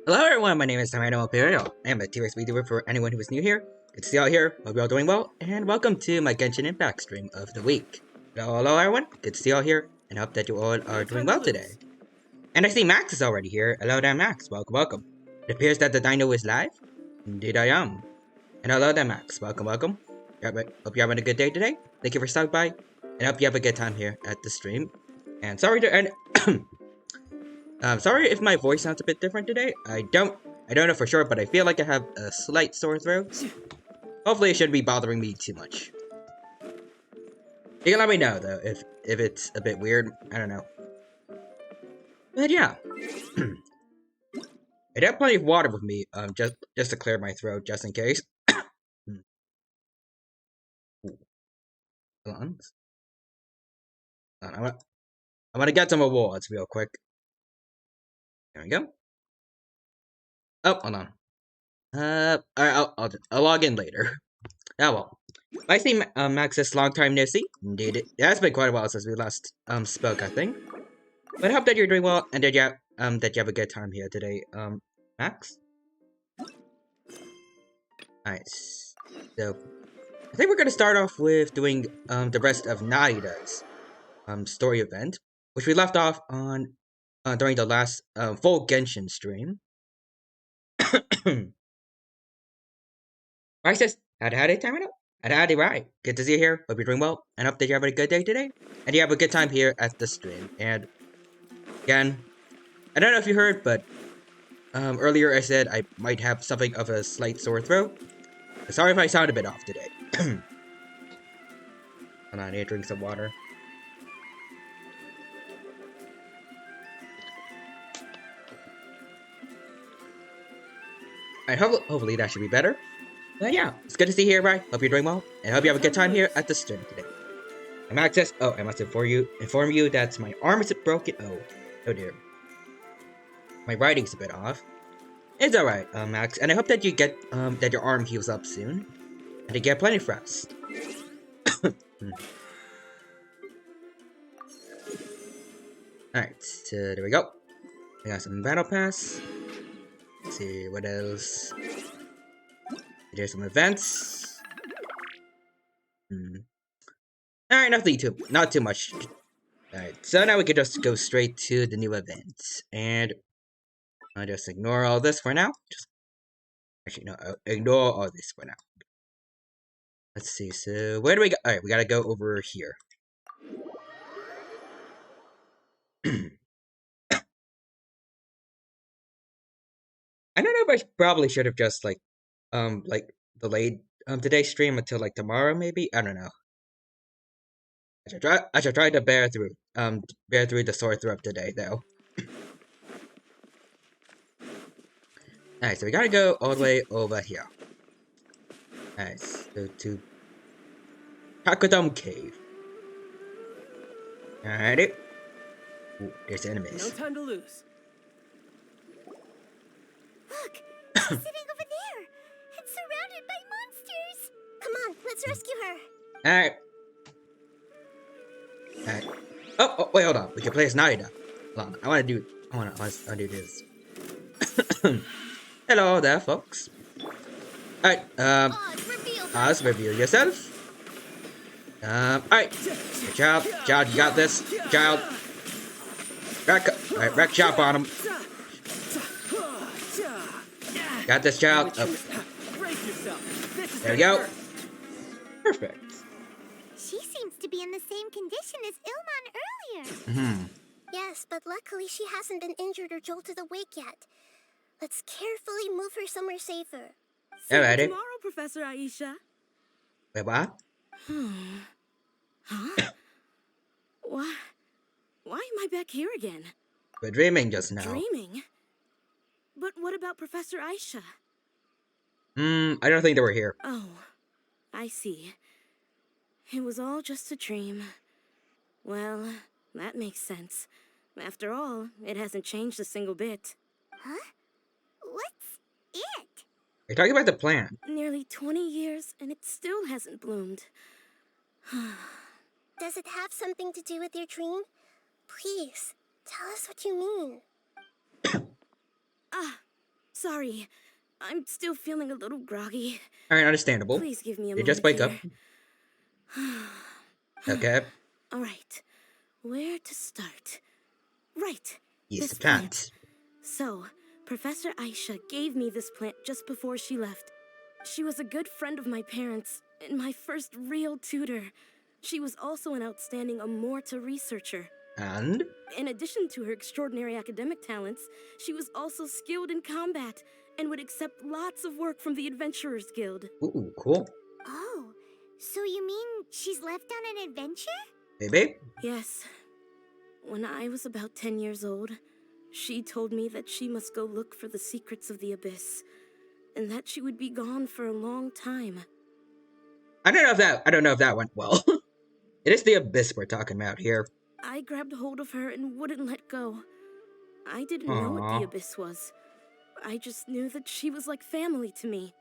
Hello everyone, my name is Random Imperial. I am a tier speedrunner for anyone who is new here. Good to see y'all here, hope you're all doing well, and welcome to my Genshin Impact stream of the week. Hello everyone, good to see y'all here, and hope that you all are doing well today. And I see Max is already here. Hello there Max, welcome. It appears that the dino is live. Indeed I am. And hello there Max, welcome. Hope you're having a good day today. Thank you for stopping by, and hope you have a good time here at the stream. And sorry to end. Sorry if my voice sounds a bit different today. I don't know for sure, but I feel like I have a slight sore throat. Hopefully it shouldn't be bothering me too much. You can let me know though if it's a bit weird. I don't know. But yeah. I have plenty of water with me, just to clear my throat, just in case. Hold on. I'm gonna get some awards real quick. There we go. Oh, hold on. Alright, I'll log in later. Oh well. I see Max is long time no see. Indeed, it has been quite a while since we last spoke, I think. But I hope that you're doing well and that you have a good time here today, Max. Alright, so I think we're gonna start off with doing the rest of Naida's story event, which we left off on during the last full Genshin stream. Alright, sis, how'd it time it up? Howdy, right. Good to see you here. Hope you're doing well, and hope that you're having a good day today, and you have a good time here at the stream. And again, I don't know if you heard, but earlier I said I might have something of a slight sore throat. Sorry if I sound a bit off today. Hold on, I need to drink some water. Hopefully that should be better. But yeah, it's good to see you here, right? Hope you're doing well, and hope you have a good time here at the stream today. I'm Access. Oh, I must inform you that my arm is broken. Oh dear. My writing's a bit off. It's alright, Max, and I hope that you get, that your arm heals up soon, and you get plenty of rest. Alright, so there we go. We got some battle pass. Let's see, what else? There's some events. Alright, not too much. Alright, so now we can just go straight to the new events, and I'll just ignore all this for now. Actually, no, ignore all this for now. Let's see, so where do we go? Alright, we gotta go over here. I don't know if I probably should have just, like, delayed, today's stream until, like, tomorrow, maybe? I don't know. I should try to bear through the sore throat today, though. Alright, so we gotta go all the way over here. Alright, so to Kakadum Cave. Alrighty. Ooh, there's enemies. No time to lose. Look! She's sitting over there! And surrounded by monsters! Come on, let's rescue her! Alright. Alright. Oh, wait, hold on. We can play as Naida. Hold on. I wanna do this. Hello there, folks. Alright, Oz, reveal yourself. Alright. Good job. Child, you got this. Child. Wreck shop on him. Got this, child. Oh. There we go. Perfect. She seems to be in the same condition as Ilman earlier. Yes, but luckily she hasn't been injured or jolted awake yet. Let's carefully move her somewhere safer. See you Alrighty. tomorrow, Professor Aisha. Wait, what? Huh? Why am I back here again? We're dreaming just now. Dreaming? But what about Professor Aisha? I don't think they were here. Oh, I see. It was all just a dream. Well, that makes sense. After all, it hasn't changed a single bit. Huh? What's it? You're talking about the plant. Nearly 20 years, and it still hasn't bloomed. Does it have something to do with your dream? Please, tell us what you mean. sorry. I'm still feeling a little groggy. Alright, understandable. Please give me a You moment just wake here. up. Okay. All right. Where to start? Right. Use This the plant. So, Professor Aisha gave me this plant just before she left. She was a good friend of my parents and my first real tutor. She was also an outstanding Amorta researcher. And? In addition to her extraordinary academic talents, she was also skilled in combat and would accept lots of work from the Adventurers Guild. Ooh, cool. Oh, so you mean she's left on an adventure? Baby? Yes. When I was about 10 years old, she told me that she must go look for the secrets of the Abyss, and that she would be gone for a long time. I don't know if that went well. It is the Abyss we're talking about here. I grabbed hold of her and wouldn't let go. I didn't know what Aww. the Abyss was. I just knew that she was like family to me.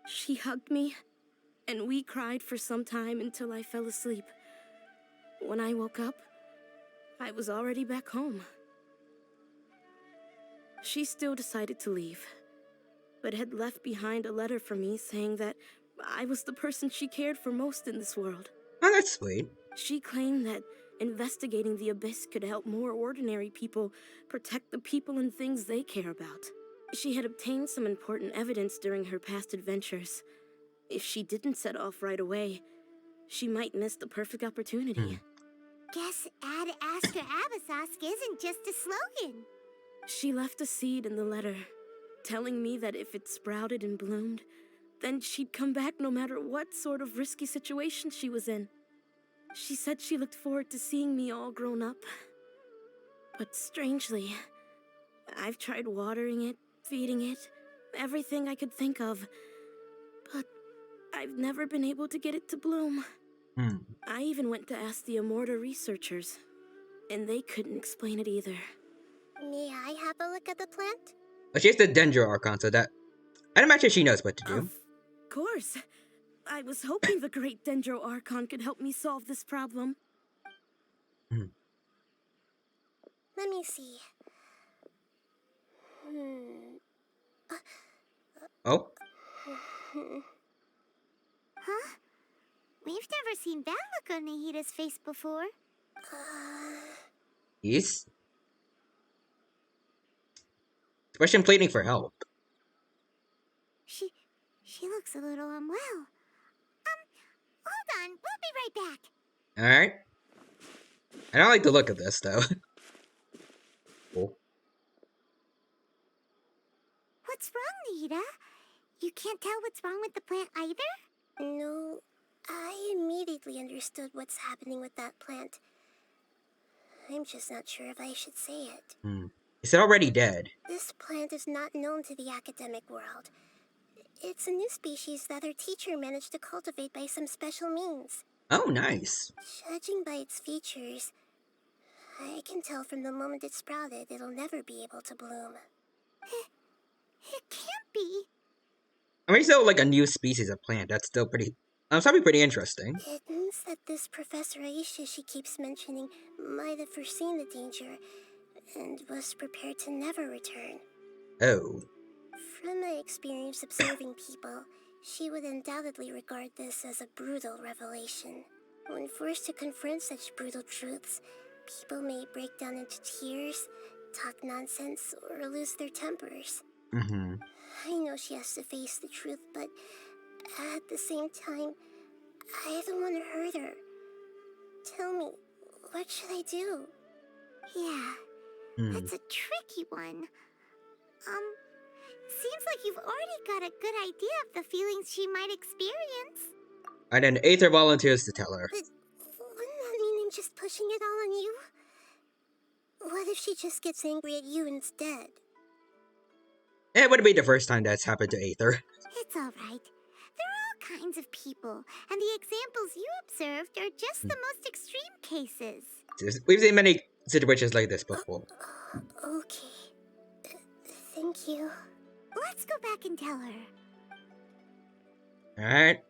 She hugged me, and we cried for some time until I fell asleep. When I woke up, I was already back home. She still decided to leave, but had left behind a letter for me saying that I was the person she cared for most in this world. Oh, that's sweet. She claimed that investigating the Abyss could help more ordinary people protect the people and things they care about. She had obtained some important evidence during her past adventures. If she didn't set off right away, she might miss the perfect opportunity. Guess Ad Astra Abyssosque isn't just a slogan. She left a seed in the letter, telling me that if it sprouted and bloomed, then she'd come back no matter what sort of risky situation she was in. She said she looked forward to seeing me all grown up. But strangely, I've tried watering it, feeding it, everything I could think of. But I've never been able to get it to bloom. I even went to ask the Amorta researchers, and they couldn't explain it either. May I have a look at the plant? But she has the Dendro Archon, so that... I'd imagine she knows what to do. Of course. I was hoping the great Dendro Archon could help me solve this problem. Let me see. Oh? Huh? We've never seen that look on Nahida's face before. Yes? Expression pleading for help. She looks a little unwell. Hold on, we'll be right back. Alright. I don't like the look of this, though. Cool. What's wrong, Nahida? You can't tell what's wrong with the plant either? No, I immediately understood what's happening with that plant. I'm just not sure if I should say it. Is it already dead? This plant is not known to the academic world. It's a new species that our teacher managed to cultivate by some special means. Oh, nice. Judging by its features, I can tell from the moment it sprouted it'll never be able to bloom. It can't be. I mean, still like a new species of plant. That's still pretty... probably pretty interesting. It means that this Professor Aisha she keeps mentioning might have foreseen the danger and was prepared to never return. Oh. From my experience observing people, she would undoubtedly regard this as a brutal revelation. When forced to confront such brutal truths, people may break down into tears, talk nonsense, or lose their tempers. I know she has to face the truth, but at the same time, I don't want to hurt her. Tell me, what should I do? Yeah, that's a tricky one. Seems like you've already got a good idea of the feelings she might experience. And then Aether volunteers to tell her. But wouldn't that mean I'm just pushing it all on you? What if she just gets angry at you instead? It wouldn't be the first time that's happened to Aether. It's alright. There are all kinds of people, and the examples you observed are just the most extreme cases. We've seen many situations like this before. Okay. Thank you. Let's go back and tell her. Alright.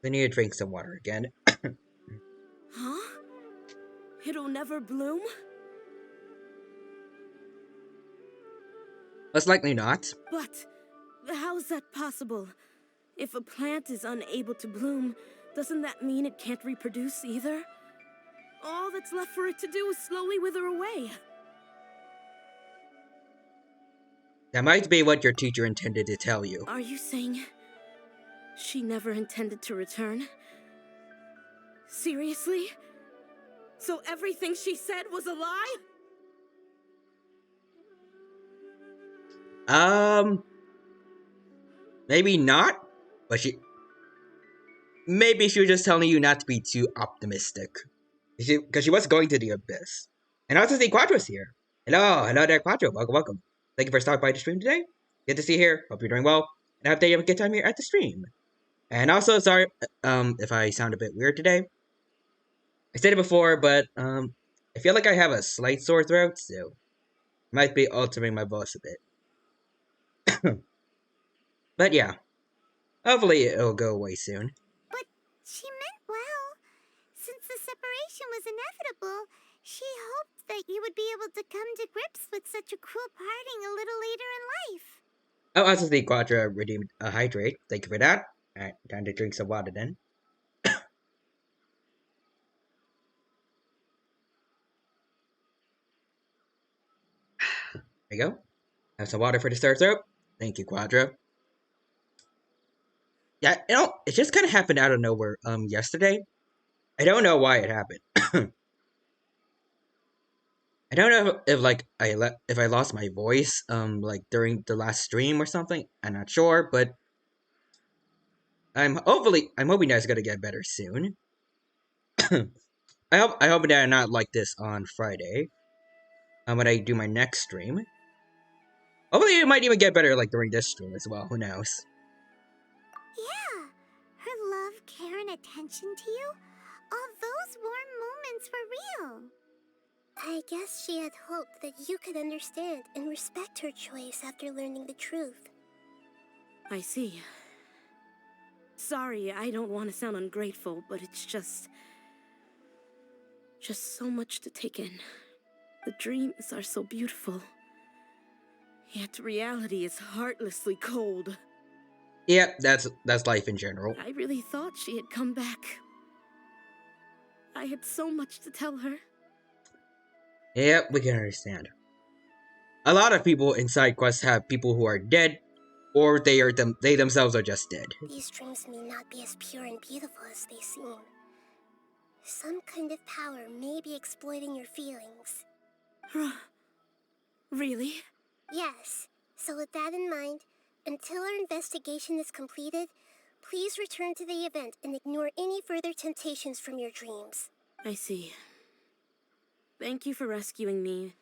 I need to drink some water again. Huh? It'll never bloom? Most likely not. But how is that possible? If a plant is unable to bloom, doesn't that mean it can't reproduce either? All that's left for it to do is slowly wither away. That might be what your teacher intended to tell you. Are you saying she never intended to return? Seriously? So everything she said was a lie? Maybe not, but maybe she was just telling you not to be too optimistic. Because she was going to the abyss. And also see Quadro's here. Hello there, Quadro. Welcome. Thank you for stopping by the stream today. Good to see you here. Hope you're doing well. And I hope that you have a good time here at the stream. And also, sorry, if I sound a bit weird today. I said it before, but, I feel like I have a slight sore throat, so might be altering my voice a bit. But yeah, hopefully it'll go away soon. But she meant well. Since the separation was inevitable, she hoped that you would be able to come to grips with such a cruel parting a little later in life. Oh, also the Quadra redeemed a hydrate. Thank you for that. Alright, time to drink some water then. There you go. Have some water for the sore throat. Thank you, Quadra. Yeah, it just kind of happened out of nowhere, yesterday. I don't know why it happened. I don't know if, like, if I lost my voice, like, during the last stream or something. I'm not sure, but I'm hoping that it's gonna get better soon. I hope that I'm not like this on Friday. When I do my next stream. Hopefully it might even get better, like, during this stream as well. Who knows? Yeah, her love, care, and attention to you, all those warm moments were real. I guess she had hoped that you could understand and respect her choice after learning the truth. I see. Sorry, I don't want to sound ungrateful, but it's just so much to take in. The dreams are so beautiful. Yet reality is heartlessly cold. Yeah, that's life in general. I really thought she had come back. I had so much to tell her. Yeah, we can understand. A lot of people in side quests have people who are dead, or they themselves are just dead. These dreams may not be as pure and beautiful as they seem. Some kind of power may be exploiting your feelings. Really? Yes. So with that in mind, until our investigation is completed, please return to the event and ignore any further temptations from your dreams. I see. Thank you for rescuing me,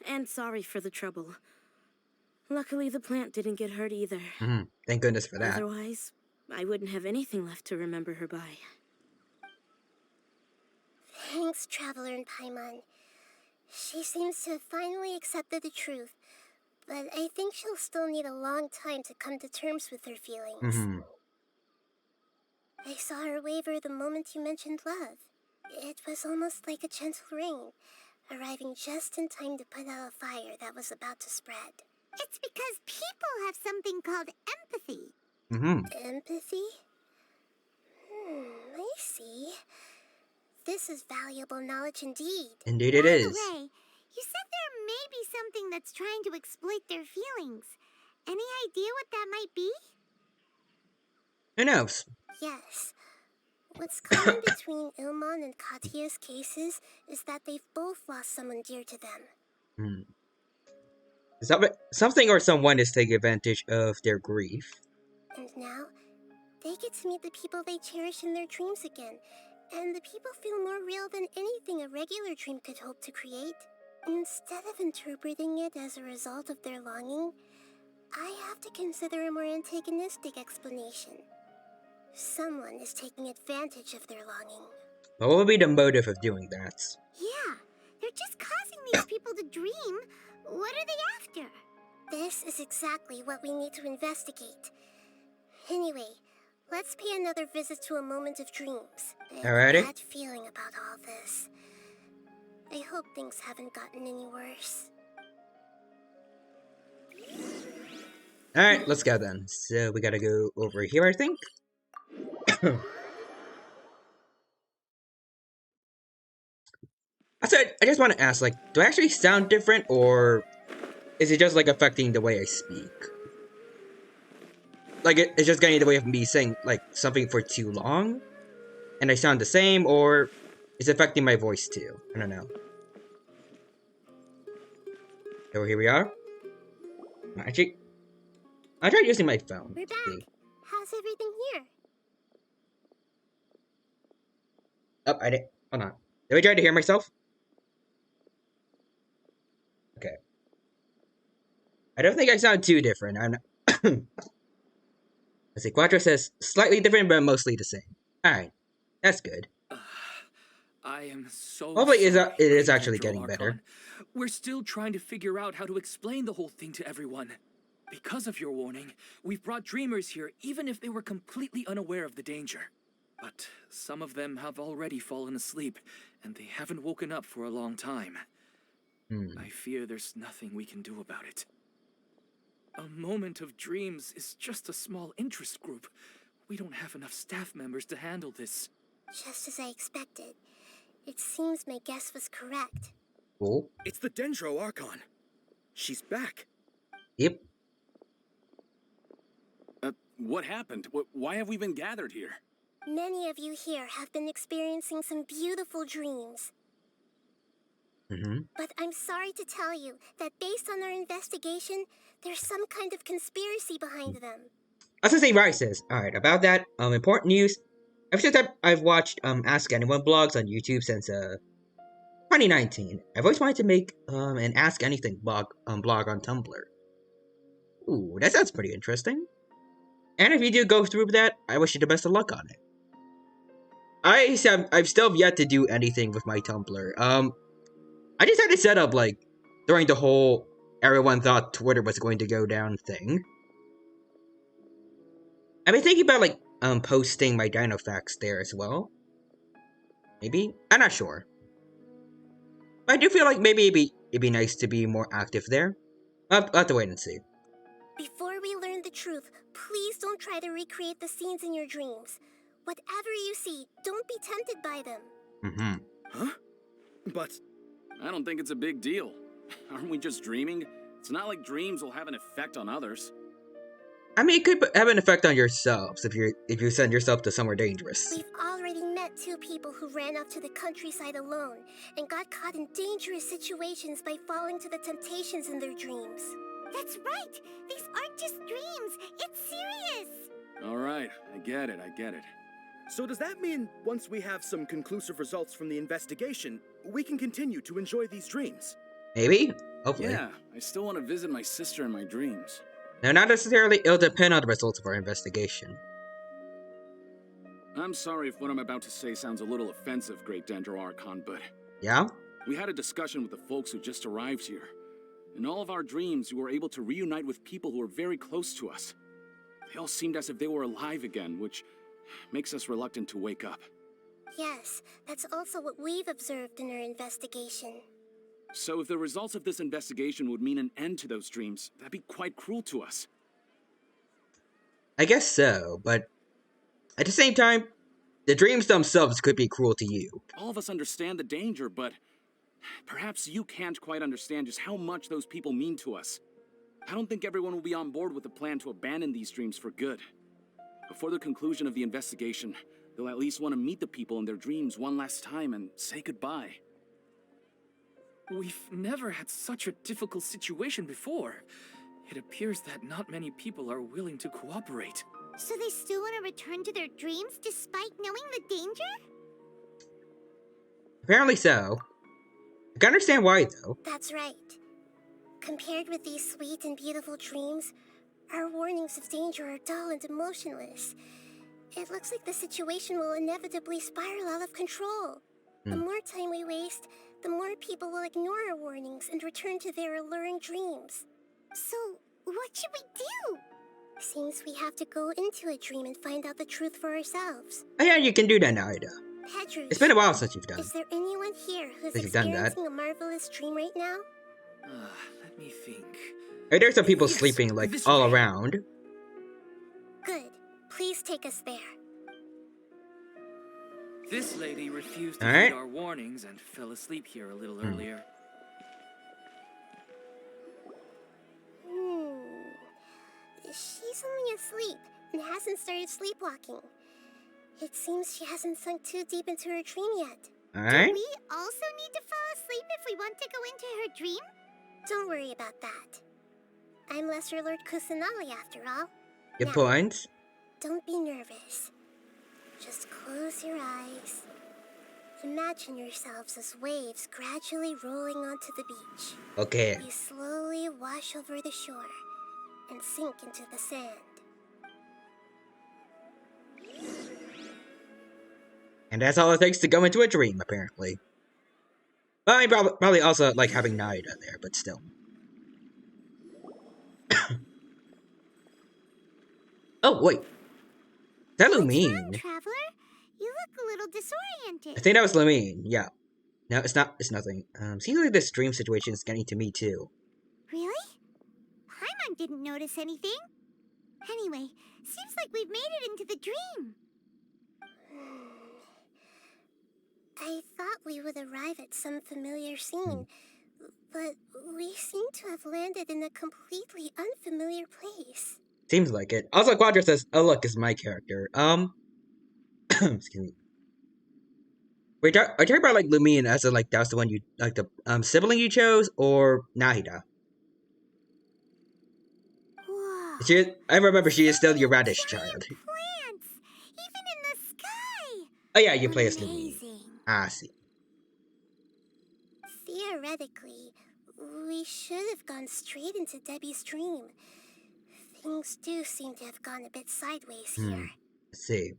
and sorry for the trouble. Luckily, the plant didn't get hurt either. Thank goodness for that. Otherwise, I wouldn't have anything left to remember her by. Thanks, Traveler and Paimon. She seems to have finally accepted the truth, but I think she'll still need a long time to come to terms with her feelings. I saw her waver the moment you mentioned love. It was almost like a gentle rain, arriving just in time to put out a fire that was about to spread. It's because people have something called empathy. Empathy? I see. This is valuable knowledge indeed. Indeed it is. By the way, you said there may be something that's trying to exploit their feelings. Any idea what that might be? Who knows? Yes. What's common between Ilmon and Katya's cases is that they've both lost someone dear to them. Something or someone is taking advantage of their grief. And now, they get to meet the people they cherish in their dreams again. And the people feel more real than anything a regular dream could hope to create. Instead of interpreting it as a result of their longing, I have to consider a more antagonistic explanation. Someone is taking advantage of their longing. What would be the motive of doing that? Yeah, they're just causing these people to dream. What are they after? This is exactly what we need to investigate. Anyway, let's pay another visit to a moment of dreams. I have a bad feeling about all this. I hope things haven't gotten any worse. Alright, let's go then. So we gotta go over here, I think. I just want to ask, like, do I actually sound different, or is it just, like, affecting the way I speak? Like, it's just getting in the way of me saying, like, something for too long, and I sound the same, or is it affecting my voice too? I don't know. So here we are. Actually, I tried using my phone. We're back. See. How's everything here? Oh, I didn't. Hold on. Did I try to hear myself? Okay. I don't think I sound too different. I'm not. Let's see. Quattro says slightly different, but mostly the same. Alright. That's good. I am so Hopefully it sorry, is Great actually Dendro getting Archon. better. We're still trying to figure out how to explain the whole thing to everyone. Because of your warning, we've brought dreamers here even if they were completely unaware of the danger. But some of them have already fallen asleep, and they haven't woken up for a long time. I fear there's nothing we can do about it. A moment of dreams is just a small interest group. We don't have enough staff members to handle this. Just as I expected. It seems my guess was correct. Cool. It's the Dendro Archon. She's back. Yep. What happened? Why have we been gathered here? Many of you here have been experiencing some beautiful dreams. But I'm sorry to tell you that based on our investigation, there's some kind of conspiracy behind them. I was gonna say Rises. Alright, about that, important news. Ever since I've watched Ask Anyone blogs on YouTube since 2019, I've always wanted to make an Ask Anything blog on Tumblr. Ooh, that sounds pretty interesting. And if you do go through that, I wish you the best of luck on it. I've still yet to do anything with my Tumblr. I just had it set up like during the whole everyone thought Twitter was going to go down thing. I've been thinking about like posting my dino facts there as well. Maybe? I'm not sure. But I do feel like maybe it'd be nice to be more active there. I'll have to wait and see. Before we learn the truth, please don't try to recreate the scenes in your dreams. Whatever you see, don't be tempted by them. Huh? But I don't think it's a big deal. Aren't we just dreaming? It's not like dreams will have an effect on others. I mean, it could have an effect on yourselves if you send yourself to somewhere dangerous. We've already met two people who ran off to the countryside alone and got caught in dangerous situations by falling to the temptations in their dreams. That's right! These aren't just dreams! It's serious! Alright, I get it. So does that mean once we have some conclusive results from the investigation, we can continue to enjoy these dreams? Maybe? Hopefully. Yeah, I still want to visit my sister in my dreams. Now, not necessarily, it'll depend on the results of our investigation. I'm sorry if what I'm about to say sounds a little offensive, Great Dendro Archon, but Yeah? we had a discussion with the folks who just arrived here. In all of our dreams, we were able to reunite with people who were very close to us. They all seemed as if they were alive again, which makes us reluctant to wake up. Yes, that's also what we've observed in our investigation. So if the results of this investigation would mean an end to those dreams, that'd be quite cruel to us. I guess so, but at the same time, the dreams themselves could be cruel to you. All of us understand the danger, but perhaps you can't quite understand just how much those people mean to us. I don't think everyone will be on board with the plan to abandon these dreams for good. Before the conclusion of the investigation, they'll at least want to meet the people in their dreams one last time and say goodbye. We've never had such a difficult situation before. It appears that not many people are willing to cooperate. So they still want to return to their dreams despite knowing the danger? Apparently so. I can understand why, though. That's right. Compared with these sweet and beautiful dreams, our warnings of danger are dull and emotionless. It looks like the situation will inevitably spiral out of control. The more time we waste, the more people will ignore our warnings and return to their alluring dreams. So, what should we do? Seems we have to go into a dream and find out the truth for ourselves. Oh yeah, you can do that now, Ida. Pedro, It's been a while since you've done. is there anyone here who's Since you've done that. experiencing a marvelous dream right now? Let me think. Hey, there's some people Yes, sleeping, like, this all way. around. Good. Please take us there. This lady refused to Alright. heed our warnings and fell asleep here a little Hmm. earlier. She's only asleep and hasn't started sleepwalking. It seems she hasn't sunk too deep into her dream yet. Alright. Do we also need to fall asleep if we want to go into her dream? Don't worry about that. I'm Lesser Lord Kusanali after all. Good Now, point. don't be nervous. Just close your eyes. Imagine yourselves as waves gradually rolling onto the beach. Okay. You slowly wash over the shore and sink into the sand. And that's all it takes to go into a dream, apparently. Well, I mean, probably also like having Naida there, but still. Oh, wait. Is that What's wrong, Lumine? traveler? You look a little disoriented. I think that was Lumine, yeah. No, it's not. It's nothing. Seems like this dream situation is getting to me, too. Really? Paimon didn't notice anything. Anyway, seems like we've made it into the dream. I thought we would arrive at some familiar scene, but we seem to have landed in a completely unfamiliar place. Seems like it. Also, Quadra says, "Oh look, it's my character." Excuse me. Wait, are you talking about like Lumine as in like that was the one you like the sibling you chose, or Nahida? Whoa. I remember she is still your radish child. Plants, even in the sky. Oh yeah, you play as Lumine. Amazing. I see. Theoretically, we should have gone straight into Debbie's dream. Things do seem to have gone a bit sideways here. Let's see.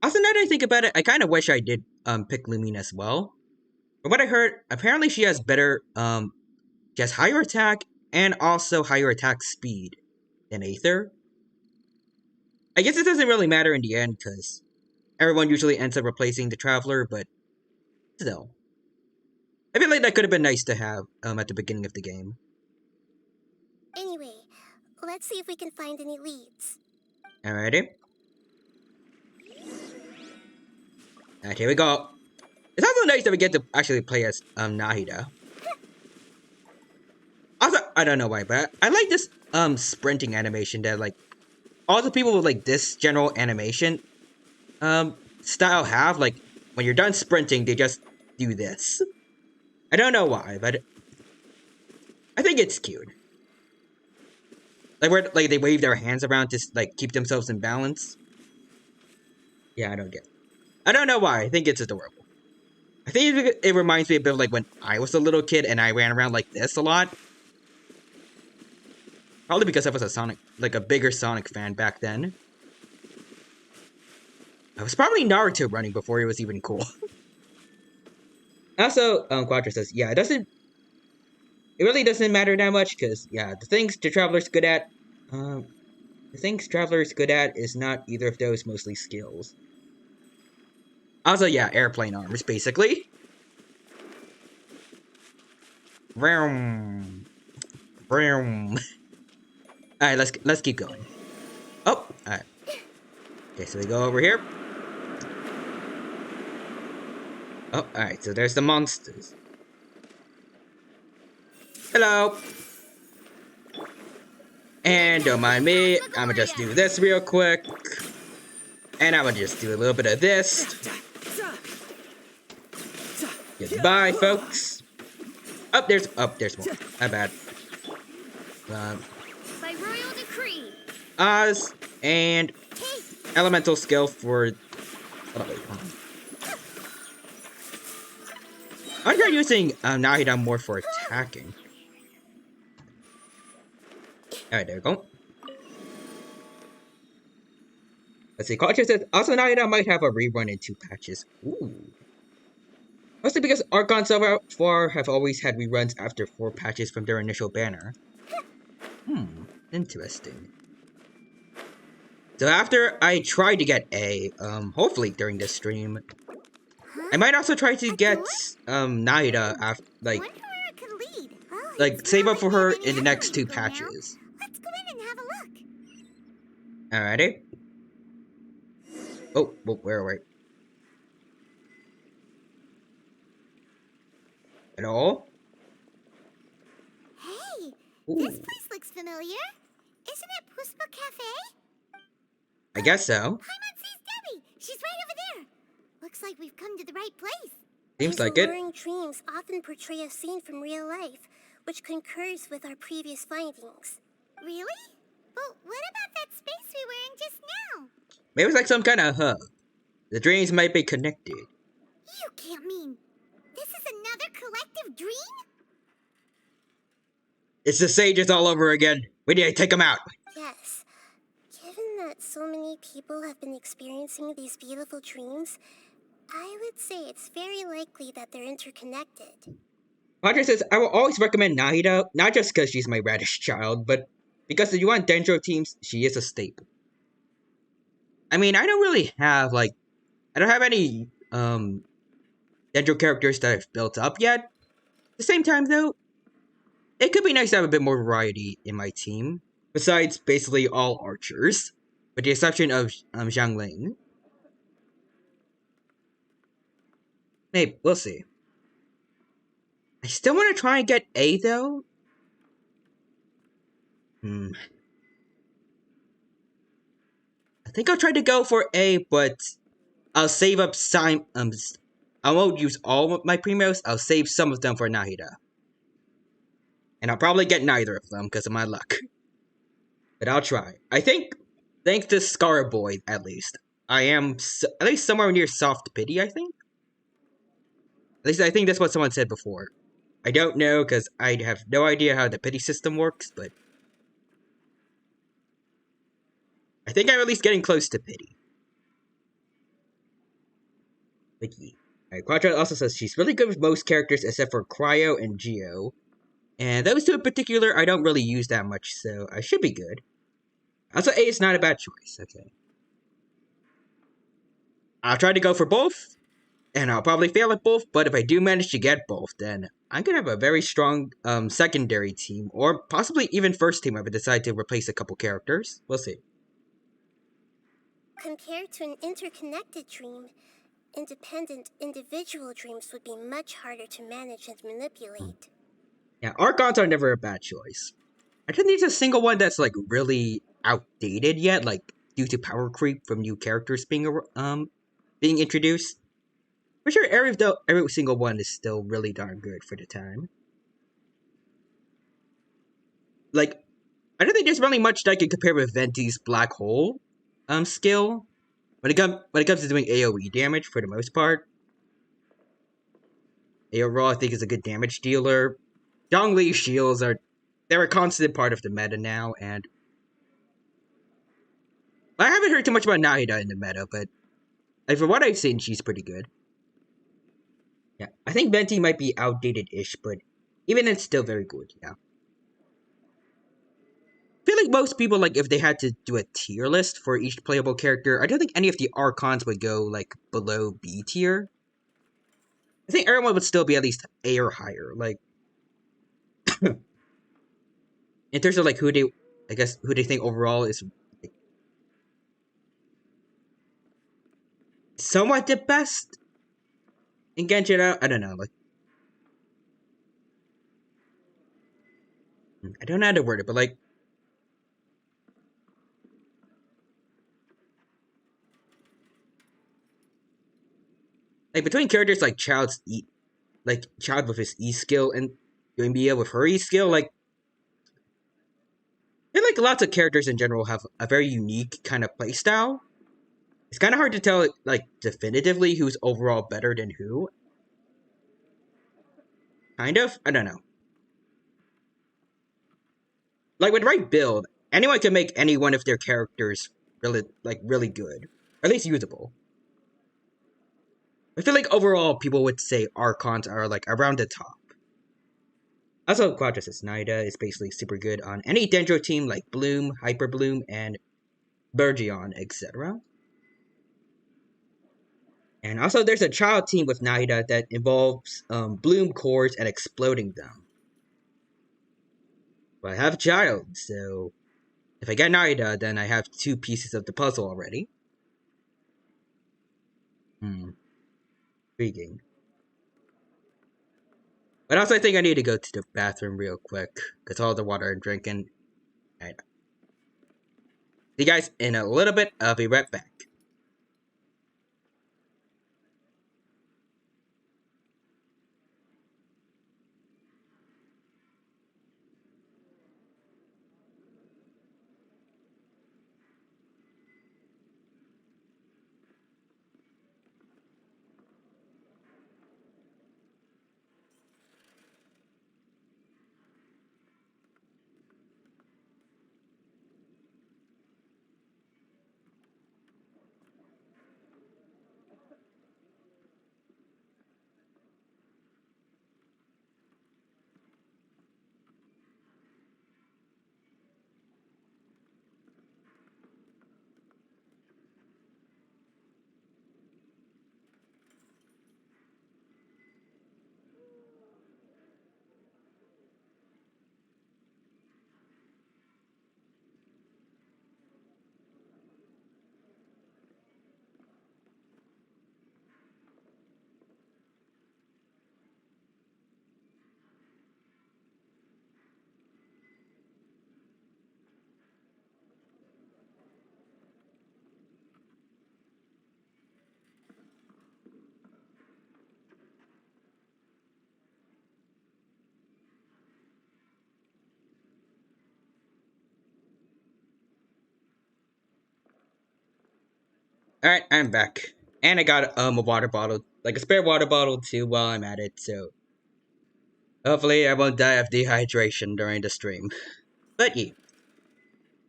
Also, now that I think about it, I kind of wish I did pick Lumine as well. From what I heard, apparently she has better she has higher attack and also higher attack speed than Aether. I guess it doesn't really matter in the end because everyone usually ends up replacing the Traveler, but still. I feel like that could have been nice to have at the beginning of the game. Anyway, let's see if we can find any leads. Alrighty. Alright, here we go. It's also nice that we get to actually play as Nahida. Also, I don't know why, but I like this sprinting animation that like all the people with like this general animation style have. Like when you're done sprinting, they just do this. I don't know why, but I think it's cute. Like where like they wave their hands around to like keep themselves in balance. Yeah, I don't get it. I don't know why. I think it's adorable. I think it reminds me a bit of like when I was a little kid and I ran around like this a lot. Probably because I was a bigger Sonic fan back then. I was probably Naruto running before he was even cool. Also, Quadra says, yeah, it really doesn't matter that much, because, yeah, the things Traveler's good at is not either of those, mostly skills. Also, yeah, airplane arms, basically. Vroom. Vroom. Alright, let's keep going. Oh, alright. Okay, so we go over here. Oh, alright, so there's the monsters. Hello! And don't mind me, I'ma just do this real quick. And I'ma just do a little bit of this. Goodbye, folks. Oh, there's more. My bad. By royal decree. Oz and elemental skill for. I'm not using Nahida more for attacking. Alright, there we go. Let's see, Culture says, also Nahida might have a rerun in 2 patches. Ooh. Mostly because Archon so far have always had reruns after 4 patches from their initial banner. Interesting. So after I try to get A, hopefully during this stream, I might also try to get Nahida after, like, Wonder where it could lead. Well, like Since we save up for already her have any in the other next way to 2 go now, patches. let's go in and have a look. Alrighty. Oh, where are we? At all? Hey, this Ooh, place looks familiar. Isn't it Puspa Cafe? I guess so. Paimon's Debbie. She's right over there. Looks like we've come to the right place. Seems These like it. alluring dreams often portray a scene from real life, which concurs with our previous findings. Really? But what about that space we were in just now? Maybe it's like some kind of hub. The dreams might be connected. You can't mean this is another collective dream? It's the sages all over again. We need to take them out. Yes. Given that so many people have been experiencing these beautiful dreams, I would say it's very likely that they're interconnected. Padre says, I will always recommend Nahida, not just because she's my radish child, but because if you want Dendro teams, she is a staple. I mean, I don't really have, like, I don't have any, Dendro characters that I've built up yet. At the same time, though, it could be nice to have a bit more variety in my team, besides basically all archers, with the exception of Zhang. Maybe, we'll see. I still want to try and get A, though. I think I'll try to go for A, but I'll save up some, I won't use all of my primos, I'll save some of them for Nahida. And I'll probably get neither of them because of my luck. But I'll try. I think, thanks to Scar Boy, at least, I am at least somewhere near soft pity, I think? At least I think that's what someone said before. I don't know, because I have no idea how the pity system works, but I think I'm at least getting close to pity. Vicky. Quadra also says she's really good with most characters except for Cryo and Geo. And those two in particular I don't really use that much, so I should be good. Also, A is not a bad choice, okay. I'll try to go for both, and I'll probably fail at both, but if I do manage to get both, then I'm gonna have a very strong secondary team, or possibly even first team if I decide to replace a couple characters. We'll see. Compared to an interconnected dream, independent individual dreams would be much harder to manage and manipulate. Yeah, Archons are never a bad choice. I don't think there's a single one that's like really outdated yet, like due to power creep from new characters being introduced. For sure, every single one is still really darn good for the time. Like, I don't think there's really much that I can compare with Venti's Black Hole skill when it comes to doing AoE damage for the most part. Overall, I think is a good damage dealer. Zhongli's shields they're a constant part of the meta now, and I haven't heard too much about Nahida in the meta, but from what I've seen, she's pretty good. Yeah, I think Venti might be outdated-ish, but even then, it's still very good, yeah. I feel like most people, like, if they had to do a tier list for each playable character, I don't think any of the Archons would go, like, below B tier. I think everyone would still be at least A or higher, like... in terms of, like, who they think overall is... like, somewhat the best in Genshin. I don't know, like... I don't know how to word it, but, like... like, between characters like Child with his E skill and Yumiya with her E skill, like, I feel like lots of characters in general have a very unique kind of playstyle. It's kind of hard to tell, like, definitively who's overall better than who. Kind of? I don't know. Like, with the right build, anyone can make any one of their characters really good. Or at least usable. I feel like overall, people would say Archons are, like, around the top. Also, Quadras' Nida is basically super good on any Dendro team like Bloom, Hyper Bloom, and Burgeon, etc. And also, there's a child team with Nida that involves Bloom cores and exploding them. But I have a child, so if I get Naida, then I have 2 pieces of the puzzle already. Intriguing. But also I think I need to go to the bathroom real quick, because all the water I'm drinking. Alright. See you guys in a little bit. I'll be right back. Alright, I'm back. And I got a water bottle, like a spare water bottle too while I'm at it, so hopefully I won't die of dehydration during the stream. But yeah.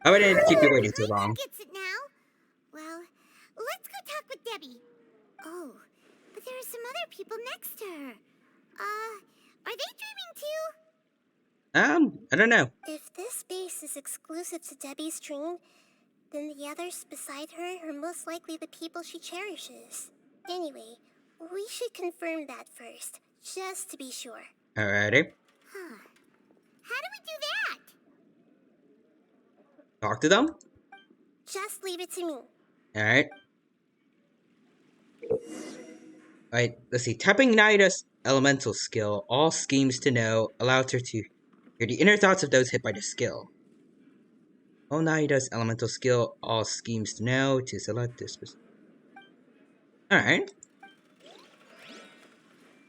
I didn't keep you waiting too long. Gets it now. Well, let's go talk with Debbie. Oh, but there are some other people next to her. Are they dreaming too? I don't know. If this space is exclusive to Debbie's dream, then the others beside her are most likely the people she cherishes. Anyway, we should confirm that first, just to be sure. Alrighty. Huh. How do we do that? Talk to them? Just leave it to me. Alright. Alright, let's see. Tapping Naida's elemental skill, all schemes to know, allows her to hear the inner thoughts of those hit by the skill. All Naida's elemental skill, all schemes to know, to select this. Alright.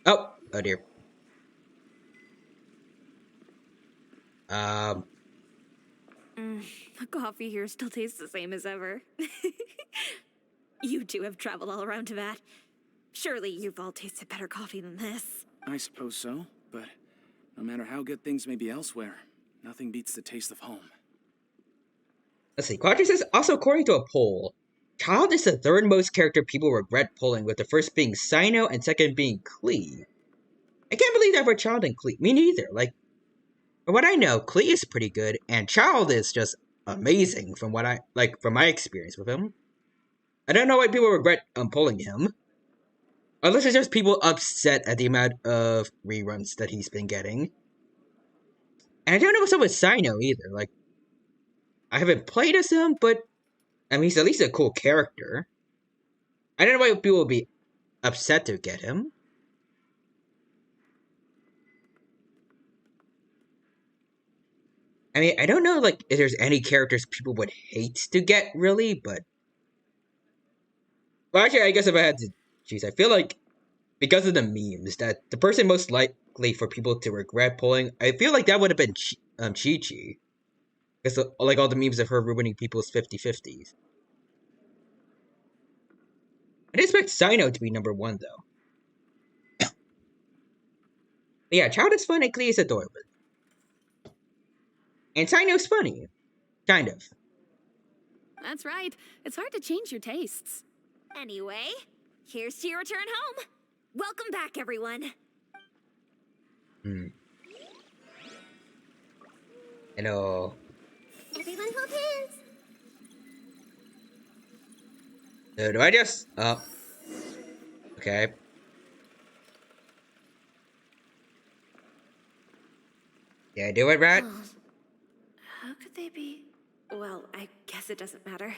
Oh dear. The coffee here still tastes the same as ever. You two have traveled all around Tibet. Surely you've all tasted better coffee than this. I suppose so, but no matter how good things may be elsewhere, nothing beats the taste of home. Let's see. Quadri says, also according to a poll, Child is the third most character people regret pulling, with the first being Sino and second being Klee. I can't believe that for Child and Klee. Me neither. Like, from what I know, Klee is pretty good, and Child is just amazing from what from my experience with him. I don't know why people regret pulling him. Unless it's just people upset at the amount of reruns that he's been getting. And I don't know what's up with Sino either. Like, I haven't played as him, but I mean, he's at least a cool character. I don't know why people would be upset to get him. I mean, I don't know, like, if there's any characters people would hate to get, really, but... Well, actually, I guess if I had to choose, I feel like, because of the memes, that the person most likely for people to regret pulling, I feel like that would have been Chi-Chi. Because, like, all the memes of her ruining people's 50-50s. I'd expect Sino to be number 1, though. But yeah, Child is fun and Klee is adorable. And Sino's funny. Kind of. That's right. It's hard to change your tastes. Anyway, here's to your return home. Welcome back, everyone. Hello. Everyone hold hands. So do I just... Oh. Okay. Did I do it right? they be? Well, I guess it doesn't matter.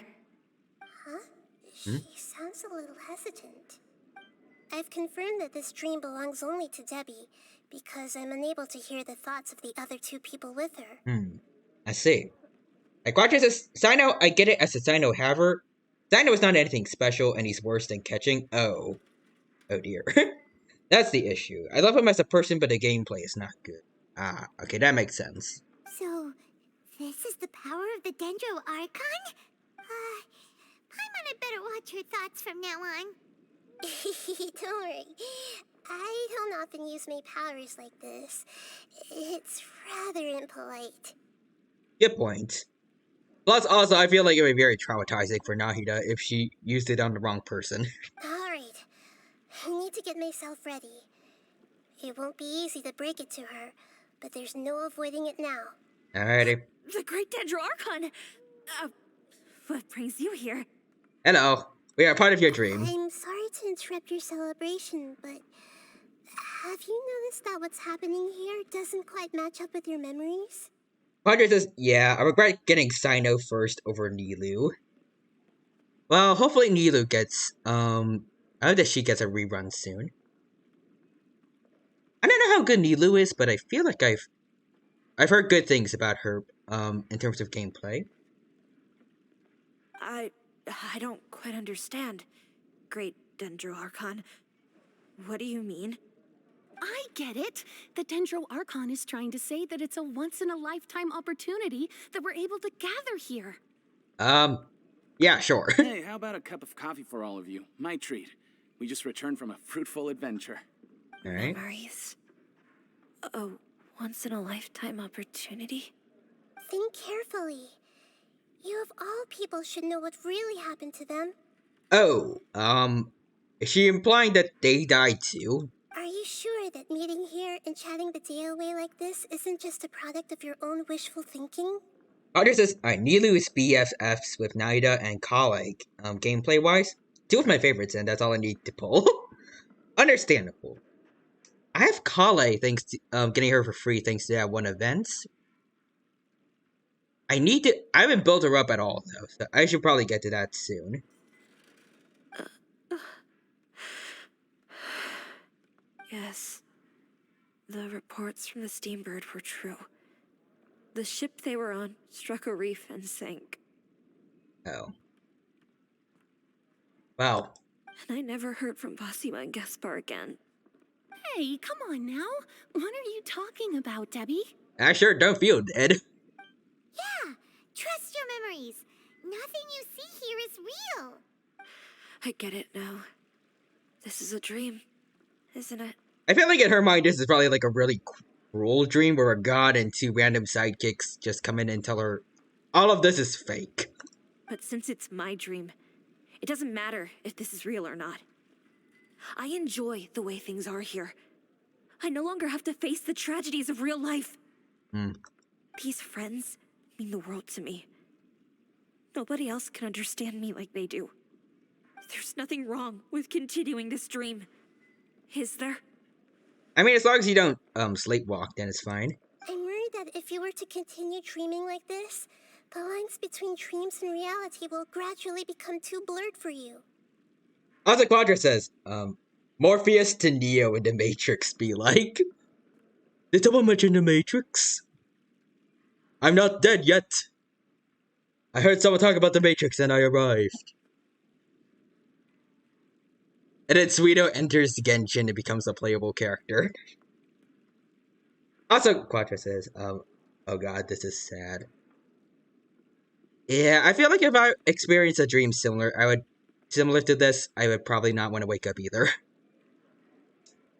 Huh? She sounds a little hesitant. I've confirmed that this dream belongs only to Debbie, because I'm unable to hear the thoughts of the other two people with her. I see. Like Roger says, Sino, I get it as a Sino haver. Sino is not anything special, and he's worse than catching. Oh dear. That's the issue. I love him as a person, but the gameplay is not good. Ah, okay, that makes sense. So, this is the power of the Dendro Archon? Paimon, I better watch her thoughts from now on. Don't worry. I don't often use my powers like this. It's rather impolite. Good point. Plus, also, I feel like it would be very traumatizing for Nahida if she used it on the wrong person. Alright. I need to get myself ready. It won't be easy to break it to her, but there's no avoiding it now. Alrighty. The Great Dendro Archon! What brings you here? Hello. We are part of your dream. I'm sorry to interrupt your celebration, but have you noticed that what's happening here doesn't quite match up with your memories? Roger says, yeah, I regret getting Sino first over Nilu. Well, hopefully Nilu gets, I hope that she gets a rerun soon. I don't know how good Nilu is, but I feel like I've heard good things about her, in terms of gameplay. I don't quite understand. Great Dendro Archon. What do you mean? I get it. The Dendro Archon is trying to say that it's a once-in-a-lifetime opportunity that we're able to gather here. Yeah, sure. Hey, how about a cup of coffee for all of you? My treat. We just returned from a fruitful adventure. Alright. Memories. A once-in-a-lifetime opportunity? Think carefully. You of all people should know what really happened to them. Oh, is she implying that they died too? Are you sure that meeting here and chatting the day away like this isn't just a product of your own wishful thinking? Roger says, Nilu is BFFs with Naida and Kale, gameplay-wise. Two of my favorites, and that's all I need to pull. Understandable. I have Kale thanks to, getting her for free thanks to that one event. I haven't built her up at all, though, so I should probably get to that soon. Yes. The reports from the Steambird were true. The ship they were on struck a reef and sank. Oh. Wow. And I never heard from Basima and Gaspar again. Hey, come on now. What are you talking about, Debbie? I sure don't feel dead. Yeah, trust your memories. Nothing you see here is real. I get it now. This is a dream, isn't it? I feel like in her mind this is probably like a really cruel dream where a god and two random sidekicks just come in and tell her all of this is fake. But since it's my dream, it doesn't matter if this is real or not. I enjoy the way things are here. I no longer have to face the tragedies of real life. These friends mean the world to me. Nobody else can understand me like they do. There's nothing wrong with continuing this dream. Is there? I mean, as long as you don't sleepwalk, then it's fine. I'm worried that if you were to continue dreaming like this, the lines between dreams and reality will gradually become too blurred for you. Also, Quadra says, Morpheus to Neo in the Matrix be like, did someone mention the Matrix? I'm not dead yet. I heard someone talk about the Matrix and I arrived. And then Suido enters Genshin and becomes a playable character. Also, Quadra says, oh god, this is sad. Yeah, I feel like if I experienced a dream similar to this, I would probably not want to wake up either.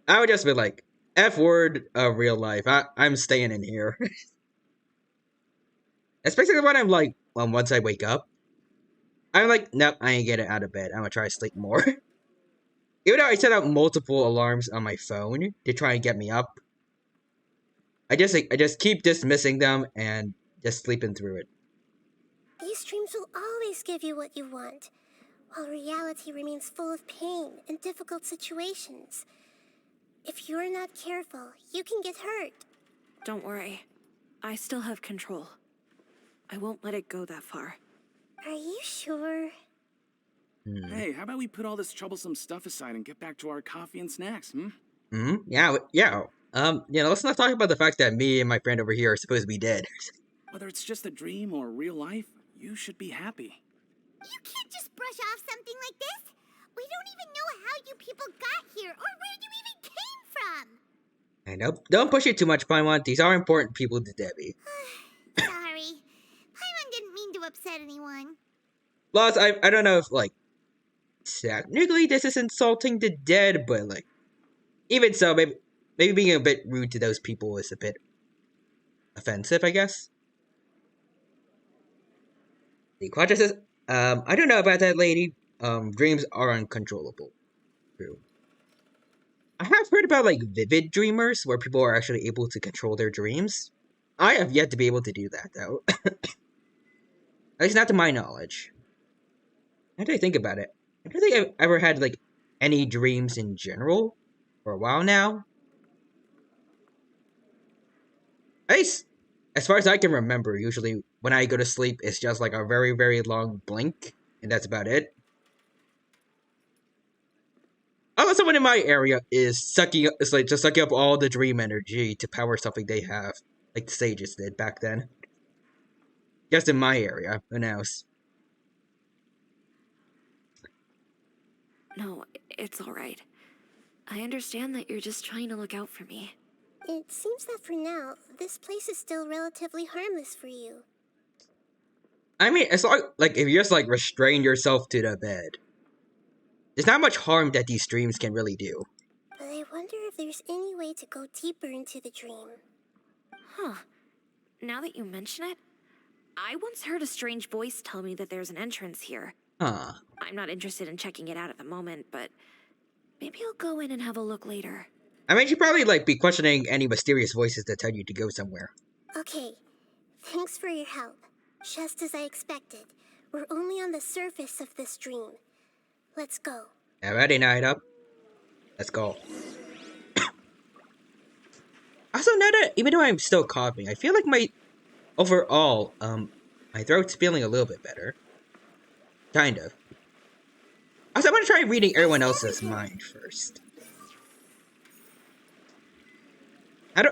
I would just be like, F word of real life, I'm staying in here. Especially when I'm like, once I wake up, I'm like, nope, I ain't getting out of bed, I'm gonna try to sleep more. Even though I set up multiple alarms on my phone to try and get me up, I just keep dismissing them and just sleeping through it. These dreams will always give you what you want, while reality remains full of pain and difficult situations. If you're not careful, you can get hurt. Don't worry. I still have control. I won't let it go that far. Are you sure? Hey, how about we put all this troublesome stuff aside and get back to our coffee and snacks, Yeah, yeah. Let's not talk about the fact that me and my friend over here are supposed to be dead. Whether it's just a dream or real life, you should be happy. You can't just brush off something like this. We don't even know how you people got here or where you even came from. I know. Don't push it too much, Paimon. These are important people to Debbie. Sorry. Paimon didn't mean to upset anyone. Plus, I don't know if, like, technically this is insulting the dead, but, like, even so, maybe being a bit rude to those people is a bit offensive, I guess. The Quadra says, I don't know about that lady. Dreams are uncontrollable. True. I have heard about, like, vivid dreamers, where people are actually able to control their dreams. I have yet to be able to do that, though. At least not to my knowledge. Now that I think about it, I don't think I've ever had, like, any dreams in general for a while now. At least, as far as I can remember, usually when I go to sleep, it's just like a very, very long blink, and that's about it. Unless someone in my area is just sucking up all the dream energy to power something they have, like the sages did back then. Just in my area, who knows? No, it's alright. I understand that you're just trying to look out for me. It seems that for now, this place is still relatively harmless for you. I mean, as long like if you just like restrain yourself to the bed, there's not much harm that these dreams can really do. But I wonder if there's any way to go deeper into the dream. Huh. Now that you mention it, I once heard a strange voice tell me that there's an entrance here. Huh. I'm not interested in checking it out at the moment, but maybe I'll go in and have a look later. I mean, she'd probably like be questioning any mysterious voices that tell you to go somewhere. Okay, thanks for your help. Just as I expected, we're only on the surface of this dream. Let's go. Alrighty, night up. Let's go. Also, now that even though I'm still coughing, I feel like my overall my throat's feeling a little bit better. Kind of. Also, I'm gonna try reading everyone else's mind first. How do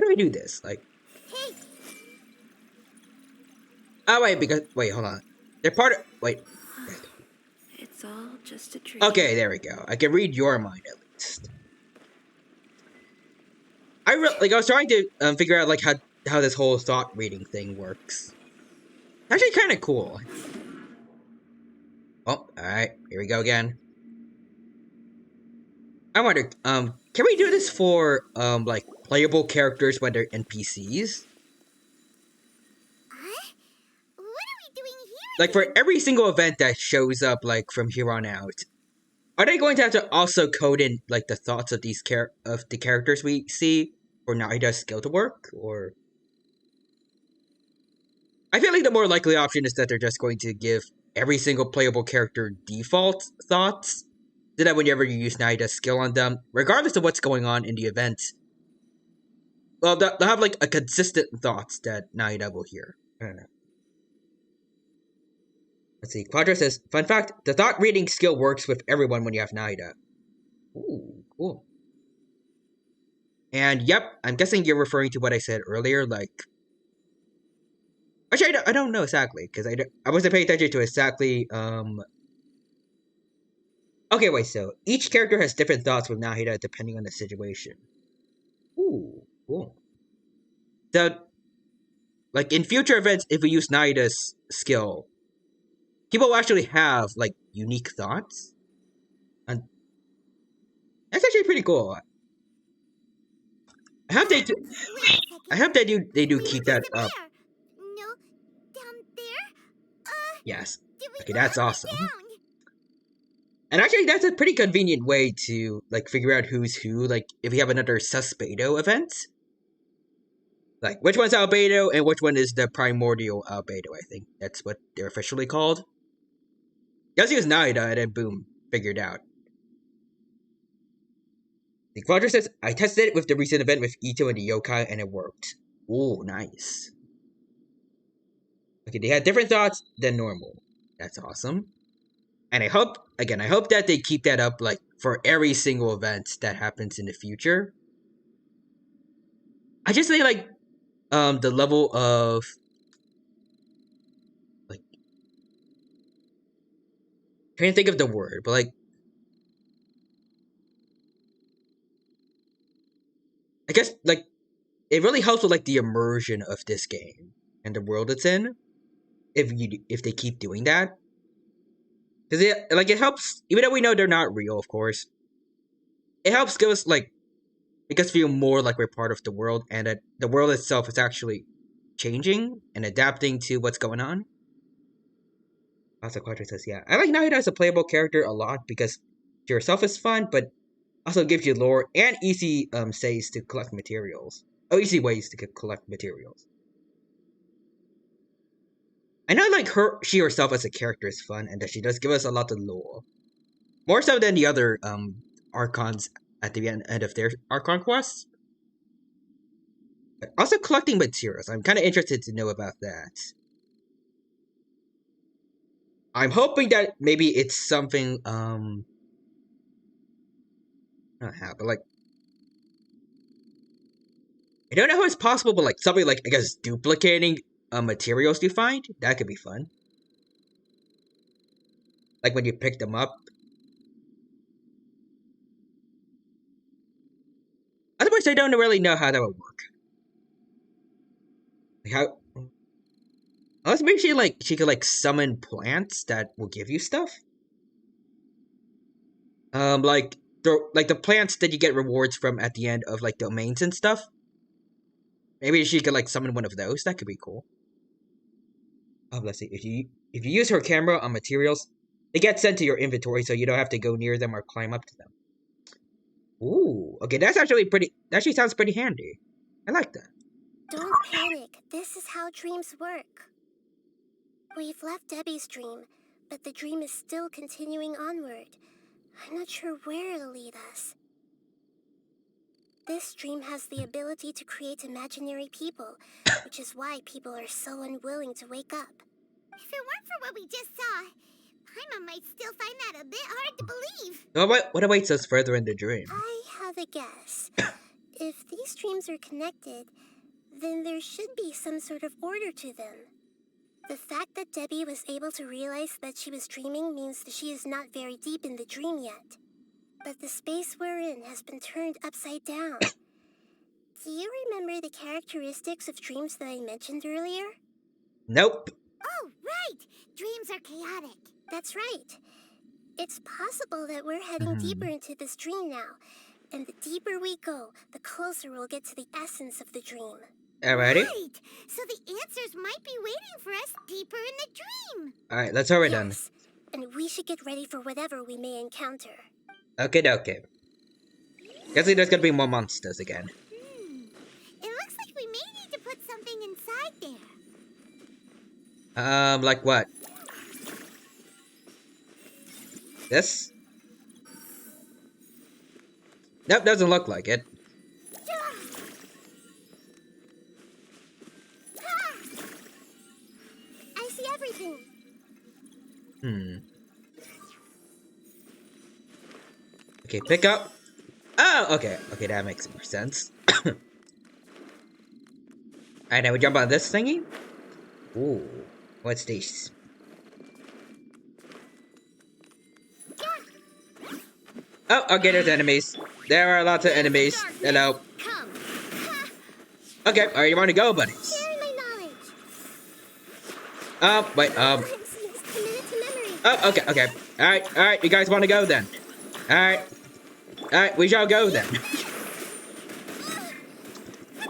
we do this? Like, Hey! oh wait, hold on. They're part of, wait. It's all just a dream. Okay, there we go. I can read your mind at least. I was trying to figure out like how this whole thought reading thing works. It's actually kind of cool. Oh, all right, here we go again. I wonder, can we do this for like playable characters when they're NPCs? Huh? What are we doing here? Like for every single event that shows up, like from here on out, are they going to have to also code in like the thoughts of these the characters we see for Naida's skill to work? Or I feel like the more likely option is that they're just going to give every single playable character default thoughts, so that whenever you use Naida's skill on them, regardless of what's going on in the event, well, they'll have like a consistent thoughts that Naida will hear. I don't know. Let's see. Quadra says, fun fact, the thought reading skill works with everyone when you have Naida. Ooh, cool. And yep, I'm guessing you're referring to what I said earlier, like... Actually, I don't know exactly, because I wasn't paying attention to exactly, Okay, wait, so each character has different thoughts with Nahida depending on the situation. Ooh, cool. So, like, in future events, if we use Nahida's skill, people will actually have, like, unique thoughts. And that's actually pretty cool. I hope they do, they do keep that up. No, down there? Yes. Did we Okay, go that's up or awesome. down? And actually, that's a pretty convenient way to, like, figure out who's who. Like, if you have another Suspedo event. Like, which one's Albedo and which one is the Primordial Albedo, I think. That's what they're officially called. Just use Naida and then boom, figured out. The Quadra says, I tested it with the recent event with Ito and the Yokai and it worked. Ooh, nice. Okay, they had different thoughts than normal. That's awesome. And I hope that they keep that up, like, for every single event that happens in the future. I just think, like, the level of, like, trying to think of the word, but, like, I guess, like, it really helps with, like, the immersion of this game and the world it's in, if they keep doing that. Because it helps, even though we know they're not real, of course, it helps give us, like, make us feel more like we're part of the world, and that the world itself is actually changing and adapting to what's going on. Also, Quadri says, yeah, I like Nahida as a playable character a lot because she herself is fun, but also gives you lore and easy says to collect materials. Oh, easy ways to collect materials. I know, like, she herself as a character is fun, and that she does give us a lot of lore. More so than the other Archons at the end of their Archon quests. But also collecting materials. I'm kind of interested to know about that. I'm hoping that maybe it's something, not how, but, like, I don't know how it's possible, but, like, something like, I guess, duplicating materials you find? That could be fun. Like, when you pick them up. Otherwise, I don't really know how that would work. Like, how... Unless maybe she could, like, summon plants that will give you stuff? Like the plants that you get rewards from at the end of, like, domains and stuff? Maybe she could, like, summon one of those. That could be cool. Oh, let's see. If you use her camera on materials, they get sent to your inventory, so you don't have to go near them or climb up to them. Ooh, okay, that actually sounds pretty handy. I like that. Don't panic. This is how dreams work. We've left Debbie's dream, but the dream is still continuing onward. I'm not sure where it'll lead us. This dream has the ability to create imaginary people, which is why people are so unwilling to wake up. If it weren't for what we just saw, Paimon might still find that a bit hard to believe. Oh, what awaits us further in the dream? I have a guess. If these dreams are connected, then there should be some sort of order to them. The fact that Debbie was able to realize that she was dreaming means that she is not very deep in the dream yet. But the space we're in has been turned upside down. Do you remember the characteristics of dreams that I mentioned earlier? Nope. Oh, right! Dreams are chaotic. That's right. It's possible that we're heading deeper into this dream now. And the deeper we go, the closer we'll get to the essence of the dream. Alrighty. Right! So the answers might be waiting for us deeper in the dream. Alright, let's hurry then. Yes, and we should get ready for whatever we may encounter. Okay. Guessing there's gonna be more monsters again. It looks like we may need to put something inside there. Like what? This? Nope, doesn't look like it. I see everything. Okay, pick up. Oh, okay, that makes more sense. Alright, now we jump on this thingy. Ooh, what's this? Oh, okay, there's enemies. There are lots of enemies. Hello. Okay, alright, you want to go, buddies? Sharing my knowledge. Wait, Yes, commit it to memory. Oh, okay. Alright, you guys want to go then? Alright, we shall go then.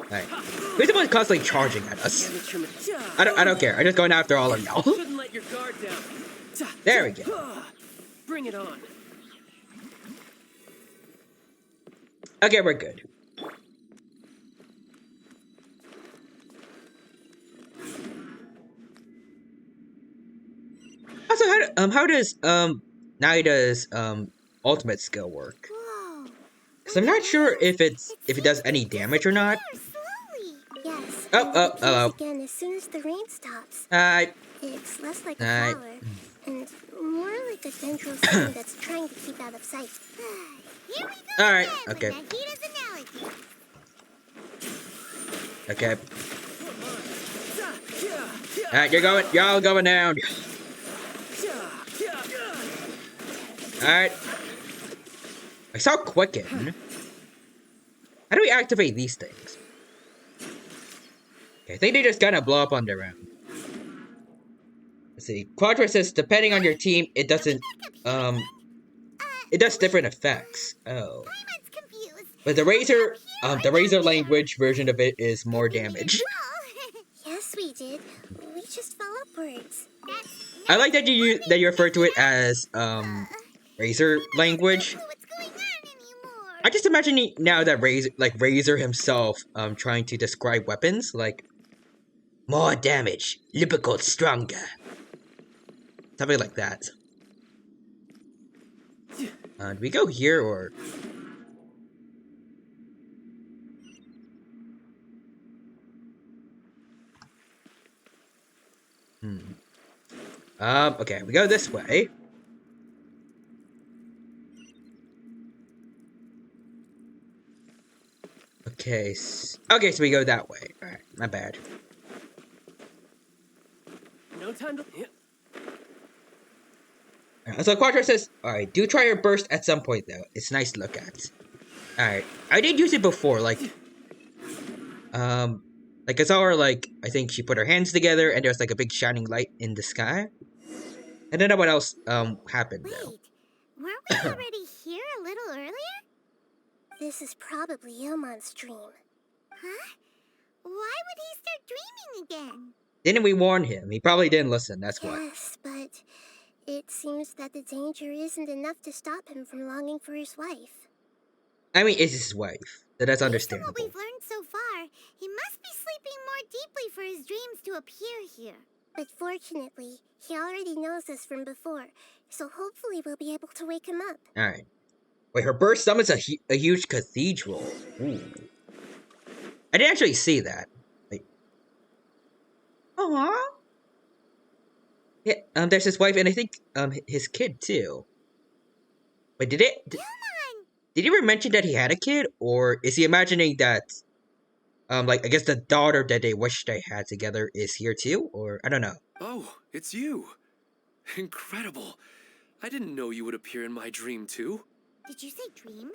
Alright. Who's the one constantly charging at us? I don't care. I'm just going after all of y'all. Shouldn't let your guard down. There we go. Bring it on. Okay, we're good. Also, how does Naida's ultimate skill work? Whoa. Because I'm not sure if it does any damage or not. Slowly. Yes, Oh, hello. Again as soon as the rain stops. Hi. It's less like a Hi. flower and more like a dendral stem that's trying to keep out of sight. Here we go. Alright, again okay. with Nahita's analogy. Okay. Alright, y'all going down. Alright. I saw Quicken. How do we activate these things? Okay, I think they just kind of blow up on their own. Let's see. Quadra says depending on your team, it doesn't, it does different effects. Oh. Paimon's confused. But the Razor language version of it is more damage. Yes, we did. We just fell upwards. I like that you refer to it as Razor language. What's going on anymore? I just imagine now that Razor himself trying to describe weapons like more damage, Lipical stronger. Something like that. Do we go here or okay, we go this way. Okay, okay, so we go that way. Alright, my bad. No time to. So Quattro says, alright, do try your burst at some point though. It's nice to look at. Alright, I did use it before, like I saw her, like, I think she put her hands together and there was like a big shining light in the sky. I don't know what else, happened though. Wait, weren't we already here a little earlier? This is probably Ilmon's dream. Huh? Why would he start dreaming again? Didn't we warn him? He probably didn't listen, that's why. Yes, but it seems that the danger isn't enough to stop him from longing for his wife. I mean, it's his wife. So that's understandable. Based on what we've learned so far, he must be sleeping more deeply for his dreams to appear here. But fortunately, he already knows us from before, so hopefully we'll be able to wake him up. Alright. Wait, her burst summons a huge cathedral. Ooh. I didn't actually see that. Wait. Aww. Yeah, there's his wife and I think, his kid too. Wait, did he ever mention that he had a kid? Or is he imagining that, I guess the daughter that they wish they had together is here too? Or, I don't know. Oh, it's you. Incredible. I didn't know you would appear in my dream too. Did you say dream?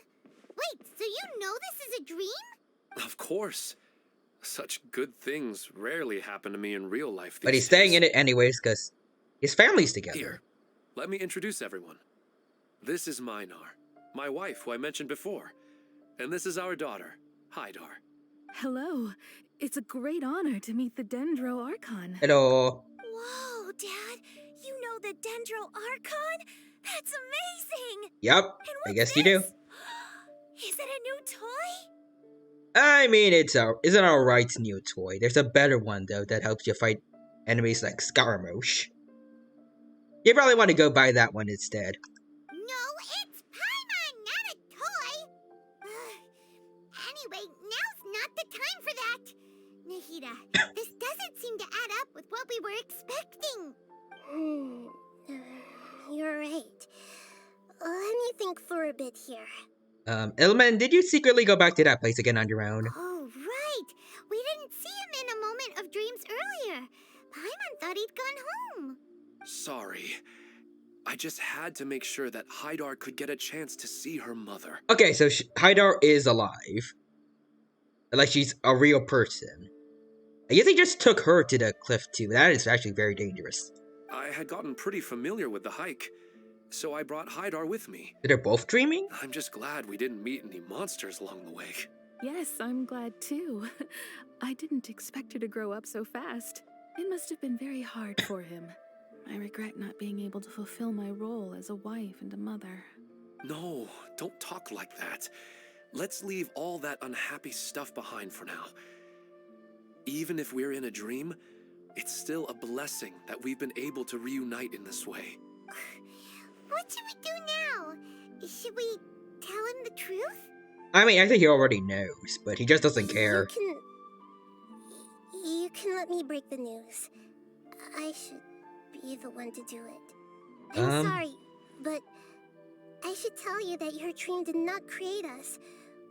Wait, so you know this is a dream? Of course. Such good things rarely happen to me in real life. But he's staying in it anyways because his family's together. Here, let me introduce everyone. This is Minar, my wife who I mentioned before. And this is our daughter, Hydar. Hello. It's a great honor to meet the Dendro Archon. Hello. Whoa, Dad! You know the Dendro Archon? That's amazing! Yep, I guess you do. Is it a new toy? I mean, it's an alright new toy. There's a better one though that helps you fight enemies like Scaramouche. You probably want to go buy that one instead. No, it's Paimon, not a toy! Anyway, now's not the time for that! Nahida, this doesn't seem to add up with what we were expecting. You're right. Let me think for a bit here. Ilman, did you secretly go back to that place again on your own? Oh, right! We didn't see him in a moment of dreams earlier. Paimon thought he'd gone home. Sorry. I just had to make sure that Hydar could get a chance to see her mother. Okay, so Hydar is alive. Like she's a real person. I guess he just took her to the cliff too. That is actually very dangerous. I had gotten pretty familiar with the hike, so I brought Hydar with me. They're both dreaming? I'm just glad we didn't meet any monsters along the way. Yes, I'm glad too. I didn't expect her to grow up so fast. It must have been very hard for him. I regret not being able to fulfill my role as a wife and a mother. No, don't talk like that. Let's leave all that unhappy stuff behind for now. Even if we're in a dream, it's still a blessing that we've been able to reunite in this way. What should we do now? Should we tell him the truth? I mean, I think he already knows, but he just doesn't care. You can let me break the news. I should be the one to do it. I'm sorry, but I should tell you that your dream did not create us.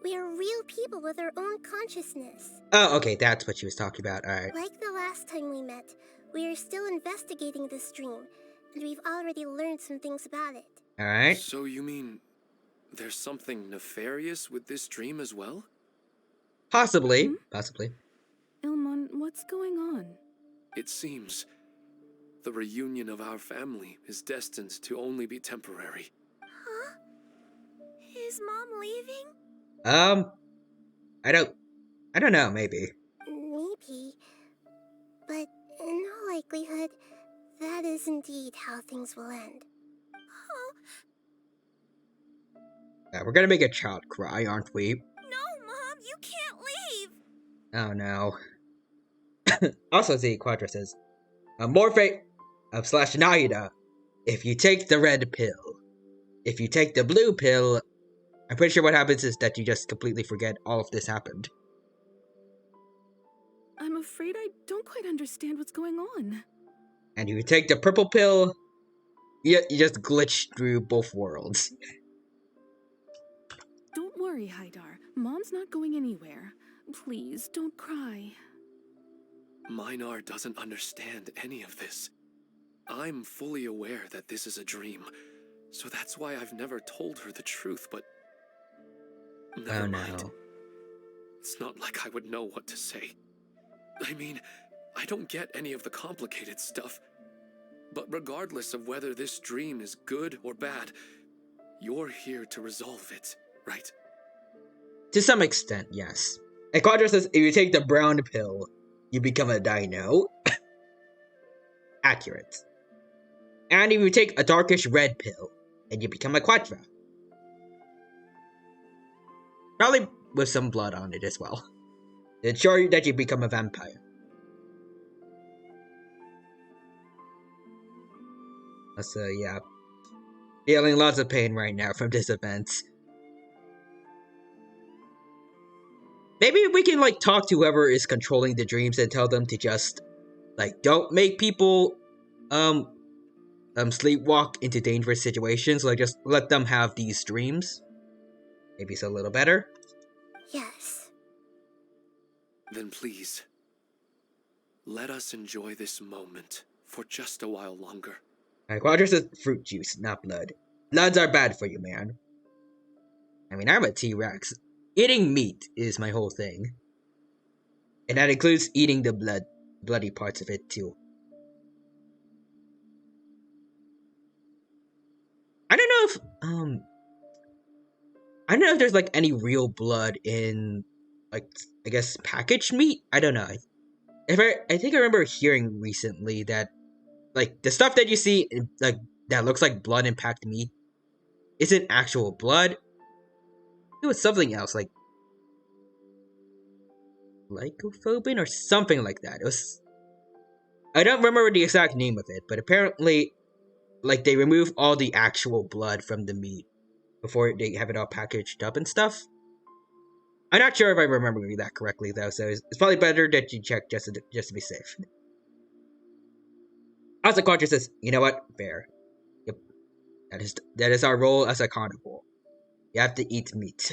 We are real people with our own consciousness. Oh, okay, that's what she was talking about. Alright. Like the last time we met, we are still investigating this dream, and we've already learned some things about it. Alright. So you mean there's something nefarious with this dream as well? Possibly. Possibly. Ilmon, what's going on? It seems the reunion of our family is destined to only be temporary. Huh? Is Mom leaving? I don't know, maybe. Maybe. But in all likelihood, that is indeed how things will end. Oh, Yeah, we're gonna make a child cry, aren't we? no, Mom, you can't leave! Oh no. Also, the Quadra says, Morphe / Naida, if you take the red pill. If you take the blue pill, I'm pretty sure what happens is that you just completely forget all of this happened. I'm afraid I don't quite understand what's going on. And if you take the purple pill, you just glitch through both worlds. Don't worry, Haidar. Mom's not going anywhere. Please, don't cry. Minar doesn't understand any of this. I'm fully aware that this is a dream, so that's why I've never told her the truth, but... Never mind. No. It's not like I would know what to say. I mean, I don't get any of the complicated stuff. But regardless of whether this dream is good or bad, you're here to resolve it, right? To some extent, yes. And Quadra says, if you take the brown pill, you become a dino. Accurate. And if you take a darkish red pill, and you become a Quadra. Probably with some blood on it as well. It's sure that you become a vampire. So yeah. Feeling lots of pain right now from this event. Maybe we can like talk to whoever is controlling the dreams and tell them to just like don't make people sleepwalk into dangerous situations, like just let them have these dreams. Maybe it's a little better. Yes. Then please, let us enjoy this moment for just a while longer. Quadra says fruit juice, not blood. Bloods are bad for you, man. I mean, I'm a T-Rex. Eating meat is my whole thing. And that includes eating the bloody parts of it, too. I don't know if, I don't know if there's, like, any real blood in, like, I guess, packaged meat? I don't know. I think I remember hearing recently that, like, the stuff that you see, like, that looks like blood in packed meat isn't actual blood. It was something else, like lycophobin or something like that. It was... I don't remember the exact name of it, but apparently, like, they remove all the actual blood from the meat before they have it all packaged up and stuff. I'm not sure if I'm remembering that correctly, though, so it's probably better that you check just to be safe. Also, Quadra says, you know what? Fair. Yep. That is our role as a carnivore. You have to eat meat.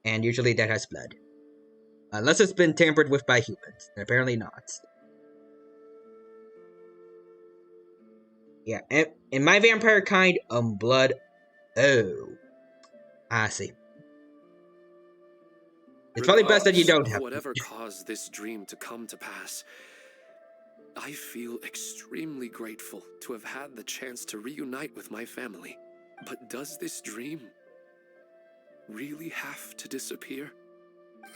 And usually that has blood. Unless it's been tampered with by humans. And apparently not. Yeah, in my vampire kind, blood... Oh. I see. It's probably best that you don't have... Whatever caused this dream to come to pass, I feel extremely grateful to have had the chance to reunite with my family. But does this dream really have to disappear?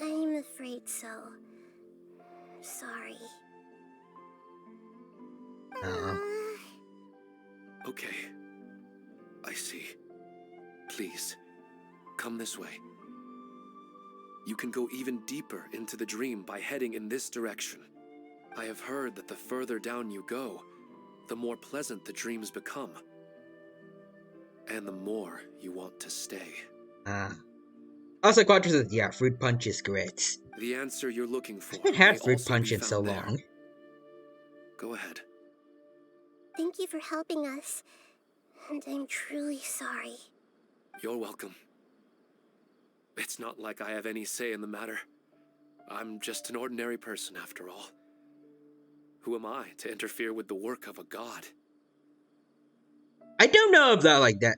I'm afraid so. Sorry. Okay. I see. Please, come this way. You can go even deeper into the dream by heading in this direction. I have heard that the further down you go, the more pleasant the dreams become. And the more you want to stay. Also, Quadra says, yeah, fruit punch is great. The answer you're looking for. I haven't had may fruit also punch be in so found there. long. Go ahead. Thank you for helping us. And I'm truly sorry. You're welcome. It's not like I have any say in the matter. I'm just an ordinary person after all. Who am I to interfere with the work of a god? I don't know if that like that.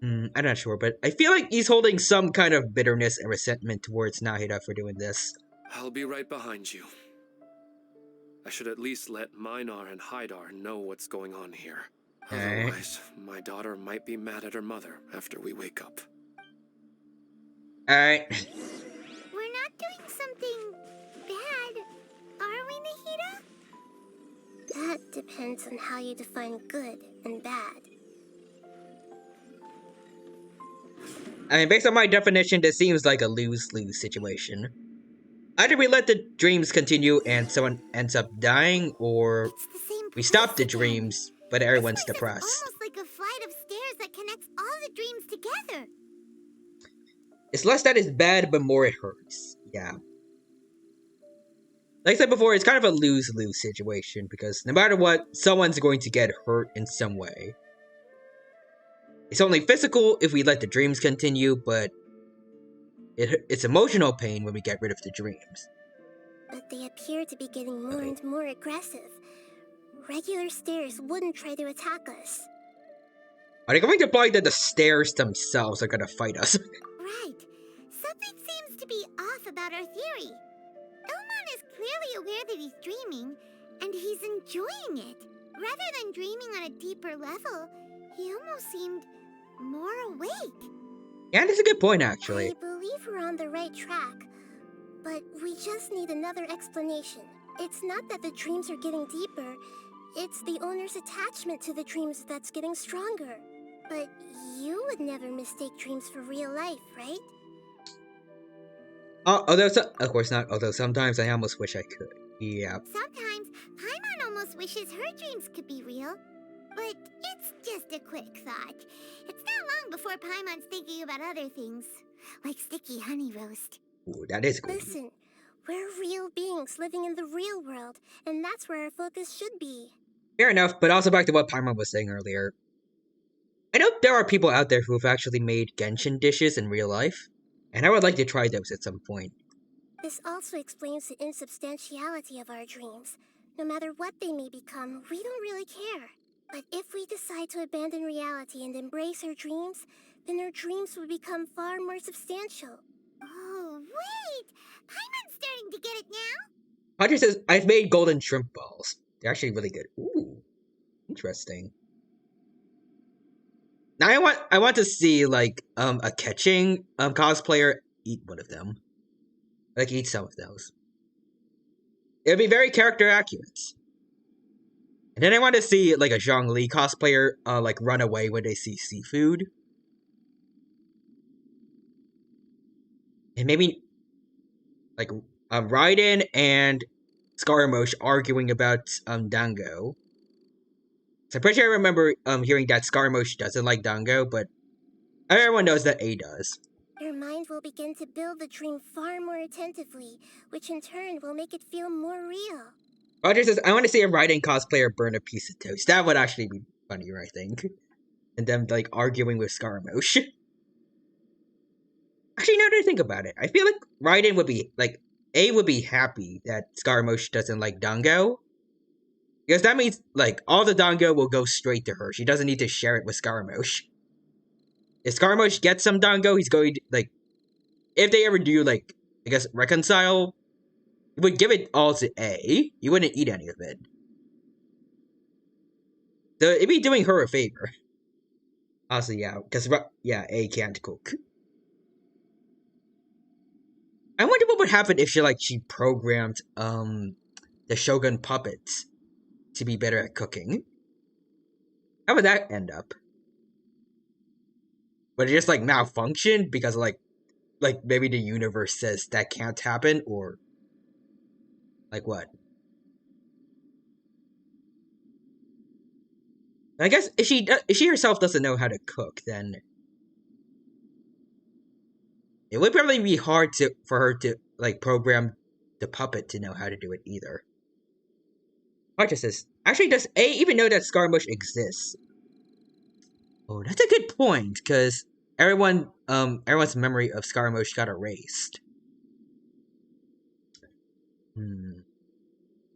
I'm not sure, but I feel like he's holding some kind of bitterness and resentment towards Nahida for doing this. I'll be right behind you. I should at least let Minar and Haidar know what's going on here. Alright. Otherwise, my daughter might be mad at her mother after we wake up. Alright. We're not doing something bad, are we, Nahida? That depends on how you define good and bad. I mean, based on my definition, this seems like a lose-lose situation. Either we let the dreams continue and someone ends up dying, or It's the same we stop the place again. dreams, but everyone's This place is depressed. almost like a flight of stairs that connects all the dreams together. It's less that it's bad, but more it hurts. Yeah. Like I said before, it's kind of a lose-lose situation, because no matter what, someone's going to get hurt in some way. It's only physical if we let the dreams continue, but it's emotional pain when we get rid of the dreams. But they appear to be getting more and more aggressive. Regular stairs wouldn't try to attack us. Are they going to imply that the stairs themselves are going to fight us? Right. Something seems to be off about our theory. Ilman is clearly aware that he's dreaming, and he's enjoying it. Rather than dreaming on a deeper level, he almost seemed more awake. Yeah, that's a good point, actually. I believe we're on the right track, but we just need another explanation. It's not that the dreams are getting deeper, it's the owner's attachment to the dreams that's getting stronger. But you would never mistake dreams for real life, right? Of course not, although sometimes I almost wish I could. Yeah. Sometimes, Paimon almost wishes her dreams could be real. But it's just a quick thought. It's not long before Paimon's thinking about other things, like sticky honey roast. Ooh, that is good. Listen, we're real beings living in the real world, and that's where our focus should be. Fair enough, but also back to what Paimon was saying earlier. I know there are people out there who have actually made Genshin dishes in real life, and I would like to try those at some point. This also explains the insubstantiality of our dreams. No matter what they may become, we don't really care. But if we decide to abandon reality and embrace our dreams, then our dreams will become far more substantial. Oh, wait! Paimon's starting to get it now? Padre says, I've made golden shrimp balls. They're actually really good. Ooh. Interesting. Now I want to see, like, a catching cosplayer eat one of them. Like, eat some of those. It would be very character accurate. And then I want to see, like, a Zhongli cosplayer, like, run away when they see seafood. And maybe, like, Raiden and Scaramouche arguing about, Dango. So I'm pretty sure I remember, hearing that Scaramouche doesn't like Dango, but everyone knows that A does. Your mind will begin to build the dream far more attentively, which in turn will make it feel more real. Roger says, I want to see a Raiden cosplayer burn a piece of toast. That would actually be funnier, I think. And them, like, arguing with Scaramouche. Actually, now that I think about it, I feel like Raiden would be, like, A would be happy that Scaramouche doesn't like Dango. Because that means, like, all the Dango will go straight to her. She doesn't need to share it with Scaramouche. If Scaramouche gets some Dango, he's going to, like, if they ever do, like, I guess, reconcile, he would give it all to A. He wouldn't eat any of it. So it'd be doing her a favor. Also, yeah, because, yeah, A can't cook. I wonder what would happen if she programmed, the Shogun puppets to be better at cooking. How would that end up? Would it just, like, malfunction because, like maybe the universe says that can't happen, or like what? I guess if she herself doesn't know how to cook, then it would probably be hard for her to like program the puppet to know how to do it either. Consciousness. Actually, does A even know that Scaramouche exists? Oh, that's a good point, because everyone's memory of Scaramouche got erased.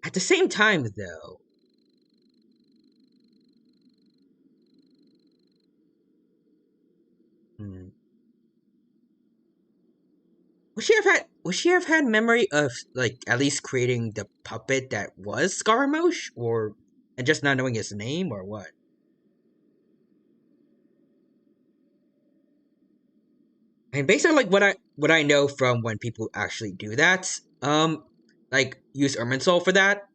At the same time, though, would she have had memory of like at least creating the puppet that was Scaramouche, and just not knowing his name, or what? And based on like what I know from when people actually do that, like use Irminsul for that,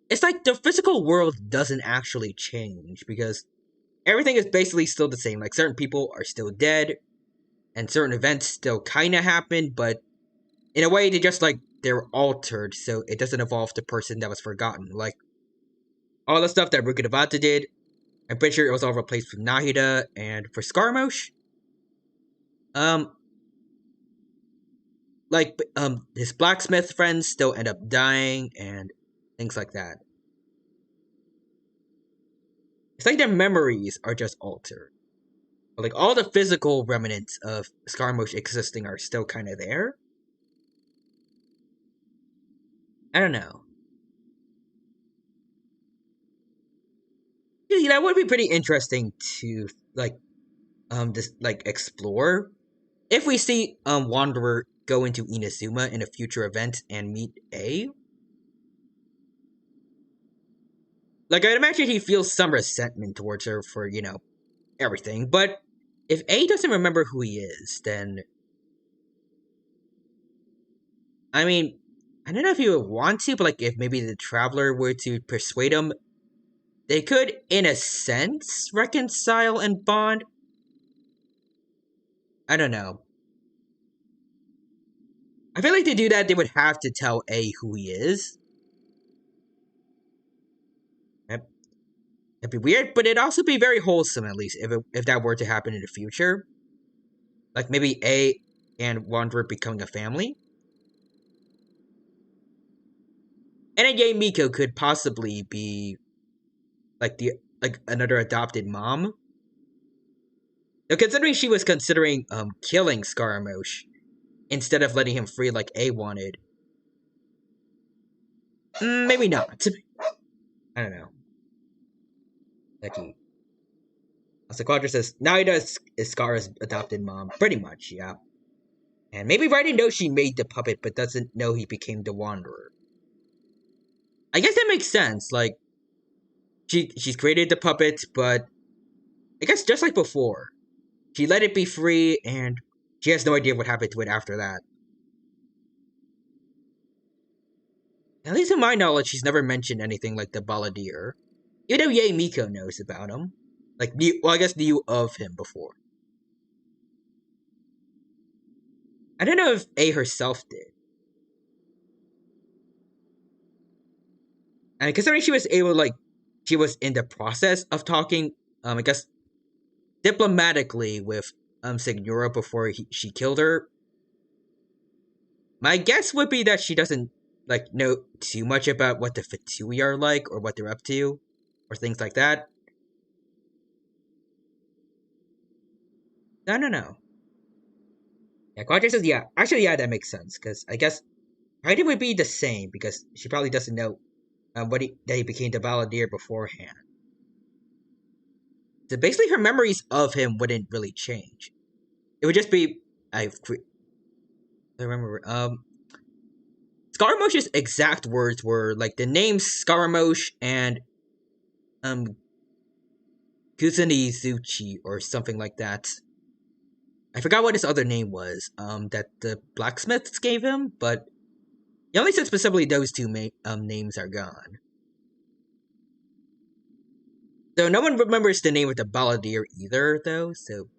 it's like the physical world doesn't actually change because everything is basically still the same. Like certain people are still dead, and certain events still kind of happen, but in a way they're altered, so it doesn't evolve the person that was forgotten. Like all the stuff that Rukadavata did, I'm pretty sure it was all replaced with Nahida, and for Scaramouche, his blacksmith friends still end up dying and things like that. It's like their memories are just altered. But like all the physical remnants of Scaramouche existing are still kind of there. I don't know. Yeah, that would be pretty interesting to explore. If we see Wanderer go into Inazuma in a future event and meet A, like I'd imagine he feels some resentment towards her for, everything. But if A doesn't remember who he is, then I mean, I don't know if he would want to, but like if maybe the Traveler were to persuade him, they could, in a sense, reconcile and bond. I don't know. I feel like to do that, they would have to tell A who he is. It'd be weird, but it'd also be very wholesome, at least, if that were to happen in the future. Like maybe A and Wanderer becoming a family. And then Yae Miko could possibly be like another adopted mom. Now, considering she was considering killing Scaramouche instead of letting him free like A wanted, maybe not. I don't know. Becky. Also, Quadra says Naida is Scar's adopted mom, pretty much, yeah. And maybe Raiden knows she made the puppet, but doesn't know he became the Wanderer. I guess that makes sense. Like, she's created the puppet, but I guess just like before, she let it be free, and she has no idea what happened to it after that. At least in my knowledge, she's never mentioned anything like the Balladeer. Even though Yae Miko knows about him. Like, I guess knew of him before. I don't know if A herself did. And considering she was able, she was in the process of talking, I guess, diplomatically with Signora before she killed her. My guess would be that she doesn't, know too much about what the Fatui are like, or what they're up to, or things like that. No. Yeah, Quadra says, yeah. Actually, yeah, that makes sense, because I guess Raiden would be the same, because she probably doesn't know that he became the Balladeer beforehand. So basically, her memories of him wouldn't really change. It would just be, I remember, Scaramouche's exact words were, the names Scaramouche and, Kuzenizuchi, or something like that. I forgot what his other name was, that the blacksmiths gave him, but he only said specifically those two names are gone. So no one remembers the name of the Balladeer either, though, so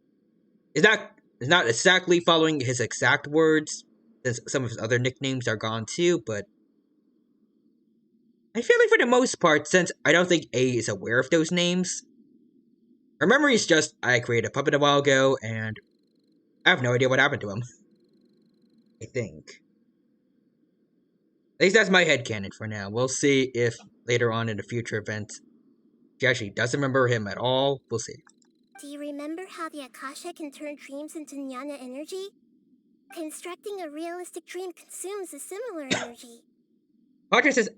it's not exactly following his exact words, since some of his other nicknames are gone too, but I feel like for the most part, since I don't think A is aware of those names, her memory is just, I created a puppet a while ago, and I have no idea what happened to him. I think. At least that's my headcanon for now. We'll see if later on in a future event she actually doesn't remember him at all. We'll see. Do you remember how the Akasha can turn dreams into jnana energy? Constructing a realistic dream consumes a similar energy. Roger says,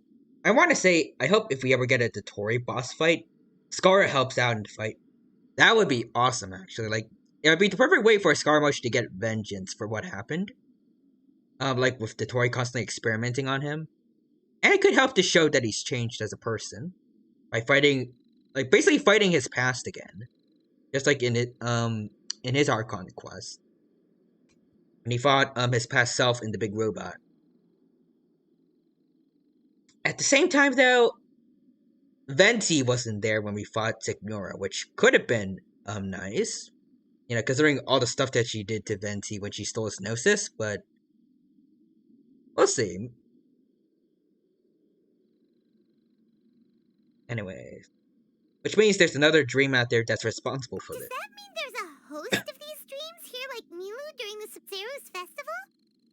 I want to say, I hope if we ever get a Dotori boss fight, Skara helps out in the fight. That would be awesome, actually. Like, it would be the perfect way for Scaramouche to get vengeance for what happened. Like with Dotori constantly experimenting on him. And it could help to show that he's changed as a person. By fighting, like, basically fighting his past again. Just like in his Archon quest. When he fought, his past self in the big robot. At the same time, though, Venti wasn't there when we fought Sigmura, which could have been, nice. You know, considering all the stuff that she did to Venti when she stole his Gnosis, but we'll see. Anyways. Which means there's another dream out there that's responsible for Does this. that mean there's a host of these dreams here like Milu during the Sumeru's festival?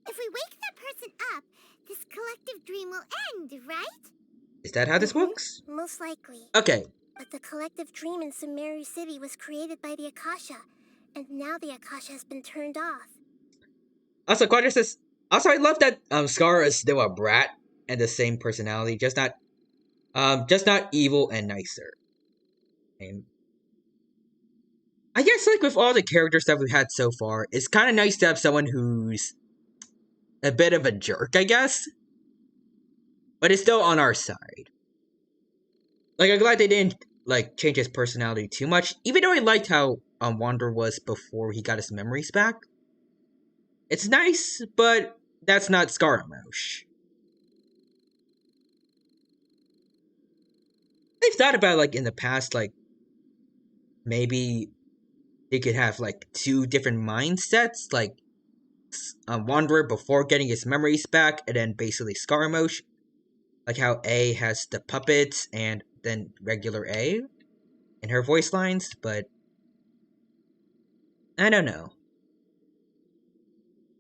If we wake that person up, this collective dream will end, right? Is that how this works? Most likely. Okay. But the collective dream in Sumeru City was created by the Akasha, and now the Akasha has been turned off. Also, Quadra says, also I love that Scar is still a brat and the same personality, just not evil and nicer. And I guess like with all the characters that we've had so far, it's kind of nice to have someone who's a bit of a jerk, I guess, but is still on our side. Like, I'm glad they didn't like change his personality too much, even though I liked how Wander was before he got his memories back. It's nice, but that's not Scaramouche. I've thought about, like, in the past, like, maybe they could have, like, two different mindsets, like, Wanderer before getting his memories back, and then basically Scaramouche. Like how A has the puppets, and then regular A in her voice lines, but I don't know.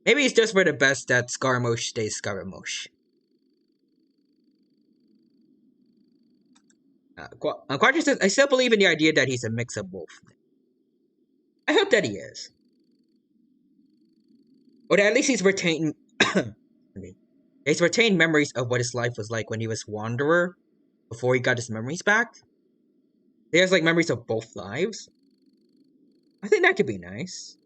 Maybe it's just for the best that Scaramouche stays Scaramouche. Quadra says, I still believe in the idea that he's a mix-up wolf. I hope that he is. Or that at least he's retained... he's retained memories of what his life was like when he was Wanderer, before he got his memories back. He has, like, memories of both lives. I think that could be nice.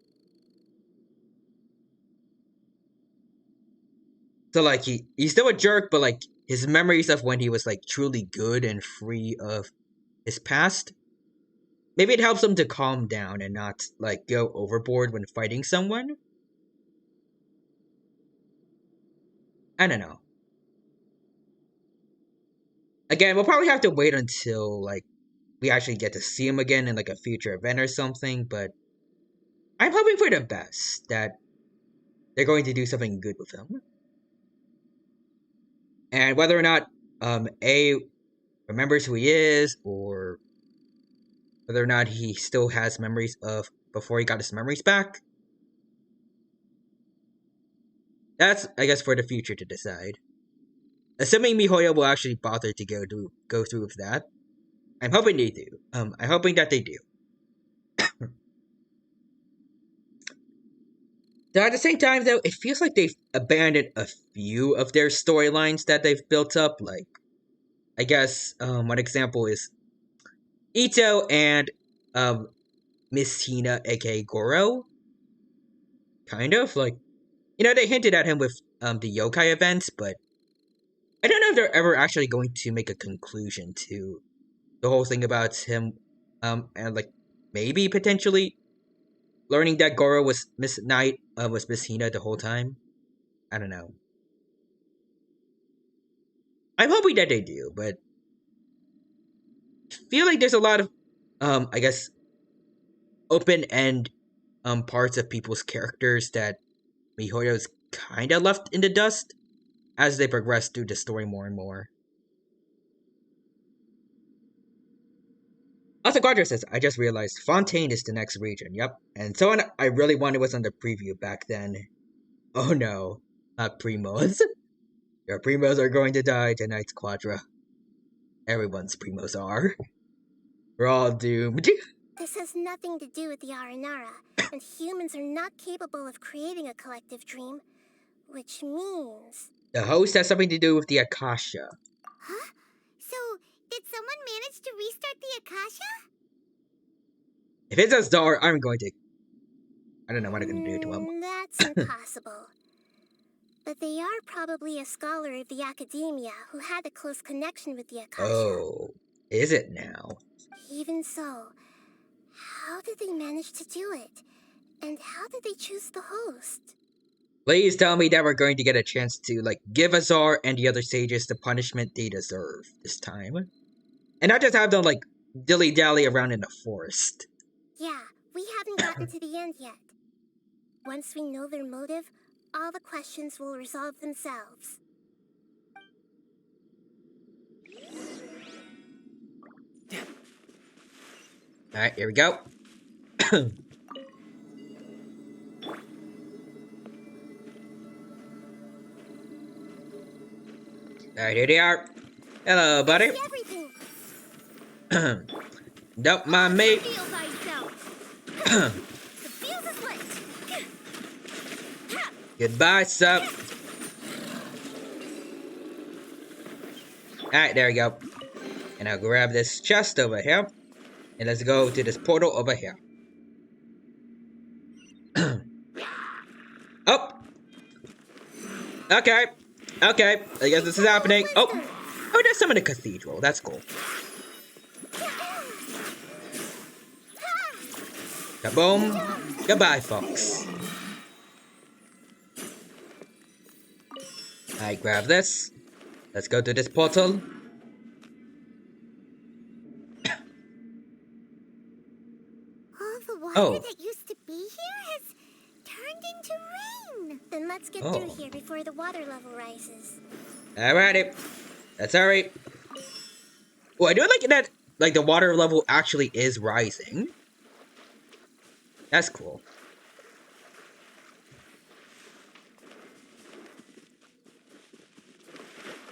So, like, he's still a jerk, but, like, his memories of when he was, like, truly good and free of his past, maybe it helps him to calm down and not, like, go overboard when fighting someone. I don't know. Again, we'll probably have to wait until, like, we actually get to see him again in, like, a future event or something, but I'm hoping for the best, that they're going to do something good with him. And whether or not A remembers who he is, or whether or not he still has memories of before he got his memories back, that's, I guess, for the future to decide. Assuming MiHoYo will actually bother to go through with that. I'm hoping they do. I'm hoping that they do. So at the same time, though, it feels like they've abandoned a few of their storylines that they've built up. Like, I guess one example is Ito and Miss Hina, aka Goro. Kind of like, you know, they hinted at him with the yokai events, but I don't know if they're ever actually going to make a conclusion to the whole thing about him, and like maybe potentially learning that Goro was Miss Knight, was Miss Hina the whole time. I don't know. I'm hoping that they do, but I feel like there's a lot of, I guess, open-end parts of people's characters that MiHoYo's kind of left in the dust as they progress through the story more and more. Also, Quadra says, I just realized Fontaine is the next region. Yep. And someone I really wanted was on the preview back then. Oh no. Not Primos. Your Primos are going to die tonight, Quadra. Everyone's Primos are. We're all doomed. This has nothing to do with the Aranara, and humans are not capable of creating a collective dream, which means... The host has something to do with the Akasha. Huh? So, did someone manage to restart the Akasha? If it's a star, I'm going to... I don't know what I'm going to do to him. That's impossible. But they are probably a scholar of the academia who had a close connection with the Akasha. Oh, is it now? Even so, how did they manage to do it? And how did they choose the host? Please tell me that we're going to get a chance to, like, give Azar and the other sages the punishment they deserve this time. And not just have them, like, dilly-dally around in the forest. Yeah, we haven't gotten to the end yet. Once we know their motive, all the questions will resolve themselves. Alright, here we go. Alright, here they are. Hello, buddy. Don't mind me. Goodbye, sup. Alright, there we go. And I'll grab this chest over here. And let's go to this portal over here. Oh! Okay. Okay. I guess this is happening. Oh! Oh, there's some in the cathedral. That's cool. Kaboom. Goodbye, folks. I grab this. Let's go to this portal. All the water that used to be here has turned into rain. Then let's get through here before the water level rises. Alrighty. That's alright. Oh, I do like that, like, the water level actually is rising. That's cool.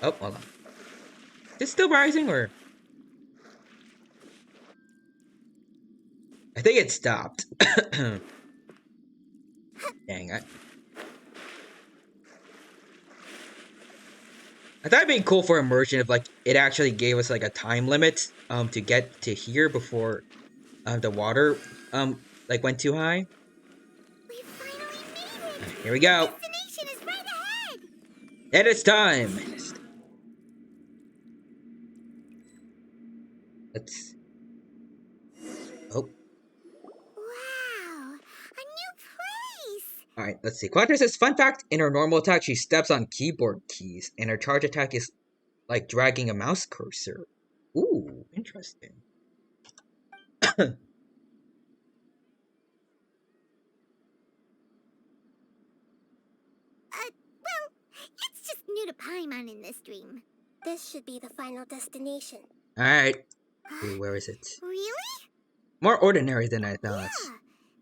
Oh, hold on. Is it still rising, or? I think it stopped. Dang it. I thought it'd be cool for immersion if, like, it actually gave us, like, a time limit, to get to here before, the water, like, went too high. We finally made it! Right, here we go. The destination is right ahead! And it's time! Let's... Oh. Wow! A new place! Alright, let's see. Quadra says, fun fact, in her normal attack, she steps on keyboard keys, and her charge attack is like dragging a mouse cursor. Ooh, interesting. Well, it's just new to Paimon in this dream. This should be the final destination. Alright. Ooh, where is it? Really? More ordinary than I thought. Yeah,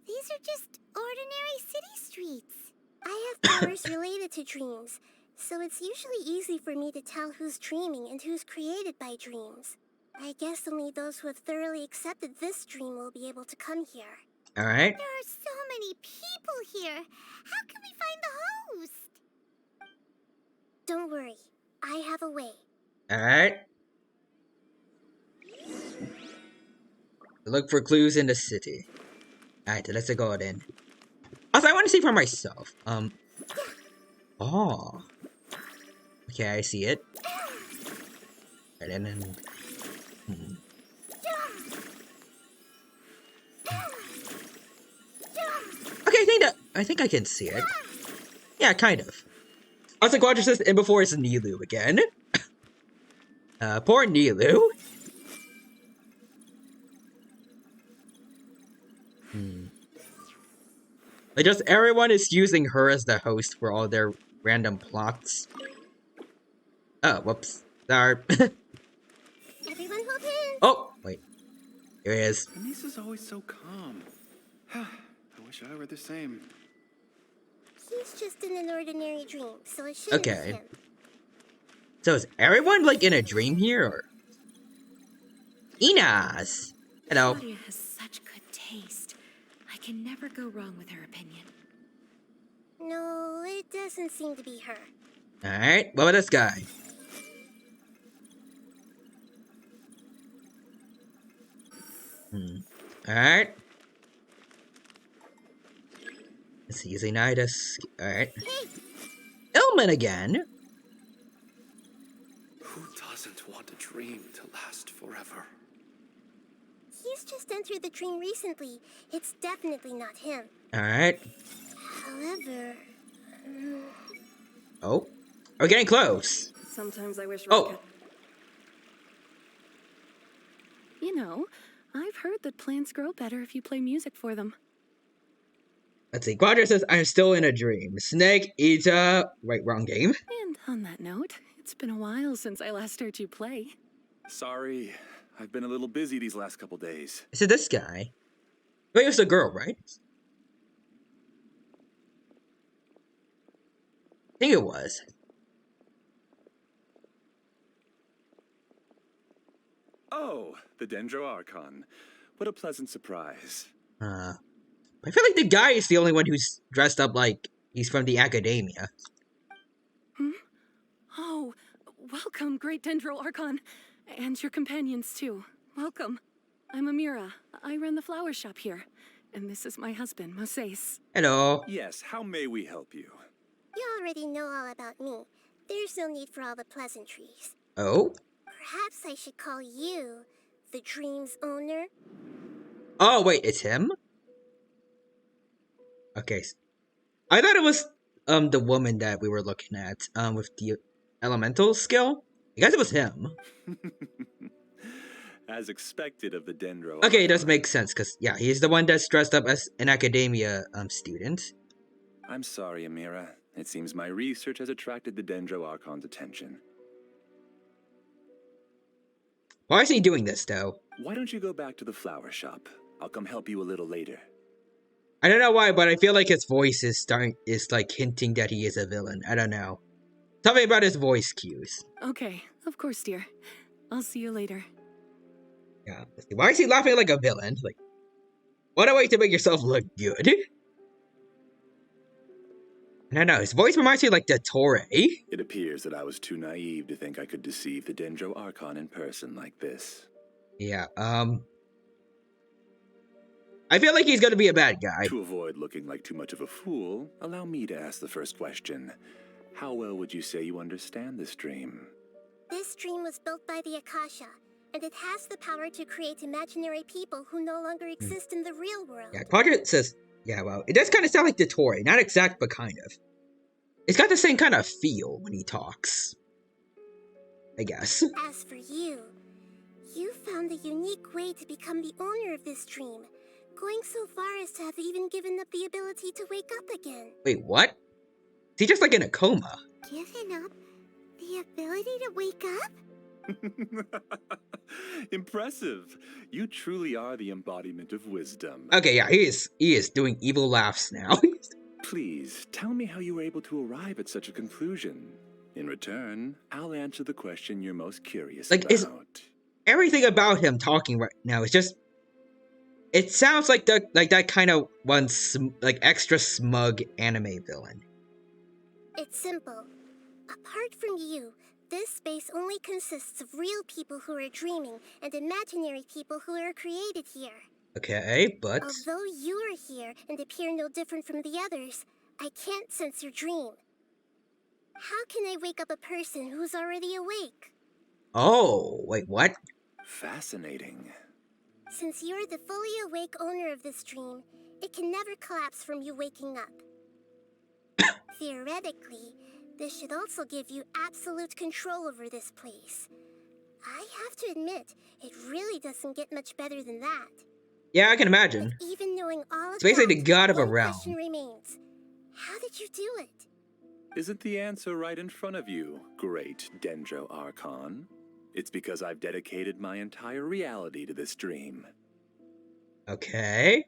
these are just ordinary city streets. I have powers related to dreams, so it's usually easy for me to tell who's dreaming and who's created by dreams. I guess only those who have thoroughly accepted this dream will be able to come here. Alright. There are so many people here. How can we find the host? Don't worry, I have a way. Alright. Look for clues in the city. Alright, let's go then. Also, I want to see for myself. Oh. Okay, I see it. And then... Okay, I think I can see it. Yeah, kind of. Also, Quadra says, and before it's Nilu again. Poor Nilu. Like, just everyone is using her as the host for all their random plots. Oh, whoops. Sorry. Everyone hold hands. Oh, wait. Here he is. Anissa's always so calm. I wish I were the same. He's just in an ordinary dream, so it shouldn't Okay. be him. So is everyone like in a dream here, or? Inas! Hello. Claudia has such good taste. I can never go wrong with her opinion. No, it doesn't seem to be her. Alright, what about this guy? Alright. It's easy night. Alright. Hey! Ilman again? Who doesn't want a dream to last forever? He's just entered the dream recently. It's definitely not him. Alright. However... Oh. We're getting close. Sometimes I wish Oh. You know, I've heard that plants grow better if you play music for them. Let's see. Quadra says, I'm still in a dream. Snake, Ita... Wait, wrong game. And on that note, it's been a while since I last heard you play. Sorry, I've been a little busy these last couple days. Is it this guy? Wait, it was the girl, right? I think it was. Oh, the Dendro Archon. What a pleasant surprise. I feel like the guy is the only one who's dressed up like he's from the academia. Oh, welcome, Great Dendro Archon. And your companions, too. Welcome. I'm Amira. I run the flower shop here. And this is my husband, Moses. Hello. Yes, how may we help you? You already know all about me. There's no need for all the pleasantries. Oh? Perhaps I should call you the dream's owner? Oh, wait, it's him? Okay. I thought it was, the woman that we were looking at, with the elemental skill. I guess it was him. As expected of the Dendro. Okay, it does make sense, because, yeah, he's the one that's dressed up as an academia, student. I'm sorry, Amira. It seems my research has attracted the Dendro Archon's attention. Why is he doing this, though? Why don't you go back to the flower shop? I'll come help you a little later. I don't know why, but I feel like his voice is like hinting that he is a villain. I don't know. Tell me about his voice cues. Okay, of course, dear. I'll see you later. Yeah. Why is he laughing like a villain? Like, what a way to make yourself look good. I don't know, his voice reminds me of like the Torre. It appears that I was too naive to think I could deceive the Dendro Archon in person like this. Yeah, I feel like he's gonna be a bad guy. To avoid looking like too much of a fool, allow me to ask the first question. How well would you say you understand this dream? This dream was built by the Akasha, and it has the power to create imaginary people who no longer exist in the real world. Yeah, Quadrant says, yeah, well, it does kind of sound like the Torre. Not exact, but kind of. It's got the same kind of feel when he talks. I guess. As for you, you found a unique way to become the owner of this dream, going so far as to have even given up the ability to wake up again. Wait, what? Is he just like in a coma? Given up the ability to wake up? Impressive. You truly are the embodiment of wisdom. Okay, yeah, he is doing evil laughs now. Please, tell me how you were able to arrive at such a conclusion. In return, I'll answer the question you're most curious about. Everything about him talking right now is just... It sounds like that kind of one like extra smug anime villain. It's simple. Apart from you, this space only consists of real people who are dreaming and imaginary people who are created here. Okay, but... Although you are here and appear no different from the others, I can't sense your dream. How can I wake up a person who's already awake? Oh, wait, what? Fascinating. Since you're the fully awake owner of this dream, it can never collapse from you waking up. Theoretically, this should also give you absolute control over this place. I have to admit, it really doesn't get much better than that. Yeah, I can imagine. But even knowing all of It's basically that, the god of a one realm. question remains. How did you do it? Isn't the answer right in front of you, great Dendro Archon? It's because I've dedicated my entire reality to this dream. Okay.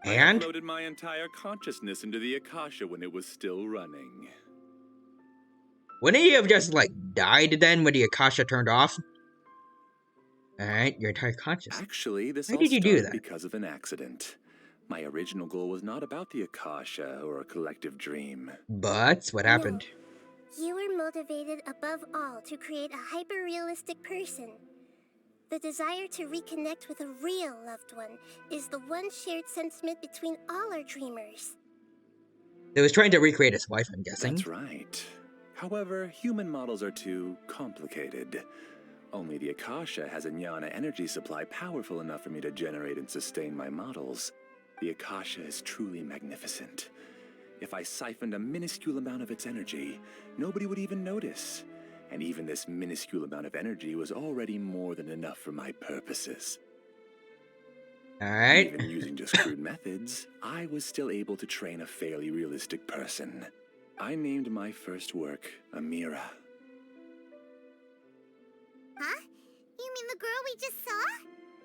I And? uploaded my entire consciousness into the Akasha when it was still running. Wouldn't you have just, like, died then when the Akasha turned off? Alright, your entire consciousness. Actually, this Why all did you do started that? because of an accident. My original goal was not about the Akasha or a collective dream. But, what happened? No. You were motivated above all to create a hyper-realistic person. The desire to reconnect with a real loved one is the one shared sentiment between all our dreamers. He was trying to recreate his wife, I'm guessing. That's right. However, human models are too complicated. Only the Akasha has a jnana energy supply powerful enough for me to generate and sustain my models. The Akasha is truly magnificent. If I siphoned a minuscule amount of its energy, nobody would even notice. And even this minuscule amount of energy was already more than enough for my purposes. Alright. Even using just crude methods, I was still able to train a fairly realistic person. I named my first work Amira. Huh? You mean the girl we just saw?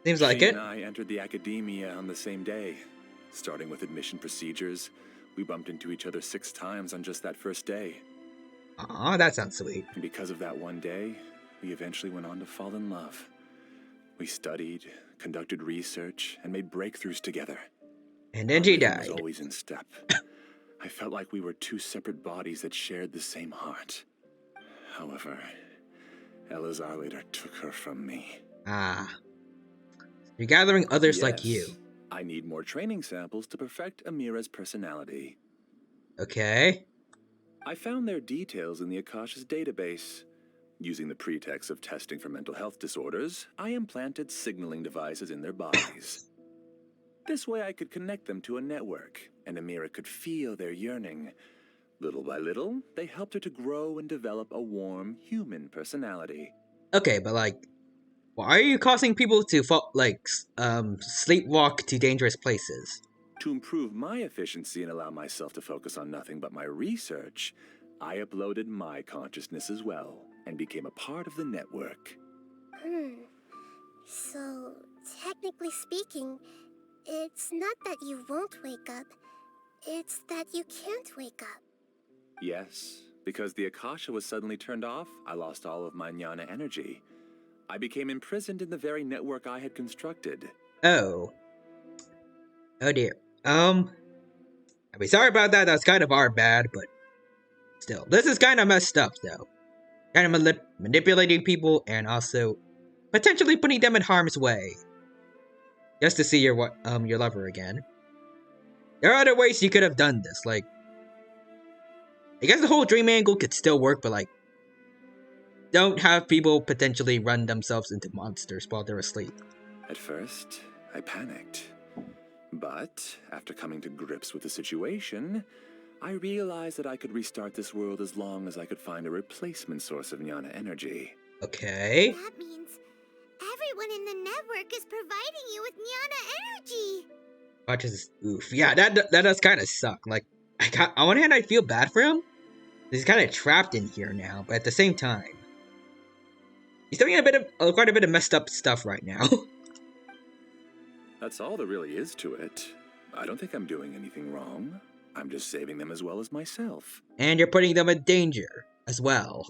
Seems like She it. and I entered the academia on the same day. Starting with admission procedures, we bumped into each other 6 times on just that first day. Aw, that sounds sweet. And because of that one day, we eventually went on to fall in love. We studied, conducted research, and made breakthroughs together. And then she Our rhythm died. was always in step. I felt like we were 2 separate bodies that shared the same heart. However, Elazar later took her from me. Ah. You're gathering others like you. Yes, I need more training samples to perfect Amira's personality. Okay. I found their details in the Akasha's database. Using the pretext of testing for mental health disorders, I implanted signaling devices in their bodies. This way I could connect them to a network, and Amira could feel their yearning. Little by little, they helped her to grow and develop a warm, human personality. Okay, but like, why are you causing people to sleepwalk to dangerous places? To improve my efficiency and allow myself to focus on nothing but my research, I uploaded my consciousness as well, and became a part of the network. So, technically speaking, it's not that you won't wake up, it's that you can't wake up. Yes, because the Akasha was suddenly turned off, I lost all of my jnana energy. I became imprisoned in the very network I had constructed. Oh. Oh dear. I mean, sorry about that, that's kind of our bad, but still. This is kind of messed up, though. Kind of manipulating people, and also potentially putting them in harm's way. Just to see your lover again. There are other ways you could have done this, like... I guess the whole dream angle could still work, but like... Don't have people potentially run themselves into monsters while they're asleep. At first, I panicked. But, after coming to grips with the situation, I realized that I could restart this world as long as I could find a replacement source of jnana energy. Okay. That means everyone in the network is providing you with jnana energy. Oof. Yeah, that does kind of suck. Like, on one hand, I feel bad for him. He's kind of trapped in here now, but at the same time, he's doing quite a bit of messed up stuff right now. That's all there really is to it. I don't think I'm doing anything wrong. I'm just saving them as well as myself. And you're putting them in danger as well.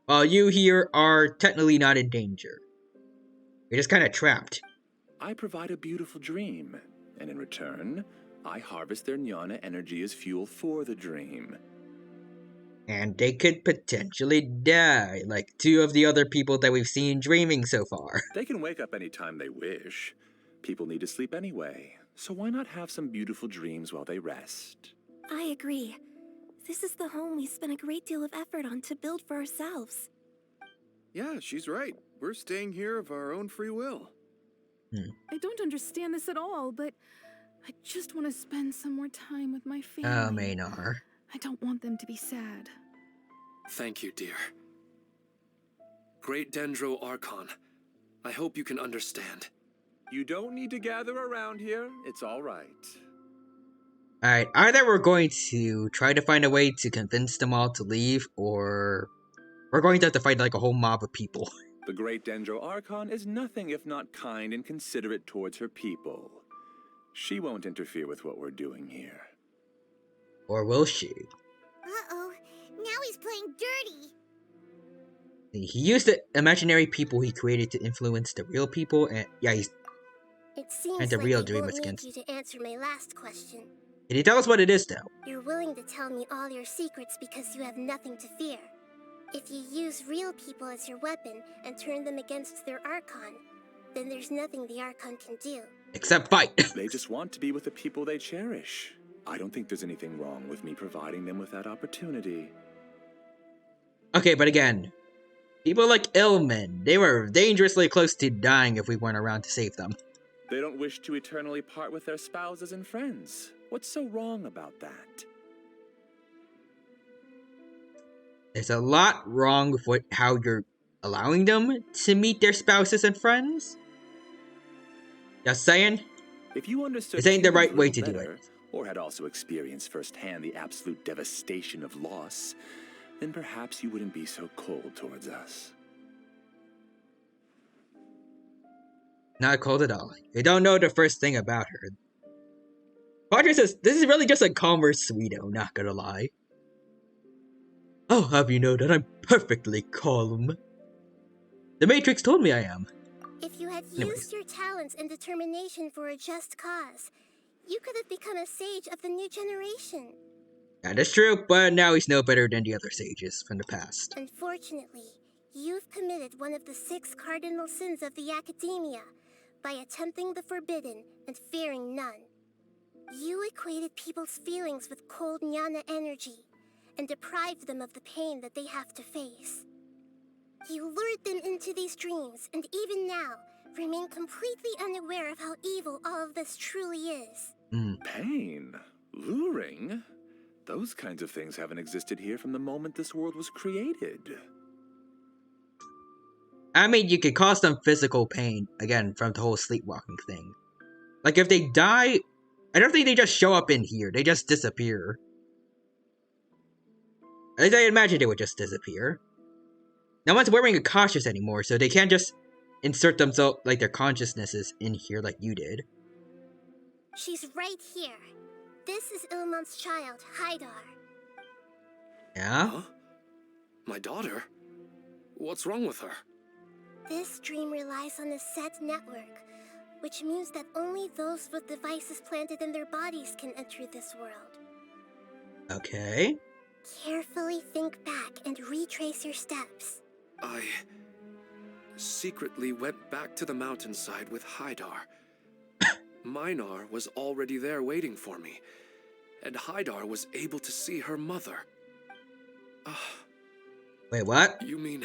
While you here are technically not in danger. You're just kind of trapped. I provide a beautiful dream, and in return, I harvest their jnana energy as fuel for the dream. And they could potentially die, like 2 of the other people that we've seen dreaming so far. They can wake up anytime they wish. People need to sleep anyway, so why not have some beautiful dreams while they rest? I agree. This is the home we spent a great deal of effort on to build for ourselves. Yeah, she's right. We're staying here of our own free will. I don't understand this at all, but I just want to spend some more time with my family. Oh, Maynard. I don't want them to be sad. Thank you, dear. Great Dendro Archon, I hope you can understand. You don't need to gather around here. It's all right. Alright, either we're going to try to find a way to convince them all to leave, or we're going to have to fight like a whole mob of people. The great Dendro Archon is nothing if not kind and considerate towards her people. She won't interfere with what we're doing here. Or will she? Uh-oh, now he's playing dirty. He used the imaginary people he created to influence the real people, and yeah, he's It seems and the like real I won't dreamers need against. you to answer my last question. Can you tell us what it is, though? You're willing to tell me all your secrets because you have nothing to fear. If you use real people as your weapon and turn them against their Archon, then there's nothing the Archon can do. Except fight. They just want to be with the people they cherish. I don't think there's anything wrong with me providing them with that opportunity. Okay, but again, people like Ilman, they were dangerously close to dying if we weren't around to save them. They don't wish to eternally part with their spouses and friends. What's so wrong about that? There's a lot wrong with how you're allowing them to meet their spouses and friends. Just saying. If you understood This ain't the humans right a way little to do better, it. or had also experienced firsthand the absolute devastation of loss, then perhaps you wouldn't be so cold towards us. Not cold at all. You don't know the first thing about her. Roger says, this is really just a calmer Sweeto, not gonna lie. I'll have you know that I'm perfectly calm. The Matrix told me I am. If you had Anyways. used your talents and determination for a just cause, you could have become a sage of the new generation. That is true, but now he's no better than the other sages from the past. Unfortunately, you've committed one of the 6 cardinal sins of the Academia by attempting the forbidden and fearing none. You equated people's feelings with cold jnana energy and deprived them of the pain that they have to face. You lured them into these dreams and even now remain completely unaware of how evil all of this truly is. Pain? Luring? Those kinds of things haven't existed here from the moment this world was created. I mean, you could cause them physical pain, again, from the whole sleepwalking thing. Like, if they die, I don't think they just show up in here, they just disappear. As I imagine they would just disappear. No one's wearing Akashas anymore, so they can't just insert themselves, like their consciousnesses, in here like you did. She's right here. This is Ilmon's child, Haidar. Yeah? Huh? My daughter? What's wrong with her? This dream relies on a set network, which means that only those with devices planted in their bodies can enter this world. Okay. Carefully think back and retrace your steps. I secretly went back to the mountainside with Haidar. Minar was already there waiting for me, and Haidar was able to see her mother. Wait, what? You mean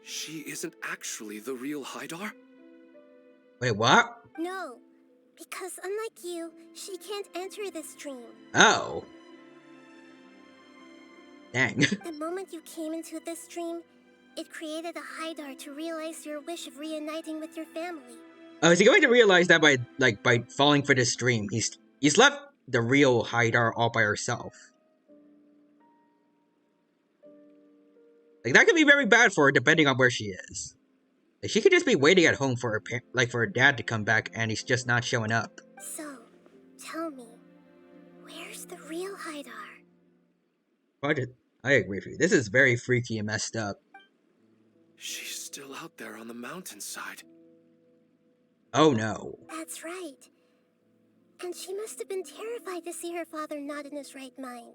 she isn't actually the real Haidar? Wait, what? No, because unlike you, she can't enter this dream. Oh. Dang. The moment you came into this dream, it created a Haidar to realize your wish of reuniting with your family. Oh, is he going to realize that by falling for this dream, he's left the real Haidar all by herself? Like, that could be very bad for her, depending on where she is. Like, she could just be waiting at home for for her dad to come back, and he's just not showing up. So, tell me, where's the real Haidar? I agree with you. This is very freaky and messed up. She's still out there on the mountainside. Oh no. That's right. And she must have been terrified to see her father not in his right mind.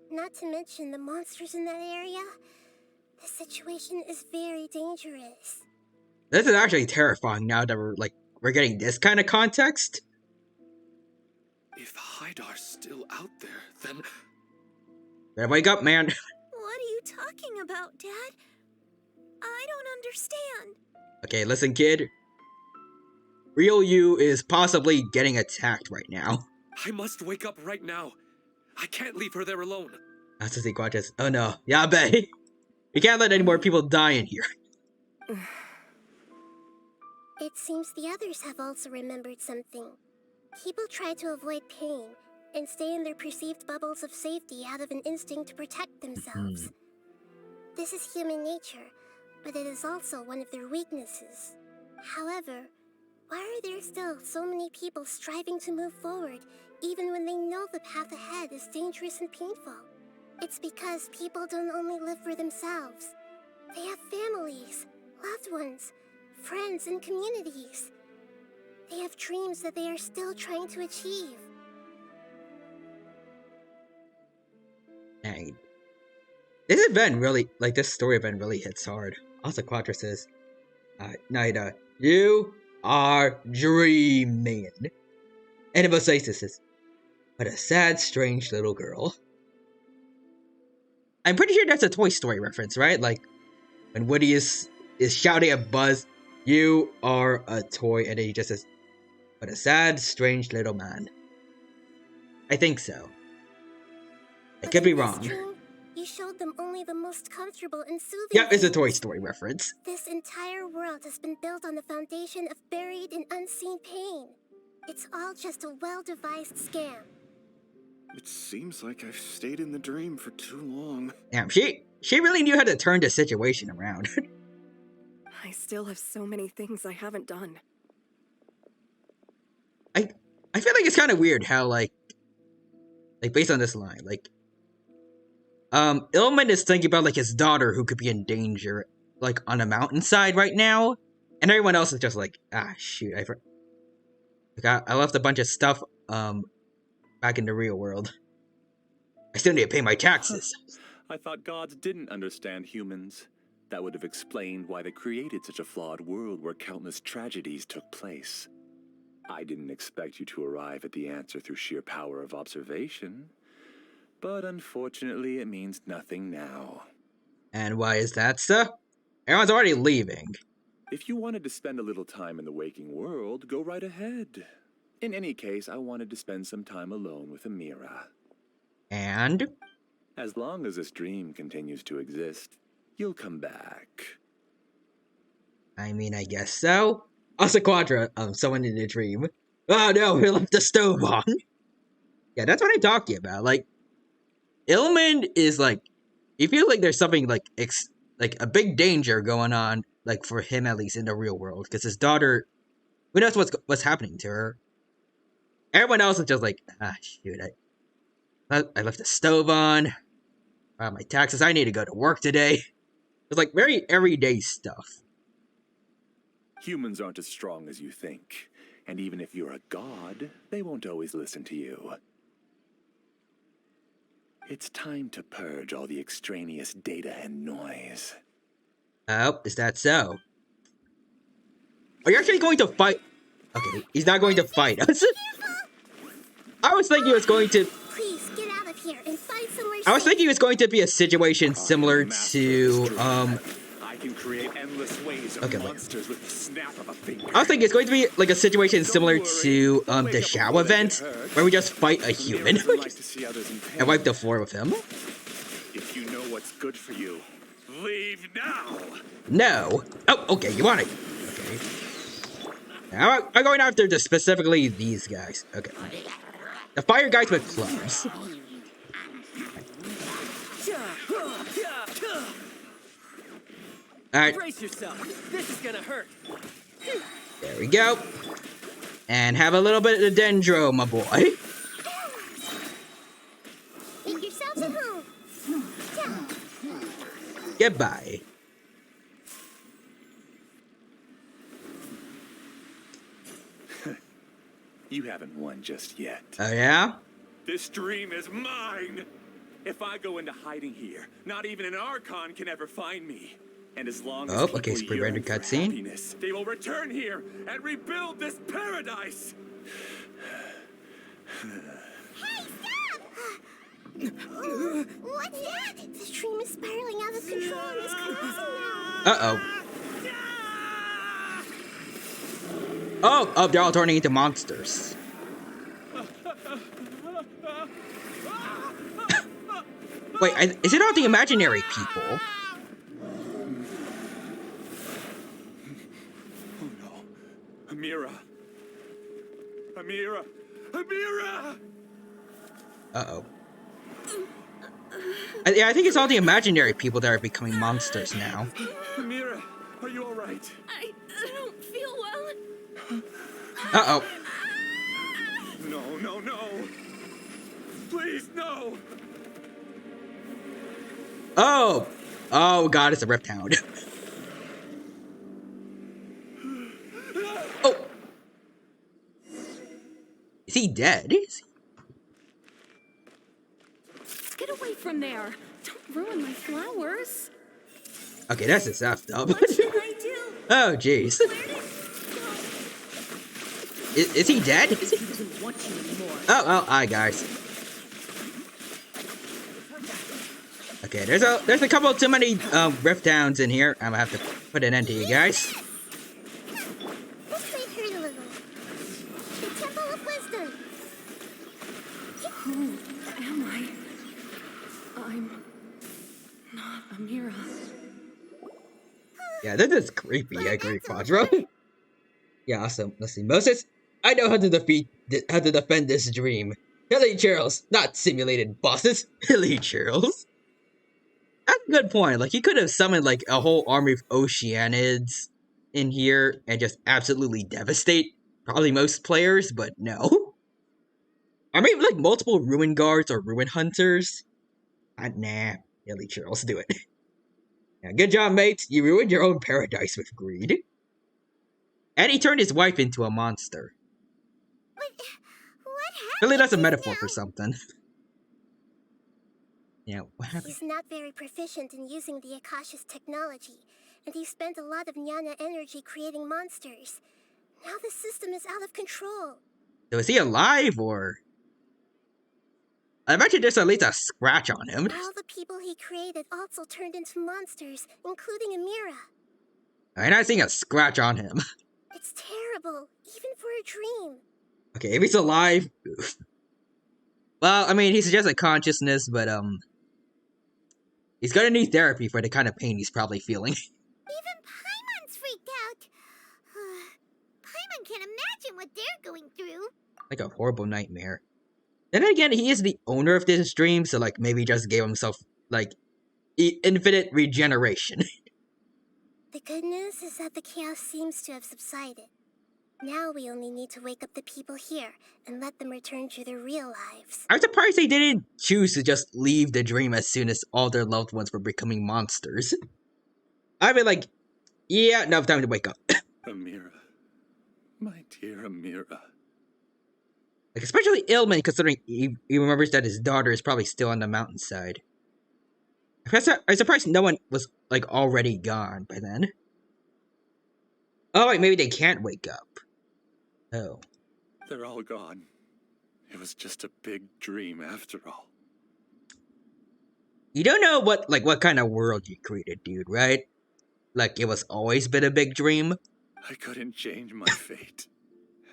Not to mention the monsters in that area. The situation is very dangerous. This is actually terrifying now that we're getting this kind of context. If Haidar's still out there, then... Better wake up, man. What are you talking about, Dad? I don't understand. Okay, listen, kid. Real you is possibly getting attacked right now. I must wake up right now. I can't leave her there alone. That's the sequences. Oh no. Yeah, I bet. You can't let any more people die in here. It seems the others have also remembered something. People try to avoid pain and stay in their perceived bubbles of safety out of an instinct to protect themselves. This is human nature, but it is also one of their weaknesses. However, why are there still so many people striving to move forward, even when they know the path ahead is dangerous and painful? It's because people don't only live for themselves. They have families, loved ones, friends, and communities. They have dreams that they are still trying to achieve. Dang. This event really, like, this story event really hits hard. Also, Quadra says, Naida, you are dreaming. And Evosasis says, what a sad, strange little girl. I'm pretty sure that's a Toy Story reference, right? Like, when Woody is shouting at Buzz, you are a toy, and then he just says, what a sad, strange little man. I think so. I could be wrong. Dream, you showed them only the most comfortable and soothing Yep, it's a things. Toy Story reference. This entire world has been built on the foundation of buried and unseen pain. It's all just a well-devised scam. It seems like I've stayed in the dream for too long. Damn, she really knew how to turn the situation around. I still have so many things I haven't done. I feel like it's kind of weird how, like based on this line, like, Ilman is thinking about, like, his daughter who could be in danger, like, on a mountainside right now, and everyone else is just like, ah, shoot, I left a bunch of stuff, back in the real world. I still need to pay my taxes. I thought gods didn't understand humans. That would have explained why they created such a flawed world where countless tragedies took place. I didn't expect you to arrive at the answer through sheer power of observation. But unfortunately, it means nothing now. And why is that, sir? Everyone's already leaving. If you wanted to spend a little time in the waking world, go right ahead. In any case, I wanted to spend some time alone with Amira. And? As long as this dream continues to exist, you'll come back. I mean, I guess so. Also, Quadra, someone in a dream. Oh no, we left the stove on. Yeah, that's what I'm talking about. Like, Ilman is like, you feel like there's something like a big danger going on, like for him at least in the real world, because his daughter, who knows what's happening to her. Everyone else is just like, ah, shoot, I left the stove on. My taxes, I need to go to work today. It's like very everyday stuff. Humans aren't as strong as you think, and even if you're a god, they won't always listen to you. It's time to purge all the extraneous data and noise. Oh, is that so? Are you actually going to fight? Okay, he's not going to fight us. I was thinking it was going to... Please get out of here and find somewhere I was safe. thinking it was going to be a situation similar to, I can create endless ways of monsters with the snap of a finger. I was thinking it's going to be like a situation similar to, the Shao event, where we just fight a human and wipe the floor with him. If you know what's good for you, leave now! No. Oh, okay, you want it. Okay. Now I'm going after specifically these guys. Okay. The fire guys with clubs. Alright. Brace yourself. This is gonna hurt. There we go. And have a little bit of dendro, my boy. Make yourselves at home. Goodbye. You haven't won just yet. Oh, yeah? This dream is mine! If I go into hiding here, not even an Archon can ever find me. And as long as okay, it's people pre-rendered yearn for cutscene. happiness, they will return here and rebuild this paradise! Hey, stop! What's that? The stream is spiraling out of control and is collapsing now. Uh-oh. Oh, they're all turning into monsters. Wait, is it all the imaginary people? Oh no. Amira. Amira. Amira! Uh-oh. Yeah, I think it's all the imaginary people that are becoming monsters now. Amira, are you alright? I don't feel well. Uh-oh. No, no, no! Please, no! Oh! Oh god, it's a Rift Hound. Oh! Is he dead? Get away from there. Don't ruin my flowers. Okay, that's just effed up. What should I do? Oh, jeez. Is he dead? Is he? He doesn't want you anymore. Oh, well, hi guys. Okay, there's a couple too many Rift Hounds in here. I'm gonna have to put an end to you guys. Let's wait here a little. The Temple of Wisdom. Who am I? I'm not Amira. Yeah, this is creepy. I agree, Quadro. Yeah, awesome. Let's see, Moses. I know how to defend this dream. Hilly Charles, not simulated bosses. Hilly Charles. That's a good point. Like, he could have summoned, like, a whole army of Oceanids in here and just absolutely devastate probably most players, but no. Or maybe, like, multiple Ruin Guards or Ruin Hunters. Nah. Hilly Charles, do it. Yeah, good job, mates. You ruined your own paradise with greed. And he turned his wife into a monster. What happened? Really, that's a metaphor for something. Yeah, what happened? He's not very proficient in using the Akasha's technology, and he spent a lot of Jnana energy creating monsters. Now the system is out of control. So is he alive, or...? I imagine there's at least a scratch on him. All the people he created also turned into monsters, including Amira. I'm not seeing a scratch on him. It's terrible, even for a dream. Okay, if he's alive... Oof. Well, I mean, he's just a consciousness, but, he's gonna need therapy for the kind of pain he's probably feeling. Even Paimon's freaked out. Paimon can't imagine what they're going through. Like a horrible nightmare. Then again, he is the owner of this dream, so, like, maybe he just gave himself, like, infinite regeneration. The good news is that the chaos seems to have subsided. Now we only need to wake up the people here and let them return to their real lives. I'm surprised they didn't choose to just leave the dream as soon as all their loved ones were becoming monsters. I'd be like, yeah, now it's time to wake up. Amira. My dear Amira. Like, especially Ilman, considering he remembers that his daughter is probably still on the mountainside. I'm surprised no one was, like, already gone by then. Oh, wait, maybe they can't wake up. Oh. They're all gone. It was just a big dream after all. You don't know what kind of world you created, dude, right? Like, it was always been a big dream? I couldn't change my fate.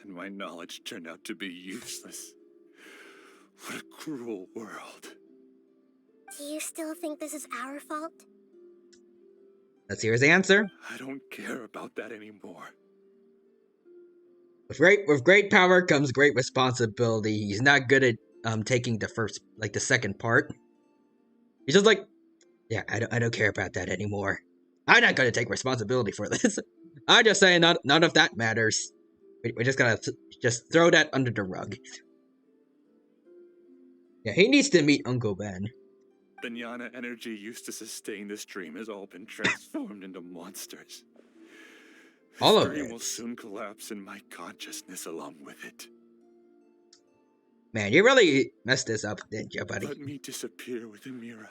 And my knowledge turned out to be useless. What a cruel world. Do you still think this is our fault? Let's hear his answer. I don't care about that anymore. With great power comes great responsibility. He's not good at taking the second part. He's just like, yeah, I don't care about that anymore. I'm not gonna take responsibility for this. I'm just saying none of that matters. We're just gonna just throw that under the rug. Yeah, he needs to meet Uncle Ben. The Jnana energy used to sustain this dream has all been transformed into monsters. All This of dream it. will soon collapse and my consciousness along with it. Man, you really messed this up, didn't you, buddy? Let me disappear with Amira.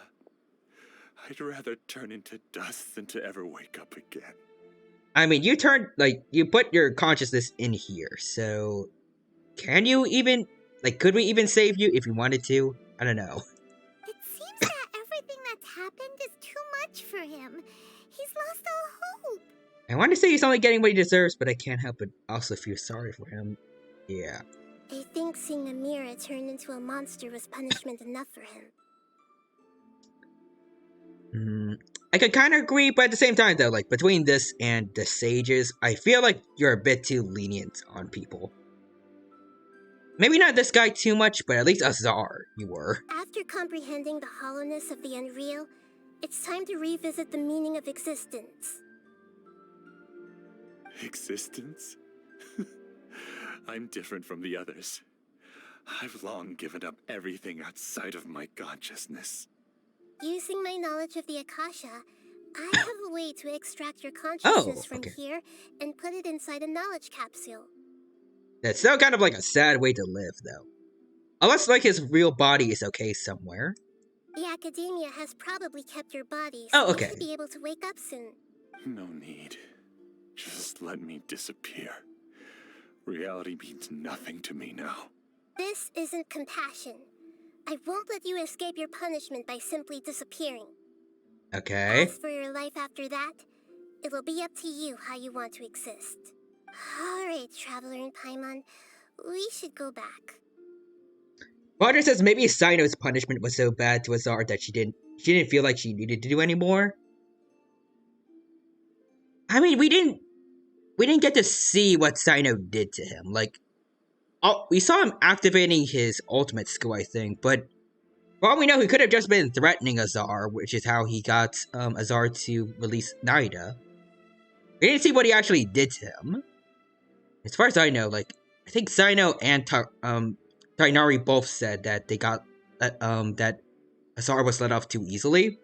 I'd rather turn into dust than to ever wake up again. I mean, you put your consciousness in here, so... Can you even... could we even save you if you wanted to? I don't know. It seems that everything that's happened is too much for him. He's lost all hope. I want to say he's only getting what he deserves, but I can't help but also feel sorry for him. Yeah. I think seeing Amira turn into a monster was punishment enough for him. I could kind of agree, but at the same time, though, between this and the Sages, I feel like you're a bit too lenient on people. Maybe not this guy too much, but at least Azar, you were. After comprehending the hollowness of the unreal, it's time to revisit the meaning of existence. Existence? I'm different from the others. I've long given up everything outside of my consciousness. Using my knowledge of the Akasha, I have a way to extract your consciousness from here and put it inside a knowledge capsule. That's still kind of like a sad way to live, though. Unless, like, his real body is okay somewhere. The academia has probably kept your body, so you should be able to wake up soon. No need. Just let me disappear. Reality means nothing to me now. This isn't compassion. I won't let you escape your punishment by simply disappearing. Okay. As for your life after that, it'll be up to you how you want to exist. Alright, Traveler in Paimon, we should go back. Roger says maybe Sino's punishment was so bad to Azar that she didn't feel like she needed to do anymore. I mean, we didn't get to see what Sino did to him. Like, we saw him activating his ultimate skill, I think, but for all we know, he could have just been threatening Azar, which is how he got Azar to release Naida. We didn't see what he actually did to him. As far as I know, like, I think Sino and Tainari both said that they got that Azar was let off too easily.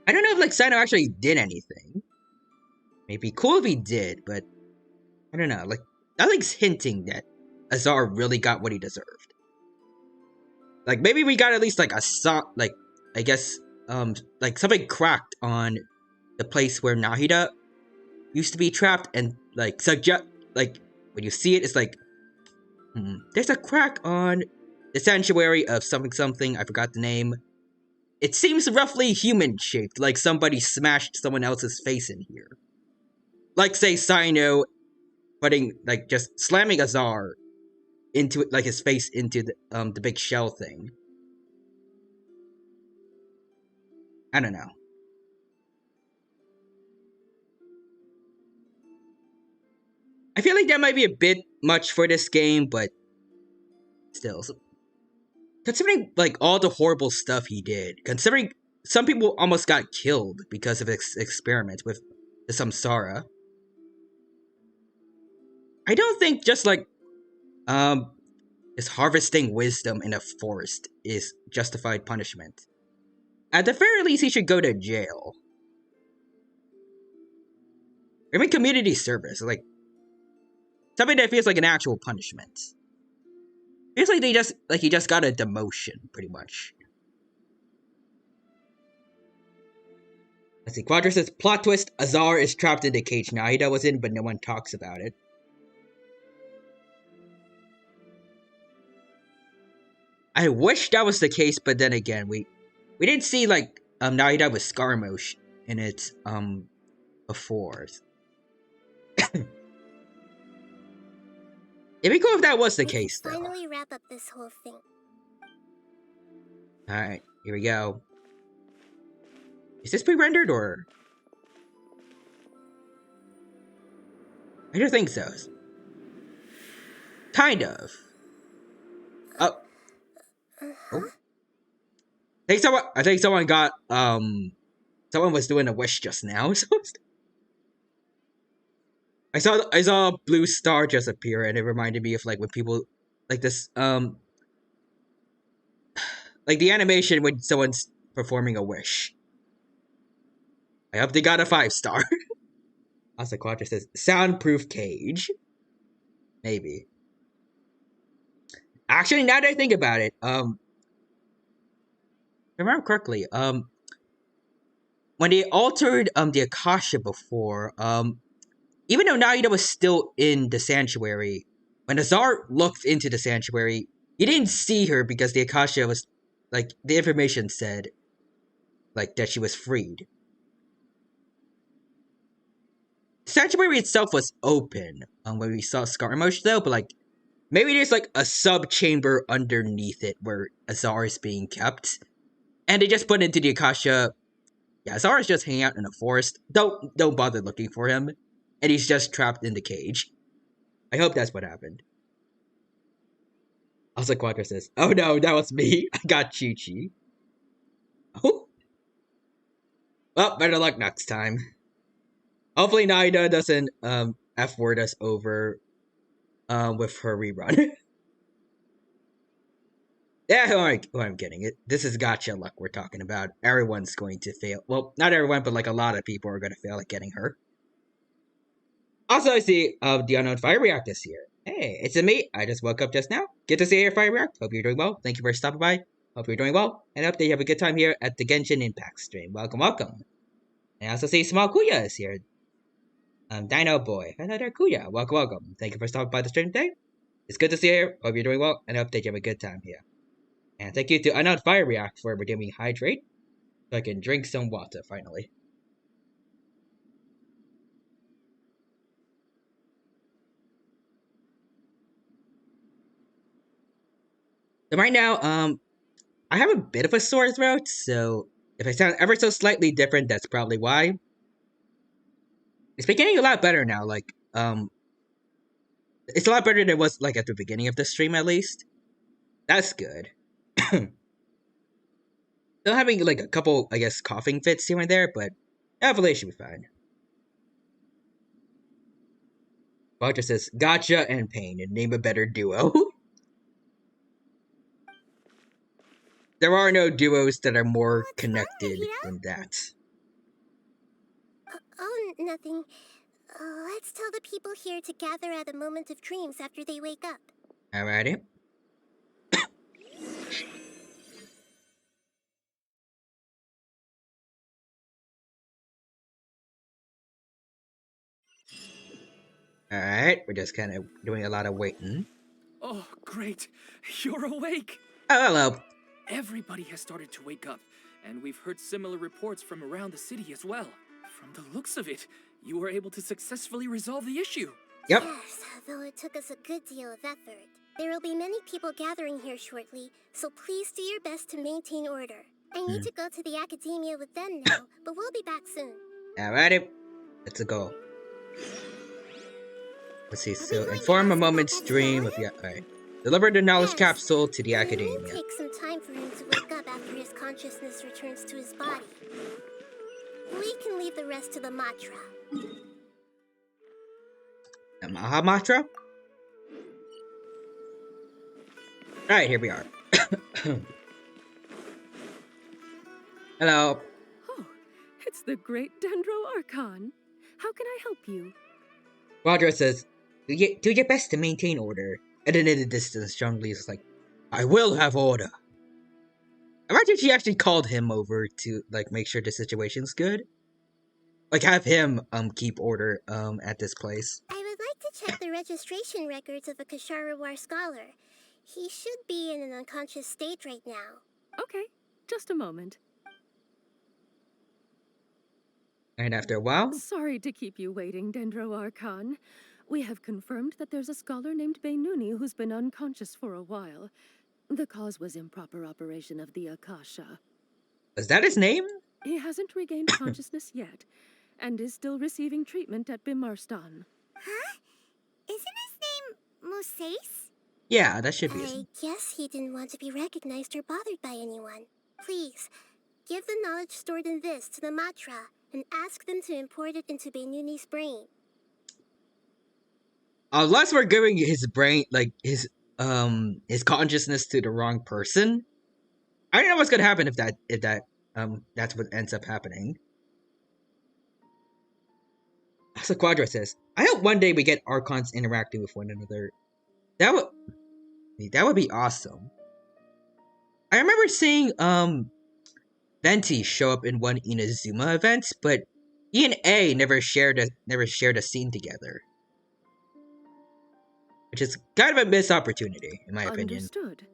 I don't know if like Sino actually did anything. Maybe cool if he did, but I don't know. Like, nothing's hinting that Azar really got what he deserved. Like, maybe we got at least like I guess like something cracked on the place where Nahida used to be trapped, and like like when you see it, it's like there's a crack on the sanctuary of something. I forgot the name. It seems roughly human-shaped, like somebody smashed someone else's face in here. Like, say, Sino just slamming Azar into it, like his face into the big shell thing. I don't know. I feel like that might be a bit much for this game, but still. Considering, like, all the horrible stuff he did, considering some people almost got killed because of his experiments with the Samsara, I don't think just, like, just harvesting wisdom in a forest is justified punishment. At the very least, he should go to jail. I mean, community service, like, something that feels like an actual punishment. Feels like he just got a demotion, pretty much. Let's see, Quadra says, plot twist, Azar is trapped in the cage Nahida was in, but no one talks about it. I wish that was the case, but then again, we didn't see, like, Nahida with Skarmosh in it, before. It'd be cool if that was the case, though. Finally wrap up this whole thing. Alright, here we go. Is this pre-rendered, or...? I don't think so. Kind of. Oh. Oh. I think someone got, someone was doing a wish just now. I saw a blue star just appear, and it reminded me of, like, when people, like, this, like, the animation when someone's performing a wish. I hope they got a 5-star. Also, Quadra says, soundproof cage. Maybe. Actually, now that I think about it, if I remember correctly, when they altered, the Akasha before, even though Naida was still in the sanctuary, when Azar looked into the sanctuary, he didn't see her because the Akasha was, like, the information said, like, that she was freed. The sanctuary itself was open when we saw Skarmosh, though, but, like, maybe there's, like, a sub-chamber underneath it where Azar is being kept, and they just put into the Akasha. Yeah, Azar is just hanging out in a forest. Don't bother looking for him. And he's just trapped in the cage. I hope that's what happened. Also, Quadra says, oh no, that was me. I got Chi-Chi. Oh. Well, better luck next time. Hopefully Naida doesn't F-word us over with her rerun. Yeah, who I'm kidding. This is gotcha luck we're talking about. Everyone's going to fail. Well, not everyone, but like a lot of people are going to fail at getting her. Also, I see the unknown fire react is here. Hey, it's a me. I just woke up just now. Good to see your fire react. Hope you're doing well. Thank you for stopping by. Hope you're doing well. And I hope that you have a good time here at the Genshin Impact stream. Welcome, welcome. And I also see Small Kuya is here. Dino Boy. Hello there, Kuya. Welcome, welcome. Thank you for stopping by the stream today. It's good to see you here. Hope you're doing well. And I hope that you have a good time here. And thank you to Unknown Fire React for redeeming Hydrate. So I can drink some water, finally. So right now, I have a bit of a sore throat, so if I sound ever so slightly different, that's probably why. It's been getting a lot better now, like, it's a lot better than it was, like, at the beginning of the stream, at least. That's good. Still having, like, a couple, I guess, coughing fits here and there, but hopefully it should be fine. Roger says, gotcha and pain, and name a better duo. There are no duos that are more connected than that. Oh, nothing. Let's tell the people here to gather at a moment of dreams after they wake up. Alrighty. Alright, we're just kind of doing a lot of waiting. Oh, great. You're awake. Oh, hello. Everybody has started to wake up, and we've heard similar reports from around the city as well. From the looks of it, you were able to successfully resolve the issue. Yep. Yes, though it took us a good deal of effort. There will be many people gathering here shortly, so please do your best to maintain order. I need to go to the academia with them now, but we'll be back soon. Alrighty. Let's go. Let's see, so inform a moment's dream of the... Alright. Deliver the knowledge capsule to the academia. It will take some time for him to wake up after his consciousness returns to his body. We can leave the rest to the mantra. The Maha Mantra? Alright, here we are. Hello. Oh, it's the great Dendro Archon. How can I help you? Roger says, do your best to maintain order. And then in the distance, Zhongli is like, I will have order. Imagine she actually called him over to, like, make sure the situation's good. Like, have him, keep order, at this place. I would like to check the registration records of a Kasharawar scholar. He should be in an unconscious state right now. Okay, just a moment. And after a while... Sorry to keep you waiting, Dendro Archon. We have confirmed that there's a scholar named Beinuni who's been unconscious for a while. The cause was improper operation of the Akasha. Is that his name? He hasn't regained consciousness yet, and is still receiving treatment at Bimarstan. Huh? Isn't his name Mosace? Yeah, that should be his I guess he didn't want to be recognized or bothered by anyone. Please, give the knowledge stored in this to the Matra, and ask them to import it into Beinuni's brain. Unless we're giving his brain, like, his consciousness to the wrong person. I don't know what's gonna happen if that's what ends up happening. So Quadra says, I hope one day we get Archons interacting with one another. That would be awesome. I remember seeing, Venti show up in one Inazuma event, but E and A never shared a scene together. Which is kind of a missed opportunity, in my opinion. Understood.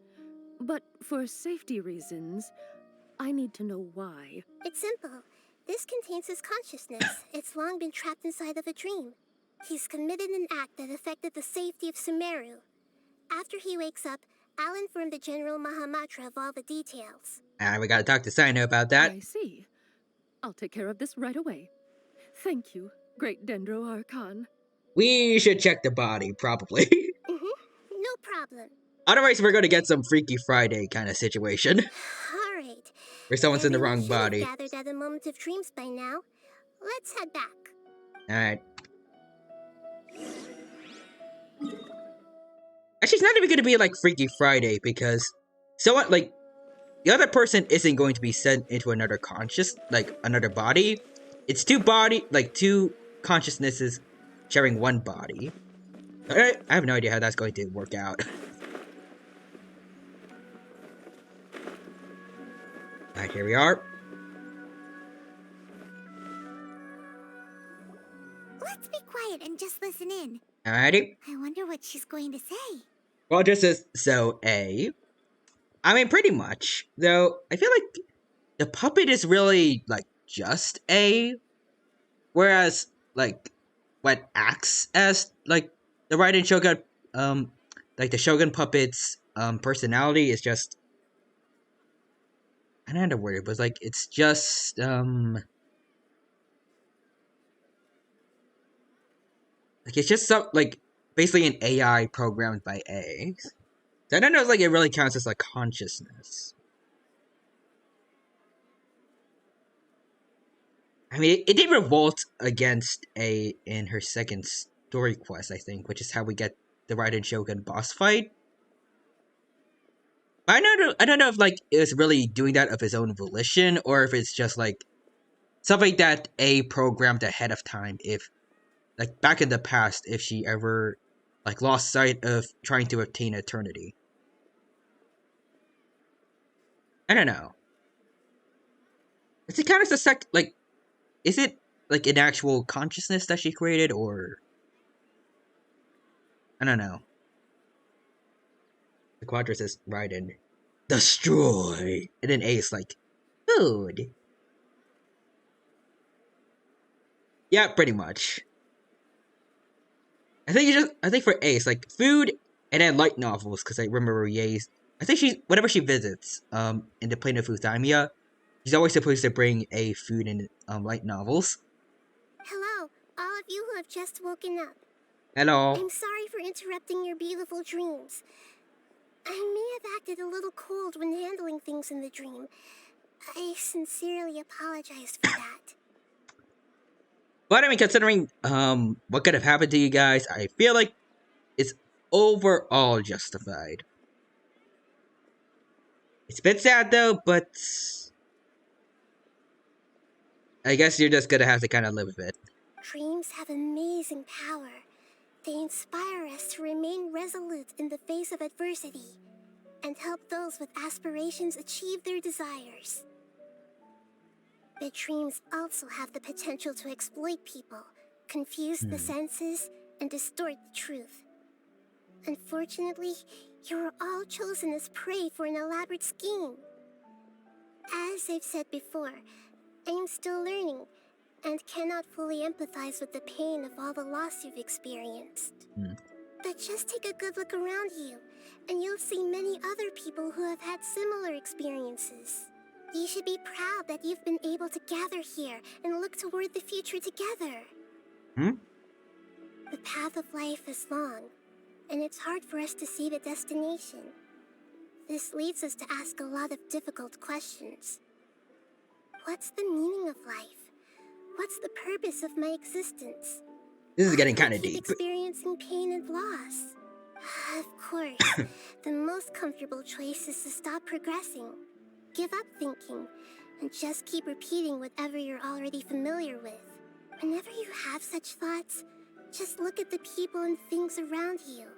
But for safety reasons, I need to know why. It's simple. This contains his consciousness. It's long been trapped inside of a dream. He's committed an act that affected the safety of Sumeru. After he wakes up, I'll inform the General Mahamatra of all the details. We gotta talk to Sino about that. I see. I'll take care of this right away. Thank you, great Dendro Archon. We should check the body, probably. No problem. Otherwise, we're gonna get some Freaky Friday kind of situation. Alright. Where someone's in the wrong body. Gathered at a moment of dreams by now. Let's head back. Alright. Actually, it's not even gonna be like Freaky Friday because someone like the other person isn't going to be sent into another another body. It's two consciousnesses sharing one body. I have no idea how that's going to work out. Alright, here we are. Let's be quiet and just listen in. Alrighty. I wonder what she's going to say. Well, this is so A. I mean, pretty much. Though, I feel like the puppet is really, like, just A. Whereas, like, what acts as, like, the Raiden Shogun, like, the Shogun puppet's, personality is just... I don't know the word, but, like, it's just, like, it's just some, like, basically an AI programmed by A. So I don't know if, like, it really counts as, like, consciousness. I mean, it did revolt against A in her second story quest, I think, which is how we get the Raiden Shogun boss fight. But I don't know if, like, it's really doing that of his own volition, or if it's just, like, something that A programmed ahead of time if, like, back in the past, if she ever, like, lost sight of trying to obtain eternity. I don't know. Is it kind of like, is it, like, an actual consciousness that she created, or... I don't know. The Quadra says, Raiden, destroy! And then A is like, food. Yeah, pretty much. I think for A, it's like food and then light novels, because I remember Ye's. I think whenever she visits, in the plane of Futhymia, she's always supposed to bring A food and, light novels. Hello, all of you who have just woken up. Hello. I'm sorry for interrupting your beautiful dreams. I may have acted a little cold when handling things in the dream. I sincerely apologize for that. But I mean, considering what could have happened to you guys, I feel like it's overall justified. It's a bit sad though, but I guess you're just gonna have to kind of live with it. Dreams have amazing power. They inspire us to remain resolute in the face of adversity and help those with aspirations achieve their desires. But dreams also have the potential to exploit people, confuse the senses, and distort the truth. Unfortunately, you are all chosen as prey for an elaborate scheme. As I've said before, I am still learning and cannot fully empathize with the pain of all the loss you've experienced. But just take a good look around you, and you'll see many other people who have had similar experiences. You should be proud that you've been able to gather here and look toward the future together. The path of life is long, and it's hard for us to see the destination. This leads us to ask a lot of difficult questions. What's the meaning of life? What's the purpose of my existence? This is getting kind Why of do I keep deep. experiencing pain and loss. Of course, the most comfortable choice is to stop progressing. Give up thinking, and just keep repeating whatever you're already familiar with. Whenever you have such thoughts, just look at the people and things around you.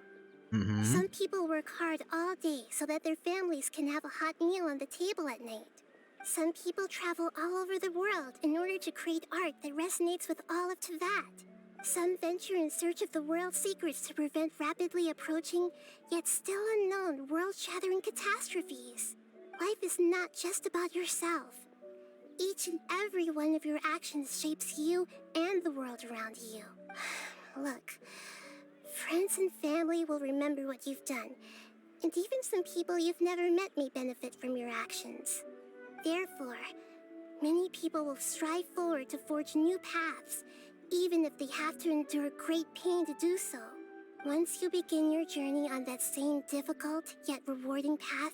Some people work hard all day so that their families can have a hot meal on the table at night. Some people travel all over the world in order to create art that resonates with all of Teyvat. Some venture in search of the world's secrets to prevent rapidly approaching, yet still unknown, world-shattering catastrophes. Life is not just about yourself. Each and every one of your actions shapes you and the world around you. Look, friends and family will remember what you've done, and even some people you've never met may benefit from your actions. Therefore, many people will strive forward to forge new paths, even if they have to endure great pain to do so. Once you begin your journey on that same difficult yet rewarding path,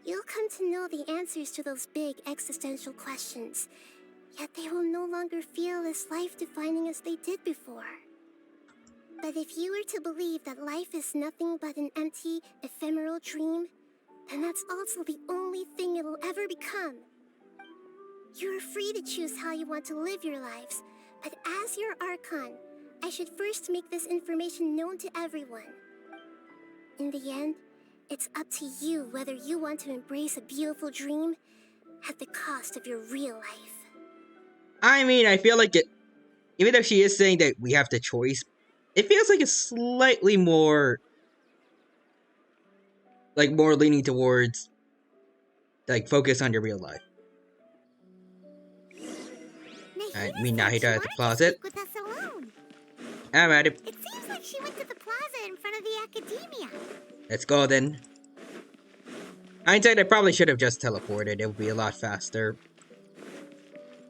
you'll come to know the answers to those big existential questions, Yet they will no longer feel as life-defining as they did before. But if you were to believe that life is nothing but an empty, ephemeral dream, then that's also the only thing it'll ever become. You are free to choose how you want to live your lives, but as your Archon, I should first make this information known to everyone. In the end, it's up to you whether you want to embrace a beautiful dream at the cost of your real life. I mean, I feel like it, even though she is saying that we have the choice, it feels like it's slightly more, like, more leaning towards, like, focus on your real life. I mean, Nahida at the closet. With us alone. Alright, It seems like she went to the plaza in front of the academia. let's go then. Hindsight, I probably should have just teleported. It would be a lot faster.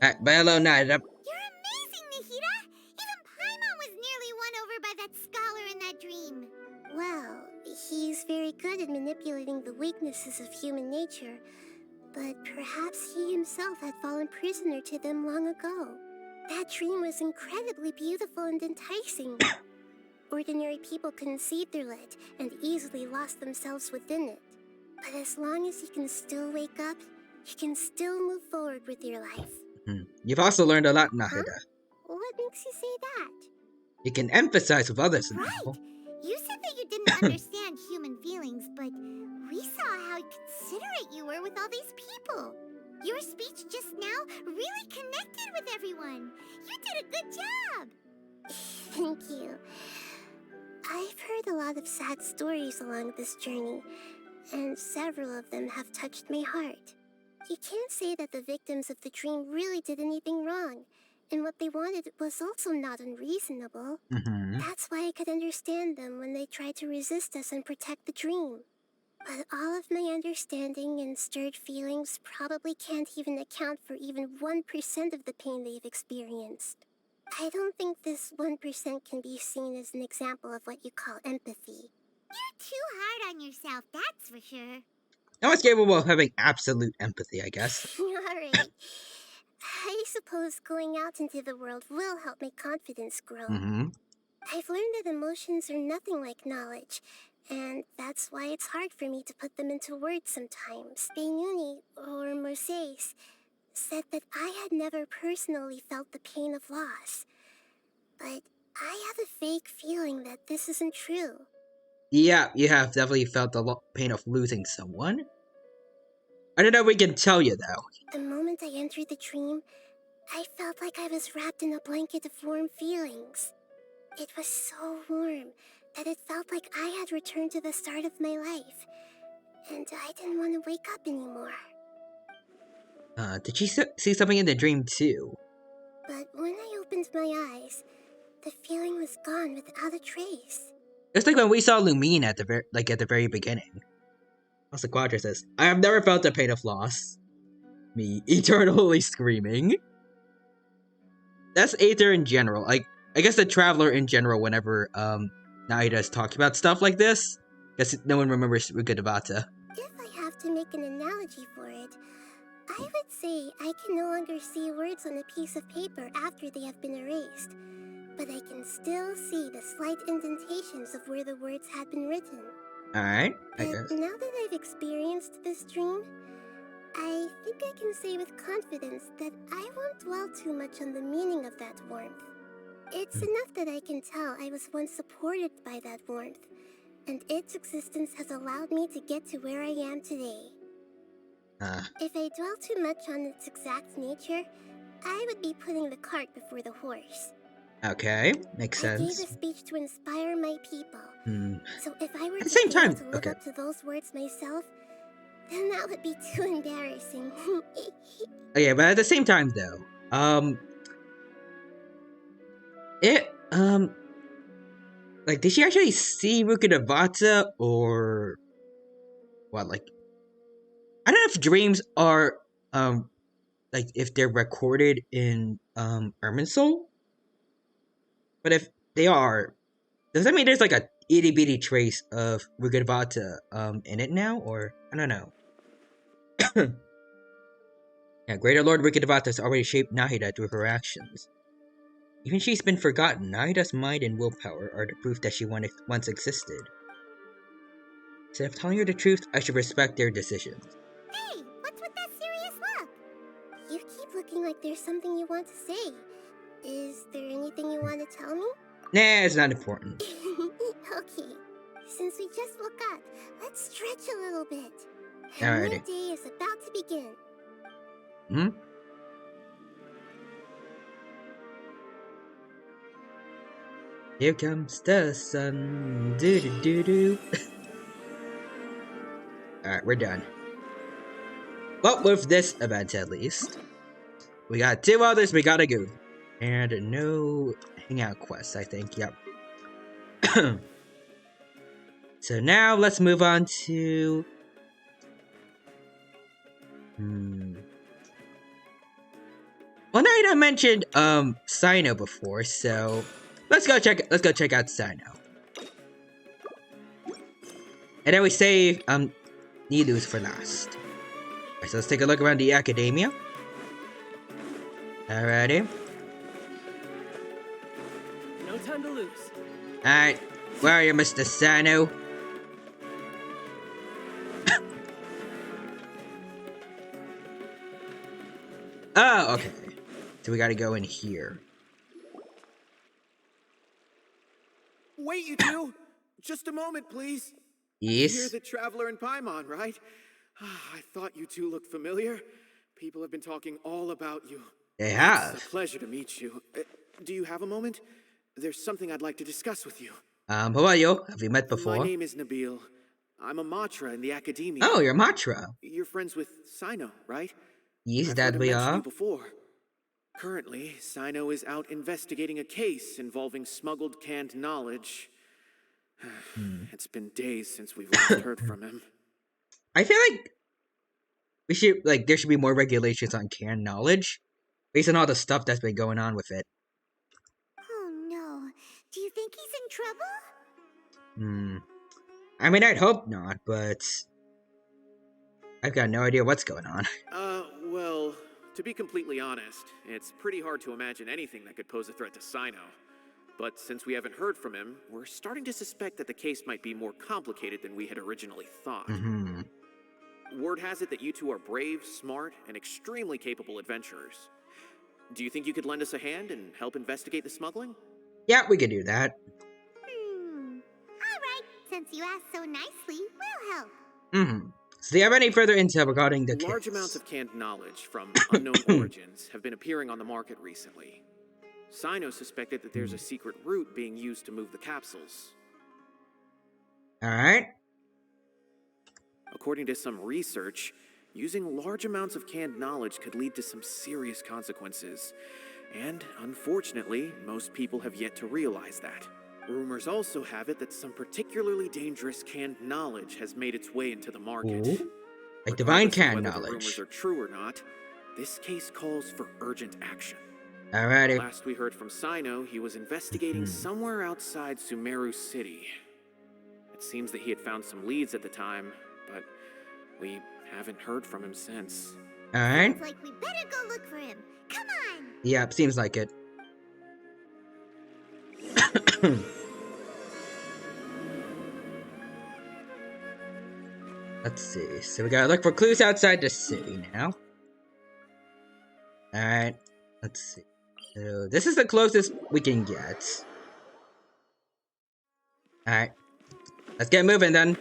But hello, Nahida. You're amazing, Nahida! Even Paimon was nearly won over by that scholar in that dream. Well, he's very good at manipulating the weaknesses of human nature, but perhaps he himself had fallen prisoner to them long ago. That dream was incredibly beautiful and enticing. Ordinary people couldn't see through it and easily lost themselves within it. But as long as you can still wake up, you can still move forward with your life. You've also learned a lot, Nahida. Huh? What makes you say that? You can empathize with others now. Right! You said that you didn't understand human feelings, but we saw how considerate you were with all these people. Your speech just now really connected with everyone. You did a good job. Thank you. I've heard a lot of sad stories along this journey, and several of them have touched my heart. You can't say that the victims of the dream really did anything wrong, and what they wanted was also not unreasonable. That's why I could understand them when they tried to resist us and protect the dream. But all of my understanding and stirred feelings probably can't even account for even 1% of the pain they've experienced. I don't think this 1% can be seen as an example of what you call empathy. You're too hard on yourself, that's for sure. No one's capable of having absolute empathy, I guess. Alright. I suppose going out into the world will help my confidence grow. I've learned that emotions are nothing like knowledge, and that's why it's hard for me to put them into words sometimes. Beinuni, or Moses, said that I had never personally felt the pain of loss. But I have a vague feeling that this isn't true. Yeah, you have definitely felt the pain of losing someone. I don't know if we can tell you, though. The moment I entered the dream, I felt like I was wrapped in a blanket of warm feelings. It was so warm that it felt like I had returned to the start of my life, and I didn't want to wake up anymore. Did she see something in the dream, too? But when I opened my eyes, the feeling was gone without a trace. It's like when we saw Lumine at the very beginning. Also, Quadra says, I have never felt the pain of loss. Me eternally screaming. That's Aether in general. Like, I guess the Traveler in general, whenever Naida is talking about stuff like this, guess no one remembers Rugadavata. If I have to make an analogy for it, I would say I can no longer see words on a piece of paper after they have been erased, but I can still see the slight indentations of where the words had been written. Alright, I guess. Now that I've experienced this dream, I think I can say with confidence that I won't dwell too much on the meaning of that warmth. It's enough that I can tell I was once supported by that warmth, and its existence has allowed me to get to where I am today. If I dwell too much on its exact nature, I would be putting the cart before the horse. Okay, makes sense. I gave a speech to inspire my people. So if I were At the same time, to live up to those words myself, then that would be too embarrassing. Okay, but at the same time, though, like, did she actually see Rukadavata, or what? Like, I don't know if dreams are, like, if they're recorded in Irminsul, but if they are, does that mean there's like a itty bitty trace of Rukadavata in it now, or I don't know. Yeah, Greater Lord Rikidevata has already shaped Nahida through her actions. Even she's been forgotten, Nahida's mind and willpower are the proof that she once existed. Instead of telling her the truth, I should respect their decisions. Hey, what's with that serious look? You keep looking like there's something you want to say. Is there anything you want to tell me? Nah, it's not important. Okay, since we just woke up, let's stretch a little bit. A Alrighty. new day is about to begin. Hmm? Here comes the sun. Doo doo doo doo. Alright, we're done. Well, with this event at least. We got 2 others we gotta go. And no hangout quests, I think. Yep. So now let's move on to. Well, I mentioned Sino before, so let's go check out Sino. And then we save Nilus for last. Alright, so let's take a look around the academia. Alrighty. No time to lose. Alright, where are you, Mr. Sino? Oh, okay. So we gotta go in here. Wait, you two! Just a moment, please. Yes? You're the Traveler in Paimon, right? I thought you two looked familiar. People have been talking all about you. They have. It's a pleasure to meet you. Do you have a moment? There's something I'd like to discuss with you. Who are you? Have we met before? My name is Nabil. I'm a Matra in the Academia. Oh, you're Matra. You're friends with Sino, right? Yes, I've that heard him we mention are. you before. Currently, Sino is out investigating a case involving smuggled canned knowledge. It's been days since we've last heard from him. I feel like there should be more regulations on canned knowledge, based on all the stuff that's been going on with it. Oh no. Do you think he's in trouble? I mean, I'd hope not, but I've got no idea what's going on. Well, to be completely honest, it's pretty hard to imagine anything that could pose a threat to Sino. But since we haven't heard from him, we're starting to suspect that the case might be more complicated than we had originally thought. Word has it that you two are brave, smart, and extremely capable adventurers. Do you think you could lend us a hand and help investigate the smuggling? Yeah, we could do that. Alright, since you asked so nicely, we'll help. So do you have any further intel regarding the Large case? amounts of canned knowledge from unknown origins have been appearing on the market recently. Sino suspected that there's a secret route being used to move the capsules. Alright. According to some research, using large amounts of canned knowledge could lead to some serious consequences. And unfortunately, most people have yet to realize that. Rumors also have it that some particularly dangerous canned knowledge has made its way into the market. Ooh. Like divine Regardless of canned whether the knowledge. rumors are true or not, this case calls for urgent action. Alrighty. Last we heard from Sino, he was investigating somewhere outside Sumeru City. It seems that he had found some leads at the time, but we haven't heard from him since. Alright. Sounds like we better go look for him. Come on! Yep, seems like it. Let's see. So we gotta look for clues outside the city now. Alright. Let's see. So this is the closest we can get. Alright. Let's get moving then.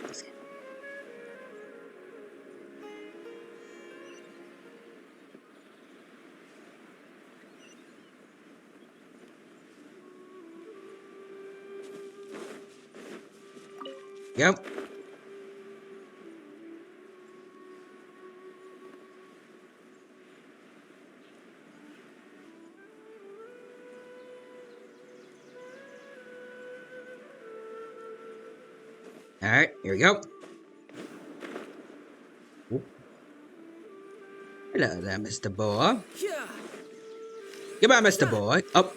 Yep. Alright, here we go. Ooh. Hello there, Mr. Boy. Goodbye, Mr. Boy. Oh.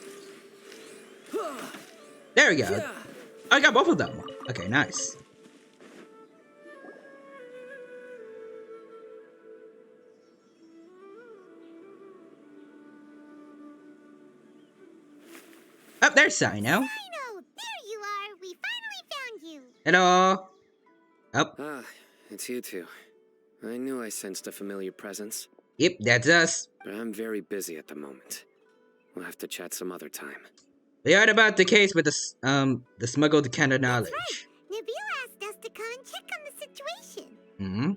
There we go. I got both of them. Okay, nice. there's Sino. Sino, there you are. We finally found you. Hello. Oh. Ah, it's you two. I knew I sensed a familiar presence. Yep, that's us. But I'm very busy at the moment. We'll have to chat some other time. We heard about the case with the smuggled kind of knowledge. That's right. Nabil asked us to come and check on the situation. Mm-hmm.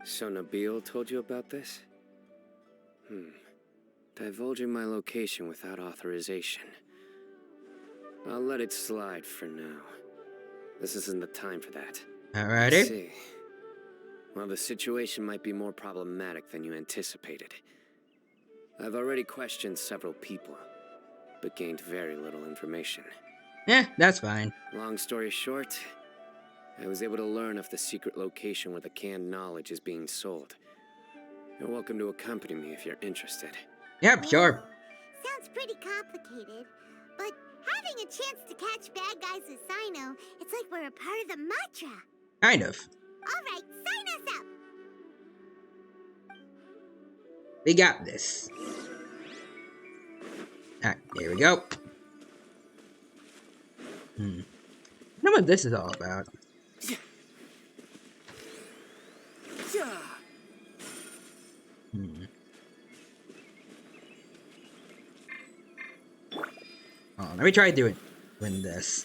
So Nabil told you about this? Divulging my location without authorization. I'll let it slide for now. This isn't the time for that. Alrighty. Let's see. Well, the situation might be more problematic than you anticipated. I've already questioned several people, but gained very little information. Yeah, that's fine. Long story short, I was able to learn of the secret location where the canned knowledge is being sold. You're welcome to accompany me if you're interested. Yep, sure. Sounds pretty complicated, but having a chance to catch bad guys with Sino, it's like we're a part of the mantra. Kind of. All right, sign us up. We got this. Alright, here we go. I know what this is all about. Oh, let me try doing this.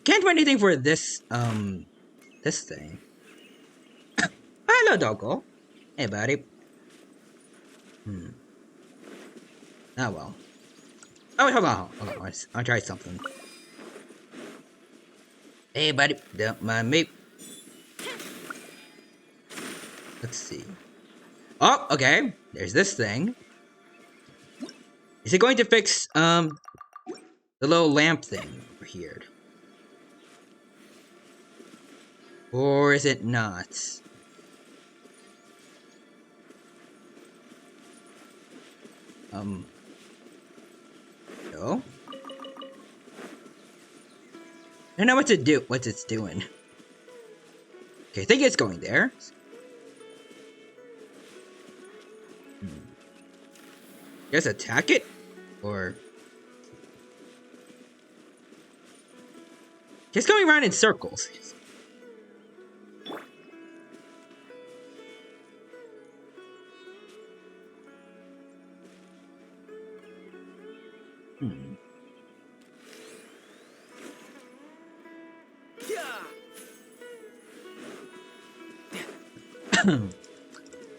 Can't do anything for this, this thing. Hello, doggo. Hey, buddy. Oh, well. Oh, wait, hold on. I'll try something. Hey, buddy. Don't mind me. Let's see. Oh, okay. There's this thing. Is it going to fix, the little lamp thing over here? Or is it not? No? I don't know what to do, what it's doing. Okay, I think it's going there. Just attack it? Or... just going around in circles.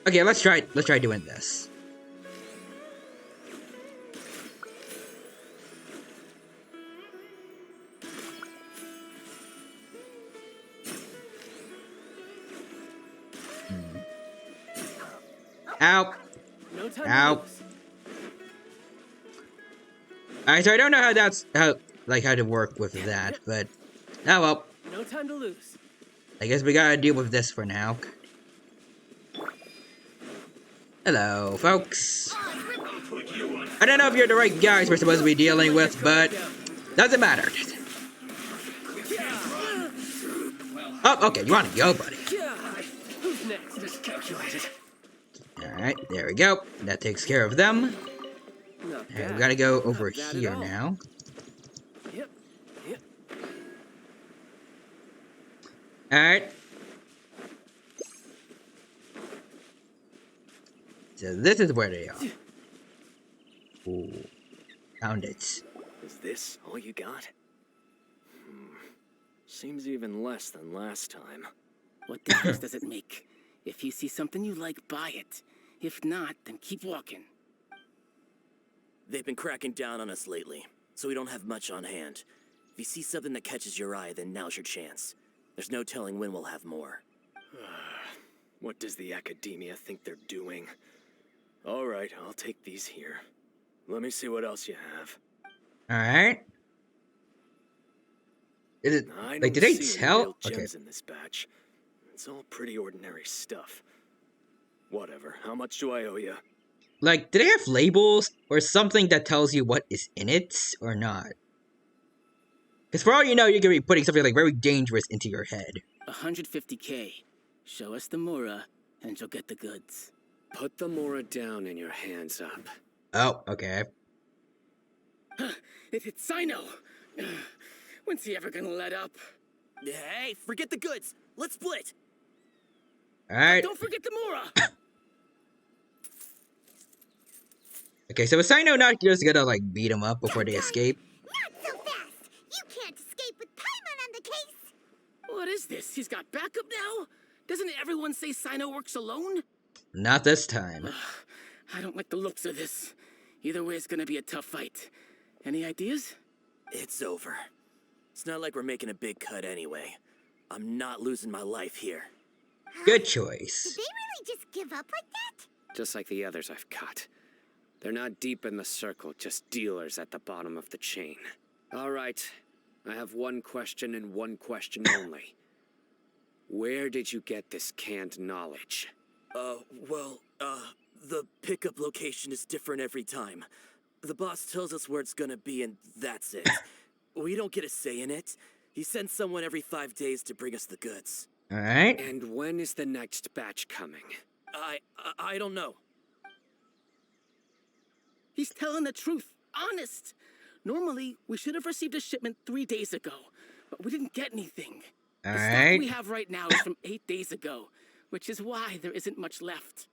Okay, let's try doing this. Ow. No time Ow. to lose. Alright, so I don't know how that's how to work with that, but oh well. No time to lose. I guess we gotta deal with this for now. Hello, folks. I don't know if you're the right guys we're supposed to be dealing with, but doesn't matter. Oh, okay, you wanna go, buddy. Who's next? Just calculated. Alright, there we go. That takes care of them. And we gotta go over here now. Yep. Alright. So this is where they are. Ooh. Found it. Is this all you got? Seems even less than last time. What difference does it make? If you see something you like, buy it. If not, then keep walking. They've been cracking down on us lately, so we don't have much on hand. If you see something that catches your eye, then now's your chance. There's no telling when we'll have more. What does the academia think they're doing? All right, I'll take these here. Let me see what else you have. Alright. Is it, I like, don't did they see any tell? real Okay. gems in this batch. It's all pretty ordinary stuff. Whatever. How much do I owe you? Like, do they have labels or something that tells you what is in it or not? Because for all you know, you're gonna be putting something like very dangerous into your head. 150K. Show us the Mora, and you'll get the goods. Put the Mora down and your hands up. Oh, okay. It's Sino! When's he ever gonna let up? Hey, forget the goods. Let's split. Alright. Don't forget the Mora! Okay, so is Sino not just gonna, like, beat him up before they escape? Not so fast! You can't escape with Paimon on the case! What is this? He's got backup now? Doesn't everyone say Sino works alone? Not this time. I don't like the looks of this. Either way, it's gonna be a tough fight. Any ideas? It's over. It's not like we're making a big cut anyway. I'm not losing my life here. Good choice. Did they really just give up like that? Just like the others I've caught. They're not deep in the circle, just dealers at the bottom of the chain. All right, I have one question and one question only. Where did you get this canned knowledge? The pickup location is different every time. The boss tells us where it's gonna be and that's it. We don't get a say in it. He sends someone every 5 days to bring us the goods. Alright. And when is the next batch coming? I don't know. He's telling the truth. Honest. Normally, we should have received a shipment 3 days ago, but we didn't get anything. The stock we have right now is from 8 days ago, which is why there isn't much left.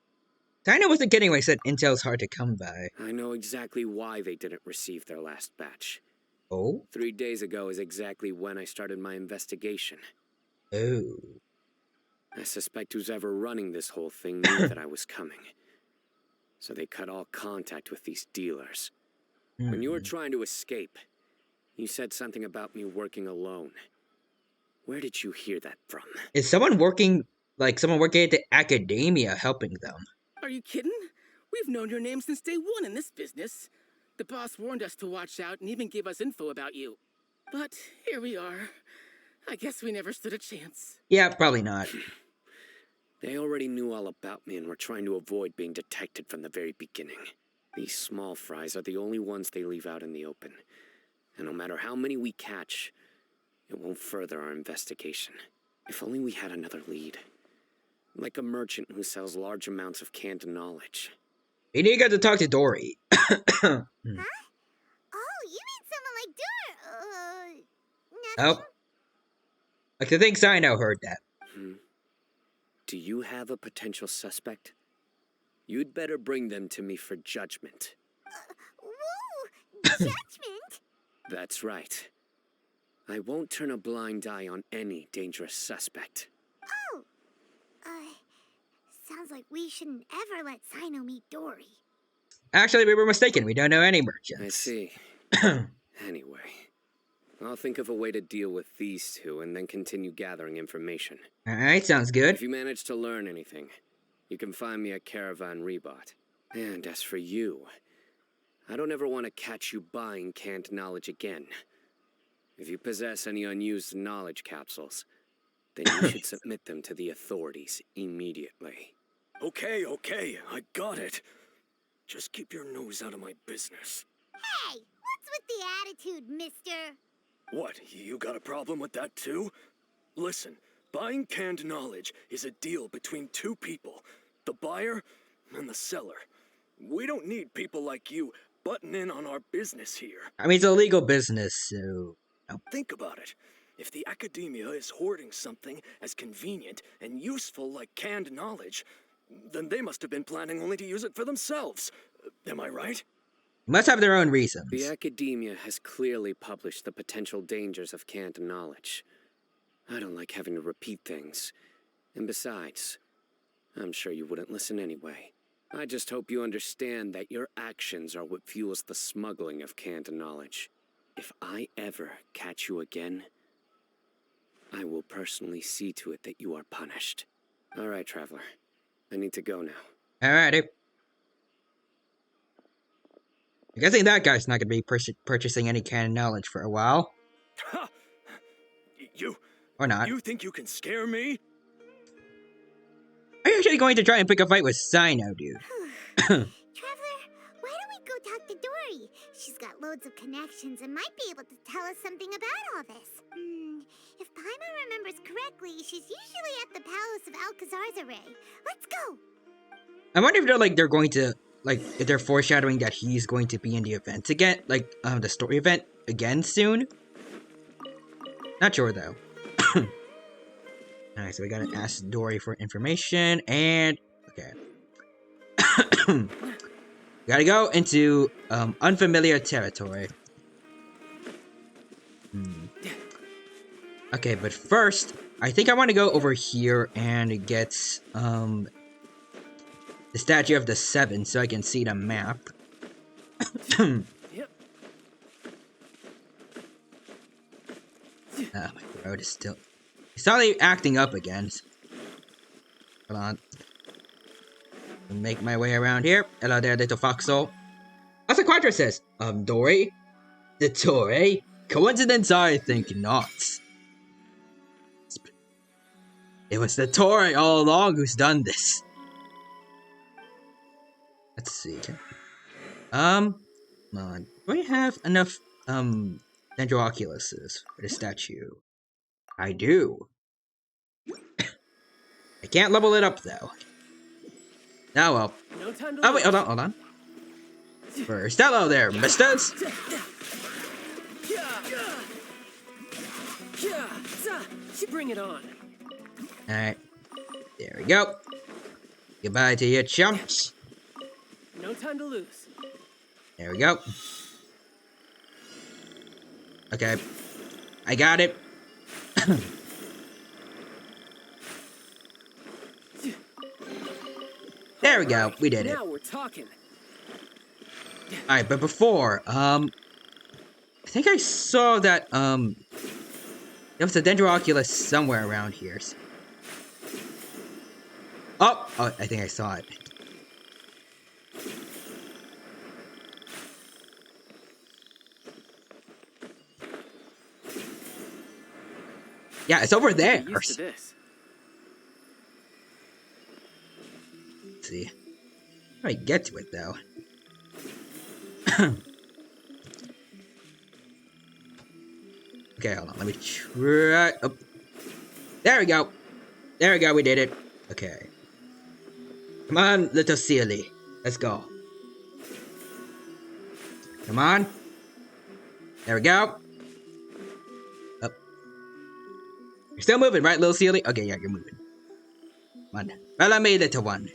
Sino wasn't kidding when he said intel's hard to come by. I know exactly why they didn't receive their last batch. Oh? 3 days ago is exactly when I started my investigation. Oh. I suspect who's ever running this whole thing knew that I was coming. So they cut all contact with these dealers. When you were trying to escape, you said something about me working alone. Where did you hear that from? Is someone working at the academia helping them? Are you kidding? We've known your name since day one in this business. The boss warned us to watch out and even gave us info about you. But here we are. I guess we never stood a chance. Yeah, probably not. They already knew all about me and were trying to avoid being detected from the very beginning. These small fries are the only ones they leave out in the open. And no matter how many we catch, it won't further our investigation. If only we had another lead. Like a merchant who sells large amounts of canned knowledge. We need to get to talk to Dory. Huh? Oh, you mean someone like Nothing? Oh. Like, I think Sino heard that. Do you have a potential suspect? You'd better bring them to me for judgment. Whoa! Judgment? That's right. I won't turn a blind eye on any dangerous suspect. Oh! Sounds like we shouldn't ever let Sino meet Dory. Actually, we were mistaken. We don't know any merchants. I see. Anyway, I'll think of a way to deal with these two and then continue gathering information. Alright, sounds good. If you manage to learn anything, you can find me at Caravan Rebot. And as for you, I don't ever want to catch you buying canned knowledge again. If you possess any unused knowledge capsules, then you should submit them to the authorities immediately. Okay, I got it. Just keep your nose out of my business. Hey, what's with the attitude, mister? What, you got a problem with that too? Listen, buying canned knowledge is a deal between two people, the buyer and the seller. We don't need people like you butting in on our business here. I mean, it's a legal business, so... No. Think about it. If the academia is hoarding something as convenient and useful like canned knowledge, then they must have been planning only to use it for themselves. Am I right? Must have their own reasons. The academia has clearly published the potential dangers of canned knowledge. I don't like having to repeat things. And besides, I'm sure you wouldn't listen anyway. I just hope you understand that your actions are what fuels the smuggling of canned knowledge. If I ever catch you again, I will personally see to it that you are punished. All right, Traveler. I need to go now. Alrighty. I'm guessing that guy's not going to be purchasing any canned knowledge for a while. Ha! You... Or not. You think you can scare me? Are you actually going to try and pick a fight with Sino, dude? Traveler go talk to Dory. She's got loads of connections and might be able to tell us something about all this. If Paimon remembers correctly, she's usually at the Palace of Alcazar's. Let's go! I wonder if they're going to, if they're foreshadowing that he's going to be in the event again, the story event again soon. Not sure, though. Alright, so we gotta ask Dory for information, and... okay. Gotta go into, unfamiliar territory. Okay, but first, I think I want to go over here and get, the Statue of the Seven so I can see the map. My throat is still... It's suddenly acting up again. Hold on. Make my way around here. Hello there, little foxhole. Also, Quadra says, Dory? The Tory? Coincidence? I think not. It was the Tory all along who's done this. Let's see. Come on. Do we have enough, Dendroculuses for the statue? I do. I can't level it up, though. Oh, well. Oh, wait, hold on. First, hello there, misters! Bring it on. Alright. There we go. Goodbye to your chumps. No time to lose. There we go. Okay. I got it. There we go. We did it. Now we're talking. Alright, but before, I think I saw that, there was a Dendroculus somewhere around here. Oh, I think I saw it. Yeah, it's over there. Used to this. Let's see. How do I get to it, though? Okay, hold on. Let me try. Oh. There we go. There we go. We did it. Okay. Come on, little Sealy. Let's go. Come on. There we go. Up. You're still moving, right, little Sealy? Okay, yeah, you're moving. Come on. Follow me, little one.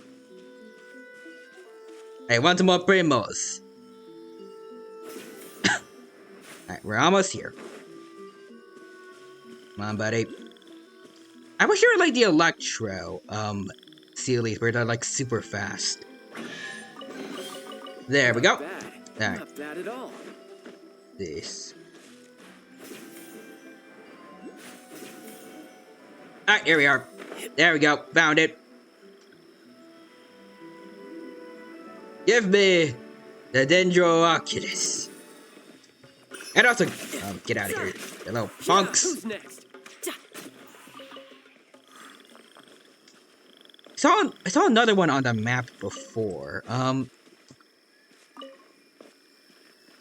Hey, want some more primos? Alright, we're almost here. Come on, buddy. I wish you were like the Electro, Sealies, where they're like super fast. There we go. There. Not bad at all. This. Alright, here we are. There we go. Found it. Give me the Dendroculus. And also, get out of here, you little punks. Who's next? I saw another one on the map before.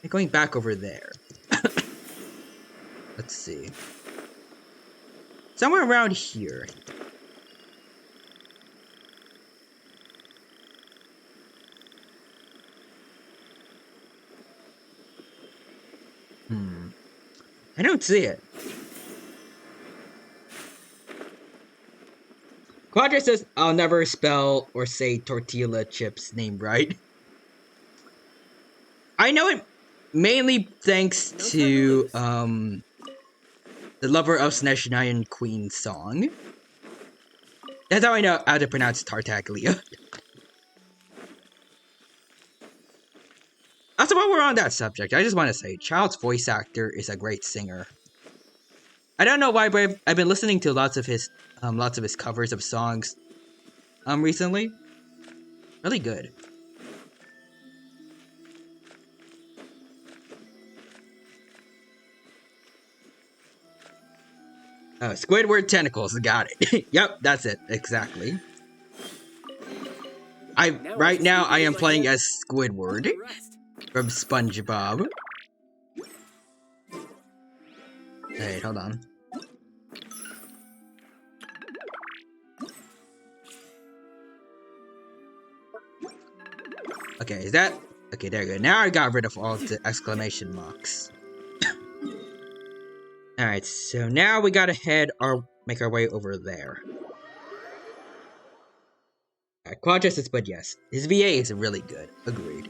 Going back over there. Let's see. Somewhere around here. I don't see it. Quadra says, I'll never spell or say tortilla chips name right. I know it mainly thanks to, the Lover of Sneshnayan Queen song. That's how I know how to pronounce Tartaglia. Also, while we're on that subject, I just want to say, Child's voice actor is a great singer. I don't know why, but I've been listening to lots of his covers of songs, recently. Really good. Oh, Squidward tentacles, got it. Yep, that's it, exactly. Right now I am playing as Squidward. from SpongeBob. Wait, hold on. Okay, is that... Okay, there you go. Now I got rid of all the exclamation marks. Alright, so now we gotta make our way over there. Quad Justice, but yes. His VA is really good. Agreed.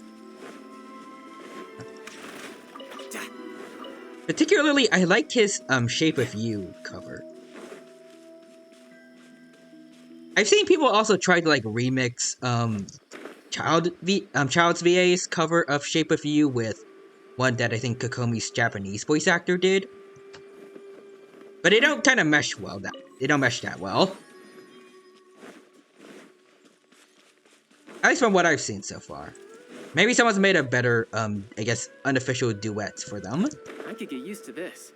Particularly, I like his Shape of You cover. I've seen people also try to like remix Child's VA's cover of Shape of You with one that I think Kokomi's Japanese voice actor did. But they don't kind of mesh well. They don't mesh that well. At least from what I've seen so far. Maybe someone's made a better, I guess, unofficial duet for them. I could get used to this.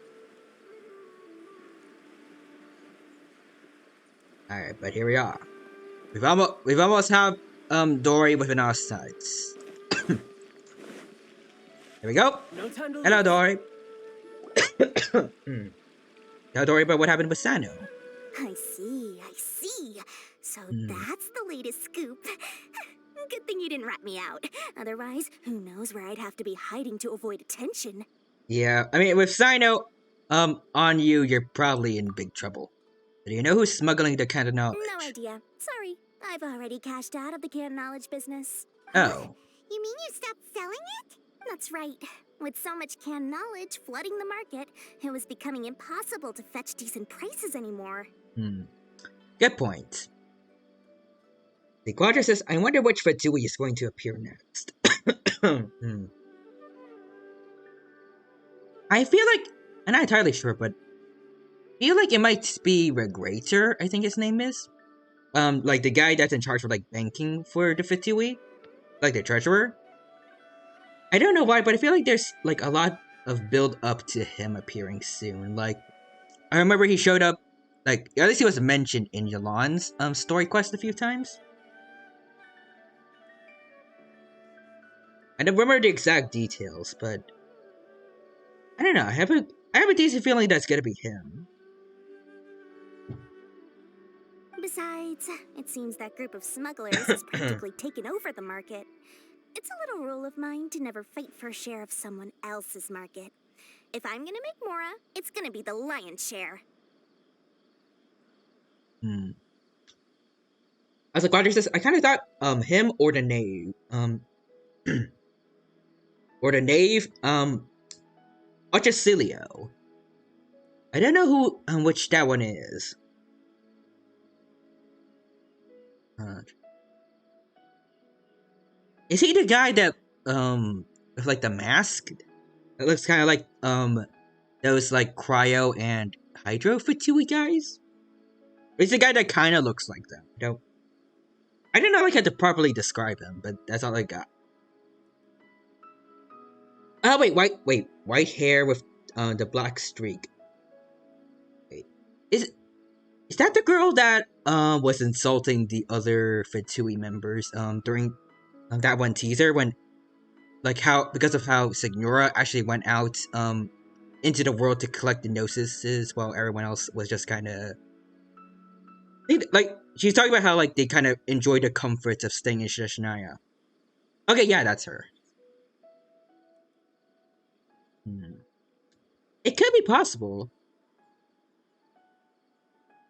Alright, but here we are. We've almost have Dory within our sights. Here we go. No time to Hello, Dory. Tell Dory about what happened with Sano. I see. So that's the latest scoop. Good thing you didn't rat me out. Otherwise, who knows where I'd have to be hiding to avoid attention. Yeah, I mean, with Sino on you, you're probably in big trouble. Do you know who's smuggling the can of knowledge? No idea. Sorry. I've already cashed out of the can knowledge business. Oh. You mean you stopped selling it? That's right. With so much canned knowledge flooding the market, it was becoming impossible to fetch decent prices anymore. Good point. The Quadra says, I wonder which Fatui is going to appear next. I feel like, I'm not entirely sure, but I feel like it might be Regrator, I think his name is. Like the guy that's in charge of like banking for the Fatui. Like the treasurer. I don't know why, but I feel like there's like a lot of build up to him appearing soon. Like, I remember he showed up, like, at least he was mentioned in Yalan's story quest a few times. I don't remember the exact details, but I don't know. I have a decent feeling that's gonna be him. Besides, it seems that group of smugglers has practically taken over the market. It's a little rule of mine to never fight for a share of someone else's market. If I'm gonna make Mora, it's gonna be the lion's share. As a Quadra says, I kind of thought him or the knave, Ochacilio. I don't know who which that one is. Is he the guy that with like the mask? It looks kind of like those like Cryo and Hydro Fatui guys. Or is the guy that kind of looks like them? I don't know like how to properly describe him, but that's all I got. Oh wait, white hair with the black streak. Wait, is that the girl that was insulting the other Fatui members during that one teaser when, like, because of how Signora actually went out into the world to collect the gnosis while everyone else was just kind of like, she's talking about how like they kind of enjoy the comforts of staying in Shashnaya. Okay, yeah, that's her. It could be possible.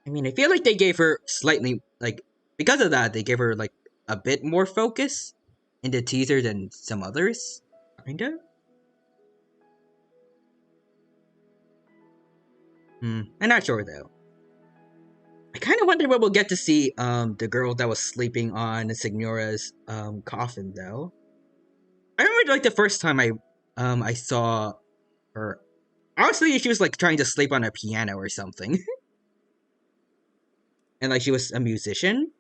I mean, I feel like they gave her slightly, like, because of that, they gave her like a bit more focus in the teaser than some others. Kinda? I'm not sure though. I kind of wonder what we'll get to see the girl that was sleeping on Signora's coffin though. I remember like the first time I saw her. Honestly, she was like trying to sleep on a piano or something. And like she was a musician.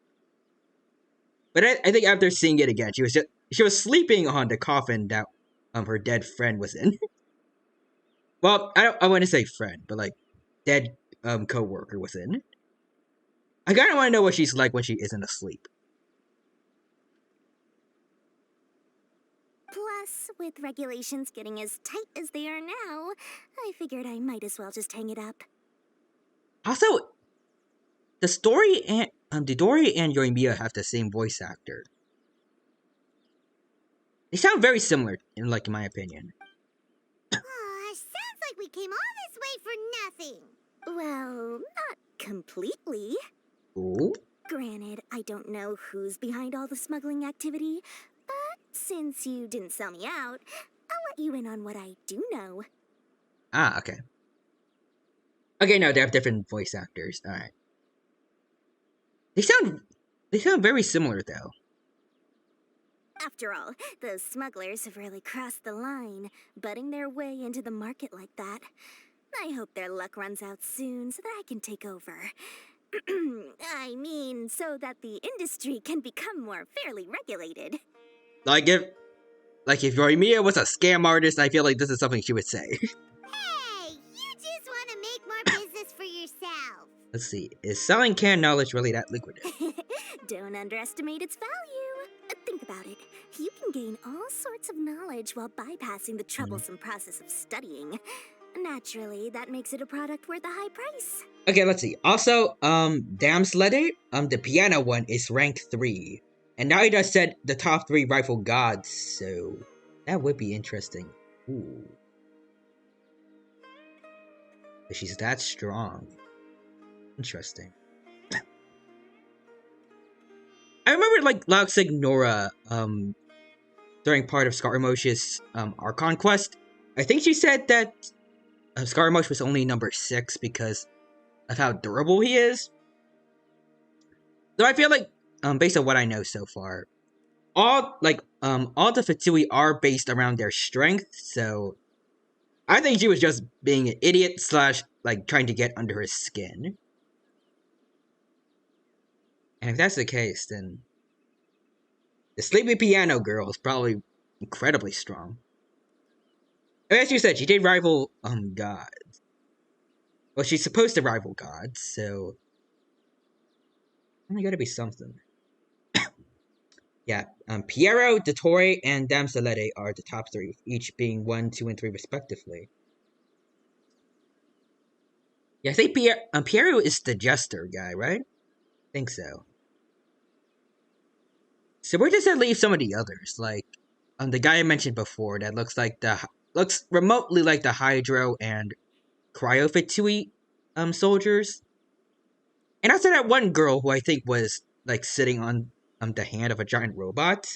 But I think after seeing it again, she was sleeping on the coffin that her dead friend was in. Well, I want to say friend, but like dead co-worker was in. I kind of want to know what she's like when she isn't asleep. Plus, Plus, with regulations getting as tight as they are now, I figured I might as well just hang it up. Also, the story and Didori and Yoimiya have the same voice actor. They sound very similar, in my opinion. Sounds like we came all this way for nothing. Well, not completely. Ooh? Granted, I don't know who's behind all the smuggling activity, but since you didn't sell me out, I'll let you in on what I do know. Ah, okay. Okay, no, they have different voice actors. Alright. They sound very similar, though. After all, those smugglers have really crossed the line, butting their way into the market like that. I hope their luck runs out soon so that I can take over. I mean, so that the industry can become more fairly regulated. Like if Yoimiya was a scam artist, I feel like this is something she would say. Hey, you just want to make more business for yourself. Let's see, is selling canned knowledge really that lucrative? Don't underestimate its value. Think about it. You can gain all sorts of knowledge while bypassing the troublesome process of studying. Naturally, that makes it a product worth a high price. Okay, let's see. Also, Damslede, the piano one is rank 3. And now just said the top 3 rifle gods, so that would be interesting. Ooh. But she's that strong. Interesting. I remember Laoxig Nora, during part of Scaramouche's Archon quest. I think she said that Scaramouche was only number 6 because of how durable he is. So I feel like, based on what I know so far, all the Fatui are based around their strength, so I think she was just being an idiot / trying to get under his skin. And if that's the case, then the Sleepy Piano Girl is probably incredibly strong. As you said, she did rival gods. Well, she's supposed to rival gods, so only gotta be something. Yeah, Piero, Dottore, and Damselete are the top 3, each being 1, 2, and 3 respectively. Yeah, I think Piero is the jester guy, right? I think so. So where does that leave some of the others? The guy I mentioned before that looks remotely like the Hydro and Cryofatui soldiers. And also that one girl who I think was sitting on the hand of a giant robot.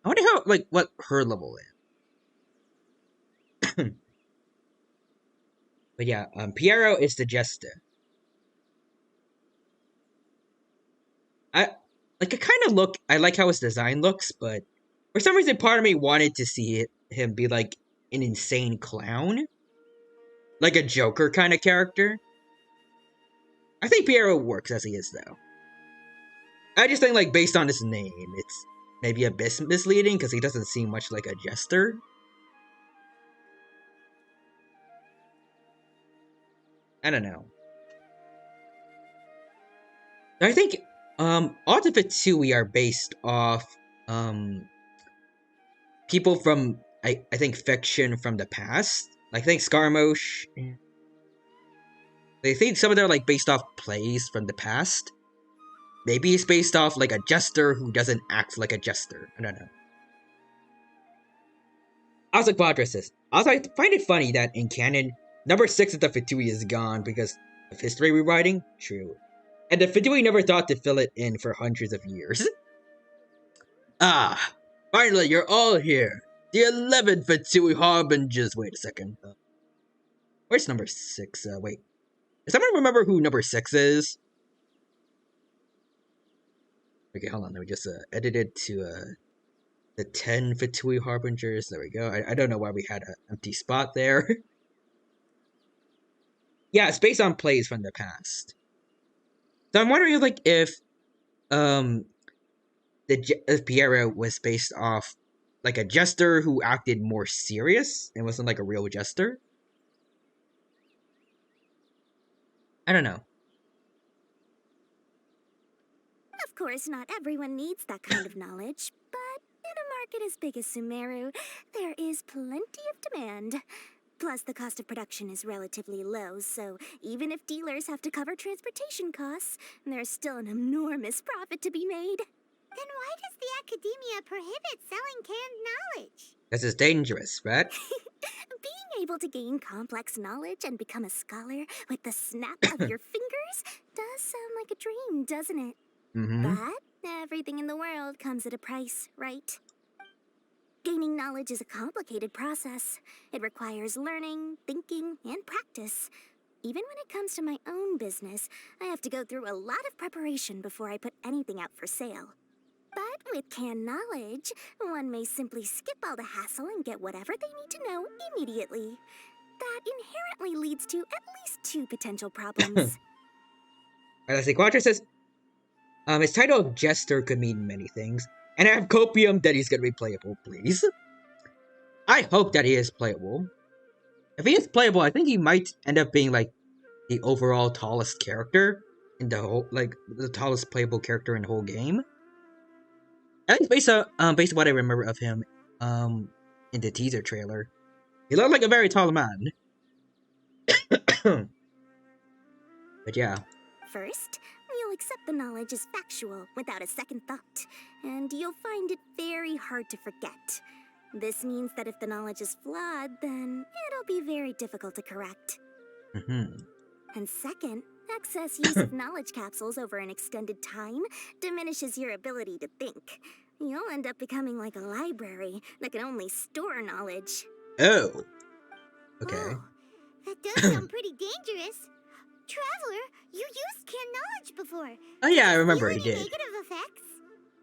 I wonder how what her level is. But yeah, Piero is the jester. I like how his design looks, but for some reason part of me wanted to see him be an insane clown. Like a Joker kind of character. I think Piero works as he is, though. I just think, based on his name, it's maybe a bit misleading because he doesn't seem much like a jester. I don't know. I think, all the Fatui are based off, people from, I think, fiction from the past. I think Scaramouche. They think some of them are based off plays from the past. Maybe it's based off a jester who doesn't act like a jester. I don't know. Also, Quadras also, I find it funny that in canon, number 6 of the Fatui is gone because of history rewriting. True. And the Fatui never thought to fill it in for hundreds of years. Ah, finally, you're all here. The 11 Fatui Harbingers. Wait a second. Where's number 6? Wait. Does someone remember who number 6 is? Okay, hold on. Let me just edit it to the 10 Fatui Harbingers. There we go. I don't know why we had an empty spot there. Yeah, it's based on plays from the past. So I'm wondering if Piero was based off a jester who acted more serious and wasn't a real jester. I don't know. Of course, not everyone needs that kind of knowledge, but a market as big as Sumeru, there is plenty of demand. Plus, the cost of production is relatively low, so even if dealers have to cover transportation costs, there's still an enormous profit to be made. Then why does the academia prohibit selling canned knowledge? This is dangerous, right? Being able to gain complex knowledge and become a scholar with the snap of your fingers does sound like a dream, doesn't it? But everything in the world comes at a price, right? Gaining knowledge is a complicated process. It requires learning, thinking, and practice. Even when it comes to my own business, I have to go through a lot of preparation before I put anything out for sale. But with canned knowledge, one may simply skip all the hassle and get whatever they need to know immediately. That inherently leads to at least 2 potential problems. Let's see, Quadra says, his title of Jester could mean many things. And I have copium that he's gonna be playable, please. I hope that he is playable. If he is playable, I think he might end up being like the overall tallest character in the whole, like the tallest playable character in the whole game. At least based on what I remember of him, in the teaser trailer, he looked like a very tall man. But yeah. First, you'll accept the knowledge as factual without a second thought, and you'll find it very hard to forget. This means that if the knowledge is flawed, then it'll be very difficult to correct. And second, excess use of knowledge capsules over an extended time diminishes your ability to think. You'll end up becoming like a library that can only store knowledge. Oh. Okay. Whoa, that does sound pretty dangerous. Traveler, you used canned knowledge before. Oh yeah, I remember he did. Negative effects?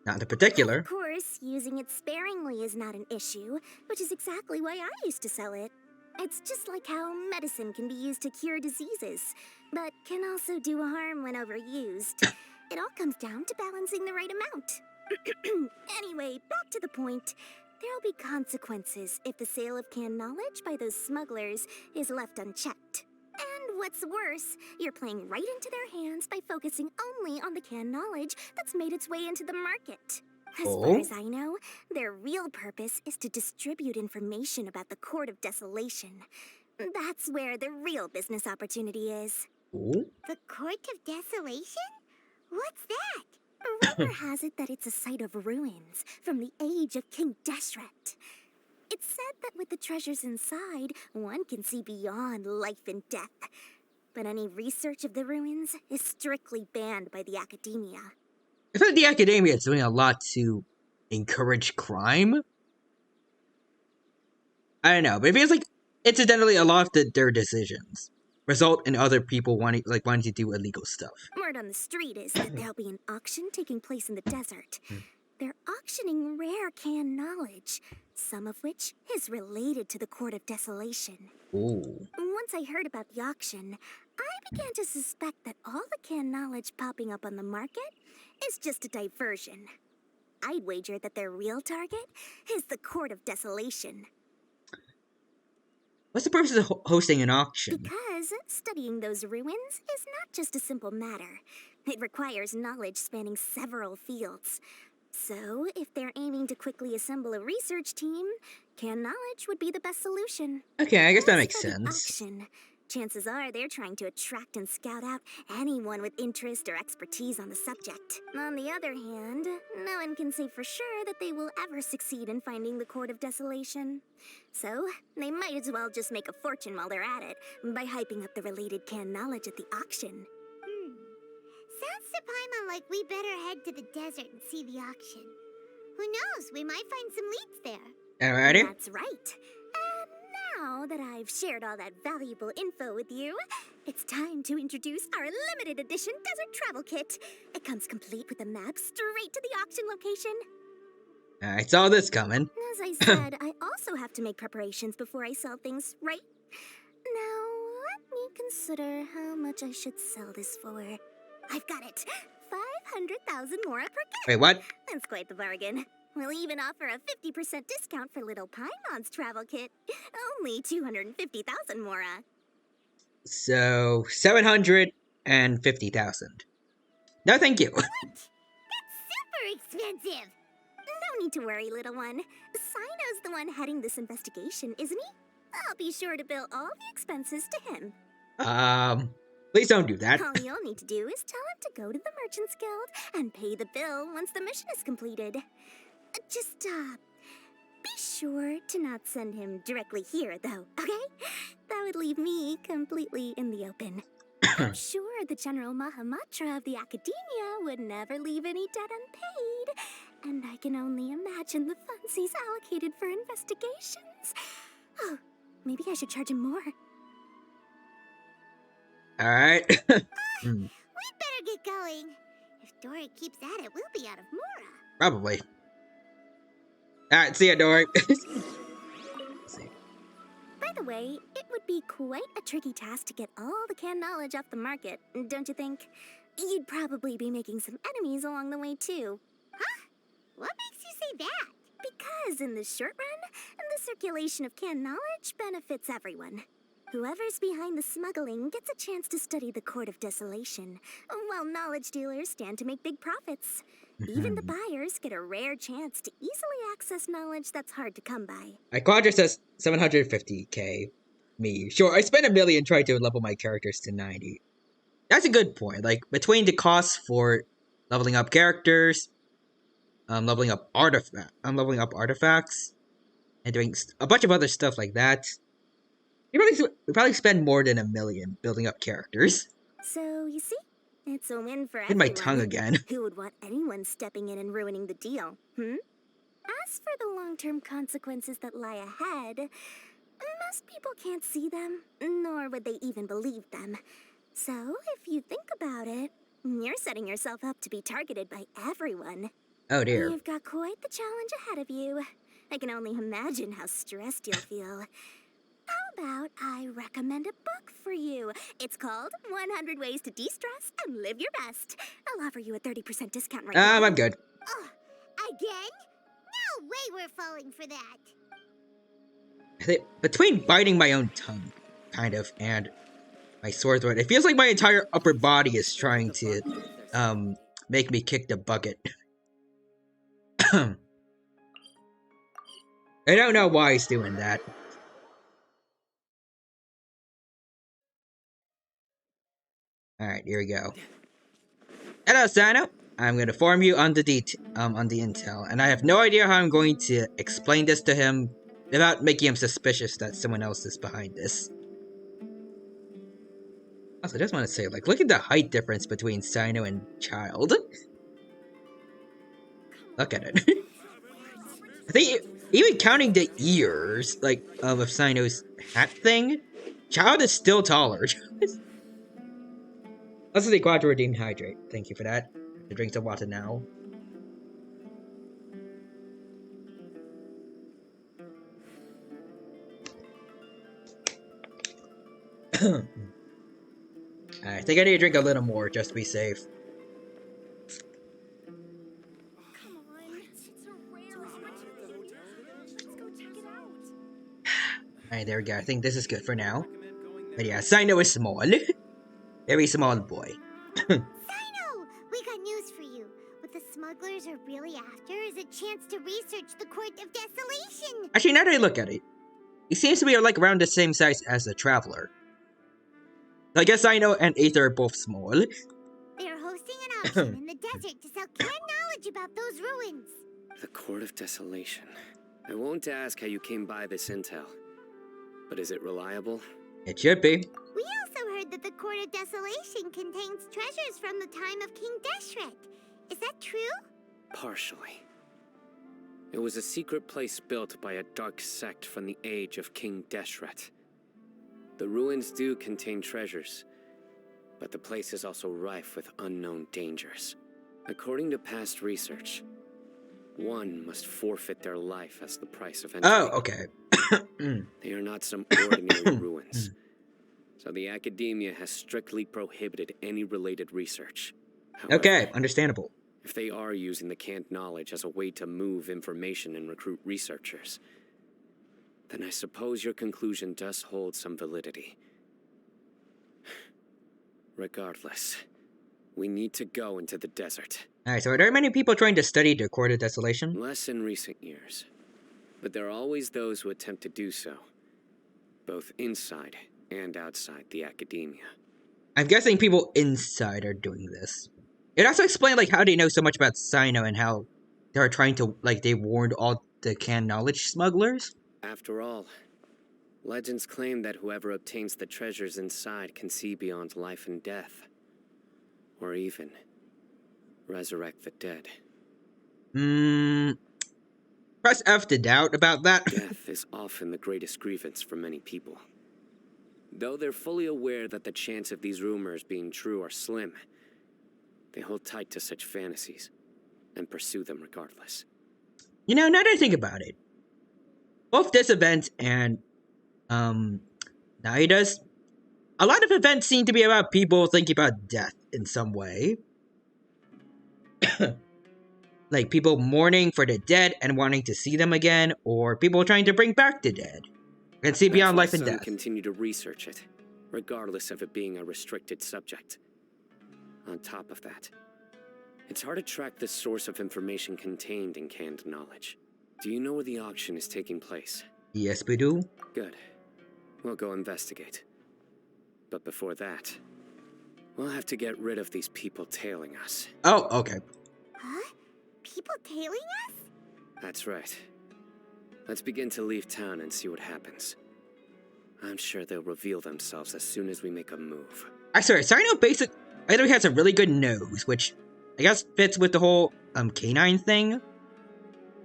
Not in particular. Of course, using it sparingly is not an issue, which is exactly why I used to sell it. It's just like how medicine can be used to cure diseases, but can also do harm when overused. It all comes down to balancing the right amount. Anyway, back to the point. There'll be consequences if the sale of canned knowledge by those smugglers is left unchecked. And what's worse, you're playing right into their hands by focusing only on the canned knowledge that's made its way into the market. As far as I know, their real purpose is to distribute information about the Court of Desolation. That's where the real business opportunity is. The Court of Desolation? What's that? Rumor has it that it's a site of ruins from the age of King Deshret. It's said that with the treasures inside, one can see beyond life and death. But any research of the ruins is strictly banned by the academia. I feel like the academia is doing a lot to encourage crime. I don't know, but it feels like incidentally a lot of their decisions result in other people wanting to do illegal stuff. Word on the street is that there'll be an auction taking place in the desert. They're auctioning rare canned knowledge, some of which is related to the Court of Desolation. Once I heard about the auction, I began to suspect that all the canned knowledge popping up on the market is just a diversion. I'd wager that their real target is the Court of Desolation. What's the purpose of hosting an auction? Because studying those ruins is not just a simple matter. It requires knowledge spanning several fields. So, if they're aiming to quickly assemble a research team, canned knowledge would be the best solution. Okay, I guess that makes As for the sense. auction, chances are they're trying to attract and scout out anyone with interest or expertise on the subject. On the other hand, no one can say for sure that they will ever succeed in finding the Court of Desolation. So, they might as well just make a fortune while they're at it by hyping up the related canned knowledge at the auction. Sounds to Paimon like we better head to the desert and see the auction. Who knows, we might find some leads there. Alrighty. That's right. Now that I've shared all that valuable info with you, it's time to introduce our limited edition desert travel kit. It comes complete with a map straight to the auction location. I saw this coming. As I said, I also have to make preparations before I sell things, right? Now, let me consider how much I should sell this for. I've got it. 500,000 mora per kit. Wait, what? That's quite the bargain. We'll even offer a 50% discount for little Paimon's travel kit. Only 250,000 mora. So, 750,000. No, thank you. What? That's super expensive. no need to worry, little one. Sino's the one heading this investigation, isn't he? I'll be sure to bill all the expenses to him. Please don't do that. All you'll need to do is tell him to go to the Merchants Guild and pay the bill once the mission is completed. Just, be sure to not send him directly here, though, okay? That would leave me completely in the open. I'm sure the General Mahamatra of the Academia would never leave any debt unpaid, and I can only imagine the funds he's allocated for investigations. Oh, maybe I should charge him more. Alright. We'd better get going. If Dory keeps at it, we'll be out of Mora. Probably. Alright, see ya, Dory. By the way, it would be quite a tricky task to get all the canned knowledge off the market, don't you think? You'd probably be making some enemies along the way, too. Huh? What makes you say that? Because in the short run, the circulation of canned knowledge benefits everyone. Whoever's behind the smuggling gets a chance to study the Court of Desolation, while knowledge dealers stand to make big profits. Even the buyers get a rare chance to easily access knowledge that's hard to come by. My quadra says 750k. Me. Sure, I spent $1 million trying to level my characters to 90. That's a good point. Like, between the costs for leveling up characters, leveling up artifacts, and doing a bunch of other stuff like that, we probably spend more than $1 million building up characters. So, you see? It's a win for Hit everyone. my tongue again. Who would want anyone stepping in and ruining the deal, As for the long-term consequences that lie ahead, most people can't see them, nor would they even believe them. So, if you think about it, you're setting yourself up to be targeted by everyone. Oh dear. You've got quite the challenge ahead of you. I can only imagine how stressed you'll feel. How about I recommend a book for you? It's called 100 Ways to De-Stress and Live Your Best. I'll offer you a 30% discount right now. I'm good. Oh, again? No way we're falling for that. Between biting my own tongue, kind of, and my sore throat, it feels like my entire upper body is trying to, make me kick the bucket. I don't know why he's doing that. Alright, here we go. Hello, Sino. I'm going to inform you on the intel, and I have no idea how I'm going to explain this to him without making him suspicious that someone else is behind this. Also, I just want to say, like, look at the height difference between Sino and Child. Look at it. I think even counting the ears, like, of Sino's hat thing, Child is still taller. Let's see, Quadra Redeemed Hydrate. Thank you for that. To drink some water now. I think I need to drink a little more just to be safe. Alright, there we go. I think this is good for now. But yeah, Sino is small. Very small boy. Sino! We got news for you. What the smugglers are really after is a chance to research the Court of Desolation. Actually, now that I look at it, he seems to be like around the same size as the Traveler. So I guess Sino and Aether are both small. They're hosting an auction in the desert to sell canned knowledge about those ruins. The Court of Desolation. I won't ask how you came by this intel. But is it reliable? It should be. We also heard that the Court of Desolation contains treasures from the time of King Deshret. Is that true? Partially. It was a secret place built by a dark sect from the age of King Deshret. The ruins do contain treasures, but the place is also rife with unknown dangers. According to past research, one must forfeit their life as the price of entry. Oh, okay. They are not some ordinary ruins. So the Academia has strictly prohibited any related research. However, Okay, understandable. if they are using the canned knowledge as a way to move information and recruit researchers, then I suppose your conclusion does hold some validity. Regardless, We need to go into the desert. Alright, so are there many people trying to study the Court of Desolation? Less in recent years. But there are always those who attempt to do so. Both inside and outside the academia. I'm guessing people inside are doing this. It also explained like how they know so much about Sino and how they're trying to they warned all the canned knowledge smugglers. After all, legends claim that whoever obtains the treasures inside can see beyond life and death. Or even resurrect the dead. Press F to doubt about that. Death is often the greatest grievance for many people. Though they're fully aware that the chance of these rumors being true are slim, they hold tight to such fantasies and pursue them regardless. You know, now that I think about it, both this event and Naida's, a lot of events seem to be about people thinking about death in some way. Like people mourning for the dead and wanting to see them again, or people trying to bring back the dead and see beyond life and death. Continue to research it, regardless of it being a restricted subject. On top of that, it's hard to track the source of information contained in canned knowledge. Do you know where the auction is taking place? Yes, we do. Good. We'll go investigate. But before that, we'll have to get rid of these people tailing us. Oh, okay. Huh? People tailing us? That's right. Let's begin to leave town and see what happens. I'm sure they'll reveal themselves as soon as we make a move. I swear, Sino either has a really good nose, which I guess fits with the whole canine thing,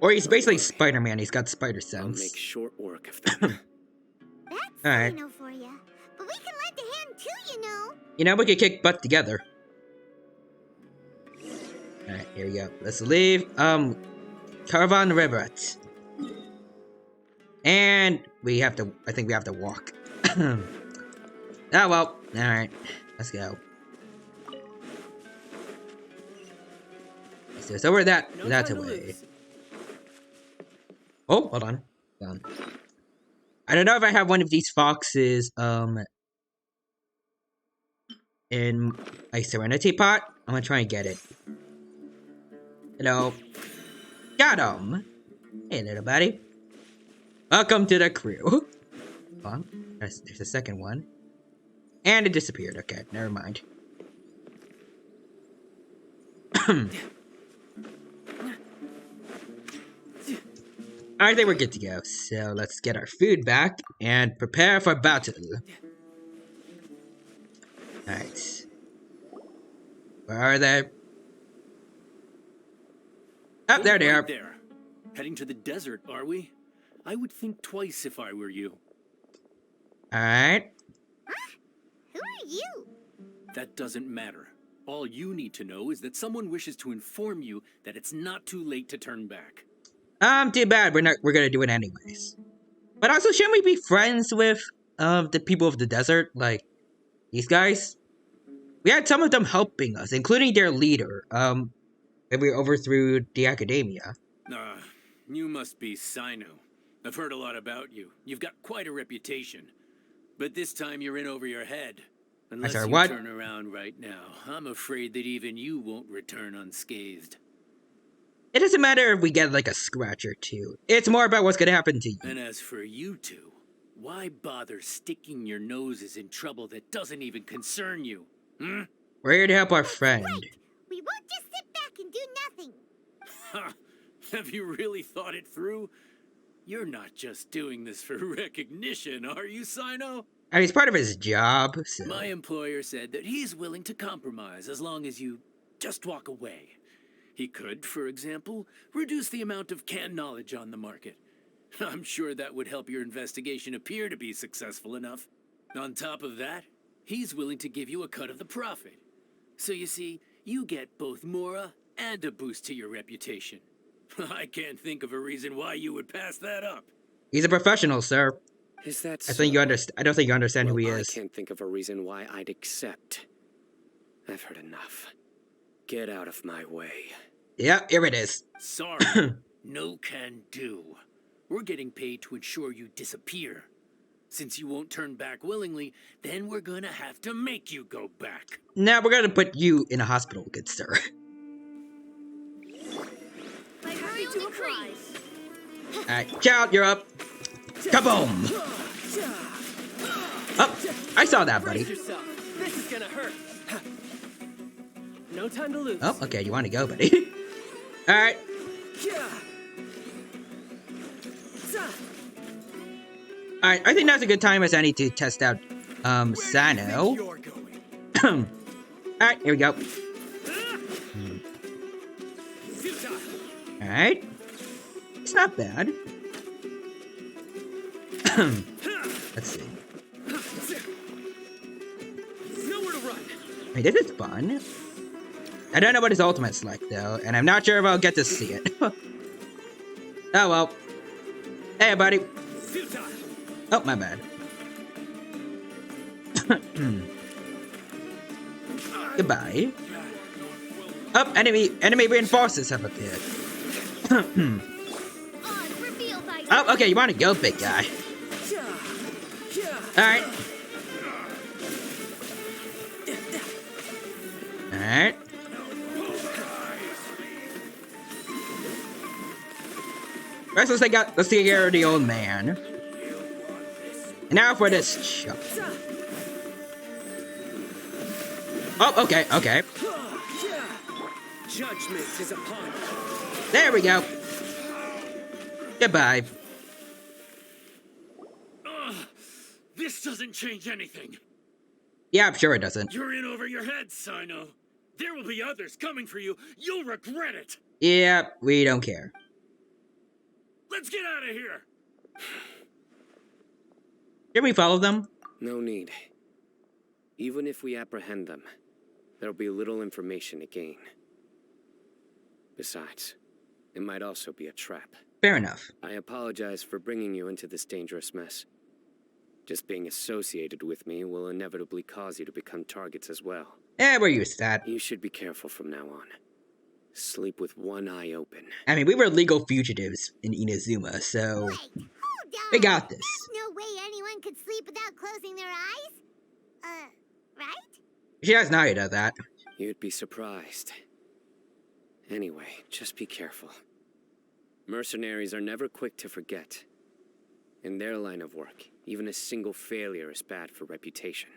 or he's basically Spider-Man. He's got spider sense. I'll make short work of them. That's Alright. Sino for ya. But we can lend a hand too, you know. You know, we could kick butt together. Alright, here we go. Let's leave, Caravan Rivet. And we have to, I think we have to walk. Oh well, alright. Let's go. So over that's away. Oh, hold on. I don't know if I have one of these foxes, in a Serenity pot. I'm gonna try and get it. Hello. Got him. Hey, little buddy. Welcome to the crew. Hold on. There's a second one. And it disappeared. Okay, never mind. I think we're good to go. So let's get our food back and prepare for battle. Alright. Where are they? Oh, there they are. There. Heading to the desert, are we? I would think twice if I were you. Alright. Who are you? That doesn't matter. All you need to know is that someone wishes to inform you that it's not too late to turn back. Too bad. We're gonna do it anyways. But also, shouldn't we be friends with the people of the desert? Like these guys? We had some of them helping us, including their leader. And we overthrew the academia. You must be Sino. I've heard a lot about you. You've got quite a reputation. But this time you're in over your head. Unless you turn around right now, I'm afraid that even you won't return unscathed. It doesn't matter if we get like a scratch or two. It's more about what's gonna happen to you. And as for you two, why bother sticking your noses in trouble that doesn't even concern you? Hmm? We're here to help our friend. Right. We won't just sit back and do nothing. Ha! Have you really thought it through? You're not just doing this for recognition, are you, Sino? I mean, it's part of his job, so... My employer said that he's willing to compromise as long as you just walk away. He could, for example, reduce the amount of canned knowledge on the market. I'm sure that would help your investigation appear to be successful enough. On top of that, he's willing to give you a cut of the profit. So you see, you get both Mora and a boost to your reputation. I can't think of a reason why you would pass that up. He's a professional, sir. Is that so? I don't think you understand who he is. I can't think of a reason why I'd accept. I've heard enough. Get out of my way. Yeah, here it is. Sorry. No can do. We're getting paid to ensure you disappear. Since you won't turn back willingly, then we're gonna have to make you go back. Now we're gonna put you in a hospital, good sir. Alright, Child, you're up. Kaboom! Oh, I saw that, buddy. This is gonna hurt. No time to lose. Oh, okay, you want to go, buddy. Alright. Alright, I think now's a good time as I need to test out, Sano. Alright, here we go. Alright. It's not bad. Let's see. Nowhere to run. Hey, this is fun. I don't know what his ultimate's like, though, and I'm not sure if I'll get to see it. Oh, well. Hey, buddy. Oh, my bad. Goodbye. Oh, enemy reinforcements have appeared. Oh, okay, you want to go, big guy. Alright. Alright. First, let's take care of the old man. And now for this shot. Oh, okay, okay. Judgment is upon you. There we go. Goodbye. This doesn't change anything. Yeah, I'm sure it doesn't. You're in over your head, Sino. There will be others coming for you. You'll regret it. Yeah, we don't care. Let's get out of here. Can we follow them? No need. Even if we apprehend them, there'll be little information to gain. Besides, it might also be a trap. Fair enough. I apologize for bringing you into this dangerous mess. Just being associated with me will inevitably cause you to become targets as well. Eh, we're used to that. You should be careful from now on. Sleep with one eye open. I mean, we were legal fugitives in Inazuma, so... Wait, hold on. We got this. There's no way anyone could sleep without closing their eyes. Right? She has not yet done that. You'd be surprised. Anyway, just be careful. Mercenaries are never quick to forget. In their line of work, even a single failure is bad for reputation.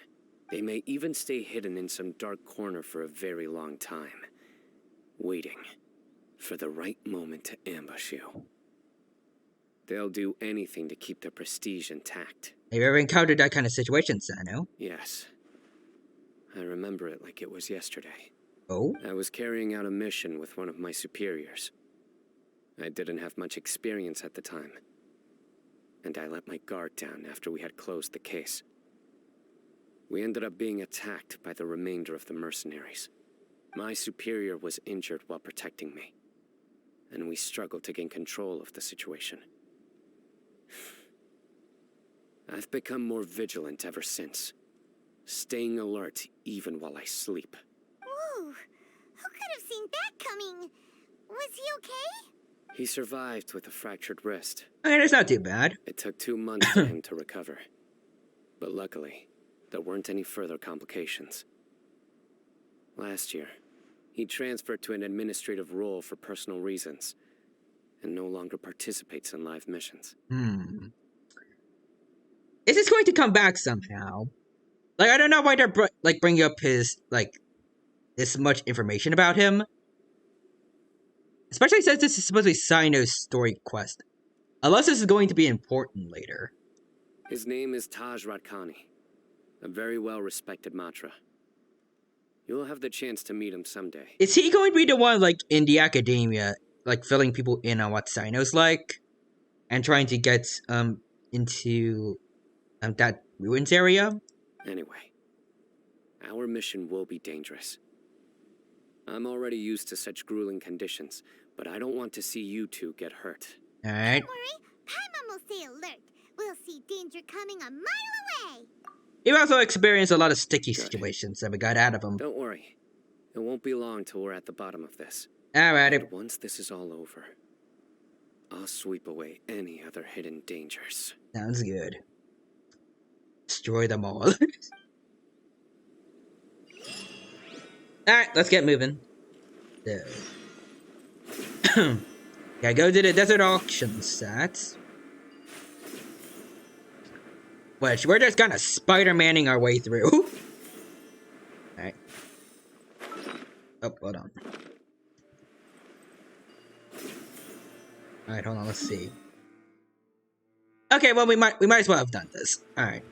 They may even stay hidden in some dark corner for a very long time, waiting for the right moment to ambush you. They'll do anything to keep their prestige intact. Have you ever encountered that kind of situation, Sano? Yes. I remember it like it was yesterday. Oh? I was carrying out a mission with one of my superiors. I didn't have much experience at the time, and I let my guard down after we had closed the case. We ended up being attacked by the remainder of the mercenaries. My superior was injured while protecting me, and we struggled to gain control of the situation. I've become more vigilant ever since, staying alert even while I sleep. Whoa, who could have seen that coming? Was he okay? He survived with a fractured wrist. Okay, that's not too bad. It took 2 months for him to recover, but luckily, there weren't any further complications. Last year, he transferred to an administrative role for personal reasons, and no longer participates in live missions. Is this going to come back somehow? Like, I don't know why they're bringing up his this much information about him. Especially since this is supposed to be Sino's story quest. Unless this is going to be important later. His name is Taj Ratkani, a very well-respected Matra. You'll have the chance to meet him someday. Is he going to be the one, in the academia, filling people in on what Sino's like? And trying to get, into, that ruins area? Anyway, our mission will be dangerous. I'm already used to such grueling conditions, but I don't want to see you two get hurt. Alright. Don't worry, Paimon will stay alert. We'll see danger coming a mile away. You've also experienced a lot of sticky situations that we got out of him. Don't worry. It won't be long till we're at the bottom of this. Alrighty. But once this is all over, I'll sweep away any other hidden dangers. Sounds good. Destroy them all. Alright, let's get moving. So. Yeah, go to the desert auction set. Which we're just kind of Spider-Manning our way through. Alright. Oh, hold on. Alright, hold on, let's see. Okay, well we might as well have done this. Alright.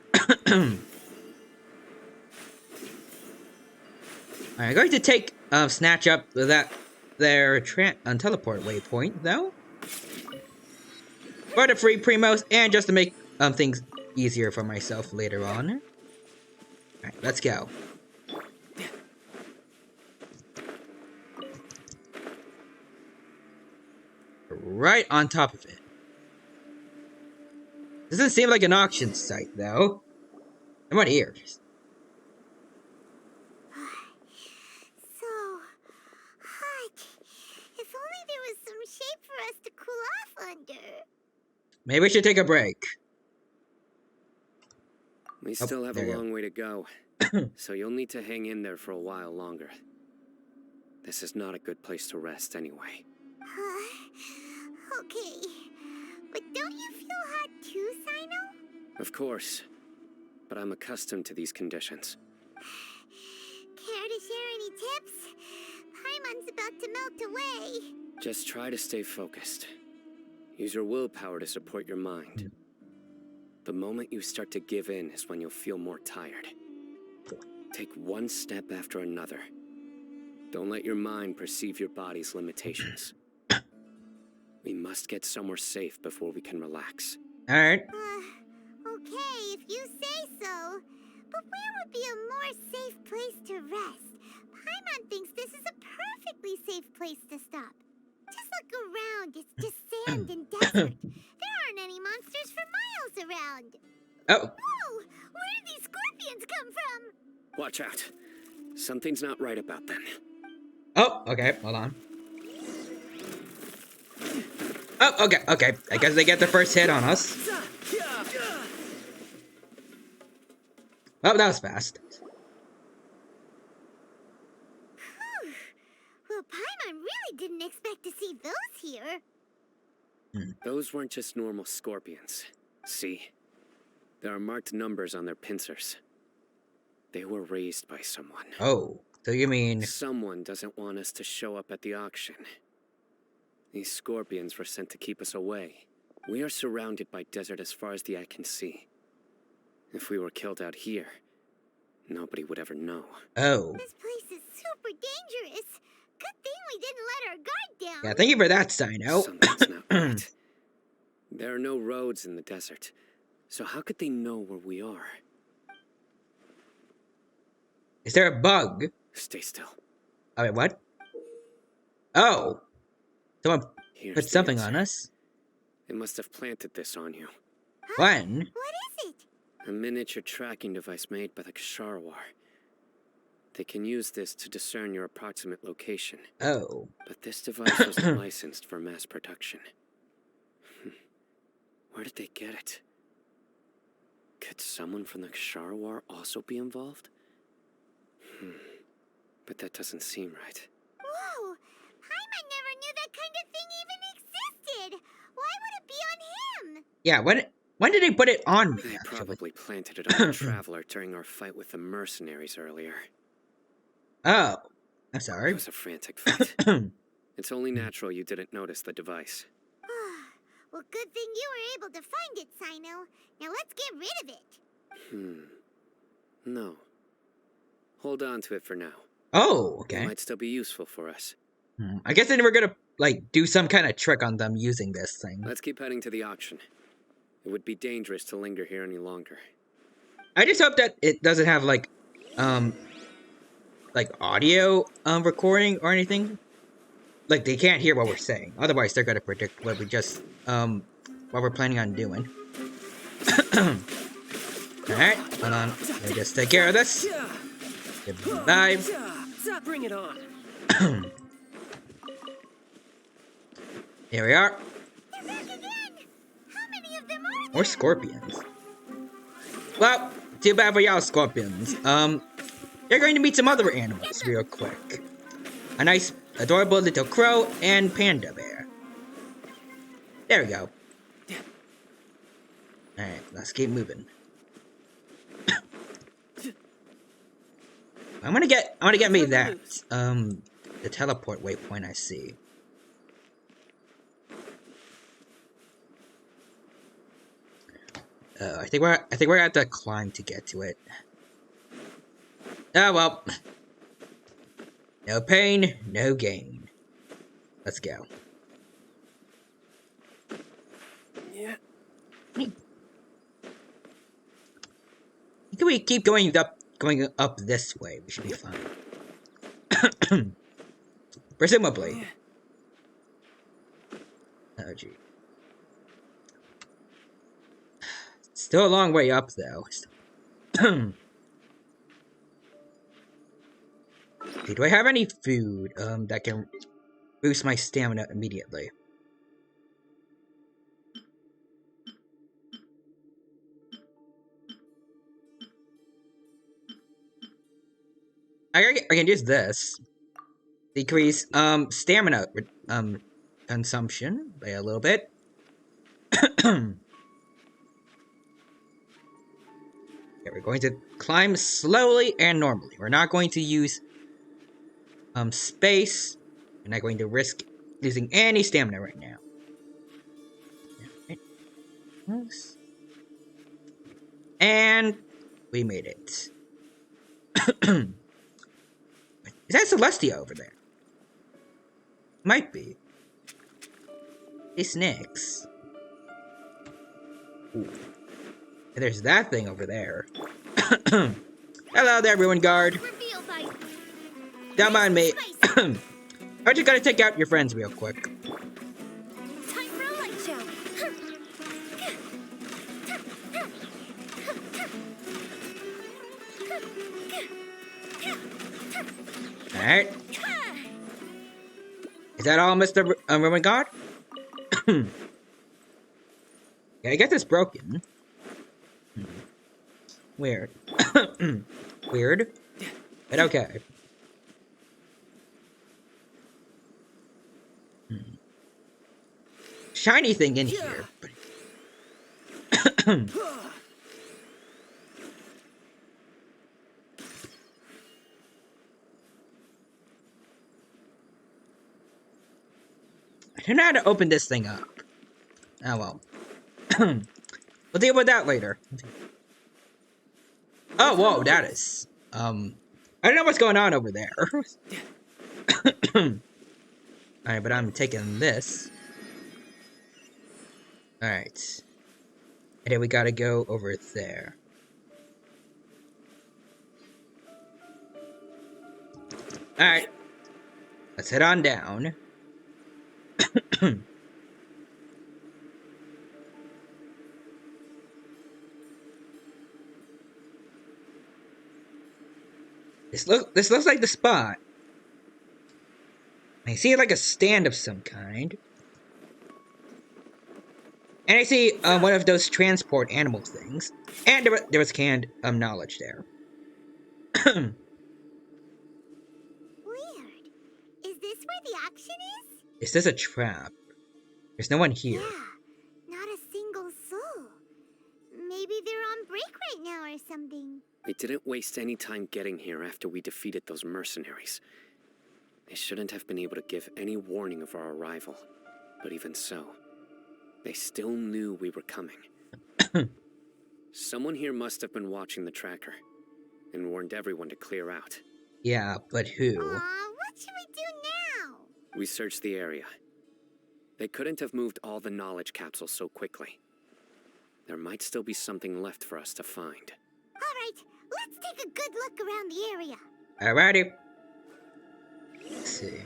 Alright, I'm going to take snatch up their teleport waypoint though. For the free primos and just to make things easier for myself later on. Alright, let's go. Right on top of it. Doesn't seem like an auction site though. I'm on ears. So hot. If only there was some shade for us to cool off under. Maybe we should take a break. We still have a long way to go, so you'll need to hang in there for a while longer. This is not a good place to rest anyway. Okay. But don't you feel hot too, Sino? Of course, but I'm accustomed to these conditions. Care to share any tips? Paimon's about to melt away. Just try to stay focused. Use your willpower to support your mind. The moment you start to give in is when you'll feel more tired. Take one step after another. Don't let your mind perceive your body's limitations. We must get somewhere safe before we can relax. Alright. Okay, if you say so. But where would be a more safe place to rest? Paimon thinks this is a perfectly safe place to stop. Just look around. It's just sand and desert. There aren't any monsters for miles around. Oh. Whoa! Where did these scorpions come from? Watch out. Something's not right about them. Oh, okay, hold on. Oh, okay. I guess they get the first hit on us. Oh, that was fast. Well, Paimon really didn't expect to see those here. Those weren't just normal scorpions. See? There are marked numbers on their pincers. They were raised by someone. Oh, so you mean... Someone doesn't want us to show up at the auction. These scorpions were sent to keep us away. We are surrounded by desert as far as the eye can see. If we were killed out here, nobody would ever know. Oh. This place is super dangerous. Good thing we didn't let our guard down. Yeah, thank you for that, Sino. Something's not right. There are no roads in the desert, so how could they know where we are? Is there a bug? Stay still. Oh, wait, what? Oh! Someone Here's put something the on us. They must have planted this on you. When? What is it? A miniature tracking device made by the Ksharawar. They can use this to discern your approximate location. Oh. But this device wasn't licensed for mass production. Where did they get it? Could someone from the Ksharawar also be involved? But that doesn't seem right. Whoa! Paimon never knew that kind of thing even existed. Why would it be on him? Yeah, when did they put it on me, They actually? probably planted it on the Traveler during our fight with the mercenaries earlier. Oh. I'm sorry. It was a frantic fight. It's only natural you didn't notice the device. Well, good thing you were able to find it, Sino. Now let's get rid of it. No. Hold on to it for now. Oh, okay. It might still be useful for us. I guess they were gonna, like, do some kind of trick on them using this thing. Let's keep heading to the auction. It would be dangerous to linger here any longer. I just hope that it doesn't have, like audio recording or anything. Like, they can't hear what we're saying. Otherwise, they're gonna predict what we just, what we're planning on doing. Alright, hold on. Let me just take care of this. Goodbye. Bring it on. Here we are. They're back again. How many of them are there? More scorpions. Well, too bad for y'all, scorpions. You're going to meet some other animals real quick. A nice, adorable little crow and panda bear. There we go. Alright, let's keep moving. I'm gonna get me that. The teleport waypoint I see. I think we're gonna have to climb to get to it. Oh well. No pain, no gain. Let's go. Yeah. Can we keep going up this way? We should be fine. Presumably. Oh gee. Still a long way up though. Okay, do I have any food that can boost my stamina immediately? I can use this. Decrease stamina consumption by a little bit. Okay, we're going to climb slowly and normally. We're not going to use space. We're not going to risk losing any stamina right now. And we made it. Is that Celestia over there? Might be. Hey, snakes. Ooh. And there's that thing over there. Hello there, Ruin Guard. Don't mind me. I'm just gonna take out your friends real quick. Time for a light show. Alright. Is that all, Mr. Ruin Guard? Yeah, I guess it's broken. Weird. Weird. But okay. Shiny thing in here. I don't know how to open this thing up. Oh well. We'll deal with that later. Oh, whoa, that is... I don't know what's going on over there. Alright, but I'm taking this. Alright. And then we gotta go over there. Alright. Let's head on down. This looks like the spot. I see like a stand of some kind. And I see one of those transport animal things. And there was canned knowledge there. Weird. Is this where the action is? Is this a trap? There's no one here. Yeah, not a single soul. Maybe they're on break right now or something. They didn't waste any time getting here after we defeated those mercenaries. They shouldn't have been able to give any warning of our arrival. But even so, they still knew we were coming. Someone here must have been watching the tracker and warned everyone to clear out. Yeah, but who? What should we do now? We searched the area. They couldn't have moved all the knowledge capsules so quickly. There might still be something left for us to find. Alright, let's take a good look around the area. Alrighty. Let's see.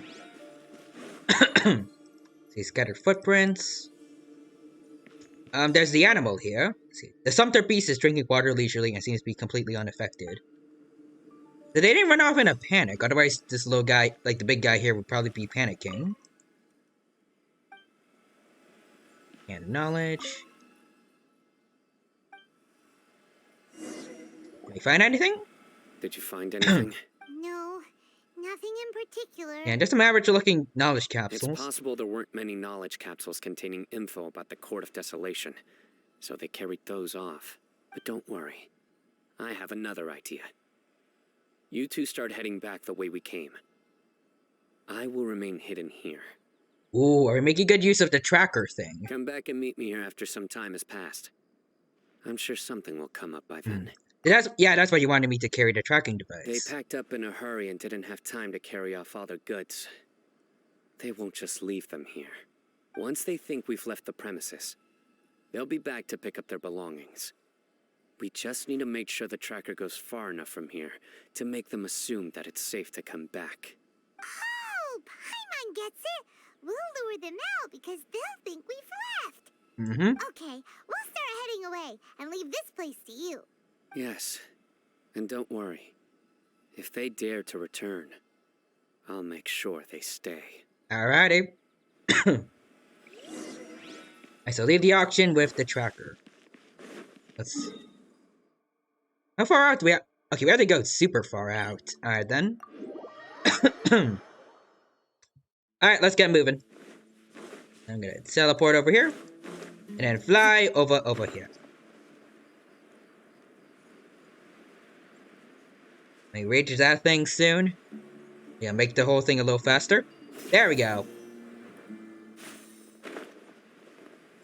See scattered footprints. There's the animal here. Let's see. The Sumter beast is drinking water leisurely and seems to be completely unaffected. So they didn't run off in a panic, otherwise this little guy, like the big guy here, would probably be panicking. And knowledge. Did you find anything? Did you find anything? No, nothing in particular. And just some average-looking knowledge capsules. It's possible there weren't many knowledge capsules containing info about the Court of Desolation, so they carried those off. But don't worry. I have another idea. You two start heading back the way we came. I will remain hidden here. Ooh, are we making good use of the tracker thing? Come back and meet me here after some time has passed. I'm sure something will come up by then. That's why you wanted me to carry the tracking device. They packed up in a hurry and didn't have time to carry off all their goods. They won't just leave them here. Once they think we've left the premises, they'll be back to pick up their belongings. We just need to make sure the tracker goes far enough from here to make them assume that it's safe to come back. Oh, Paimon gets it. We'll lure them out because they'll think we've left. Mm-hmm. Okay, we'll start heading away and leave this place to you. Yes, and don't worry. If they dare to return, I'll make sure they stay. Alrighty. I shall leave the auction with the tracker. Let's... How far out do we have? Okay, we have to go super far out. Alright then. Alright, let's get moving. I'm gonna teleport over here. And then fly over here. When he reaches that thing soon. Yeah, make the whole thing a little faster. There we go.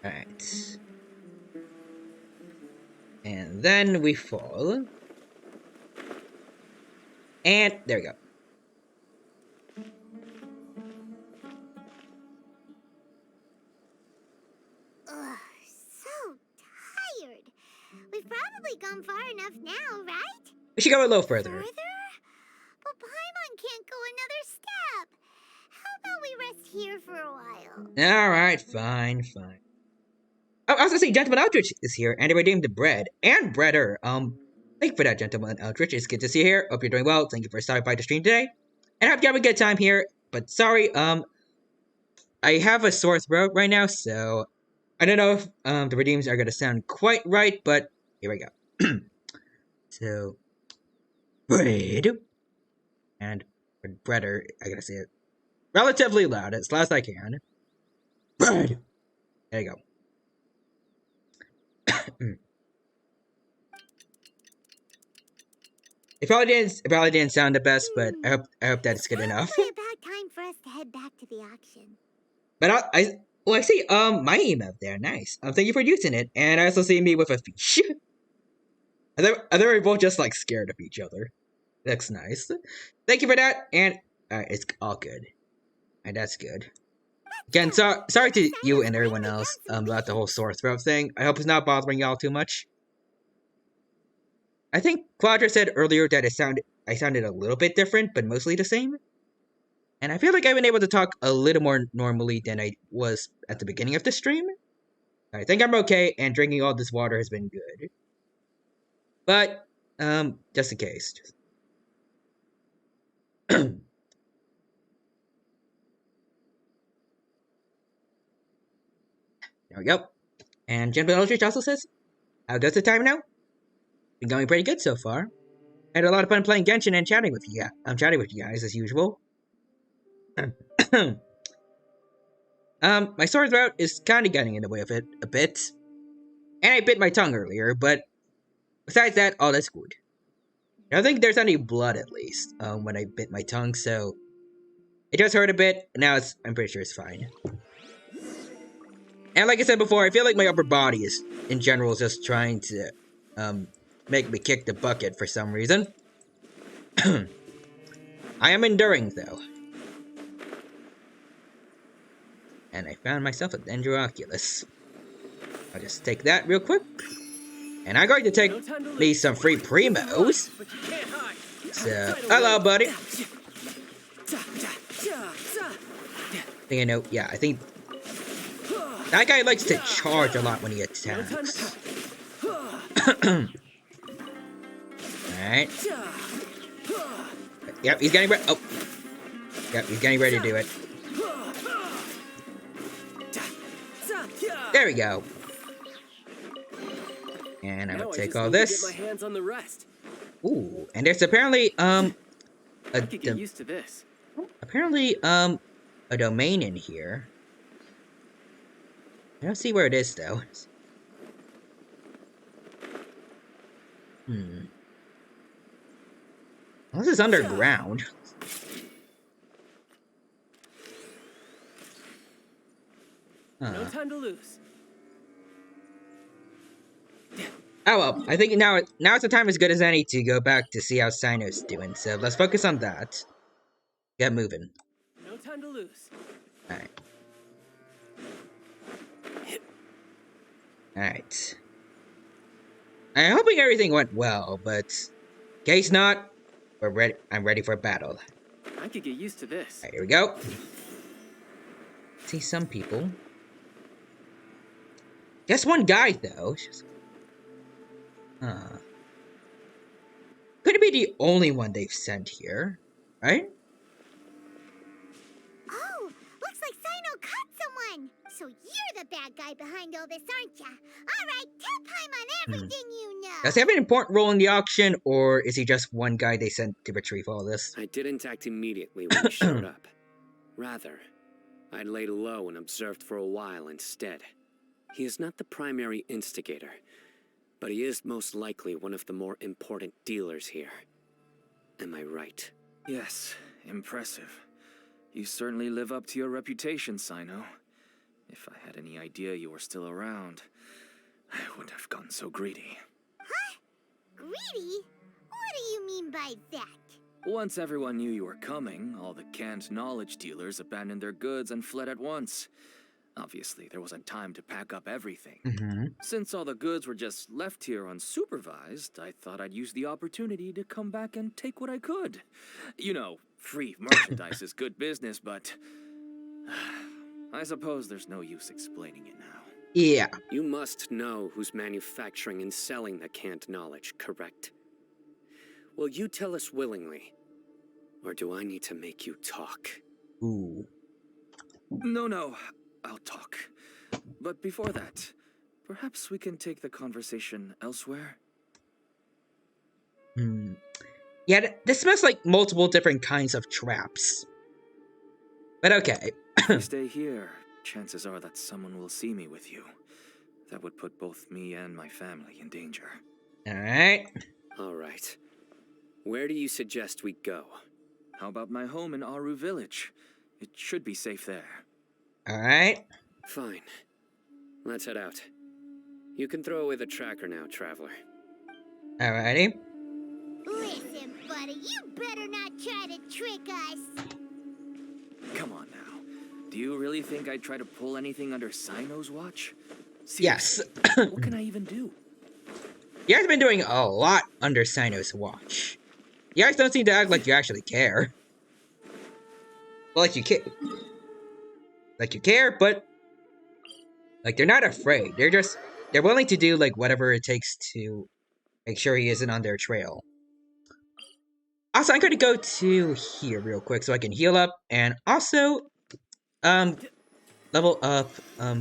Alright. And then we fall. And there we go. Ugh, so tired. We've probably gone far enough now, right? We should go a little further. Further? But Paimon can't go another step. How about we rest here for a while? Alright, fine. Oh, I was gonna say, Gentleman Eldritch is here, and they redeemed the bread. And breader. Thank you for that, Gentleman Eldritch. It's good to see you here. Hope you're doing well. Thank you for stopping by the stream today. And I hope you have a good time here. But sorry, I have a sore throat right now, so I don't know if the redeems are gonna sound quite right, but here we go. So bread. And breader, I gotta say it relatively loud, as loud as I can. Bread. There you go. It probably didn't sound the best, but I hope that's good enough. Probably about time for us to head back to the auction. But I see my email there. Nice. Thank you for using it, and I also see me with a fish. I think we're both just like scared of each other. That's nice. Thank you for that, and it's all good. And that's good. Again, sorry to you and everyone else about the whole sore throat thing. I hope it's not bothering y'all too much. I think Quadra said earlier that I sounded a little bit different, but mostly the same. And I feel like I've been able to talk a little more normally than I was at the beginning of the stream. I think I'm okay, and drinking all this water has been good. But, just in case. There we go. And Gentleman Eldritch also says, how goes the time now? Been going pretty good so far. Had a lot of fun playing Genshin and chatting with you. I'm chatting with you guys as usual. My sore throat is kind of getting in the way of it a bit. And I bit my tongue earlier, but besides that, all that's good. I don't think there's any blood at least when I bit my tongue, so it just hurt a bit. Now I'm pretty sure it's fine. And like I said before, I feel like my upper body is, in general, just trying to make me kick the bucket for some reason. I am enduring, though. And I found myself a Dendroculus. I'll just take that real quick. And I'm going to take me some free primos. So, hello, buddy. You know, yeah, I think that guy likes to charge a lot when he attacks. Alright. Yep, he's getting ready. Oh. Yep, he's getting ready to do it. There we go. And I'm gonna take all this. Get my hands on the rest. Ooh, and there's apparently, I could get used to this. Apparently, a domain in here. I don't see where it is, though. This is underground. No time to lose. Oh well, I think now's the time as good as any to go back to see how Sino's doing. So let's focus on that. Get moving. No time to lose. Alright. Alright. I'm hoping everything went well, but in case not, we're ready. I'm ready for battle. I could get used to this. Alright, here we go. See some people. Just one guy though. Could it be the only one they've sent here, right? Oh, looks like Sino caught someone. So you're the bad guy behind all this, aren't ya? All right, tell Paimon on everything you know. Does he have an important role in the auction, or is he just one guy they sent to retrieve all this? I didn't act immediately when he showed up. Rather, I laid low and observed for a while instead. He is not the primary instigator, but he is most likely one of the more important dealers here. Am I right? Yes, impressive. You certainly live up to your reputation, Sino. If I had any idea you were still around, I wouldn't have gotten so greedy. Huh? Greedy? What do you mean by that? Once everyone knew you were coming, all the canned knowledge dealers abandoned their goods and fled at once. Obviously, there wasn't time to pack up everything. Since all the goods were just left here unsupervised, I thought I'd use the opportunity to come back and take what I could. You know, free merchandise is good business, but I suppose there's no use explaining it now. Yeah. You must know who's manufacturing and selling the canned knowledge, correct? Will you tell us willingly, or do I need to make you talk? Ooh. No, I'll talk. But before that, perhaps we can take the conversation elsewhere? Yeah, this smells like multiple different kinds of traps. But okay. If we stay here, chances are that someone will see me with you. That would put both me and my family in danger. Alright. Alright. Where do you suggest we go? How about my home in Aru Village? It should be safe there. Alright. Fine. Let's head out. You can throw away the tracker now, traveler. Alrighty. Listen, buddy, you better not try to trick us. Come on now. Do you really think I'd try to pull anything under Sino's watch? Yes. What can I even do? You guys have been doing a lot under Sino's watch. You guys don't seem to act like you actually care. Well, like you care. Like you care, but like they're not afraid. They're willing to do like whatever it takes to make sure he isn't on their trail. Also, I'm gonna go to here real quick so I can heal up and also level up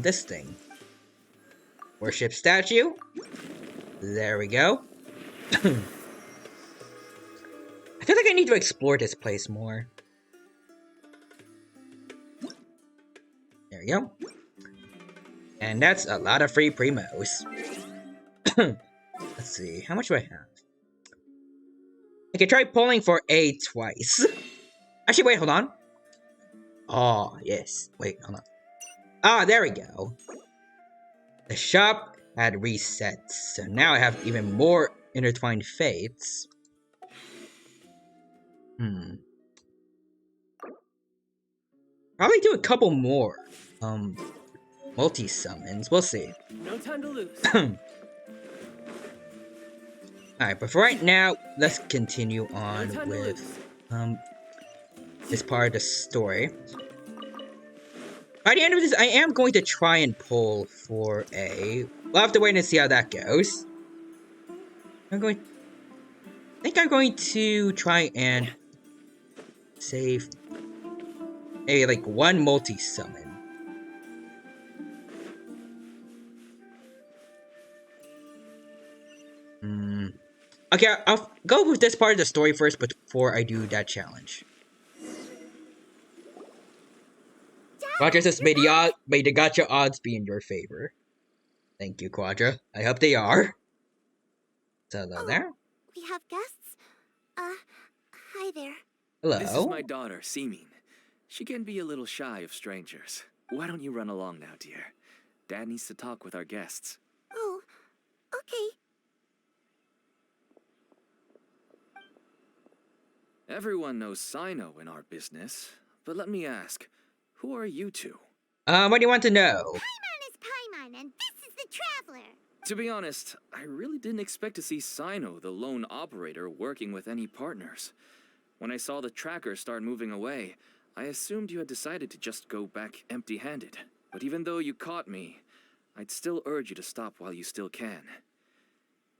this thing. Worship statue. There we go. I feel like I need to explore this place more. There we go. And that's a lot of free primos. Let's see, how much do I have? I can try pulling for A twice. Actually, wait, hold on. Oh, yes. Wait, hold on. Ah, there we go. The shop had reset, so now I have even more intertwined fates. Probably do a couple more. Multi-summons. We'll see. No time to lose. Alright, but for right now, let's continue on with this part of the story. By the end of this, I am going to try and pull for a... We'll have to wait and see how that goes. I think I'm going to try and save maybe like one multi-summon. Okay, I'll go with this part of the story first before I do that challenge. Quadra says, may the gacha odds be in your favor. Thank you, Quadra. I hope they are. So, hello there. We have guests? Hi there. Hello. This is my daughter, Seeming. She can be a little shy of strangers. Why don't you run along now, dear? Dad needs to talk with our guests. Oh, okay. Everyone knows Sino in our business, but let me ask, who are you two? What do you want to know? Paimon is Paimon, and this is the Traveler. To be honest, I really didn't expect to see Sino, the lone operator, working with any partners. When I saw the tracker start moving away, I assumed you had decided to just go back empty-handed. But even though you caught me, I'd still urge you to stop while you still can.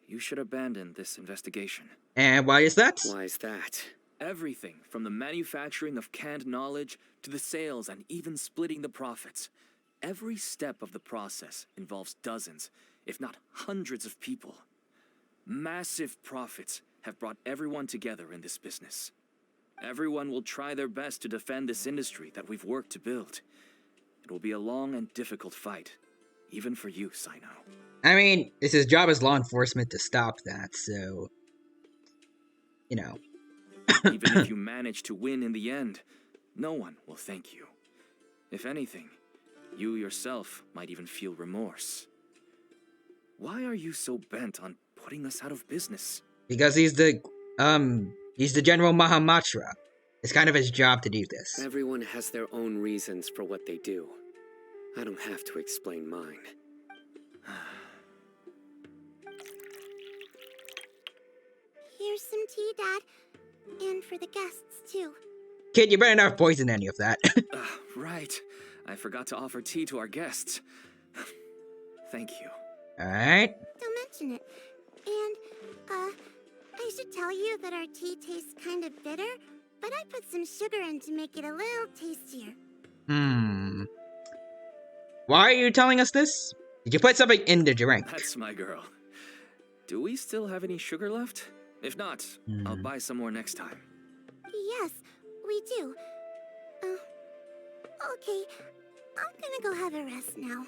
You should abandon this investigation. And why is that? Why is that? Everything from the manufacturing of canned knowledge to the sales and even splitting the profits. Every step of the process involves dozens, if not hundreds of people. Massive profits have brought everyone together in this business. Everyone will try their best to defend this industry that we've worked to build. It will be a long and difficult fight, even for you, Sino. I mean, it's his job as law enforcement to stop that, so... You know. Even if you manage to win in the end, no one will thank you. If anything, you yourself might even feel remorse. Why are you so bent on putting us out of business? Because he's the General Mahamatra. It's kind of his job to do this. Everyone has their own reasons for what they do. I don't have to explain mine. Here's some tea, Dad. And for the guests, too. Kid, you better not poison any of that. Right. I forgot to offer tea to our guests. Thank you. Alright. Don't mention it. And, I should tell you that our tea tastes kind of bitter, but I put some sugar in to make it a little tastier. Why are you telling us this? Did you put something in the drink? That's my girl. Do we still have any sugar left? If not, I'll buy some more next time. Yes, we do. Okay. I'm gonna go have a rest now.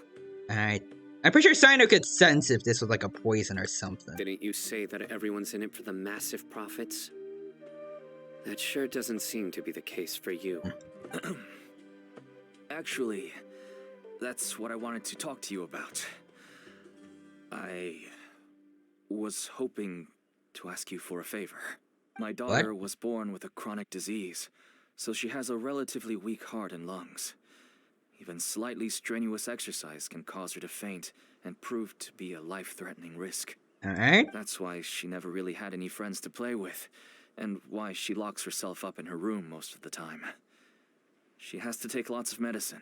Alright. I'm pretty sure Sino could sense if this was like a poison or something. Didn't you say that everyone's in it for the massive profits? That sure doesn't seem to be the case for you. Actually, that's what I wanted to talk to you about. I was hoping to ask you for a favor. My daughter was born with a chronic disease, so she has a relatively weak heart and lungs. Even slightly strenuous exercise can cause her to faint and prove to be a life-threatening risk. Alright. That's why she never really had any friends to play with, and why she locks herself up in her room most of the time. She has to take lots of medicine,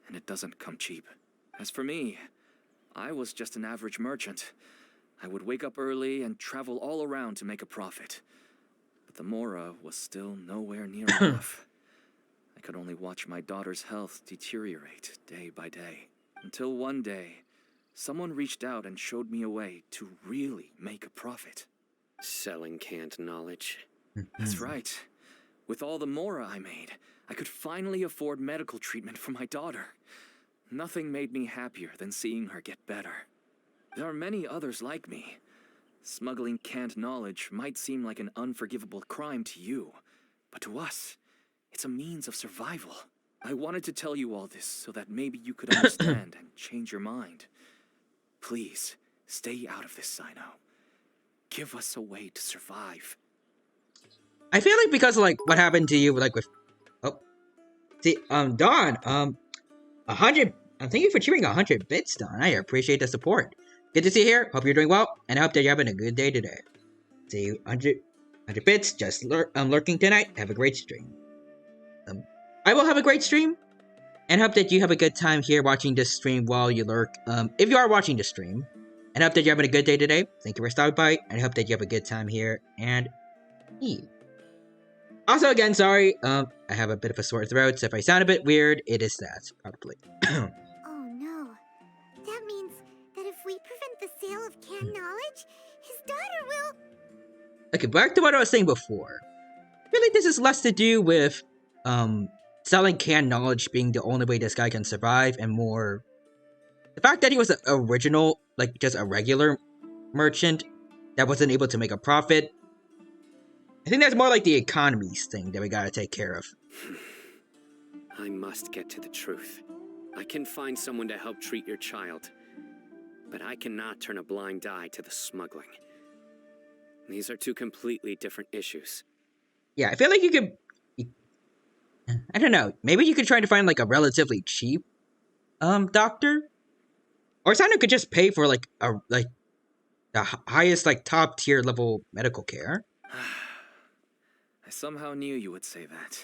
and it doesn't come cheap. As for me, I was just an average merchant. I would wake up early and travel all around to make a profit. But the Mora was still nowhere near enough. I could only watch my daughter's health deteriorate day by day. Until one day, someone reached out and showed me a way to really make a profit. Selling canned knowledge. That's right. With all the Mora I made, I could finally afford medical treatment for my daughter. Nothing made me happier than seeing her get better. There are many others like me. Smuggling canned knowledge might seem like an unforgivable crime to you, but to us, it's a means of survival. I wanted to tell you all this so that maybe you could understand and change your mind. Please, stay out of this, Sino. Give us a way to survive. I feel like because like what happened to you, like with Dawn, 100. Thank you for cheering 100 bits, Dawn. I appreciate the support. Good to see you here. Hope you're doing well, and I hope that you're having a good day today. See you 100 bits. Just lurking tonight. Have a great stream. I will have a great stream, and hope that you have a good time here watching this stream while you lurk. If you are watching the stream, and I hope that you're having a good day today. Thank you for stopping by, and I hope that you have a good time here. And also, again, sorry. I have a bit of a sore throat, so if I sound a bit weird, it is that probably. Oh no, that means that if we prevent the sale of canned knowledge, his daughter will. Okay, back to what I was saying before. I feel like this is less to do with selling canned knowledge being the only way this guy can survive, and more the fact that he was an original, like just a regular merchant that wasn't able to make a profit. I think that's more like the economies thing that we gotta take care of. I must get to the truth. I can find someone to help treat your child, but I cannot turn a blind eye to the smuggling. These are two completely different issues. Yeah, I feel like you could... I don't know. Maybe you could try to find like a relatively cheap doctor? Or someone could just pay for like the highest like top tier level medical care. I somehow knew you would say that.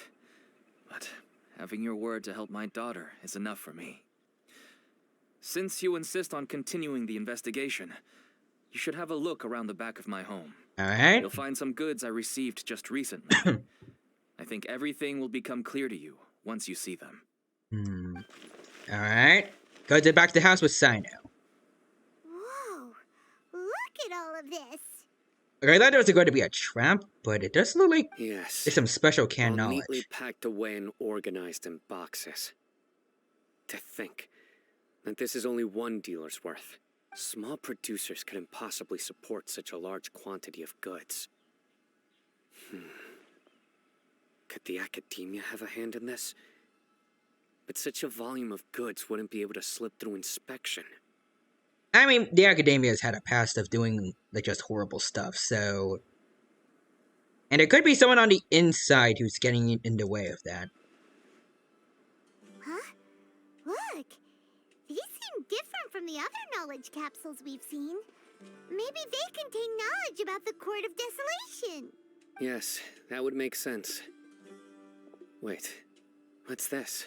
But having your word to help my daughter is enough for me. Since you insist on continuing the investigation, you should have a look around the back of my home. Alright. You'll find some goods I received just recently. I think everything will become clear to you once you see them. Alright. Go back to the house with Sino. Whoa, look at all of this. Okay, I thought it was going to be a tramp, but it does look like yes, there's some special canned all knowledge. Neatly packed away and organized in boxes. To think that this is only one dealer's worth. Small producers couldn't possibly support such a large quantity of goods. Could the academia have a hand in this? But such a volume of goods wouldn't be able to slip through inspection. I mean, the academia has had a past of doing like just horrible stuff, so... And it could be someone on the inside who's getting in the way of that. Huh? Look! These seem different from the other knowledge capsules we've seen. Maybe they contain knowledge about the Court of Desolation. Yes, that would make sense. Wait, what's this?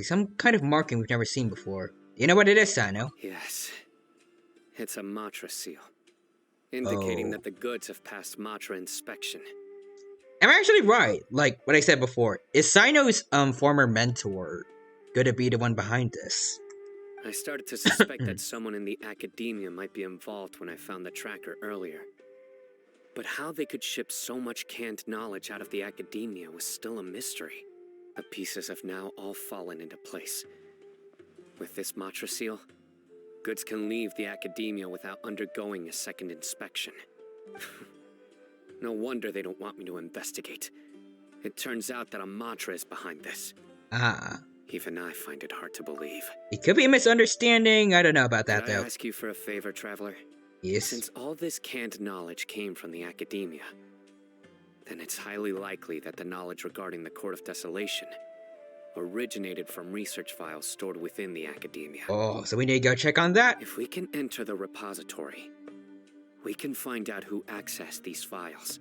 Some kind of marking we've never seen before. You know what it is, Sino? Yes. It's a Matra seal, indicating that the goods have passed Matra inspection. I'm actually right, like what I said before. Is Sino's former mentor gonna be the one behind this? I started to suspect that someone in the academia might be involved when I found the tracker earlier. But how they could ship so much canned knowledge out of the academia was still a mystery. The pieces have now all fallen into place. With this Matra seal, goods can leave the academia without undergoing a second inspection. No wonder they don't want me to investigate. It turns out that a Matra is behind this. Even I find it hard to believe. It could be a misunderstanding. I don't know about that, Could though. I ask you for a favor, Traveler? Yes. Since all this canned knowledge came from the academia, then it's highly likely that the knowledge regarding the Court of Desolation originated from research files stored within the academia. Oh, so we need to go check on that? If we can enter the repository, we can find out who accessed these files.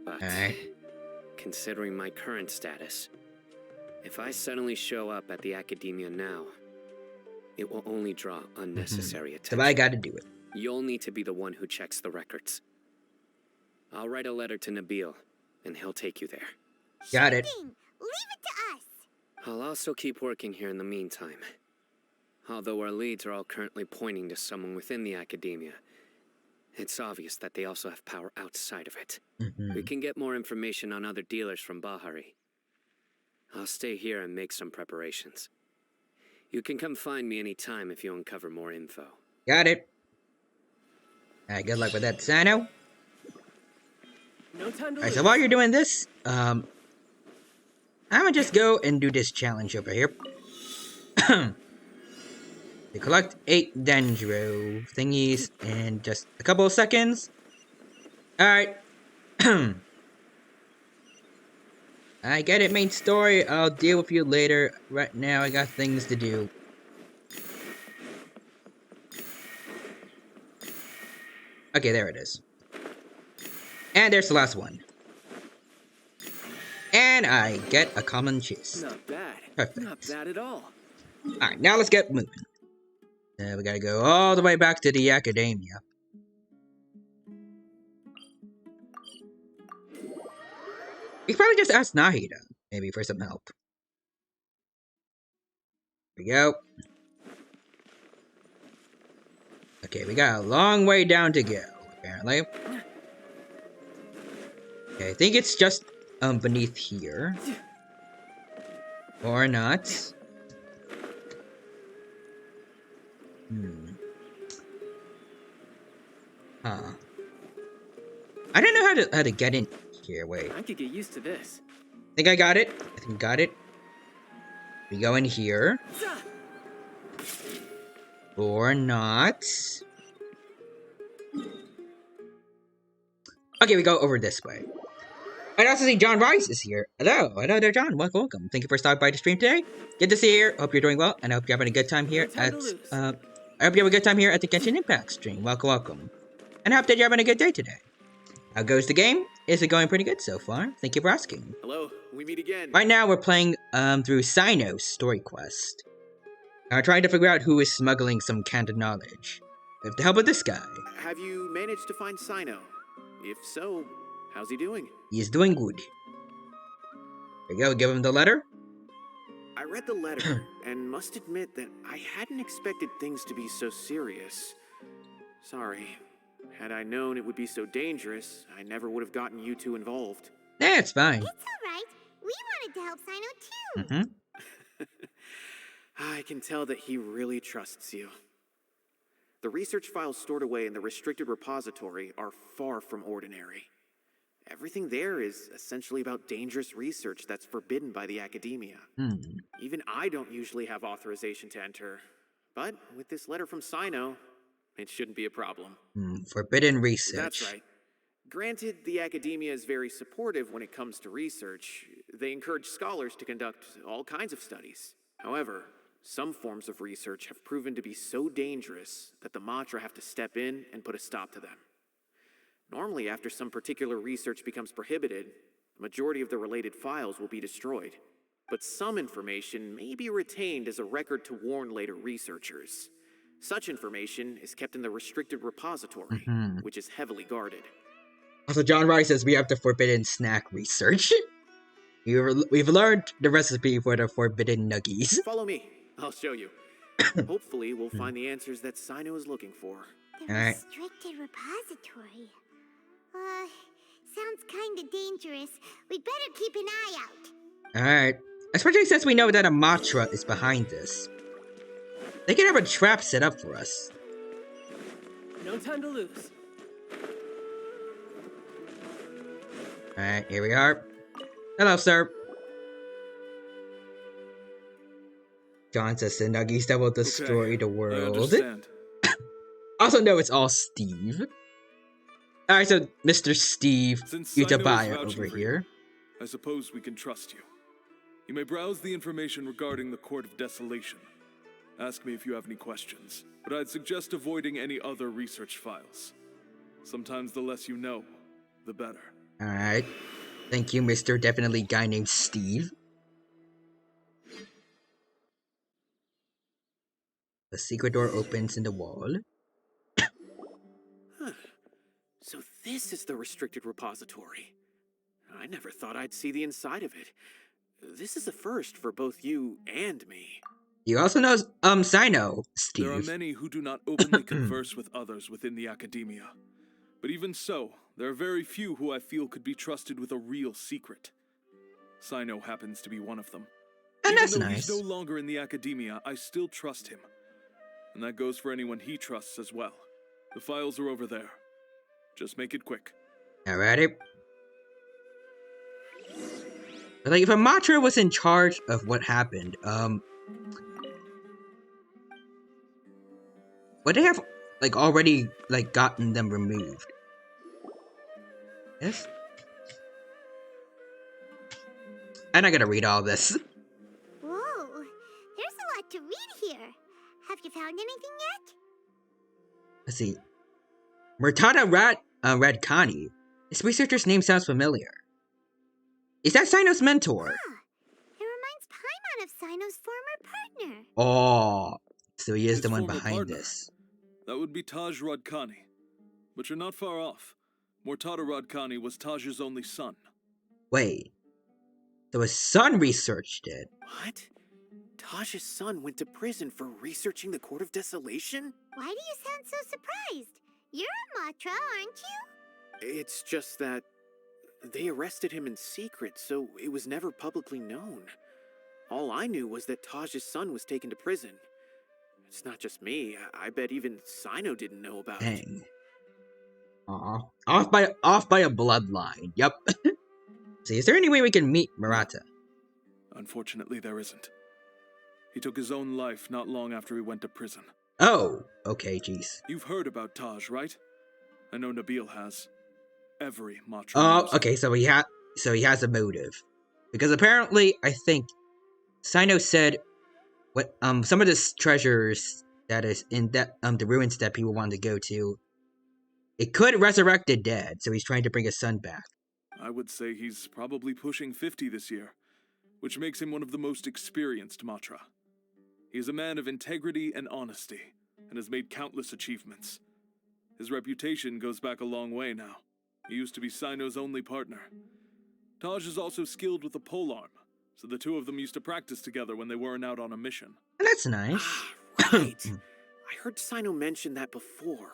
But considering my current status, if I suddenly show up at the academia now, it will only draw unnecessary attention. So I gotta do it. You'll need to be the one who checks the records. I'll write a letter to Nabil, and he'll take you there. Got it. Leave it to us. I'll also keep working here in the meantime. Although our leads are all currently pointing to someone within the academia, it's obvious that they also have power outside of it. We can get more information on other dealers from Bahari. I'll stay here and make some preparations. You can come find me anytime if you uncover more info. Got it. Alright, good luck with that, Sino. No time to Alright, so while you're doing this, I'm gonna just go and do this challenge over here. To collect 8 Dendro thingies in just a couple of seconds. Alright. I get it, main story. I'll deal with you later. Right now, I got things to do. Okay, there it is. And there's the last one. And I get a common cheese. Not bad. Perfect. Not bad at all. Alright, now let's get moving. We gotta go all the way back to the academia. We could probably just ask Nahida, maybe, for some help. Here we go. Okay, we got a long way down to go, apparently. Okay, I think it's just beneath here. Or not. Huh. I don't know how to get in here. Wait. I could get used to this. I think I got it. I think I got it. We go in here. Or not. Okay, we go over this way. I also see John Rice is here. Hello. Hello there, John. Welcome. Thank you for stopping by the stream today. Good to see you here. Hope you're doing well, and I hope you're having a good time here at I hope you have a good time here at the Genshin Impact stream. Welcome. And I hope that you're having a good day today. How goes the game? Is it going pretty good so far? Thank you for asking. Hello, we meet again. Right now we're playing through Sino's story quest. Trying to figure out who is smuggling some candid knowledge. We have to help with this guy. Have you managed to find Sino? If so, how's he doing? He's doing good. There you go, give him the letter. I read the letter and must admit that I hadn't expected things to be so serious. Sorry. Had I known it would be so dangerous, I never would have gotten you two involved. Yeah, it's fine. It's alright. We wanted to help Sino too. I can tell that he really trusts you. The research files stored away in the restricted repository are far from ordinary. Everything there is essentially about dangerous research that's forbidden by the academia. Even I don't usually have authorization to enter. But with this letter from Sino, it shouldn't be a problem. Forbidden research. That's right. Granted, the academia is very supportive when it comes to research. They encourage scholars to conduct all kinds of studies. However, some forms of research have proven to be so dangerous that the Matra have to step in and put a stop to them. Normally, after some particular research becomes prohibited, the majority of the related files will be destroyed. But some information may be retained as a record to warn later researchers. Such information is kept in the restricted repository, which is heavily guarded. Also, John Rice says we have the forbidden snack research. We've learned the recipe for the forbidden nuggies. Follow me. I'll show you. Hopefully, we'll find the answers that Sino is looking for. The restricted repository. Sounds kinda dangerous. We'd better keep an eye out. Alright. Especially since we know that a Matra is behind this. They could have a trap set up for us. No time to lose. Alright, here we are. Hello, sir. John says the nuggies that will destroy the world. Also, no, it's all Steve. Alright, so Mr. Steve Utabaya over here. I suppose we can trust you. You may browse the information regarding the Court of Desolation. Ask me if you have any questions, but I'd suggest avoiding any other research files. Sometimes the less you know, the better. Alright. Thank you, Mr. Definitely guy named Steve. The secret door opens in the wall. So this is the restricted repository. I never thought I'd see the inside of it. This is a first for both you and me. You also know, Sino, Steve. There are many who do not openly converse with others within the academia. But even so, there are very few who I feel could be trusted with a real secret. Sino happens to be one of them. And that's Even though nice. He's no longer in the academia, I still trust him. And that goes for anyone he trusts as well. The files are over there. Just make it quick. Alrighty. Like, if a Matra was in charge of what happened, would they have, like, already, like, gotten them removed? Yes? I'm not gonna read all this. Whoa, there's a lot to read here. Have you found anything yet? Let's see. Murtada Radkani. This researcher's name sounds familiar. Is that Sino's mentor? It reminds Paimon of Sino's former partner. Oh, so he is His the one former behind partner. this. That would be Taj Radkani. But you're not far off. Murtada Radkani was Taj's only son. Wait. So his son researched it. What? Taj's son went to prison for researching the Court of Desolation? Why do you sound so surprised? You're a Matra, aren't you? It's just that They arrested him in secret, so it was never publicly known. All I knew was that Taj's son was taken to prison. It's not just me. I bet even Sino didn't know about it. Dang. Aw. Off by a bloodline. Yep. See, is there any way we can meet Murata? Unfortunately, there isn't. He took his own life not long after he went to prison. Oh, okay, jeez. You've heard about Taj, right? I know Nabil has. Every Matra. Oh, okay, so he has a motive. Because apparently, I think Sino said what some of the treasures that is in that the ruins that people want to go to, it could resurrect the dead, so he's trying to bring his son back. I would say he's probably pushing 50 this year, which makes him one of the most experienced Matra. He is a man of integrity and honesty, and has made countless achievements. His reputation goes back a long way now. He used to be Sino's only partner. Taj is also skilled with the polearm, so the two of them used to practice together when they weren't out on a mission. That's nice. Right. I heard Sino mention that before.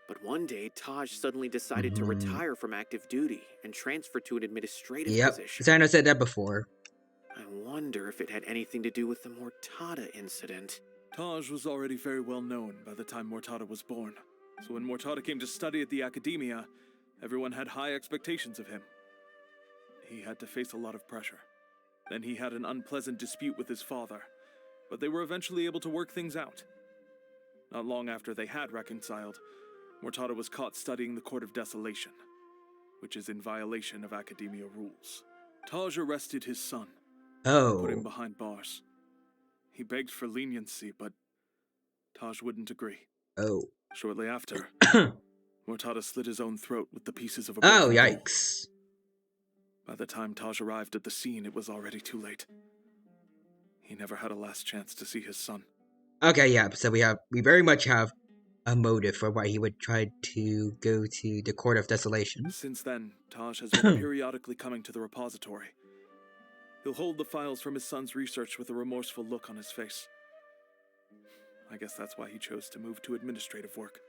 But one day, Taj suddenly decided to retire from active duty and transfer to an administrative position. Sino said that before. I wonder if it had anything to do with the Mortada incident. Taj was already very well known by the time Mortada was born. So when Mortada came to study at the academia, everyone had high expectations of him. He had to face a lot of pressure. Then he had an unpleasant dispute with his father, but they were eventually able to work things out. Not long after they had reconciled, Mortada was caught studying the Court of Desolation, which is in violation of academia rules. Taj arrested his son. Oh. Put him behind bars. He begged for leniency, but Taj wouldn't agree. Oh. Shortly after, Mortada slit his own throat with the pieces of a Oh, broken bowl. yikes. By the time Taj arrived at the scene, it was already too late. He never had a last chance to see his son. Okay, yeah, so we very much have a motive for why he would try to go to the Court of Desolation. Since then, Taj has been periodically coming to the repository. He'll hold the files from his son's research with a remorseful look on his face. I guess that's why he chose to move to administrative work.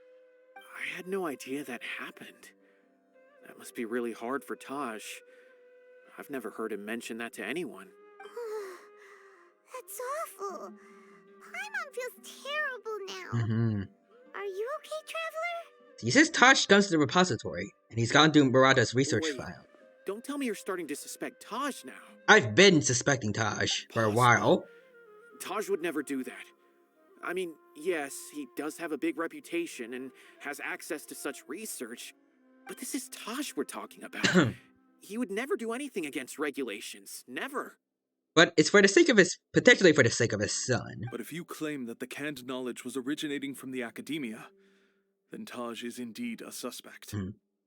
I had no idea that happened. That must be really hard for Taj. I've never heard him mention that to anyone. That's awful. Paimon feels terrible now. Are you okay, Traveler? He says Taj comes to the repository, and he's gone through Murata's research file. Don't tell me you're starting to suspect Taj now. I've been suspecting Taj for a while. Taj would never do that. I mean, yes, he does have a big reputation and has access to such research, but this is Taj we're talking about. He would never do anything against regulations. Never. But it's for the sake of potentially for the sake of his son. But if you claim that the canned knowledge was originating from the academia, then Taj is indeed a suspect.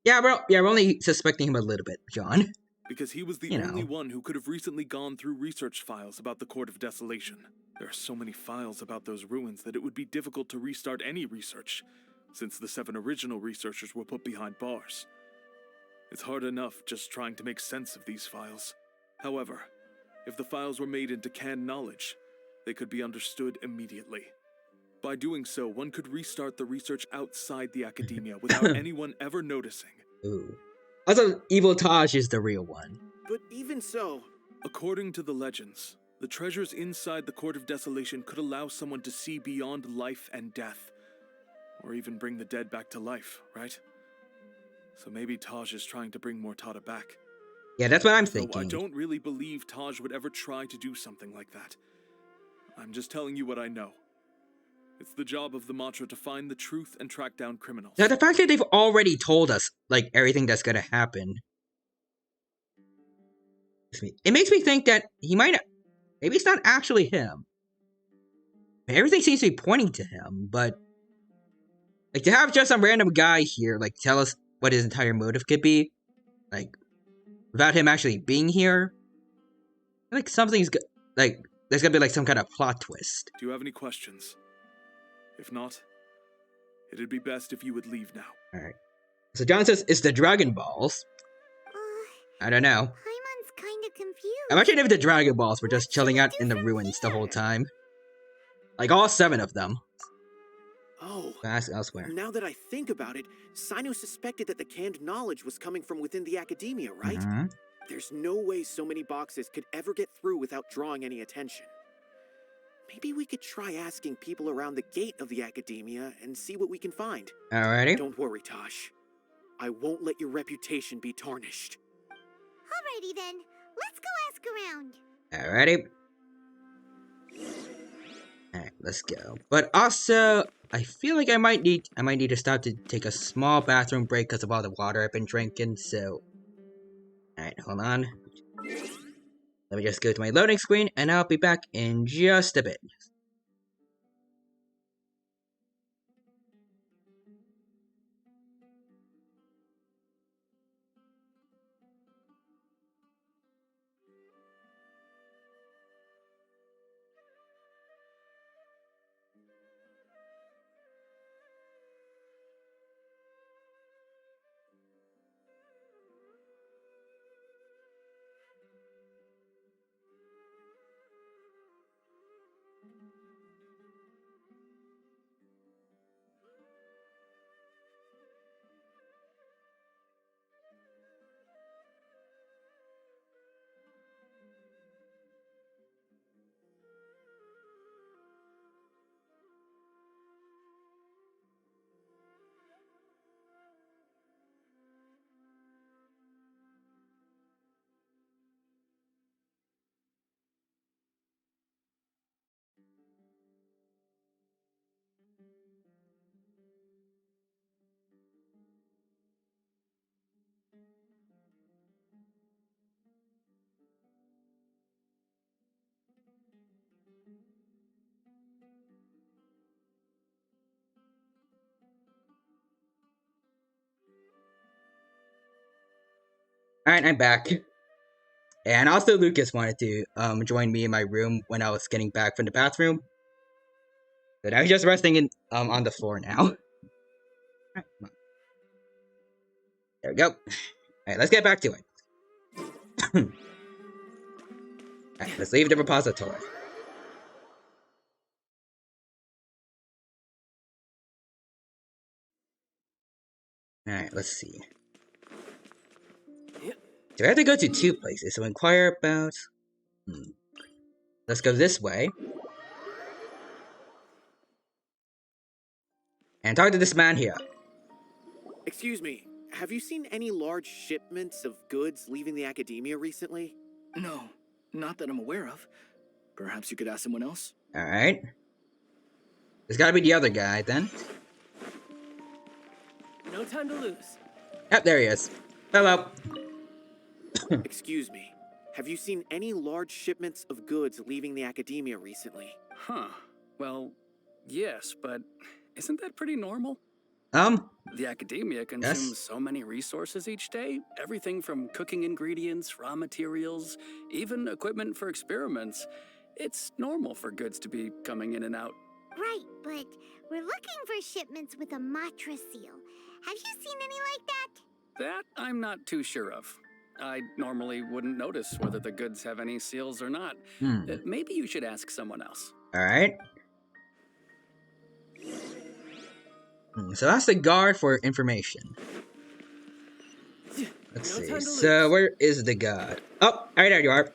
Yeah, we're only suspecting him a little bit, John. Because he was the only one who could have recently gone through research files about the Court of Desolation. There are so many files about those ruins that it would be difficult to restart any research, since the 7 original researchers were put behind bars. It's hard enough just trying to make sense of these files. However, if the files were made into canned knowledge, they could be understood immediately. By doing so, one could restart the research outside the academia without anyone ever noticing. Ooh. Also, Evil Taj is the real one. But even so... According to the legends, the treasures inside the Court of Desolation could allow someone to see beyond life and death. Or even bring the dead back to life, right? So maybe Taj is trying to bring Mortada back. Yeah, that's what I'm thinking. So I don't really believe Taj would ever try to do something like that. I'm just telling you what I know. It's the job of the Matra to find the truth and track down criminals. Now, the fact that they've already told us, like, everything that's gonna happen, it makes me think that he might not, maybe it's not actually him. Everything seems to be pointing to him, but, like, to have just some random guy here, like, tell us what his entire motive could be, like, without him actually being here, like, something's, like, there's gonna be, like, some kind of plot twist. Do you have any questions? If not, it'd be best if you would leave now. Alright. So John says it's the Dragon Balls. I don't know. Paimon's kinda confused. Imagine if the Dragon Balls were just chilling out in the ruins the whole time. Like all 7 of them. Oh, Ask elsewhere. Now that I think about it, Sino suspected that the canned knowledge was coming from within the academia, right? There's no way so many boxes could ever get through without drawing any attention. Maybe we could try asking people around the gate of the academia and see what we can find. Alrighty. Don't worry, Tosh. I won't let your reputation be tarnished. Alrighty then. Let's go ask around. Alrighty. Alright, let's go. But also, I feel like I might need to stop to take a small bathroom break because of all the water I've been drinking, so... Alright, hold on. Let me just go to my loading screen, and I'll be back in just a bit. Alright, I'm back. And also Lucas wanted to join me in my room when I was getting back from the bathroom. But I'm just resting in on the floor now. There we go. Alright, let's get back to it. Alright, let's leave the repository. Alright, let's see. Do I have to go to 2 places to inquire about... Let's go this way. And talk to this man here. Excuse me, have you seen any large shipments of goods leaving the academia recently? No, not that I'm aware of. Perhaps you could ask someone else? Alright. There's gotta be the other guy, then. No time to lose. Yep, there he is. Hello. Excuse me, have you seen any large shipments of goods leaving the academia recently? Huh. Well, yes, but isn't that pretty normal? The academia consumes so many resources each day. Everything from cooking ingredients, raw materials, even equipment for experiments. It's normal for goods to be coming in and out. Right, but we're looking for shipments with a Matra seal. Have you seen any like that? That I'm not too sure of. I normally wouldn't notice whether the goods have any seals or not. Maybe you should ask someone else. Alright. So that's the guard for information. Let's see. So where is the guard? Oh, right there you are.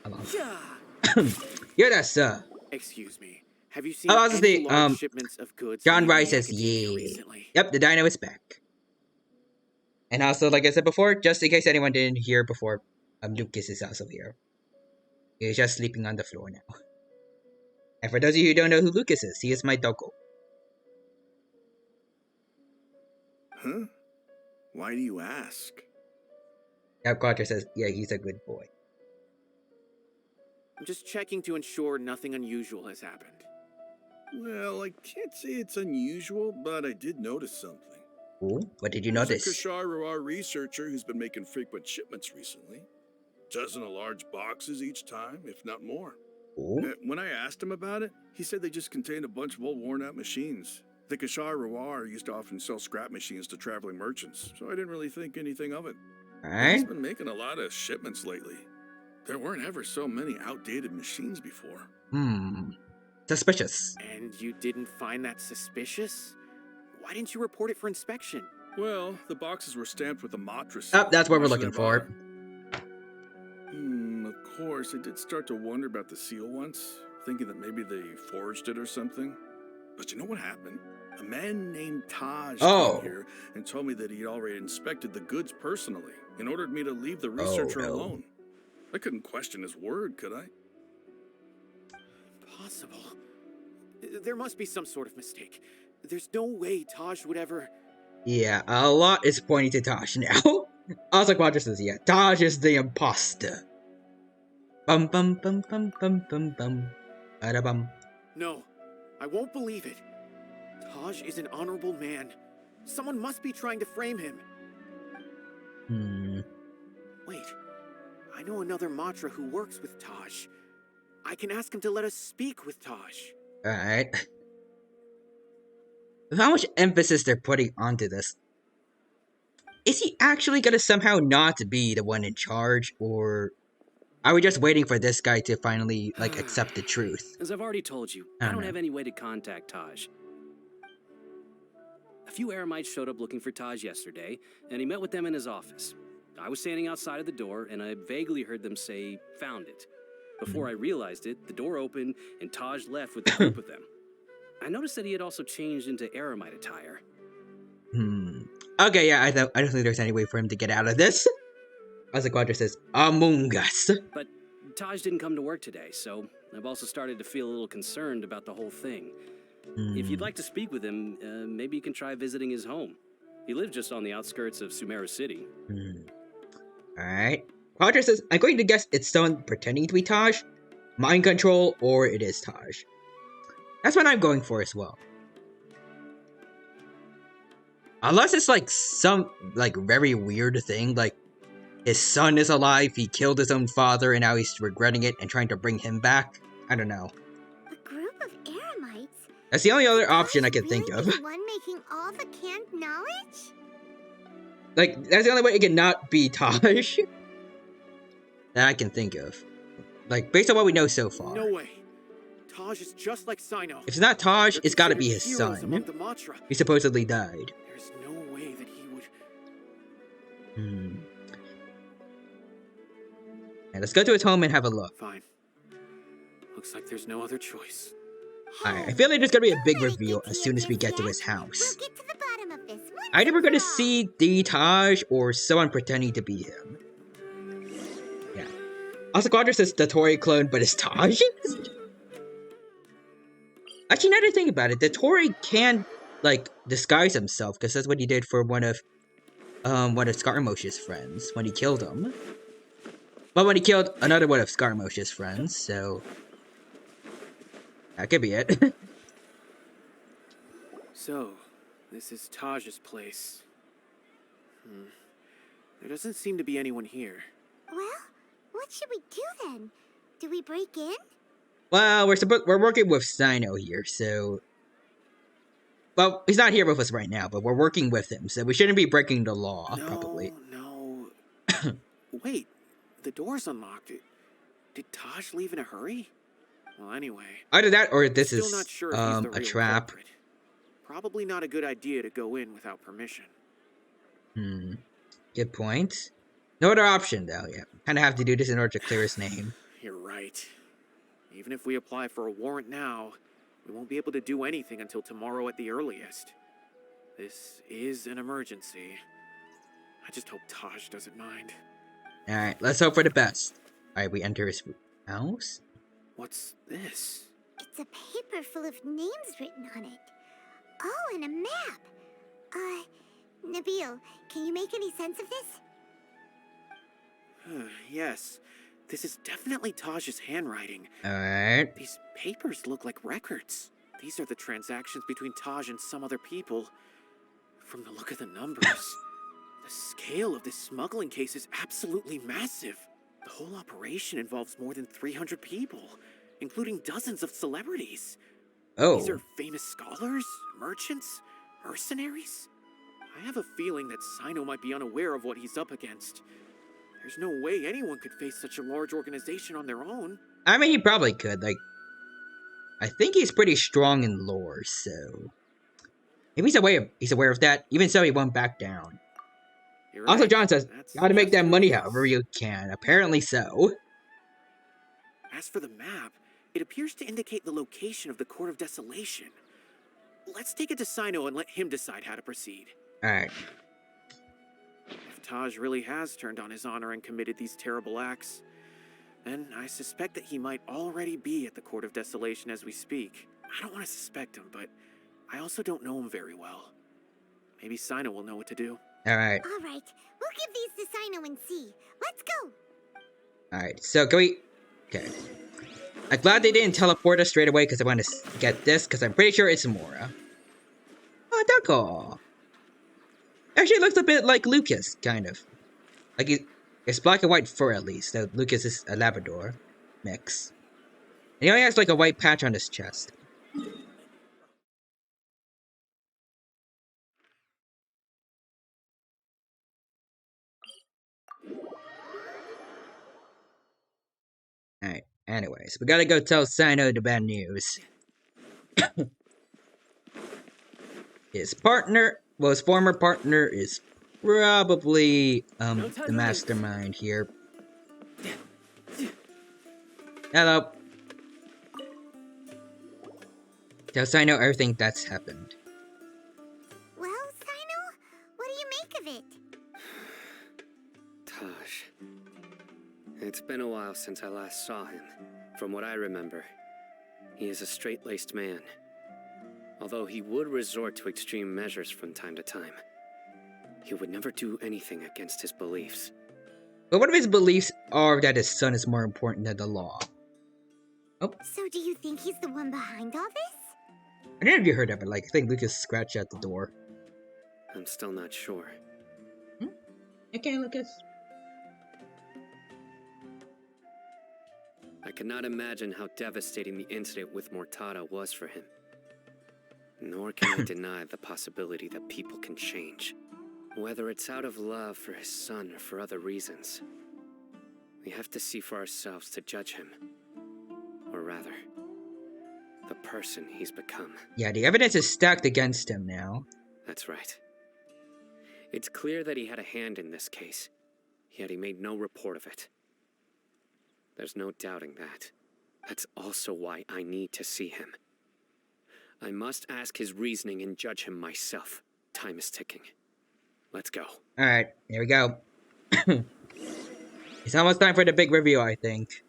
You're that sir. Excuse me. Have you seen any large shipments of goods? John Rice says, yeah. Yep, the dino is back. And also, like I said before, just in case anyone didn't hear before, Lucas is also here. He's just sleeping on the floor now. And for those of you who don't know who Lucas is, he is my doggo. Huh? Why do you ask? Yep, Carter says, yeah, he's a good boy. I'm just checking to ensure nothing unusual has happened. Well, I can't say it's unusual, but I did notice something. Ooh, what did you notice? There's a Kashar researcher who's been making frequent shipments recently. Dozen of large boxes each time, if not more. Ooh. When I asked him about it, he said they just contained a bunch of old worn-out machines. The Kashar used to often sell scrap machines to traveling merchants, so I didn't really think anything of it. Alright. He's been making a lot of shipments lately. There weren't ever so many outdated machines before. Suspicious. And you didn't find that suspicious? Why didn't you report it for inspection? Well, the boxes were stamped with the Matra Oh, seal. that's what Why we're should looking I for. bother? Of course, I did start to wonder about the seal once, thinking that maybe they forged it or something. But you know what happened? A man named Taj came here and told me that he'd already inspected the goods personally and ordered me to leave the researcher alone. I couldn't question his word, could I? Impossible. There must be some sort of mistake. There's no way Taj would ever... Yeah, a lot is pointing to Taj now. Also, Quadra says, yeah, Taj is the imposter. Bum bum bum bum bum bum bum. Bum. No, I won't believe it. Taj is an honorable man. Someone must be trying to frame him. Wait, I know another Matra who works with Taj. I can ask him to let us speak with Taj. Alright. With how much emphasis they're putting onto this, is he actually gonna somehow not be the one in charge, or are we just waiting for this guy to finally, like, accept the truth? As I've already told you, I don't have any way to contact Taj. A few Eremites showed up looking for Taj yesterday, and he met with them in his office. I was standing outside of the door, and I vaguely heard them say, "Found it." Before I realized it, the door opened, and Taj left with a group of them. I noticed that he had also changed into Eremite attire. Okay, yeah, I don't think there's any way for him to get out of this. As the Quadra says, Among Us. But Taj didn't come to work today, so I've also started to feel a little concerned about the whole thing. If you'd like to speak with him, maybe you can try visiting his home. He lives just on the outskirts of Sumeru City. Alright. Quadra says, I'm going to guess it's someone pretending to be Taj, mind control, or it is Taj. That's what I'm going for as well. Unless it's like some, like, very weird thing, like his son is alive, he killed his own father, and now he's regretting it and trying to bring him back. I don't know. A group of Eremites? That's the only other option I can think of. The one making all the canned knowledge? Like, that's the only way it can not be Taj. That I can think of. Like, based on what we know so far. No way. Taj is just like Sino. If it's not Taj, it's gotta be his Heroes among son. the Matra. He supposedly died. There's no way that he would... And let's go to his home and have a look. Fine. Looks like there's no other choice. Alright, I feel like there's gonna be a big reveal as soon as we get to his house. Either we're gonna see the Taj or someone pretending to be him. Yeah. Also, Quadra says the Tori clone, but it's Taj? Actually, now that I think about it, the Tori can, like, disguise himself, because that's what he did for one of Skarmosh's friends, when he killed him. Well, when he killed another one of Skarmosh's friends, so... that could be it. So, this is Taj's place. There doesn't seem to be anyone here. Well, what should we do then? Do we break in? Well, we're working with Sino here, so... Well, he's not here with us right now, but we're working with him, so we shouldn't be breaking the law, probably. No. Wait, the door's unlocked. Did Taj leave in a hurry? Well, anyway. Either that, or this still is, not sure if he's the a real trap. culprit. Probably not a good idea to go in without permission. Good point. No other option, though, yeah. Kinda have to do this in order to clear his name. You're right. Even if we apply for a warrant now, we won't be able to do anything until tomorrow at the earliest. This is an emergency. I just hope Taj doesn't mind. Alright, let's hope for the best. Alright, we enter his house. What's this? It's a paper full of names written on it. Oh, and a map. Nabil, can you make any sense of this? Yes. This is definitely Taj's handwriting. Alright. These papers look like records. These are the transactions between Taj and some other people. From the look of the numbers, the scale of this smuggling case is absolutely massive. The whole operation involves more than 300 people, including dozens of celebrities. Oh. These are famous scholars, merchants, mercenaries. I have a feeling that Sino might be unaware of what he's up against. There's no way anyone could face such a large organization on their own. I mean, he probably could, like... I think he's pretty strong in lore, so... Maybe he's aware of that. Even so, he won't back down. You're Also, right. John says, That's "Gotta make that just money who it however is. you can." Apparently so. As for the map, it appears to indicate the location of the Court of Desolation. Let's take it to Sino and let him decide how to proceed. Alright. If Taj really has turned on his honor and committed these terrible acts, then I suspect that he might already be at the Court of Desolation as we speak. I don't want to suspect him, but I also don't know him very well. Maybe Sino will know what to do. Alright. All right, we'll give these to Sino and see. Let's go. Alright, so can we... Okay. I'm glad they didn't teleport us straight away because I want to get this, because I'm pretty sure it's Mora. Oh, Duckle! Actually, it looks a bit like Lucas, kind of. Like, it's black and white fur at least, so Lucas is a Labrador mix. And he only has like a white patch on his chest. Alright, anyways, we gotta go tell Sino the bad news. His former partner is probably, the mastermind here. Hello. Tell Sino everything that's happened. Well, Sino, what do you make of it? Taj. It's been a while since I last saw him. From what I remember, he is a straight-laced man. Although he would resort to extreme measures from time to time, he would never do anything against his beliefs. But one of his beliefs are that his son is more important than the law. Oh. So do you think he's the one behind all this? I don't know if you heard of it, like, I think Lucas scratched at the door. I'm still not sure. Okay, Lucas. I cannot imagine how devastating the incident with Mortada was for him. Nor can I deny the possibility that people can change. Whether it's out of love for his son or for other reasons. We have to see for ourselves to judge him. Or rather, the person he's become. Yeah, the evidence is stacked against him now. That's right. It's clear that he had a hand in this case, yet he made no report of it. There's no doubting that. That's also why I need to see him. I must ask his reasoning and judge him myself. Time is ticking. Let's go. Alright, here we go. It's almost time for the big reveal, I think.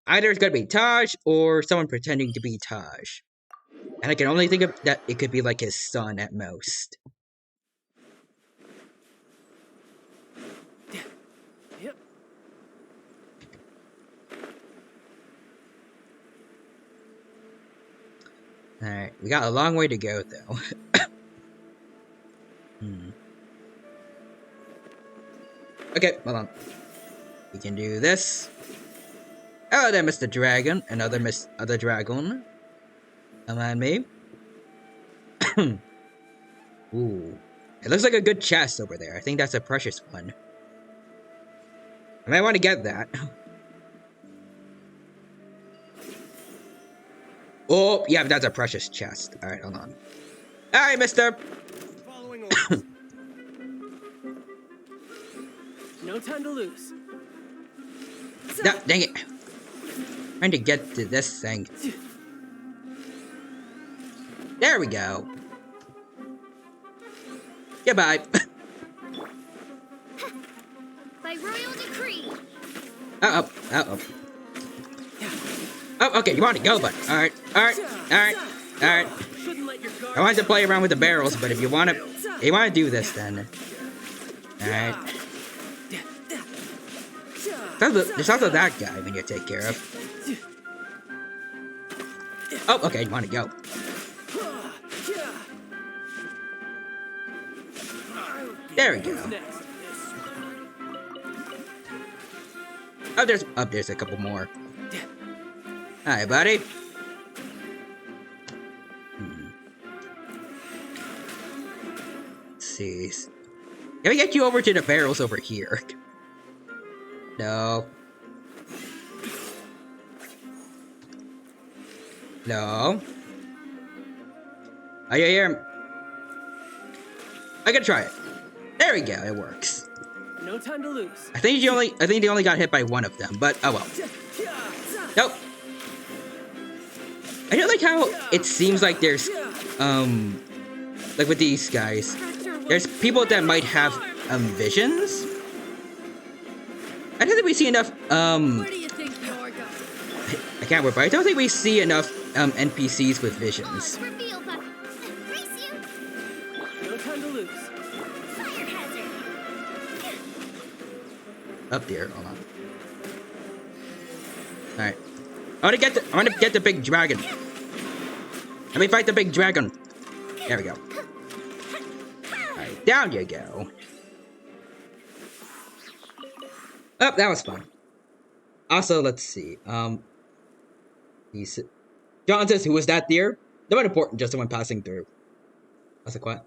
Either it's gonna be Taj, or someone pretending to be Taj. And I can only think of that it could be like his son at most. Yep. Alright, we got a long way to go, though. Okay, hold on. We can do this. Oh, there, Mr. Dragon. Another other dragon. Come on, me. Ooh. It looks like a good chest over there. I think that's a precious one. I might want to get that. Oh, yeah, that's a precious chest. Alright, hold on. Alright, mister. No time to lose. No, dang it. Trying to get to this thing. There we go. Goodbye. By royal decree. Uh-oh. Uh-oh. Oh, okay, you want to go, but alright, alright, alright, alright. I wanted to play around with the barrels, but if you want to do this, then. Alright. There's also that guy we need to take care of. Oh, okay, you want to go. There we go. Oh, there's a couple more. Hi, buddy. Let's see. Can we get you over to the barrels over here? No. No. I hear. I gotta try it. There we go. It works. No time to lose. I think they only got hit by one of them, but oh well. Nope. I don't like how it seems like there's like with these guys, there's people that might have visions. I don't think we see enough Where do you think you're going? I can't work, but I don't think we see enough NPCs with visions. No time to lose. Fire hazard. Up there, hold on. Alright. I wanna get the big dragon. Let me fight the big dragon. There we go. Alright, down you go. Oh, that was fun. Also, let's see. John says, "Who was that deer?" Not important, just someone passing through. That's a quiet.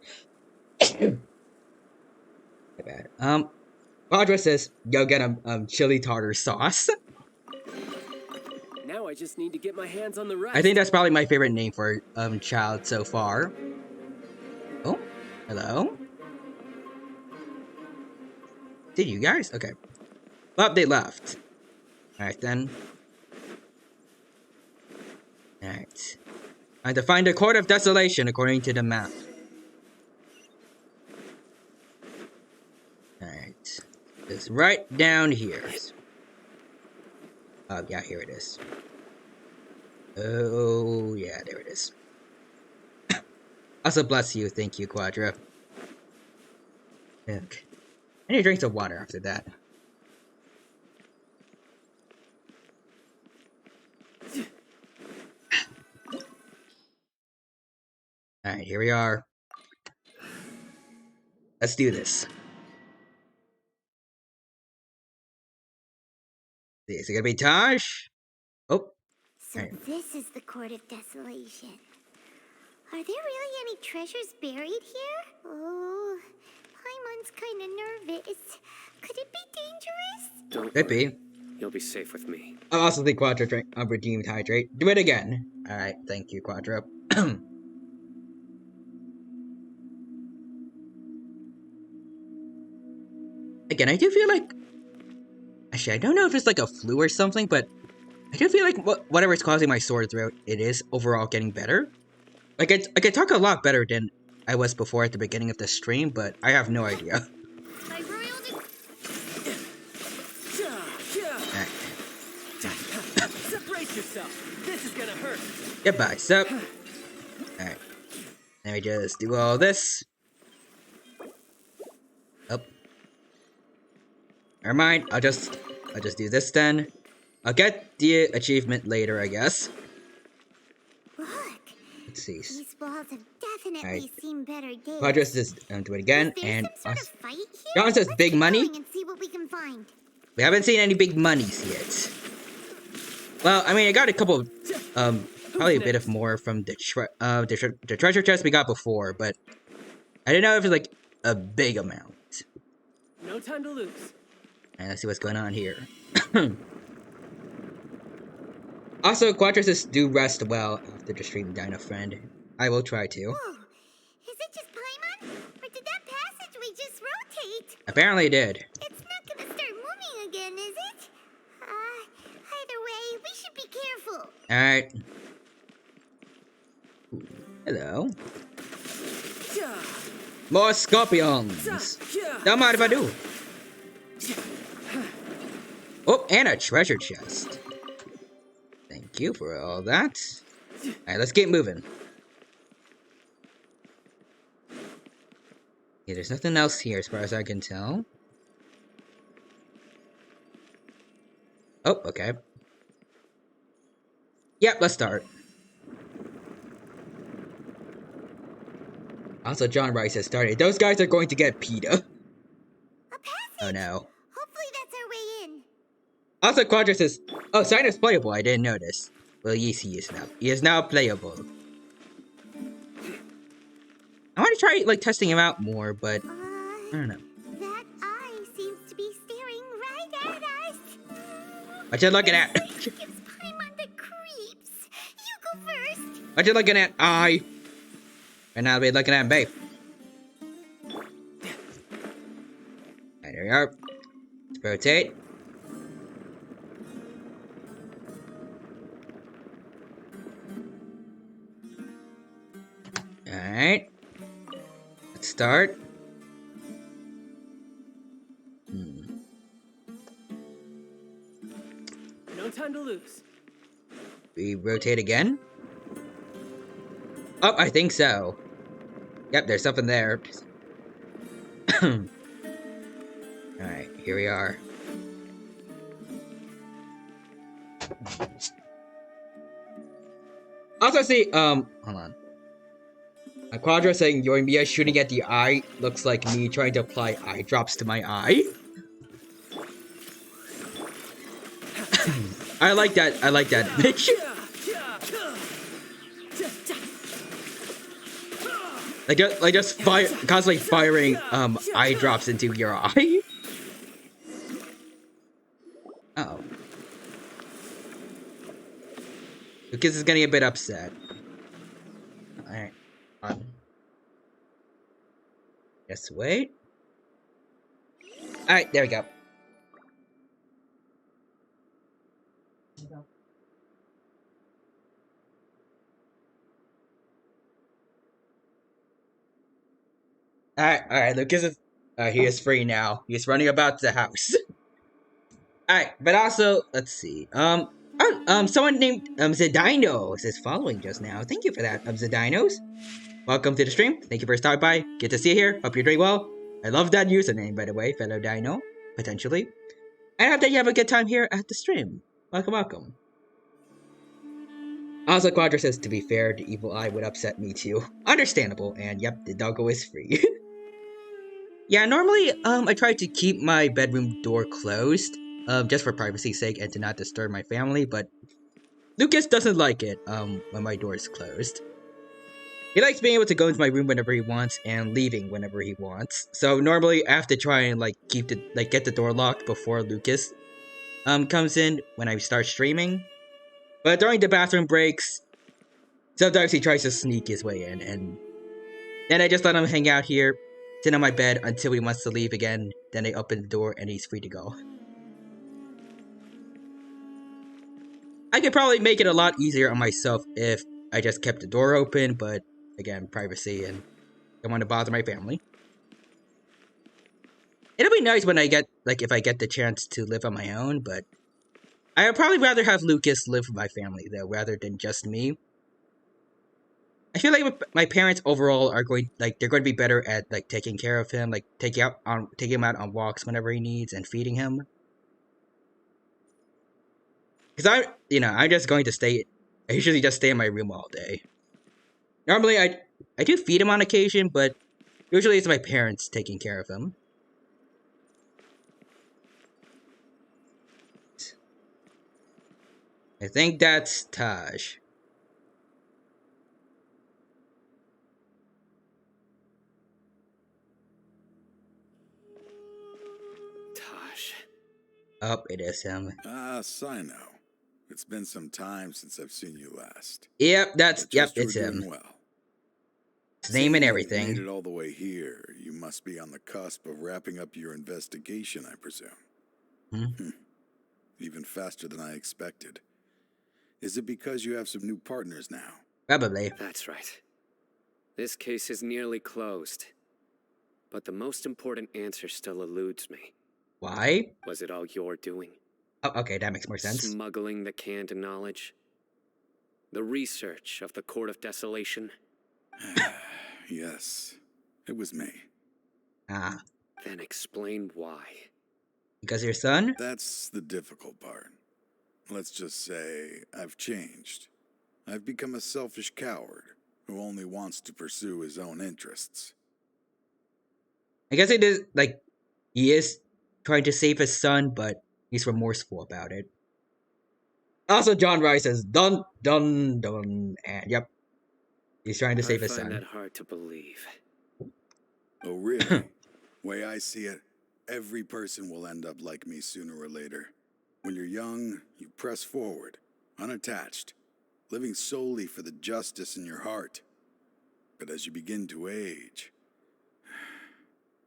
My bad. Audra says, "Go get a chili tartar sauce." Now I just need to get my hands on the rest. I think that's probably my favorite name for child so far. Oh, hello. Did you guys? Okay. Well, they left. Alright then. Alright. I have to find the Court of Desolation according to the map. Alright. It's right down here. Oh, yeah, here it is. Oh, yeah, there it is. Also, bless you. Thank you, Quadra. Okay. I need to drink some water after that. Alright, here we are. Let's do this. Is it gonna be Taj? Oh. So this is the Court of Desolation. Are there really any treasures buried here? Oh, Paimon's kind of nervous. Could it be dangerous? Don't Could worry. be. You'll be safe with me. I also think Quadra drank redeemed hydrate. Do it again. Alright, thank you, Quadra. Again, I do feel like... Actually, I don't know if it's like a flu or something, but I do feel like whatever is causing my sore throat, it is overall getting better. Like, I could talk a lot better than I was before at the beginning of the stream, but I have no idea. Brace yourself. This is gonna hurt. Goodbye, sup. Alright. Let me just do all this. Oh. Never mind. I'll just do this then. I'll get the achievement later, I guess. Look. Let's see. These walls have definitely seen better days. I'll just do it again, and some sort of fight here? John says big money. And see what we can find. We haven't seen any big monies yet. Well, I mean, I got a couple, probably a bit of more from the treasure chest we got before, but I didn't know if it was like a big amount. No time to lose. And let's see what's going on here. Also, Quadra says do rest well after the stream, Dino friend. I will try to. Whoa. Is it just Paimon? Or did that passageway just rotate? Apparently it did. It's not gonna start moving again, is it? Either way, we should be careful. Alright. Hello. More scorpions. Don't mind if I do. Oh, and a treasure chest. Thank you for all that. Alright, let's get moving. Yeah, there's nothing else here as far as I can tell. Oh, okay. Yep, let's start. Also, John Rice has started. Those guys are going to get PETA. Oh no. Hopefully that's our way in. Also, Quadra says, "Oh, sign is playable. I didn't notice." Well, yes, he is now. He is now playable. I want to try like testing him out more, but I don't know. That eye seems to be staring right at us. What you looking at? Gives Paimon the creeps. You go first. What you looking at? Eye. And now I'll be looking at him, babe. And here we are. Let's rotate. Alright. Let's start. No time to lose. We rotate again. Oh, I think so. Yep, there's something there. Alright, here we are. Also see, hold on. Quadra saying your Mia shooting at the eye looks like me trying to apply eye drops to my eye. I like that image. like just constantly firing eye drops into your eye. Uh-oh. Lucas is getting a bit upset. Alright. Just wait. Alright, there we go. Alright, Lucas is he is free now. He's running about the house. Alright, but also, let's see. Someone named Zedinos is following just now. Thank you for that, Zedinos. Welcome to the stream. Thank you for stopping by. Good to see you here. Hope you're doing well. I love that username, by the way, fellow Dino, potentially. I hope that you have a good time here at the stream. Welcome, welcome. Also, Quadra says, to be fair, the evil eye would upset me too. Understandable, and yep, the doggo is free. Yeah, normally, I try to keep my bedroom door closed, just for privacy's sake and to not disturb my family, but Lucas doesn't like it, when my door is closed. He likes being able to go into my room whenever he wants and leaving whenever he wants. So normally I have to try and get the door locked before Lucas comes in when I start streaming. But during the bathroom breaks, sometimes he tries to sneak his way in, and then I just let him hang out here, sit on my bed until he wants to leave again. Then I open the door and he's free to go. I could probably make it a lot easier on myself if I just kept the door open, but again, privacy and don't want to bother my family. It'll be nice when I get, if I get the chance to live on my own, but I would probably rather have Lucas live with my family, though, rather than just me. I feel like my parents overall are they're going to be better at, taking care of him, taking him out on walks whenever he needs and feeding him. Because I'm just going to I usually just stay in my room all day. Normally, I do feed him on occasion, but usually it's my parents taking care of him. I think that's Taj. Taj. Oh, it is him. Sino. It's been some time since I've seen you last. Yep, it's him. Well. His name and You everything. made it all the way here. You must be on the cusp of wrapping up your investigation, I presume. Even faster than I expected. Is it because you have some new partners now? Probably. That's right. This case is nearly closed. But the most important answer still eludes me. Why? Was it all your doing? Oh, okay, that makes more sense. Smuggling the canned knowledge? The research of the Court of Desolation? Yes, it was me. Ah. Then explain why. Because your son? That's the difficult part. Let's just say I've changed. I've become a selfish coward who only wants to pursue his own interests. I guess it is, he is trying to save his son, but he's remorseful about it. Also, John Rice says, dun, dun, dun, and yep. He's trying to save his son. I find that hard to believe. Oh, really? Way I see it, every person will end up like me sooner or later. When you're young, you press forward, unattached, living solely for the justice in your heart. But as you begin to age,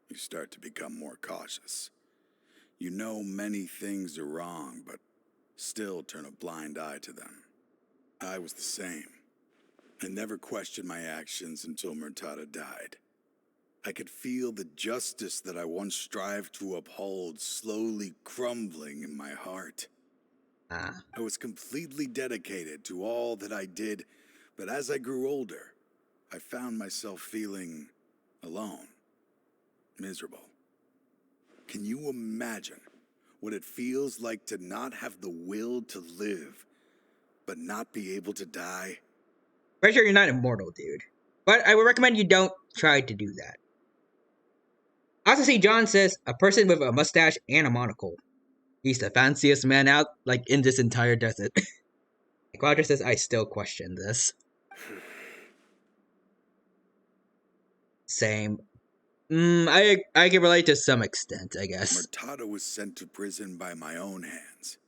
you start to become more cautious. You know many things are wrong, but still turn a blind eye to them. I was the same. I never questioned my actions until Murtada died. I could feel the justice that I once strived to uphold slowly crumbling in my heart. I was completely dedicated to all that I did, but as I grew older, I found myself feeling alone, miserable. Can you imagine what it feels like to not have the will to live, but not be able to die? Pretty sure you're not immortal, dude. But I would recommend you don't try to do that. Also see John says, a person with a mustache and a monocle. He's the fanciest man out, like, in this entire desert. Quadra says, I still question this. Same. I can relate to some extent, I guess. Murtada was sent to prison by my own hands.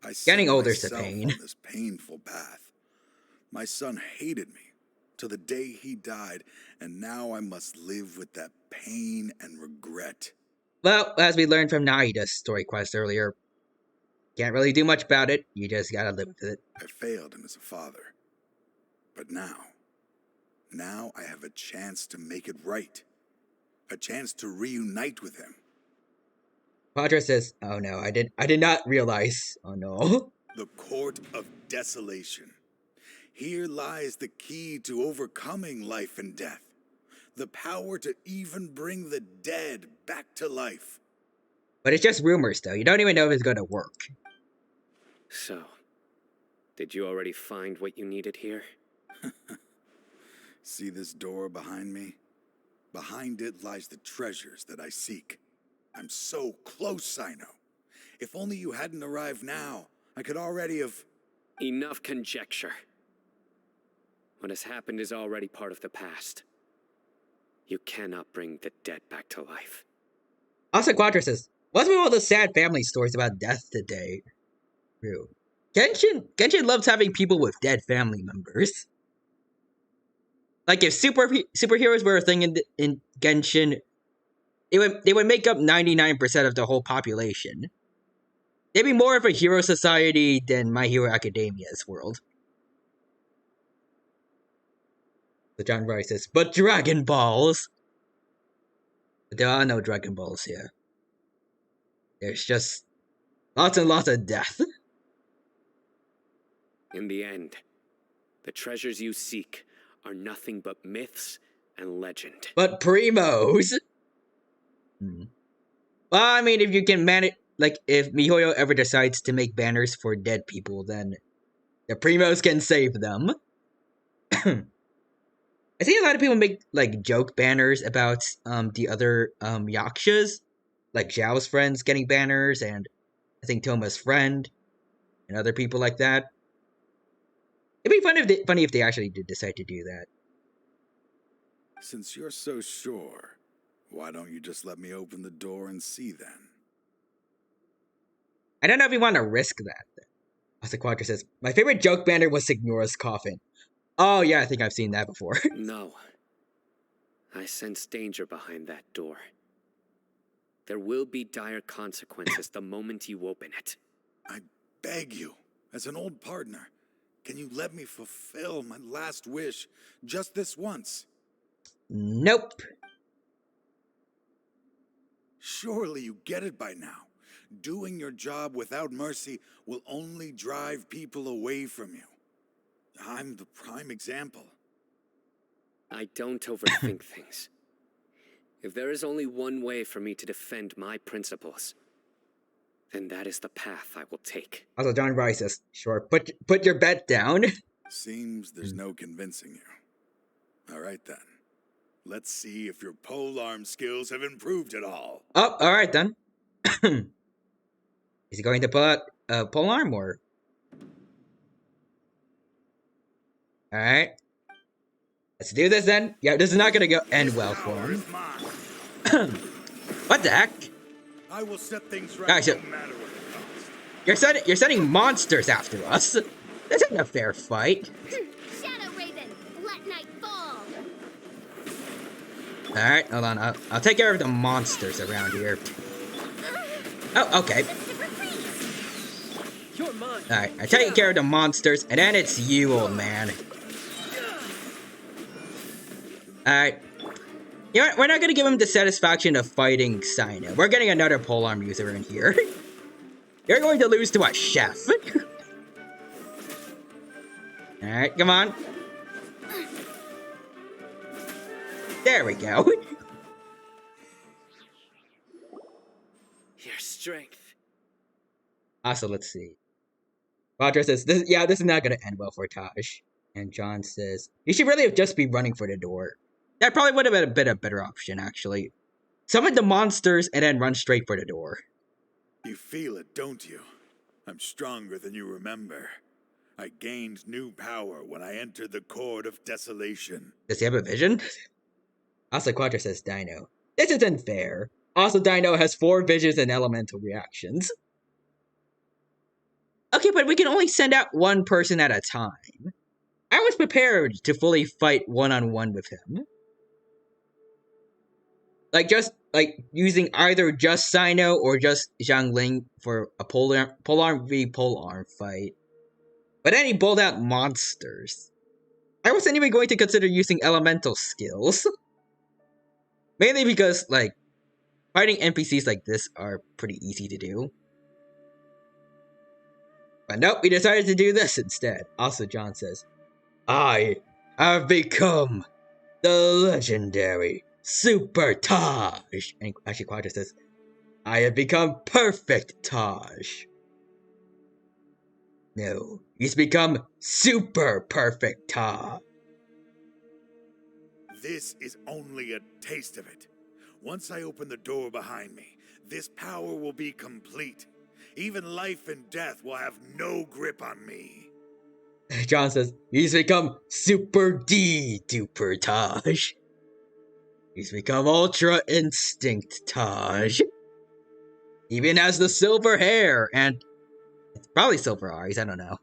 I Getting set older is a myself pain. on this painful path. My son hated me till the day he died, and now I must live with that pain and regret. Well, as we learned from Naida's story quest earlier, can't really do much about it. You just gotta live with it. I failed him as a father. But now I have a chance to make it right. A chance to reunite with him. Quadra says, oh no, I did not realize. Oh no. The Court of Desolation. Here lies the key to overcoming life and death. The power to even bring the dead back to life. But it's just rumors, though. You don't even know if it's gonna work. So, did you already find what you needed here? See this door behind me? Behind it lies the treasures that I seek. I'm so close, Sino. If only you hadn't arrived now, I could already have... Enough conjecture. What has happened is already part of the past. You cannot bring the dead back to life. Also, Quadra says, what's with all the sad family stories about death today? True. Genshin loves having people with dead family members. Like, if superheroes were a thing in Genshin, they would make up 99% of the whole population. They'd be more of a hero society than My Hero Academia's world. So John Rice says, but Dragon Balls! But there are no Dragon Balls here. There's just lots and lots of death. In the end, the treasures you seek are nothing but myths and legend. But primos! Well, I mean, if you can manage... Like, if MiHoYo ever decides to make banners for dead people, then the primos can save them. I think a lot of people make, like, joke banners about the other yakshas. Like Zhao's friends getting banners, and I think Toma's friend, and other people like that. It'd be funny if they actually did decide to do that. Since you're so sure, why don't you just let me open the door and see then? I don't know if you want to risk that. Also, Quadra says, my favorite joke banner was Signora's coffin. Oh yeah, I think I've seen that before. No. I sense danger behind that door. There will be dire consequences the moment you open it. I beg you, as an old partner, can you let me fulfill my last wish just this once? Nope. Surely you get it by now. Doing your job without mercy will only drive people away from you. I'm the prime example. I don't overthink things. If there is only one way for me to defend my principles, then that is the path I will take. Also, John Rice says, sure, put your bet down. Seems there's no convincing you. All right then. Let's see if your polearm skills have improved at all. Oh, all right then. Is he going to pull out a polearm or? All right. Let's do this then. Yeah, this is not gonna end well for him. What the heck? I will set things right. Guys, you're sending monsters after us. This isn't a fair fight. Shadow Raven, let night fall. Alright, hold on. I'll take care of the monsters around here. Oh, okay. Alright, I'm taking care of the monsters, and then it's you, old man. Alright. You know what? We're not gonna give him the satisfaction of fighting Sino. We're getting another polearm user in here. You're going to lose to a chef. Alright, come on. There we go. Your strength. Also, let's see. Roger says, this is not gonna end well for Taj. And John says, you should really just be running for the door. That probably would have been a better option, actually. Summon the monsters and then run straight for the door. You feel it, don't you? I'm stronger than you remember. I gained new power when I entered the Court of Desolation. Does he have a vision? Also, Quadra says, Dino, this isn't fair. Also, Dino has 4 visions and elemental reactions. Okay, but we can only send out one person at a time. I was prepared to fully fight one-on-one with him. Using either just Sino or just Zhang Ling for a polearm v polearm fight. But then he bowled out monsters. I wasn't even going to consider using elemental skills. Mainly because, fighting NPCs like this are pretty easy to do. But nope, we decided to do this instead. Also, John says, I have become the legendary Super Taj. And actually, Quadra says, I have become Perfect Taj. No, he's become Super Perfect Taj. This is only a taste of it. Once I open the door behind me, this power will be complete. Even life and death will have no grip on me. John says, he's become Super D-Duper Taj. He's become Ultra Instinct Taj. Even has the silver hair, and it's probably silver eyes, I don't know.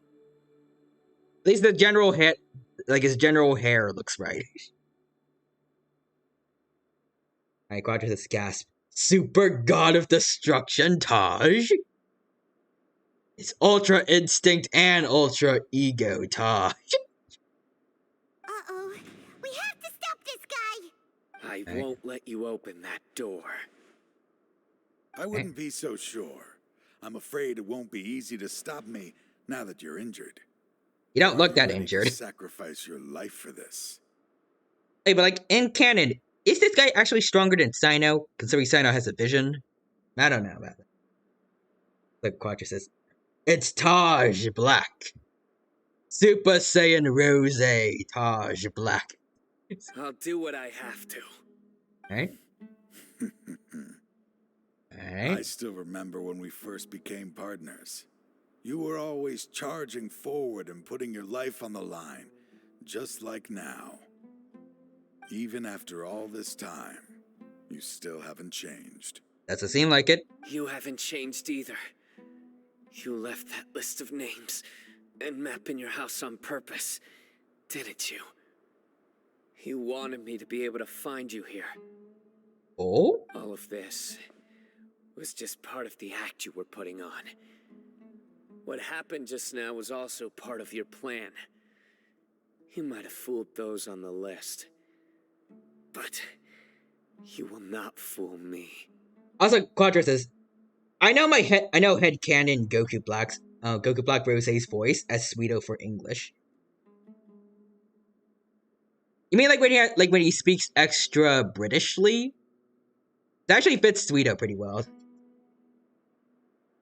At least the general head, his general hair looks right. Alright, Quadra says, gasp. Super God of Destruction Taj? It's Ultra Instinct and Ultra Ego Taj. Uh-oh. We have to stop this guy! I won't let you open that door. I wouldn't be so sure. I'm afraid it won't be easy to stop me now that you're injured. You don't look that injured. Sacrifice your life for this. Hey, but in canon, is this guy actually stronger than Sino, considering Sino has a vision? I don't know about that. Like Quadra says, it's Taj Black. Super Saiyan Rose Taj Black. I'll do what I have to. Alright. I still remember when we first became partners. You were always charging forward and putting your life on the line, just like now. Even after all this time, you still haven't changed. Doesn't seem like it. You haven't changed either. You left that list of names and map in your house on purpose, didn't you? You wanted me to be able to find you here. Oh? All of this was just part of the act you were putting on. What happened just now was also part of your plan. You might have fooled those on the list, but you will not fool me. Also, Quadra says, I know headcanon Goku Black Rose's voice as Sweeto for English. You mean when he speaks extra Britishly? It actually fits Sweeto pretty well.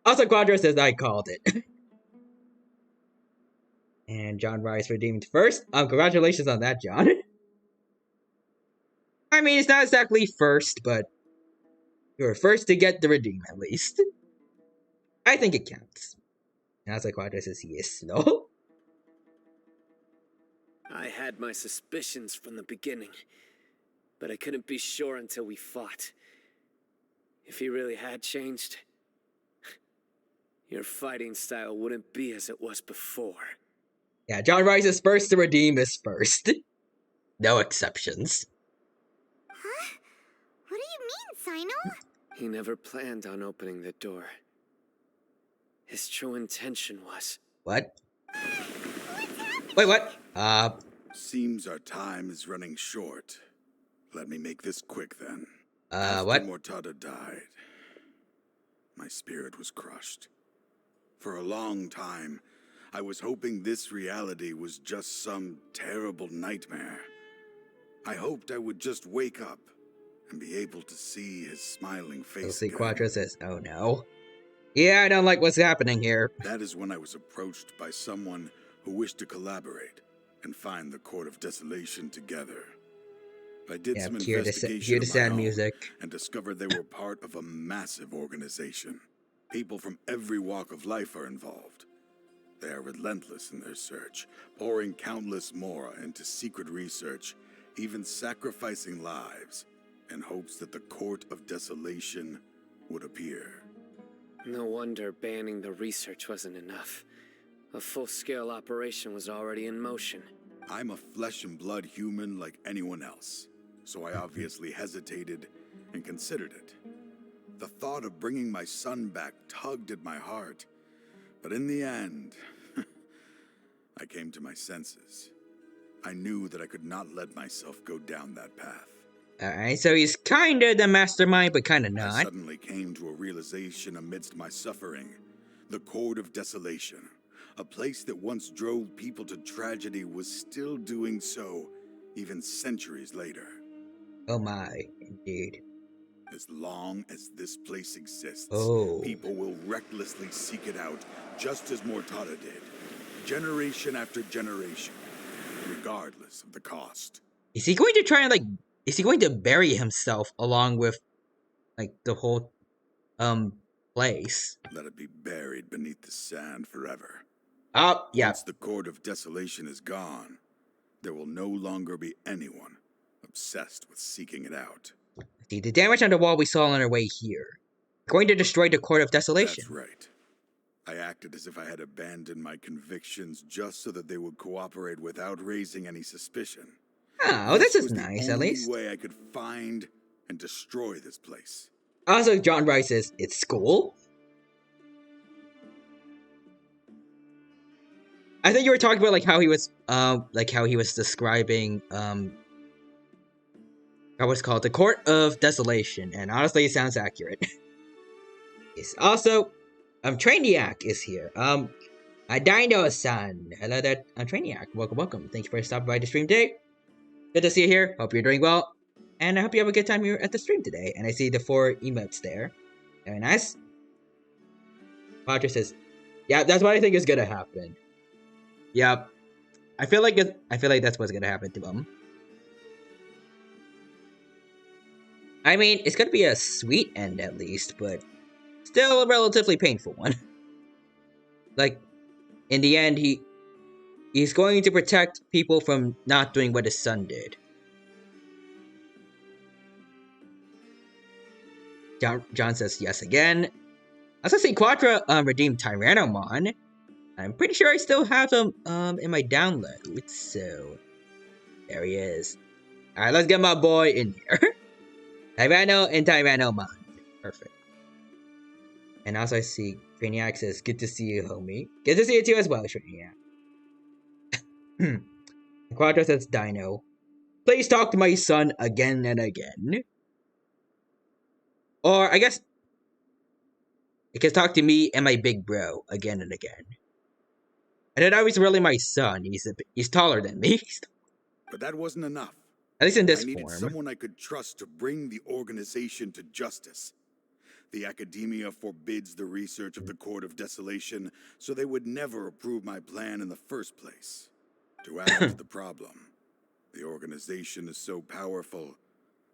Also, Quadra says I called it. And John Rice redeemed first. Congratulations on that, John. I mean, it's not exactly first, but you were first to get the redeem, at least. I think it counts. And also, Quadra says yes, no? I had my suspicions from the beginning, but I couldn't be sure until we fought. If he really had changed, your fighting style wouldn't be as it was before. Yeah, John Rice's first to redeem is first. No exceptions. Huh? Dino? He never planned on opening the door. His true intention was... What? Wait, what? Seems our time is running short. Let me make this quick then. What? After Mortada died, my spirit was crushed. For a long time, I was hoping this reality was just some terrible nightmare. I hoped I would just wake up and be able to see his smiling face again. Quattro says, oh no. Yeah, I don't like what's happening here. That is when I was approached by someone who wished to collaborate and find the Court of Desolation together. I did some investigation of my own and discovered they were part of a massive organization. People from every walk of life are involved. They are relentless in their search, pouring countless mora into secret research, even sacrificing lives in hopes that the Court of Desolation would appear. No wonder banning the research wasn't enough. A full-scale operation was already in motion. I'm a flesh and blood human like anyone else, so I obviously hesitated and considered it. The thought of bringing my son back tugged at my heart, but in the end, I came to my senses. I knew that I could not let myself go down that path. Alright, so he's kinda the mastermind, but kinda not. I suddenly came to a realization amidst my suffering. The Court of Desolation, a place that once drove people to tragedy, was still doing so, even centuries later. Oh my, indeed. As long as this place exists, Oh. people will recklessly seek it out, just as Mortada did, generation after generation, regardless of the cost. Is he going to try and, like, is he going to bury himself along with, like, the whole, place? Let it be buried beneath the sand forever. Yeah. Once the Court of Desolation is gone, there will no longer be anyone obsessed with seeking it out. See, the damage on the wall we saw on our way here. Going to destroy the Court of Desolation. That's right. I acted as if I had abandoned my convictions just so that they would cooperate without raising any suspicion. Oh, this is nice, at least. The only way I could find and destroy this place. Also, John Rice says, it's school? I think you were talking about, like, how he was describing, what was called the Court of Desolation, and honestly, it sounds accurate. Yes. Also, Trainiac is here. Dino-san. Hello there, Trainiac. Welcome. Thank you for stopping by the stream today. Good to see you here. Hope you're doing well. And I hope you have a good time here at the stream today. And I see the 4 emotes there. Very nice. Roger says, yeah, that's what I think is gonna happen. Yep. I feel like that's what's gonna happen to him. I mean, it's gonna be a sweet end at least, but still a relatively painful one. Like, in the end, he's going to protect people from not doing what his son did. John says yes again. As I see Quadra redeemed Tyrannomon, I'm pretty sure I still have him in my downloads, so there he is. Alright, let's get my boy in here. Tyranno and Tyrannomon. Perfect. And also I see Trainiac says, good to see you, homie. Good to see you too as well, Trainiac. Quadra says, Dino, please talk to my son again and again. Or, I guess, he can talk to me and my big bro again and again. And then I was really my son. He's taller than me. But that wasn't enough. At least in this I needed form. someone I could trust to bring the organization to justice. The academia forbids the research of the Court of Desolation, so they would never approve my plan in the first place. To add to the problem, the organization is so powerful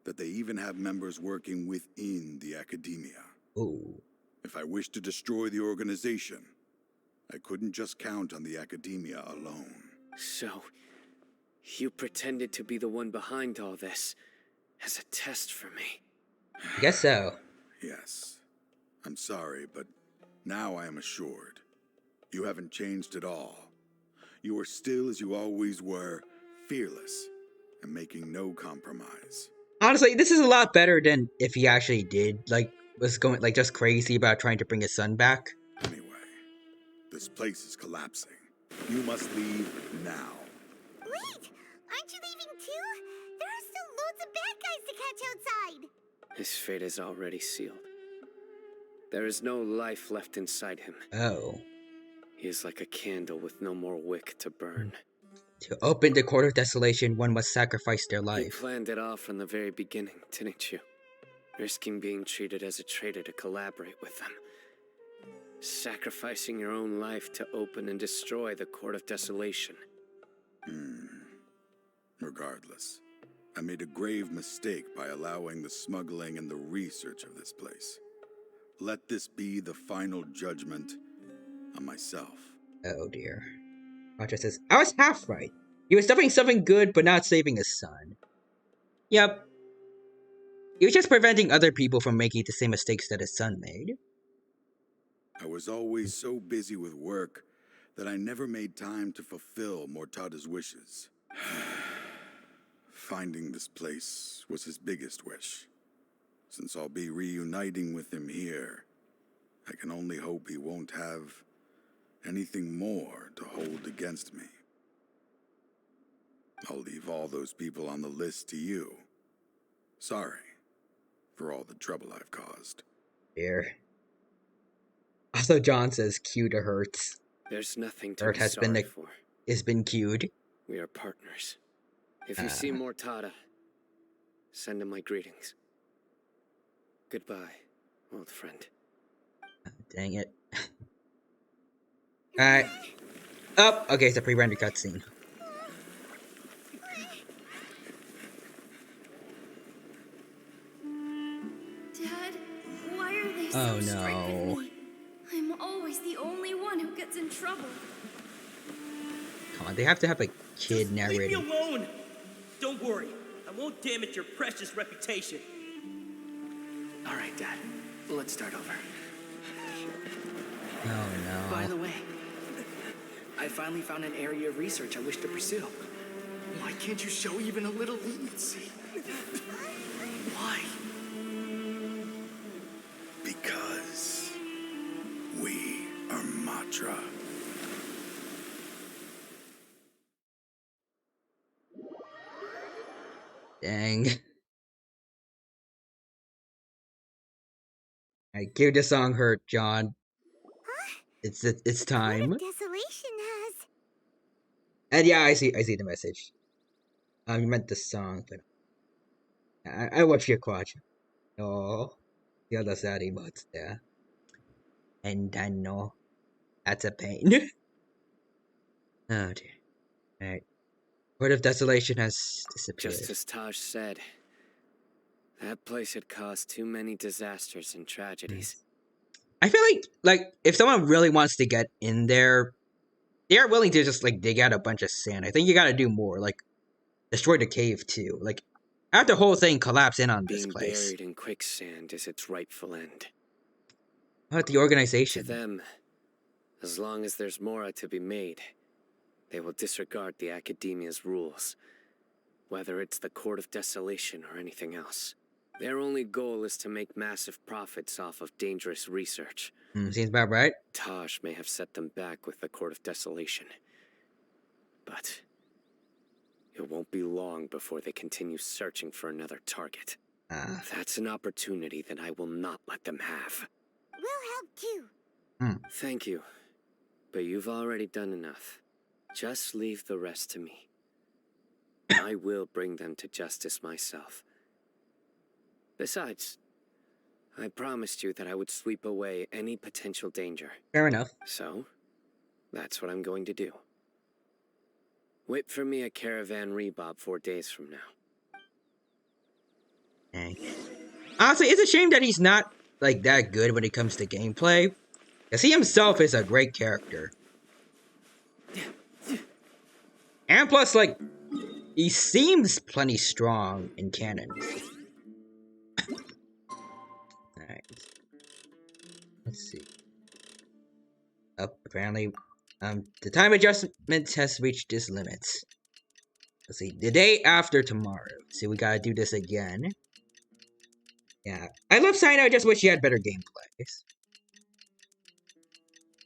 that they even have members working within the academia. Ooh. If I wished to destroy the organization, I couldn't just count on the academia alone. So, you pretended to be the one behind all this as a test for me? I guess so. Yes. I'm sorry, but now I am assured. You haven't changed at all. You are still as you always were, fearless, and making no compromise. Honestly, this is a lot better than if he actually did, like, was going, like, just crazy about trying to bring his son back. Anyway, this place is collapsing. You must leave now. Wait! Aren't you leaving too? There are still loads of bad guys to catch outside! His fate is already sealed. There is no life left inside him. Oh. He is like a candle with no more wick to burn. To open the Court of Desolation, one must sacrifice their life. You planned it all from the very beginning, didn't you? Risking being treated as a traitor to collaborate with them. Sacrificing your own life to open and destroy the Court of Desolation. Regardless, I made a grave mistake by allowing the smuggling and the research of this place. Let this be the final judgment on myself. Oh dear. Roger says, I was half right. He was doing something good, but not saving his son. Yep. He was just preventing other people from making the same mistakes that his son made. I was always so busy with work that I never made time to fulfill Mortada's wishes. Finding this place was his biggest wish. Since I'll be reuniting with him here, I can only hope he won't have anything more to hold against me. I'll leave all those people on the list to you. Sorry for all the trouble I've caused. Dear. Also, John says Q to Hurts. There's nothing to Hurt be has sorry been for. Has been cued. We are partners. If you see Mortada, send him my greetings. Goodbye, old friend. Dang it. Alright. Oh, okay, it's a pre-rendered cutscene. Dad, why are they so strict with me? I'm always the only one who gets in trouble. Come on, they have to have a kid narrating. Leave me alone! Don't worry, I won't damage your precious reputation. All right, Dad. Let's start over. Oh no. By the way, I finally found an area of research I wish to pursue. Why can't you show even a little leniency? Why? Because we are Matra. Dang. I give the song hurt, John. It's time. What if Desolation has... And yeah, I see the message. You meant the song, but I watch your quad. Oh, the other sad emotes there. And I know that's a pain. Oh dear. Alright. Word of Desolation has disappeared. Just as Taj said, that place had caused too many disasters and tragedies. I feel like if someone really wants to get in there, they are willing to just like dig out a bunch of sand. I think you gotta do more, like destroy the cave too. Like have the whole thing collapse in on this place. Being buried in quicksand is its rightful end. How about the organization? To them, as long as there's more to be made, they will disregard the Academia's rules, whether it's the Court of Desolation or anything else. Their only goal is to make massive profits off of dangerous research. Seems about right. Taj may have set them back with the Court of Desolation, but it won't be long before they continue searching for another target. That's an opportunity that I will not let them have. We'll help too. Thank you, but you've already done enough. Just leave the rest to me. I will bring them to justice myself. Besides, I promised you that I would sweep away any potential danger. Fair enough. So, that's what I'm going to do. Wait for me at Caravan Rebob 4 days from now. Dang. Honestly, it's a shame that he's not like that good when it comes to gameplay. Because he himself is a great character. And plus, like, he seems plenty strong in canon. Alright. Let's see. Apparently, the time adjustment has reached its limits. Let's see, the day after tomorrow. See, we gotta do this again. Yeah, I love Sino, I just wish he had better gameplays.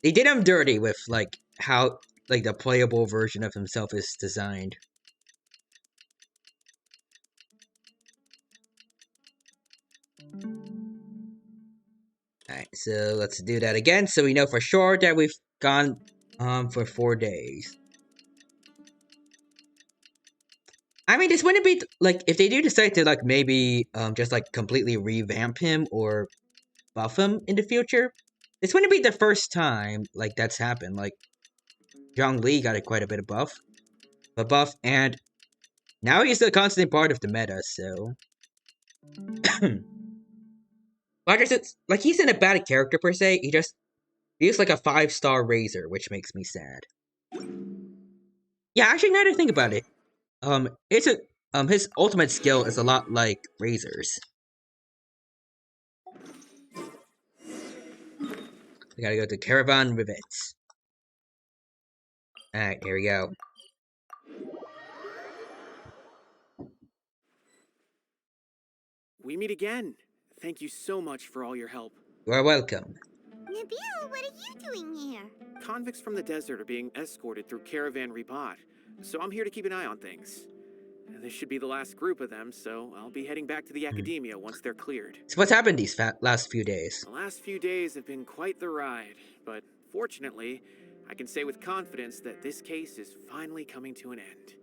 They did him dirty with, like, how, like, the playable version of himself is designed. Alright, so let's do that again, so we know for sure that we've gone, for 4 days. I mean, this wouldn't be, like, if they do decide to, like, maybe, just, like, completely revamp him or buff him in the future, this wouldn't be the first time, like, that's happened. Like, Zhongli got quite a bit of buff, and now he's a constant part of the meta, so... like, he's in a bad character per se, he's like a 5-star Razor, which makes me sad. Yeah, actually, now that I think about it, his ultimate skill is a lot like Razor's. We gotta go to Caravan Rivets. Alright, here we go. We meet again. Thank you so much for all your help. You are welcome. Nabil, what are you doing here? Convicts from the desert are being escorted through Caravan Ribat, so I'm here to keep an eye on things. This should be the last group of them, so I'll be heading back to the academia once they're cleared. So what's happened these last few days? The last few days have been quite the ride, but fortunately, I can say with confidence that this case is finally coming to an end.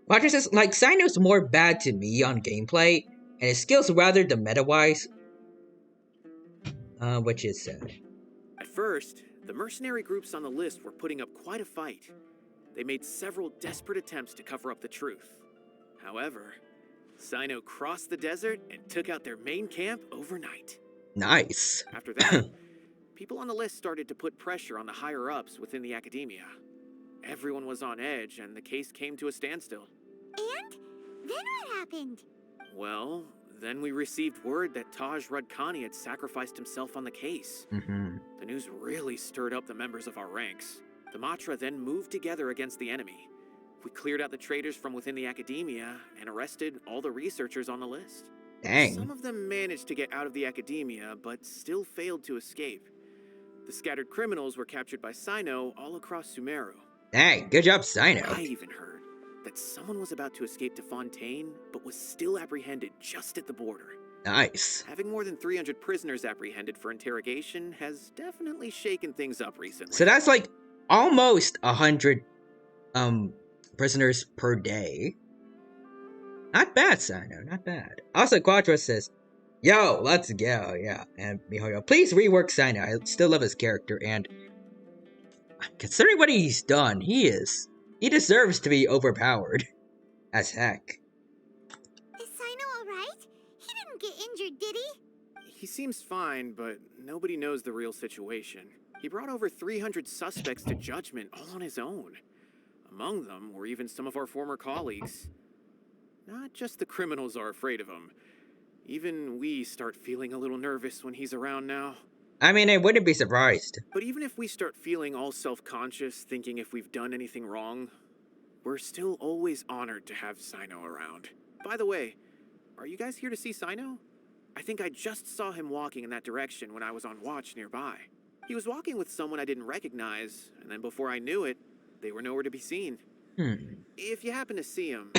Roger says, like, Sino's more bad to me on gameplay, and his skills rather than meta-wise. Which is sad. At first, the mercenary groups on the list were putting up quite a fight. They made several desperate attempts to cover up the truth. However, Sino crossed the desert and took out their main camp overnight. Nice. After that, people on the list started to put pressure on the higher-ups within the academia. Everyone was on edge, and the case came to a standstill. And? Then what happened? Well, then we received word that Taj Rudkani had sacrificed himself on the case. The news really stirred up the members of our ranks. The Matra then moved together against the enemy. We cleared out the traitors from within the academia and arrested all the researchers on the list. Dang. Some of them managed to get out of the academia, but still failed to escape. The scattered criminals were captured by Sino all across Sumeru. Dang, good job, Sino. I even heard that someone was about to escape to Fontaine, but was still apprehended just at the border. Nice. Having more than 300 prisoners apprehended for interrogation has definitely shaken things up recently. So that's like almost 100 prisoners per day. Not bad, Sino, not bad. Also, Quattro says, yo, let's go, yeah. And Mihoyo, please rework Sino. I still love his character, and considering what he's done, he deserves to be overpowered. As heck. Is Sino alright? He didn't get injured, did he? He seems fine, but nobody knows the real situation. He brought over 300 suspects to judgment all on his own. Among them were even some of our former colleagues. Not just the criminals are afraid of him. Even we start feeling a little nervous when he's around now. I mean, I wouldn't be surprised. But even if we start feeling all self-conscious, thinking if we've done anything wrong, we're still always honored to have Sino around. By the way, are you guys here to see Sino? I think I just saw him walking in that direction when I was on watch nearby. He was walking with someone I didn't recognize, and then before I knew it, they were nowhere to be seen. If you happen to see him,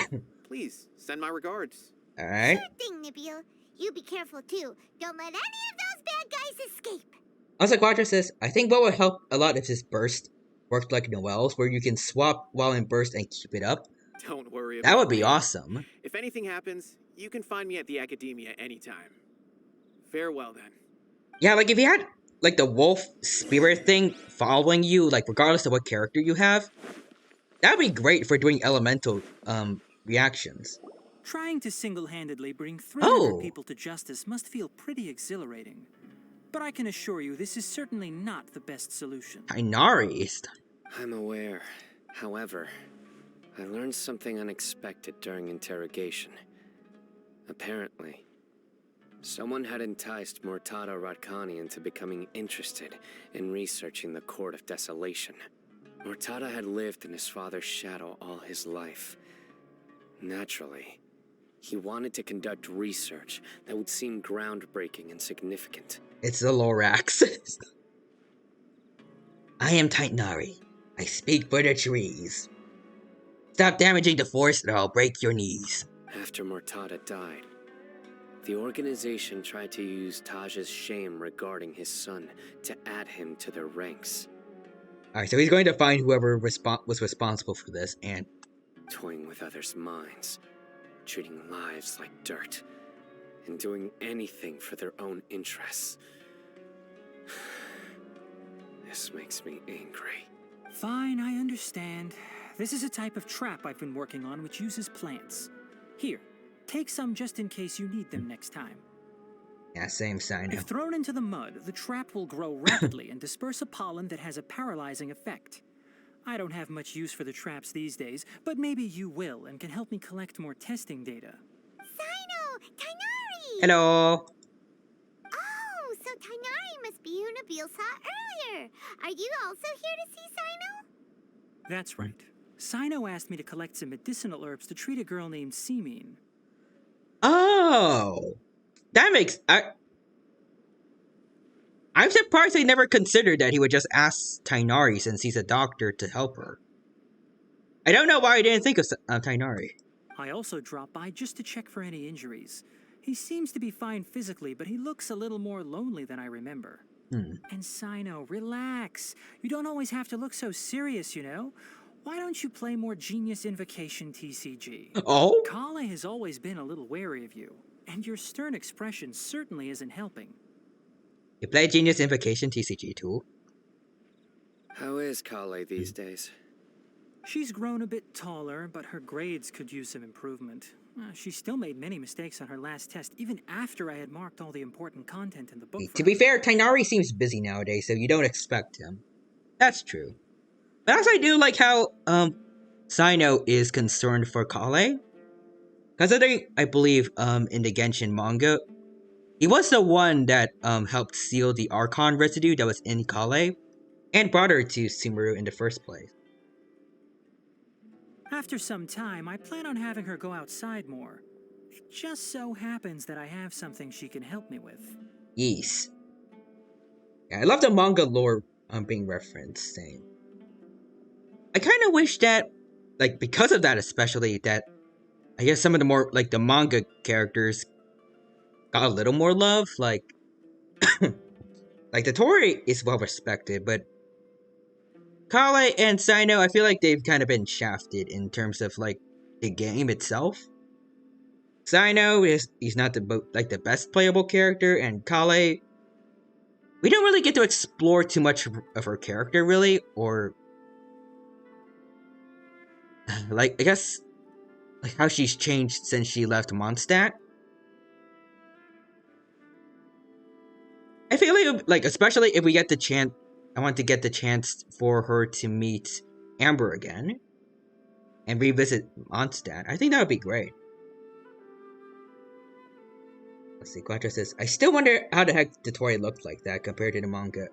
please send my regards. Alright. Sure thing, Nabil. You be careful too. Don't let any of those bad guys escape. Also, Quattro says, I think what would help a lot if this burst worked like Noelle's, where you can swap while in burst and keep it up. Don't worry about That would be me. awesome. If anything happens, you can find me at the academia anytime. Farewell then. Yeah, like if you had like the wolf spirit thing following you, like regardless of what character you have, that would be great for doing elemental reactions. Trying to single-handedly bring 300 people to justice must feel pretty exhilarating. But I can assure you this is certainly not the best solution. Inari is... I'm aware. However, I learned something unexpected during interrogation. Apparently, someone had enticed Murtada Radkani into becoming interested in researching the Court of Desolation. Murtada had lived in his father's shadow all his life. Naturally, he wanted to conduct research that would seem groundbreaking and significant. It's the Lorax. I am Titanari. I speak for the trees. Stop damaging the forest or I'll break your knees. After Mortada died, the organization tried to use Taj's shame regarding his son to add him to their ranks. Alright, so he's going to find whoever was responsible for this and... Toying with others' minds, treating lives like dirt, and doing anything for their own interests. This makes me angry. Fine, I understand. This is a type of trap I've been working on which uses plants. Here, take some just in case you need them next time. Yeah, same Sino. If thrown into the mud, the trap will grow rapidly and disperse a pollen that has a paralyzing effect. I don't have much use for the traps these days, but maybe you will and can help me collect more testing data. Sino! Titanari! Hello! Oh, so Titanari must be who Nabil saw earlier. Are you also here to see Sino? That's right. Sino asked me to collect some medicinal herbs to treat a girl named Seemine. Oh! That makes... I'm surprised they never considered that he would just ask Titanari since he's a doctor to help her. I don't know why I didn't think of Titanari. I also dropped by just to check for any injuries. He seems to be fine physically, but he looks a little more lonely than I remember. And Sino, relax. You don't always have to look so serious, you know? Why don't you play more Genius Invocation TCG? Oh? Kale has always been a little wary of you, and your stern expression certainly isn't helping. You play Genius Invocation TCG too? How is Kale these days? She's grown a bit taller, but her grades could use some improvement. She still made many mistakes on her last test, even after I had marked all the important content in the book. To be fair, Titanari seems busy nowadays, so you don't expect him. That's true. But also I do like how, Sino is concerned for Kale. Because I believe, in the Genshin manga, he was the one that, helped seal the Archon residue that was in Kale, and brought her to Sumeru in the first place. After some time, I plan on having her go outside more. It just so happens that I have something she can help me with. Yes. Yeah, I love the manga lore being referenced, same. I kind of wish that, like, because of that especially, that I guess some of the more, like, the manga characters got a little more love, like, like, the Tori is well respected, but Kale and Sino, I feel like they've kind of been shafted in terms of, like, the game itself. Sino he's not the best playable character, and Kale, we don't really get to explore too much of her character, really, or like, I guess, like, how she's changed since she left Mondstadt. I feel like, especially if we get the chance, I want to get the chance for her to meet Amber again and revisit Mondstadt. I think that would be great. Let's see, Quattro says, I still wonder how the heck Dotori looked like that compared to the manga.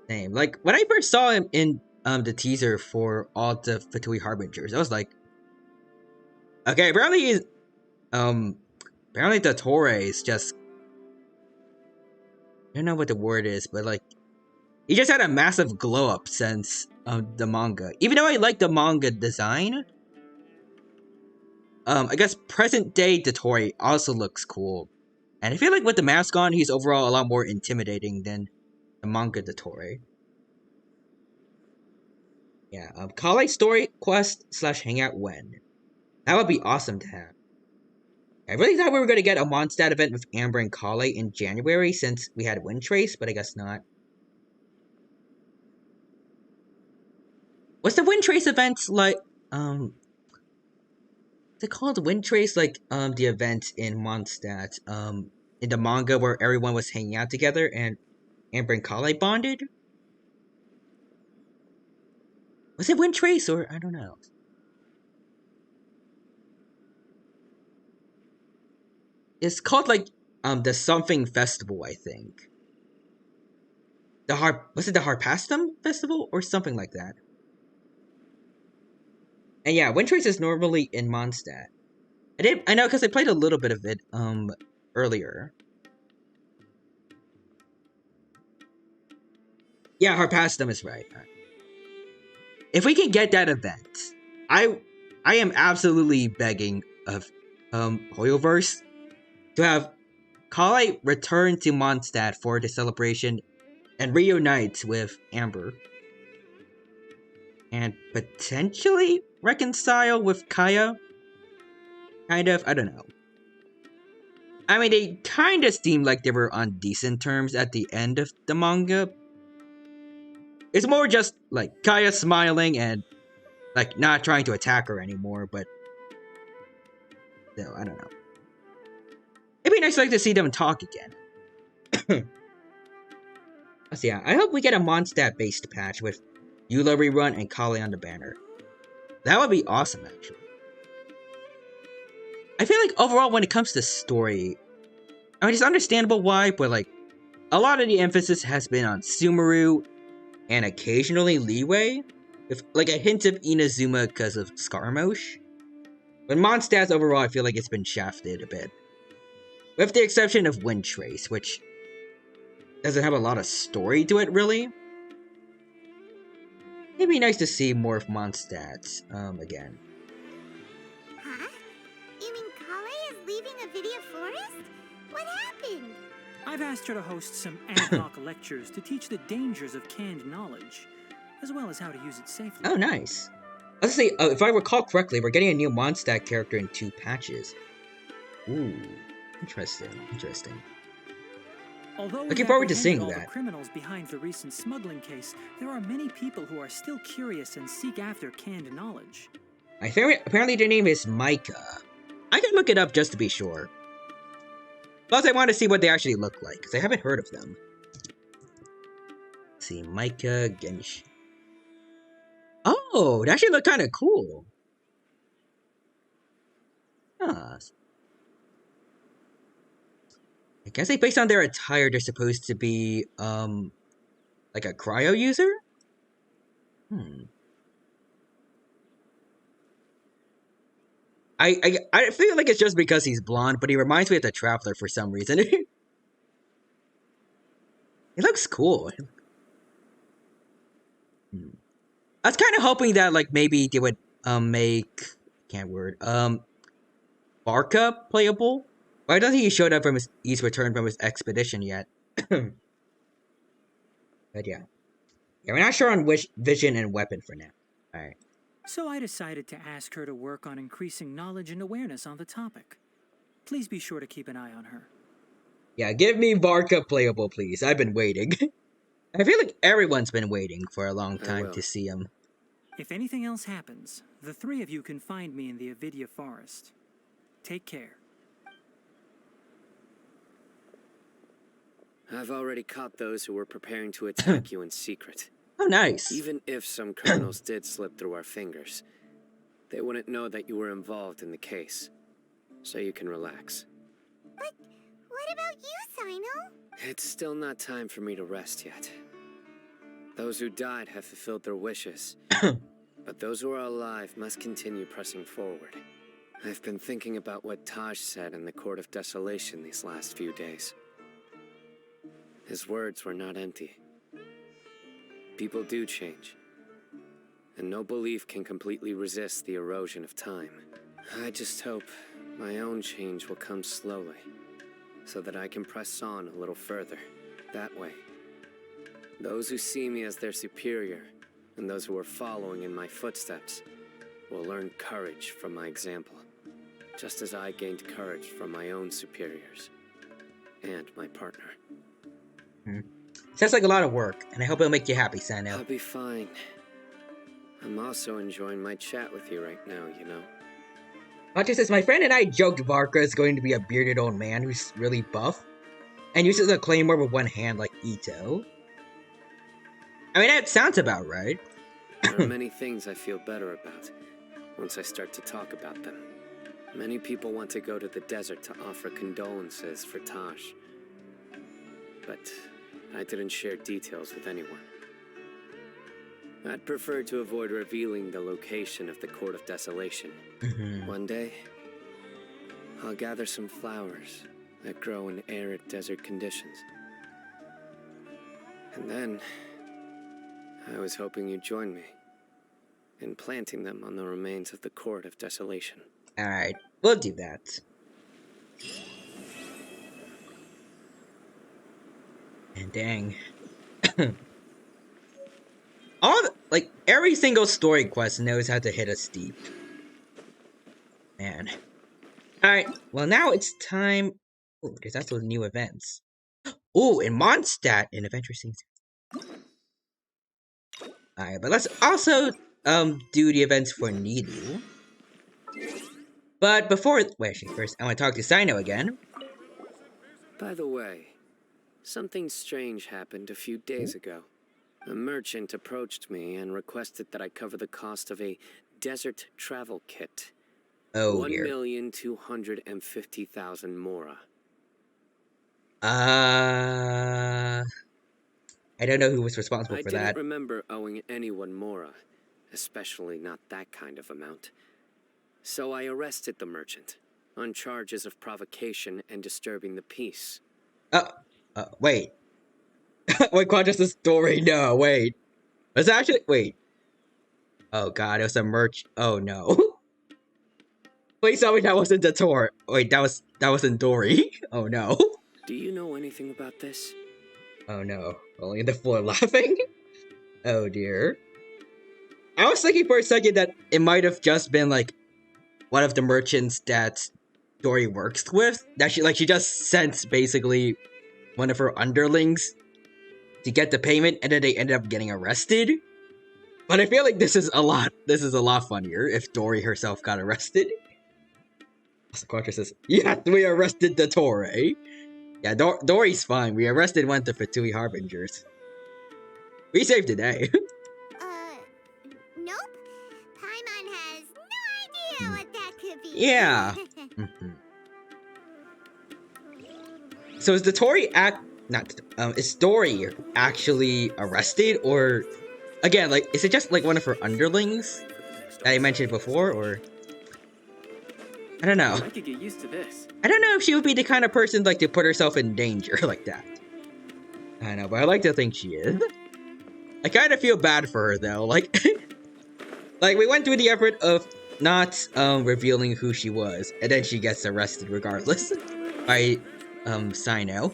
Same. Like, when I first saw him in the teaser for all the Fatui Harbingers, I was like, okay, apparently Dotori is just, I don't know what the word is, but like, he just had a massive glow up since the manga. Even though I like the manga design, I guess present day Dotori also looks cool. And I feel like with the mask on, he's overall a lot more intimidating than the manga Dotori. Yeah, Kale story quest / hangout when? That would be awesome to have. I really thought we were going to get a Mondstadt event with Amber and Kale in January since we had Wind Trace, but I guess not. What's the Wind Trace event like? Is it called Wind Trace? Like, the event in Mondstadt, in the manga where everyone was hanging out together and Amber and Kale bonded? Was it Wind Trace or I don't know? It's called like the something festival, I think. Was it the Harpastum festival or something like that? And yeah, Wind Trace is normally in Mondstadt. I know because I played a little bit of it earlier. Yeah, Harpastum is right. If we can get that event, I am absolutely begging of Hoyoverse to have Kale return to Mondstadt for the celebration and reunite with Amber. And potentially reconcile with Kaya. Kind of, I don't know. I mean, they kind of seemed like they were on decent terms at the end of the manga. It's more just, like, Kaya smiling and, like, not trying to attack her anymore, but... No, I don't know. It'd be nice like to see them talk again. So yeah, I hope we get a Mondstadt-based patch with Eula rerun and Kale on the banner. That would be awesome, actually. I feel like overall, when it comes to story, I mean, it's understandable why, but like, a lot of the emphasis has been on Sumeru and occasionally Leeway, with like a hint of Inazuma because of Scaramouche. But Mondstadt overall, I feel like it's been shafted a bit. With the exception of Wind Trace, which doesn't have a lot of story to it, really. It'd be nice to see more of Mondstadt, again. Huh? You mean Kale is leaving Avidia Forest? What happened? I've asked her to host some ad hoc lectures to teach the dangers of canned knowledge, as well as how to use it safely. Oh, nice. Let's see, if I recall correctly, we're getting a new Mondstadt character in 2 patches. Ooh, interesting. Although looking forward to seeing all that. The criminals behind the recent smuggling case, there are many people who are still curious and seek after canned knowledge. Apparently their name is Micah. I can look it up just to be sure. Plus, I want to see what they actually look like, because I haven't heard of them. Let's see, Micah Genshin. Oh, they actually look kind of cool. Huh. I guess based on their attire, they're supposed to be, like a cryo user? I feel like it's just because he's blonde, but he reminds me of the Traveler for some reason. He looks cool. I was kind of hoping that, like, maybe they would, make... Barca playable? Why doesn't he showed up from he's returned from his expedition yet? But yeah. Yeah, we're not sure on which vision and weapon for now. Alright. So I decided to ask her to work on increasing knowledge and awareness on the topic. Please be sure to keep an eye on her. Yeah, give me Barca playable, please. I've been waiting. I feel like everyone's been waiting for a long time to see him. If anything else happens, the 3 of you can find me in the Avidia Forest. Take care. I've already caught those who were preparing to attack you in secret. Oh, nice. Even if some criminals did slip through our fingers, they wouldn't know that you were involved in the case. So you can relax. But what about you, Sino? It's still not time for me to rest yet. Those who died have fulfilled their wishes. But those who are alive must continue pressing forward. I've been thinking about what Taj said in the Court of Desolation these last few days. His words were not empty. People do change, and no belief can completely resist the erosion of time. I just hope my own change will come slowly, so that I can press on a little further. That way, those who see me as their superior, and those who are following in my footsteps, will learn courage from my example, just as I gained courage from my own superiors, and my partner. Sounds like a lot of work, and I hope it'll make you happy, Sano. I'll be fine. I'm also enjoying my chat with you right now, you know. Macho says, my friend and I joked Varka is going to be a bearded old man who's really buff, and uses a claymore with one hand like Ito. I mean, that sounds about right. There are many things I feel better about once I start to talk about them. Many people want to go to the desert to offer condolences for Taj. But I didn't share details with anyone. I'd prefer to avoid revealing the location of the Court of Desolation. One day, I'll gather some flowers that grow in arid desert conditions. And then, I was hoping you'd join me in planting them on the remains of the Court of Desolation. Alright, we'll do that. And dang. Every single story quest knows how to hit us deep. Man. Alright, well now it's time... Oh, because that's those new events. Oh, in Mondstadt, an adventure seems... Alright, but let's also do the events for Nilu. But before... Wait, actually, first I want to talk to Sino again. By the way, something strange happened a few days ago. A merchant approached me and requested that I cover the cost of a desert travel kit. Oh dear. 1,250,000 mora. I don't know who was responsible for that. I didn't remember owing anyone mora, especially not that kind of amount. So I arrested the merchant on charges of provocation and disturbing the peace. Wait. Wait, Quadra's the story. No, wait. It's actually... Wait. Oh god, it was a merch... Oh no. Please tell me that wasn't the tour. Wait, that wasn't Dory. Oh no. Do you know anything about this? Oh no. Only the floor laughing? Oh dear. I was thinking for a second that it might have just been like one of the merchants that Dory works with. That she just sent basically one of her underlings to get the payment, and then they ended up getting arrested. But I feel like this is a lot funnier if Dory herself got arrested. Quattro says, "Yeah, we arrested the Torre." Yeah, Dory's fine. We arrested one of the Fatui Harbingers. We saved the day. Nope. Paimon has no idea what that could be. Yeah. So is the Tory is Dory actually arrested, or again, like, is it just like one of her underlings that I mentioned before, or I don't know. I could get used to this. I don't know if she would be the kind of person like to put herself in danger like that. I know, but I like to think she is. I kind of feel bad for her though. Like, like we went through the effort of not revealing who she was, and then she gets arrested regardless by Sino.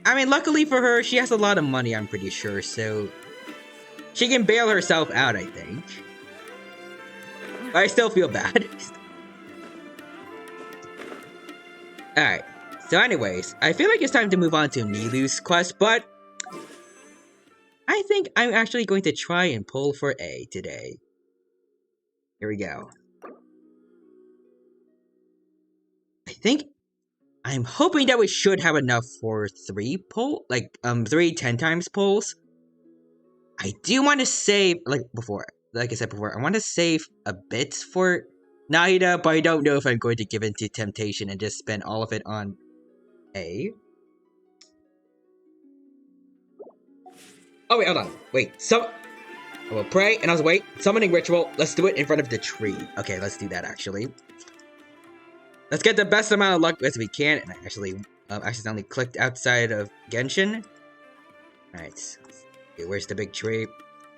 I mean, luckily for her, she has a lot of money, I'm pretty sure, so she can bail herself out, I think. But I still feel bad. Alright, so anyways, I feel like it's time to move on to Nilu's quest, but I think I'm actually going to try and pull for A today. Here we go. I'm hoping that we should have enough for 3 pull, like 3 10 times pulls. I do want to save, like I said before, I want to save a bit for Nahida, but I don't know if I'm going to give in to temptation and just spend all of it on A. Oh wait, hold on. Wait, I will pray and I'll wait. Summoning ritual. Let's do it in front of the tree. Okay, let's do that actually. Let's get the best amount of luck as we can. And I actually accidentally clicked outside of Genshin. Alright. Okay, where's the big tree?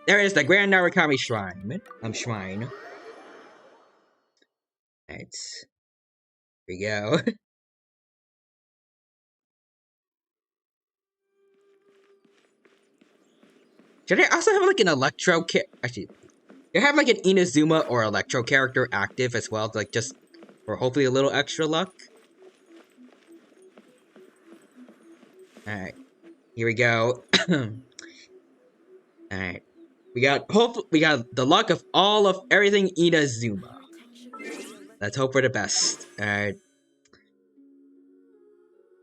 There is the Grand Narukami Shrine. Shrine. Alright. Here we go. Should I also have like an Electro actually, you have like an Inazuma or Electro character active as well, like just for hopefully a little extra luck. Alright. Here we go. Alright. We got the luck of everything Inazuma. Let's hope for the best. Alright.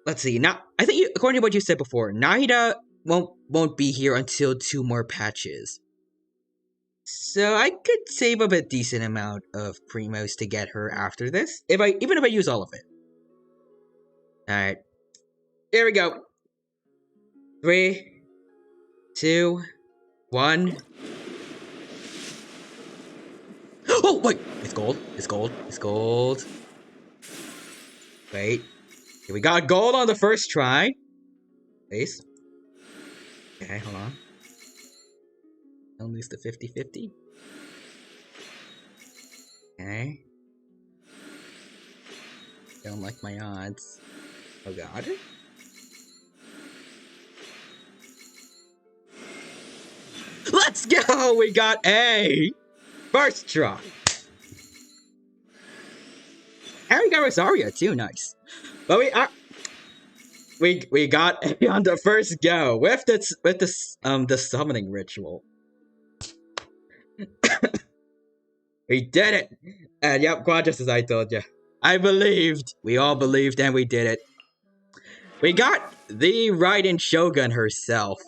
Let's see. Now, I think according to what you said before, Nahida won't be here until 2 more patches. So I could save up a decent amount of primos to get her after this, even if I use all of it. Alright. Here we go. 3, 2, 1. Oh, wait! It's gold. It's gold. It's gold. Wait. Okay, we got gold on the first try. Base. Okay, hold on. Don't lose the 50-50. Okay. Don't like my odds. Oh god. Let's go! We got A! First try! And we got Rosaria too, nice. But we got A on the first go with the summoning ritual. We did it! And yep, quite just as I told you. I believed. We all believed and we did it. We got the Raiden Shogun herself.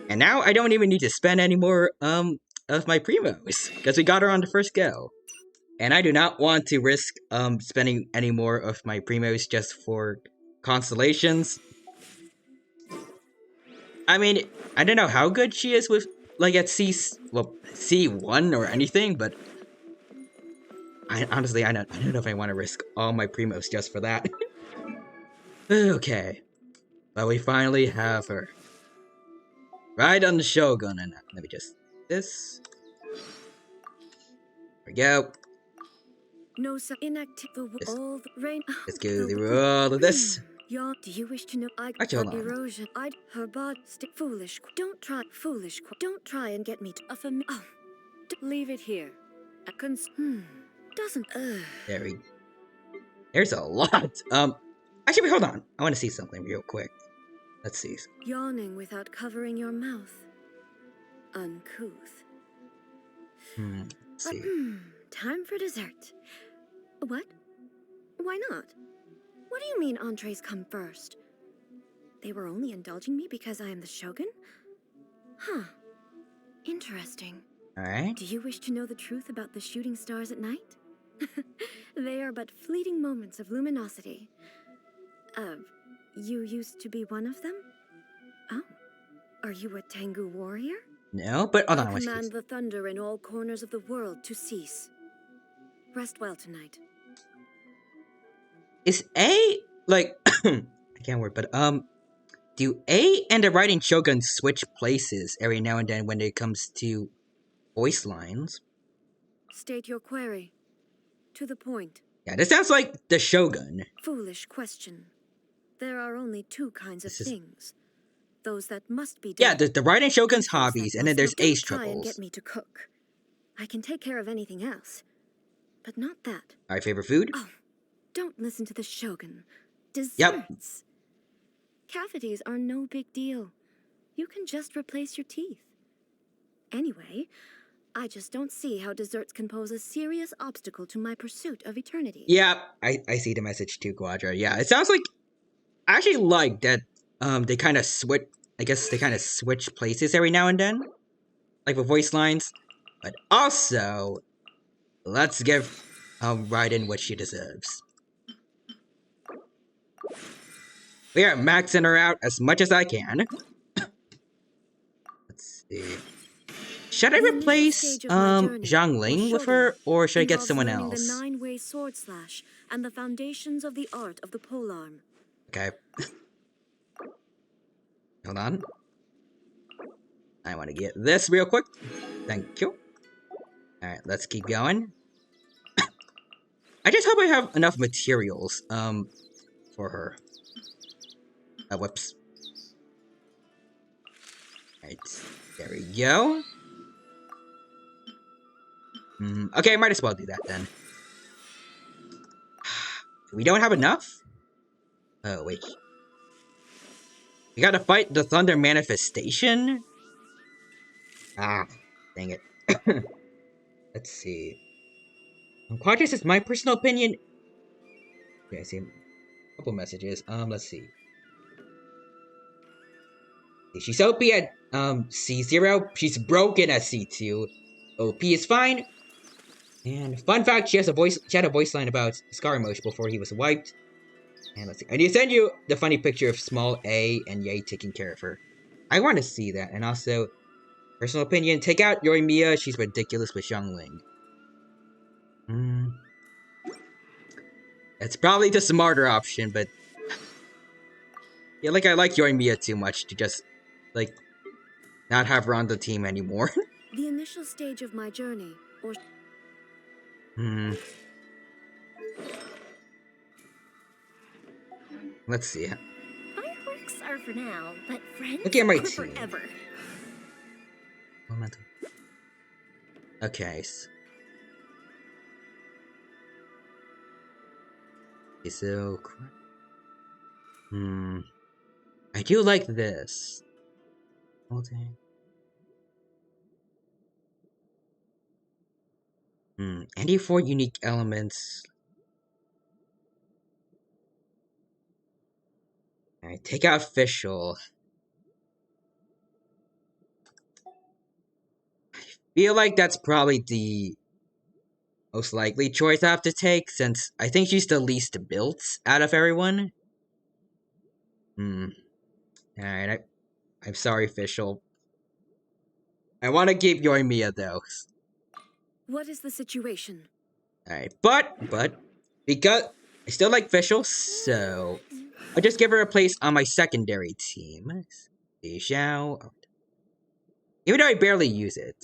And now I don't even need to spend any more of my primos, because we got her on the first go. And I do not want to risk spending any more of my primos just for constellations. I mean, I don't know how good she is with like at C1 or anything, but honestly I don't know if I want to risk all my primos just for that. Okay. But we finally have her. Right on the Shogun, and let me just this. There we go. No, sir. Inactive. All the rain. Let's go through all of this. Do you wish to know? Actually, hold on. Erosion. Her body stick foolish. Don't try foolish. Don't try and get me to oh, leave it here. Doesn't. There's a lot. Actually, wait, hold on. I want to see something real quick. Let's see. Yawning without covering your mouth. Uncouth. Let's see. Time for dessert. What? Why not? What do you mean entrees come first? They were only indulging me because I am the Shogun? Huh. Interesting. Alright. Do you wish to know the truth about the shooting stars at night? They are but fleeting moments of luminosity. You used to be one of them? Oh. Are you a Tengu warrior? No, but hold on. I command the thunder in all corners of the world to cease. Rest well tonight. Is A like I can't word, but do A and the Raiden Shogun switch places every now and then when it comes to voice lines? State your query. To the point. Yeah, this sounds like the Shogun. Foolish question. There are only two kinds of things. Those that must be done. Yeah, the Raiden Shogun's hobbies, and then there's Ace Try and troubles. get me to cook. I can take care of anything else, but not that. Our favorite food? Oh, don't listen to the Shogun. Desserts. Yep. Cavities are no big deal. You can just replace your teeth. Anyway, I just don't see how desserts can pose a serious obstacle to my pursuit of eternity. Yeah, I see the message too, Quadra. Yeah, it sounds like I actually like that they kind of switch. I guess they kind of switch places every now and then, like with voice lines. But also, let's give Raiden what she deserves. We are maxing her out as much as I can. Let's see. Should I replace Zhangling with her, or should I get someone else? The 9-way sword slash and the foundations of the art of the polearm. Okay. Hold on. I want to get this real quick. Thank you. Alright, let's keep going. I just hope I have enough materials, for her. Whoops. Alright, there we go. Okay, I might as well do that then. We don't have enough? Oh, wait. We gotta fight the Thunder Manifestation? Ah, dang it. Let's see. Quadras is my personal opinion. Okay, I see a couple messages. Let's see. She's OP at C0. She's broken at C2. OP is fine. And fun fact, she had a voice line about Scaramouche before he was wiped. And let's see. I need to send you the funny picture of small A and Yay taking care of her. I want to see that. And also, personal opinion, take out Yoimiya. She's ridiculous with Xiangling. It's probably the smarter option, but yeah, like I like Yoimiya too much to just like not have her on the team anymore. The initial stage of my journey, or Let's see. Fireworks are for now, but friends Look at my are team. forever. Momentum. Okay. So, I do like this. Okay. 94 unique elements. Alright, take out official. I feel like that's probably the most likely choice I have to take, since I think she's the least built out of everyone. Alright, I'm sorry, official. I want to keep Yoimiya, though. what is the situation? Alright, but, because I still like official, so I'll just give her a place on my secondary team. Xiao. Even though I barely use it.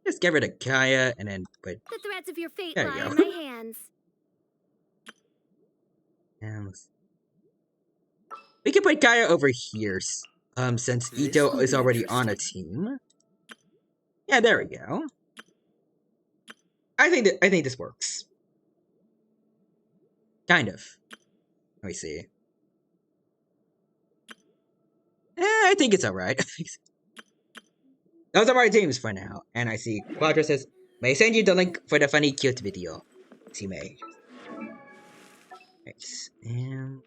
Just give her to Kaya, and then put... The threads of your fate There lie you in go. my hands. And we can put Kaya over here, since Ito is already on a team. Yeah, there we go. I think this works. Kind of. Let me see. I think it's alright. Those are my teams for now. And I see Quadra says, may I send you the link for the funny cute video? She may. Right. And...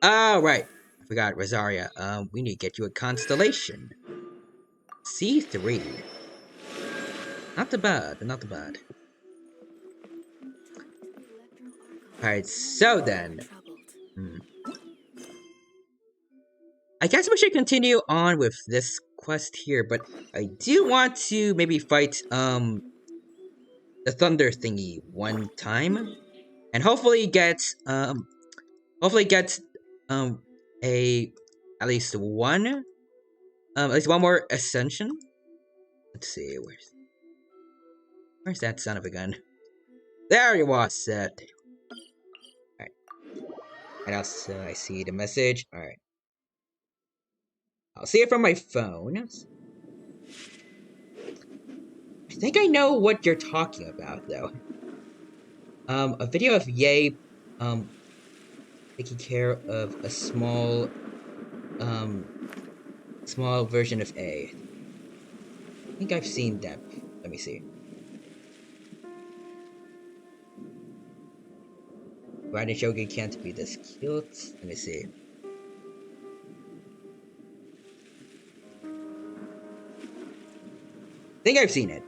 oh, right. I forgot, Rosaria. We need to get you a constellation. C3. Not too bad, not too bad. Alright, so then. I guess we should continue on with this quest here, but I do want to maybe fight, the thunder thingy one time. And hopefully get, at least one more ascension. Let's see, where's that son of a gun? There you are, set. Alright. And also, I see the message. Alright. I'll see it from my phone. I think I know what you're talking about, though. A video of Yay, taking care of a small version of A. I think I've seen that. Let me see. Raiden Shogun can't be this cute. Let me see. I think I've seen it.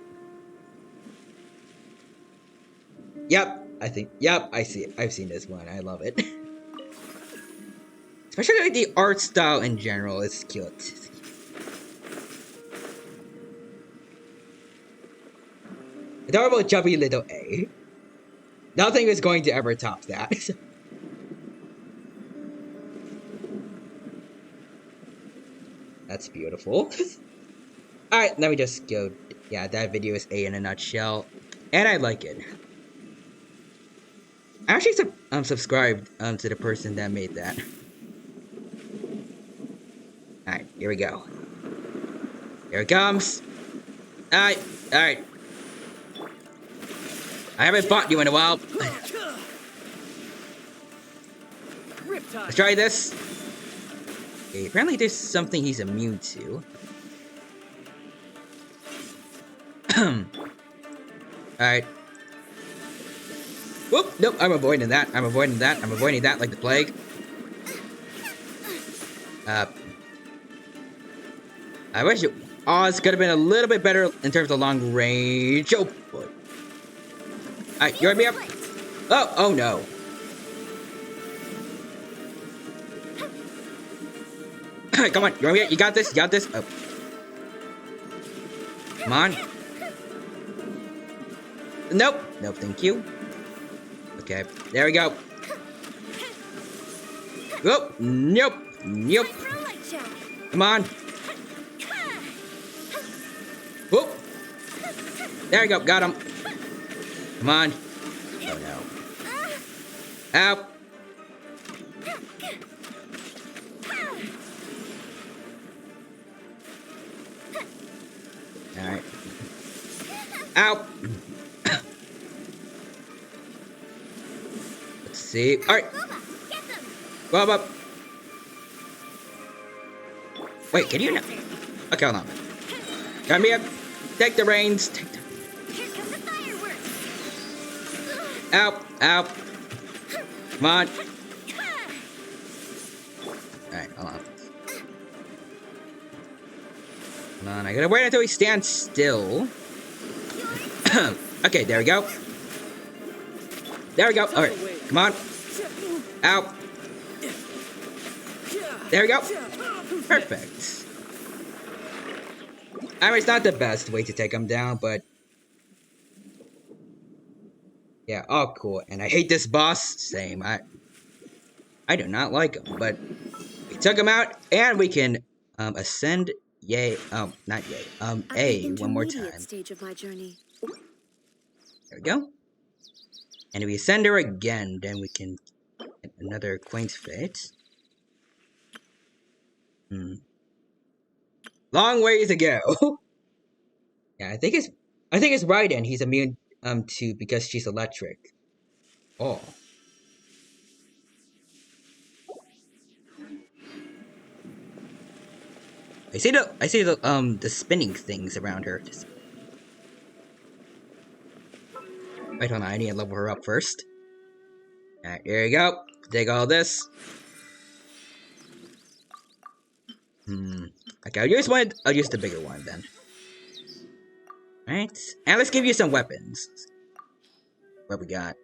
Yep, I see it. I've seen this one. I love it. Especially like the art style in general is cute. Adorable chubby little A. Nothing is going to ever top that. That's beautiful. Alright, let me just go. Yeah, that video is A in a nutshell. And I like it. I actually subscribed to the person that made that. Alright, here we go. Here it comes. Alright. I haven't fought you in a while. Let's try this. Okay, apparently there's something he's immune to. Alright. Whoop! Nope, I'm avoiding that like the plague. I wish Oz could have been a little bit better in terms of long range. Oh boy. Alright, you want me up? Oh no. Come on, you're here. You got this. You got this. Oh. Come on. Nope. Nope, thank you. Okay, there we go. Oh, nope. Nope. Come on. Whoop. There we go. Got him. Come on. Oh no. Ow. Alright. Ow. Let's see. Alright. Go up. Wait, can you not? Okay, hold on. Come here. Take the reins. Take the... Ow. Ow. Come on. Alright, hold on. Hold on, I gotta wait until he stands still. Okay, there we go. There we go. Alright, come on. Ow. There we go. Perfect. I mean, it's not the best way to take him down, but... yeah, oh cool. And I hate this boss. Same. I do not like him, but... we took him out, and we can ascend... yay. Not yay. A one more time. Stage of my journey. There we go. And if we ascend her again, then we can get another quaint fate. Long ways to go. Yeah, I think it's Raiden. He's immune to because she's electric. Oh. I see the spinning things around her. Just... wait, hold on, I need to level her up first. Alright, there you go. Take all this. Okay, I'll use the bigger one then. Alright. And let's give you some weapons. What we got?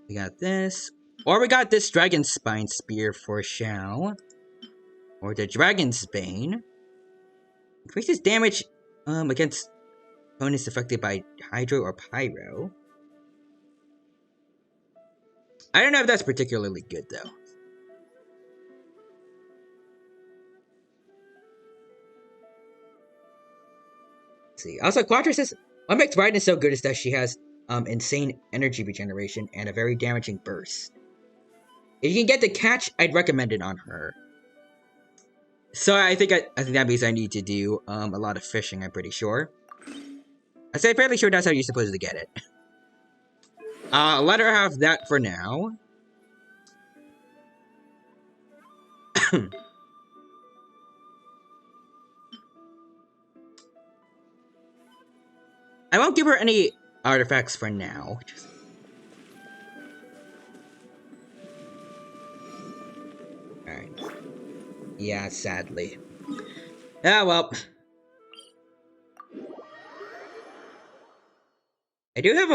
We got this. Or we got this Dragon Spine Spear for Shao. Or the Dragon's Bane. Increases damage against opponents affected by Hydro or Pyro. I don't know if that's particularly good though. Let's see. Also, Quattro says what makes Raiden so good is that she has insane energy regeneration and a very damaging burst. If you can get the catch, I'd recommend it on her. So I think that means I need to do a lot of fishing. I'm pretty sure. I'm fairly sure that's how you're supposed to get it. Let her have that for now. I won't give her any artifacts for now. Alright. Yeah, sadly. Ah, well. I do have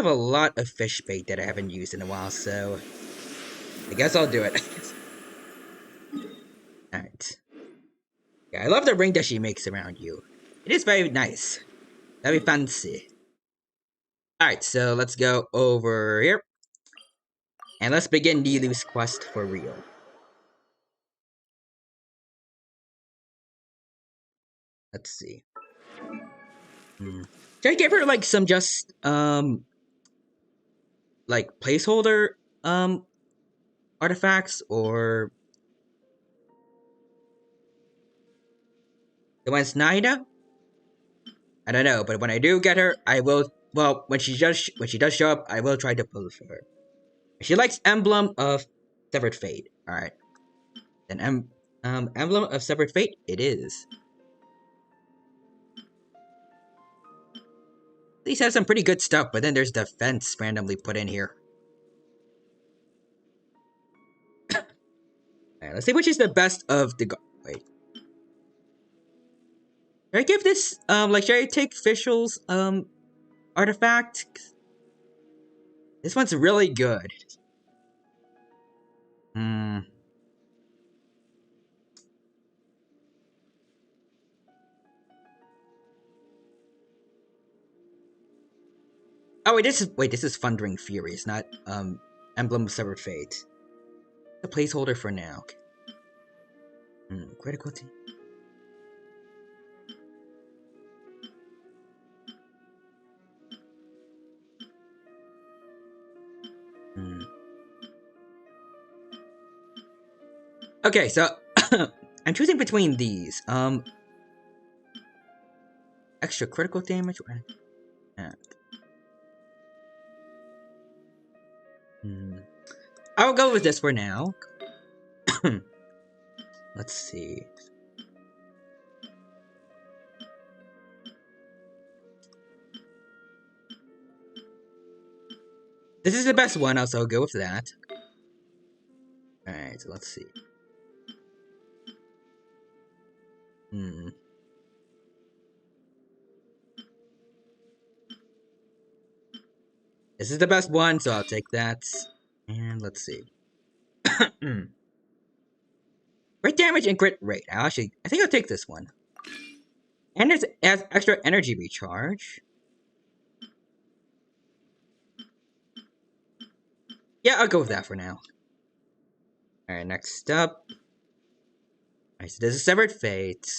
a lot of fish bait that I haven't used in a while, so I guess I'll do it. Alright. Yeah, I love the ring that she makes around you. It is very nice. Very fancy. Alright, so let's go over here. And let's begin Nilu's quest for real. Let's see. Should I give her like some just like placeholder artifacts or the ones Naida? I don't know, but when I do get her, I will. Well, when she does show up, I will try to pull for her. She likes Emblem of Severed Fate. All right, then Emblem of Severed Fate it is. These have some pretty good stuff, but then there's defense randomly put in here. Alright, let's see which is the best of the... wait. Should I give this, should I take Fischl's, artifact. This one's really good. Oh wait, this is Thundering Fury. It's not Emblem of Severed Fate. The placeholder for now. Critical team. Okay, so I'm choosing between these. Extra critical damage. I'll go with this for now. Let's see. This is the best one, so I'll go with that. Alright, so let's see. This is the best one, so I'll take that. And let's see. Crit damage and crit rate. I think I'll take this one. And it has extra energy recharge. Yeah, I'll go with that for now. Alright, next up. Alright, so this is Severed Fate.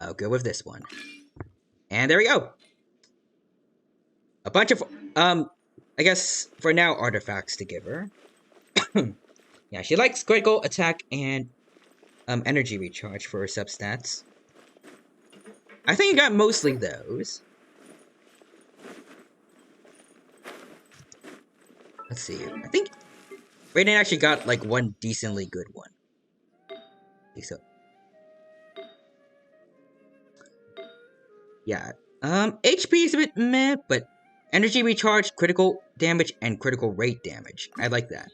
I'll go with this one. And there we go. A bunch of, I guess, for now, artifacts to give her. Yeah, she likes critical attack and energy recharge for her substats. I think I got mostly those. Let's see. I think Raiden actually got like one decently good one. I think so. Yeah. HP is a bit meh, but energy recharge, critical damage, and critical rate damage. I like that.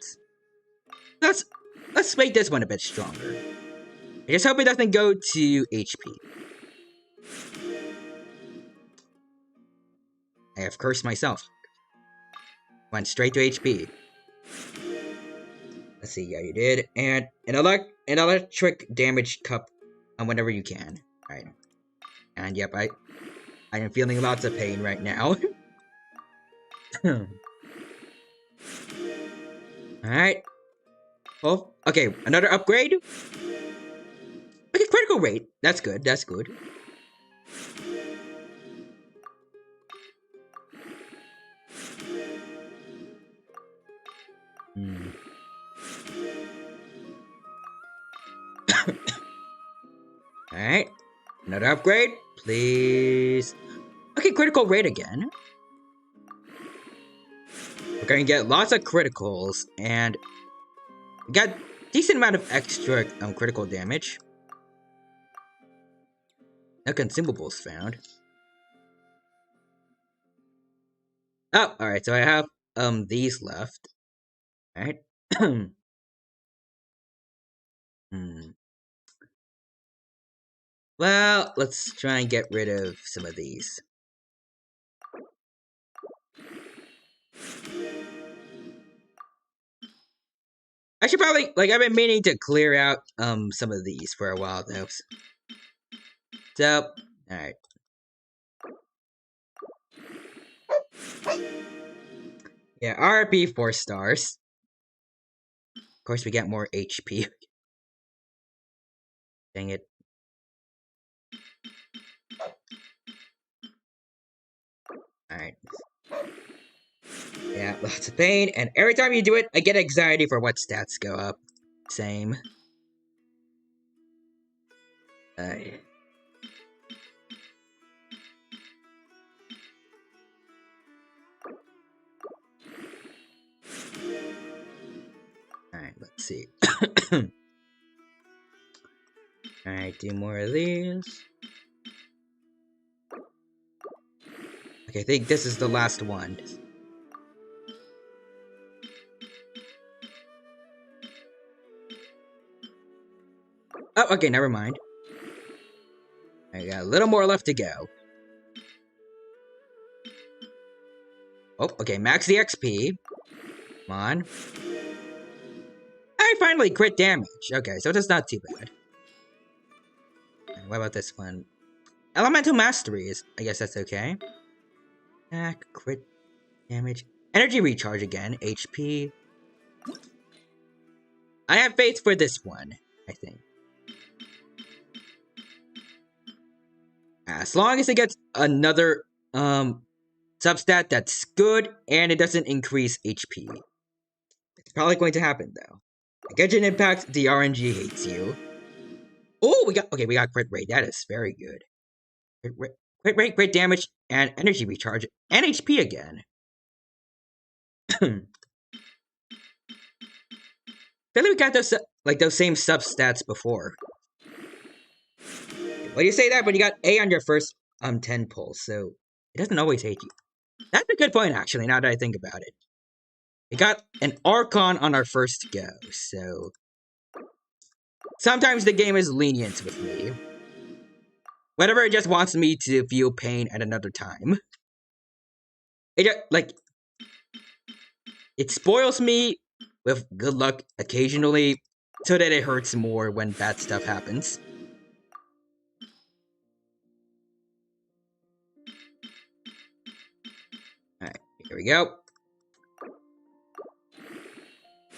Let's make this one a bit stronger. I just hope it doesn't go to HP. I have cursed myself. Went straight to HP. Let's see, yeah, you did. And an electric damage cup whenever you can. Alright. And yep, I am feeling lots of pain right now. Alright. Well, okay, another upgrade. Okay, critical rate. That's good, that's good. Alright. Another upgrade, please. Okay, critical rate again. We're gonna get lots of criticals, and we got decent amount of extra critical damage. No consumables found. Oh, alright, so I have these left. Alright. Well, let's try and get rid of some of these. I should probably, like, I've been meaning to clear out some of these for a while though. So, alright. Yeah, RP 4 stars. Of course, we get more HP. Dang it. Alright. Yeah, lots of pain, and every time you do it, I get anxiety for what stats go up. Same. Alright, let's see. Alright, do more of these. Okay, I think this is the last one. Oh, okay, never mind. I got a little more left to go. Oh, okay, max the XP. Come on. I finally crit damage. Okay, so that's not too bad. And what about this one? Elemental Mastery I guess that's okay. Attack, crit damage. Energy recharge again. HP. I have faith for this one, I think. As long as it gets another substat that's good and it doesn't increase HP. It's probably going to happen though. Genshin Impact, the RNG hates you. Oh, we got crit rate. That is very good. Crit rate, crit damage, and energy recharge, and HP again. Feel like we got those same sub-stats before. Well, you say that, but you got A on your first 10 pulls, so it doesn't always hate you. That's a good point, actually, now that I think about it. We got an Archon on our first go, so sometimes the game is lenient with me. Whenever it just wants me to feel pain at another time. It just, it spoils me with good luck occasionally, so that it hurts more when bad stuff happens. Alright, here we go.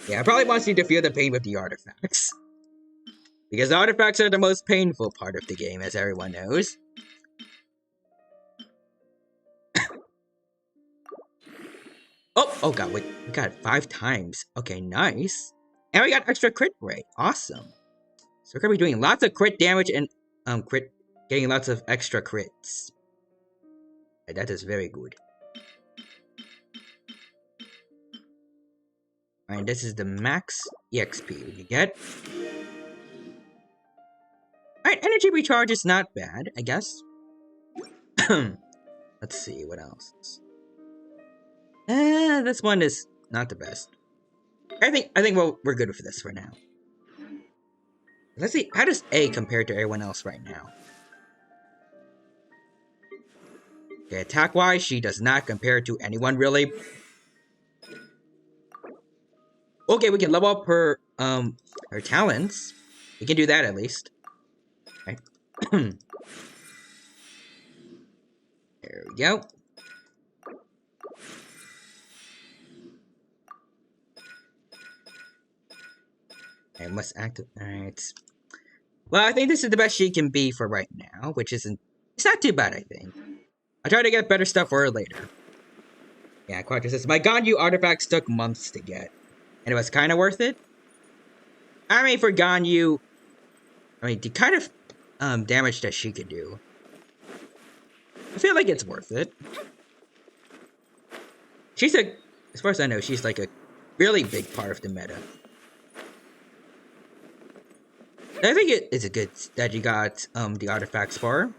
Yeah, it probably wants you to feel the pain with the artifacts. Because artifacts are the most painful part of the game, as everyone knows. Oh god, wait, we got it 5 times. Okay, nice. And we got extra crit rate. Awesome. So we're gonna be doing lots of crit damage and getting lots of extra crits. And that is very good. Alright, this is the max EXP we can get. Alright, energy recharge is not bad, I guess. Let's see, what else? This one is not the best. I think we're good with this for now. Let's see, how does A compare to everyone else right now? Okay, attack-wise, she does not compare to anyone, really. Okay, we can level up her talents. We can do that, at least. Okay. There we go. I must activate. Alright. Well, I think this is the best she can be for right now, which isn't. It's not too bad, I think. I'll try to get better stuff for her later. Yeah, Quadra says, my Ganyu artifacts took months to get. And it was kind of worth it. I mean, for Ganyu, the kind of damage that she could do, I feel like it's worth it. She's as far as I know, she's like a really big part of the meta. I think it's a good that you got the artifacts for her.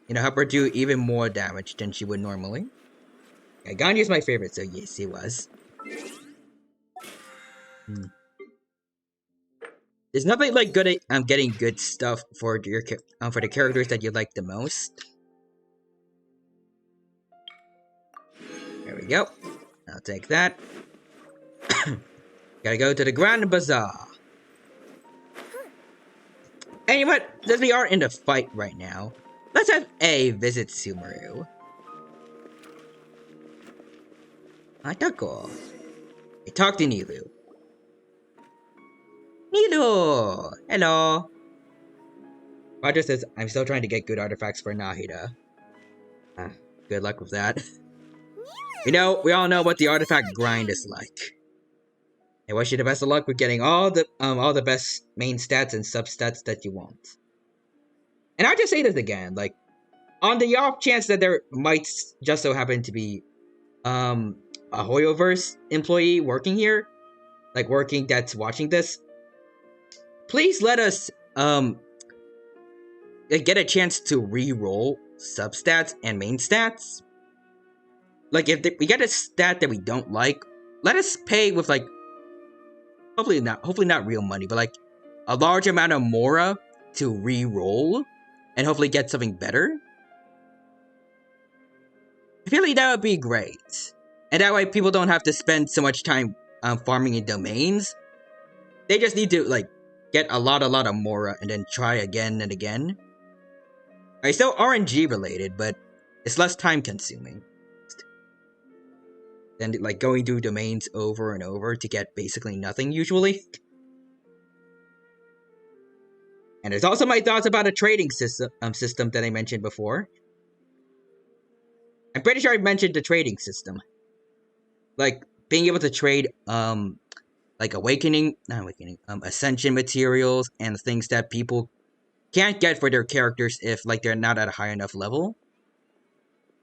You know, help her do even more damage than she would normally. Yeah, Ganyu's my favorite, so yes, he was. There's nothing like good at getting good stuff for your for the characters that you like the most. There we go. I'll take that. Gotta go to the Grand Bazaar. And you know what? Since we are in the fight right now, let's have A visit Sumeru. Atako. I talk to Nilu. Nilu! Hello! Roger says, I'm still trying to get good artifacts for Nahida. Good luck with that. You know, we all know what the artifact grind is like. I wish you the best of luck with getting all the best main stats and substats that you want. And I'll just say this again, like, on the off chance that there might just so happen to be a Hoyoverse employee working here, like that's watching this, please let us get a chance to re-roll substats and main stats. Like, if we get a stat that we don't like, let us pay with, like, hopefully not real money, but, like, a large amount of Mora to re-roll and hopefully get something better. I feel like that would be great. And that way people don't have to spend so much time farming in domains. They just need to, like, get a lot of Mora and then try again and again. It's still RNG related, but it's less time consuming than, like, going through domains over and over to get basically nothing usually. And there's also my thoughts about a trading system that I mentioned before. I'm pretty sure I mentioned the trading system. Like, being able to trade, like Ascension materials and things that people can't get for their characters if, like, they're not at a high enough level.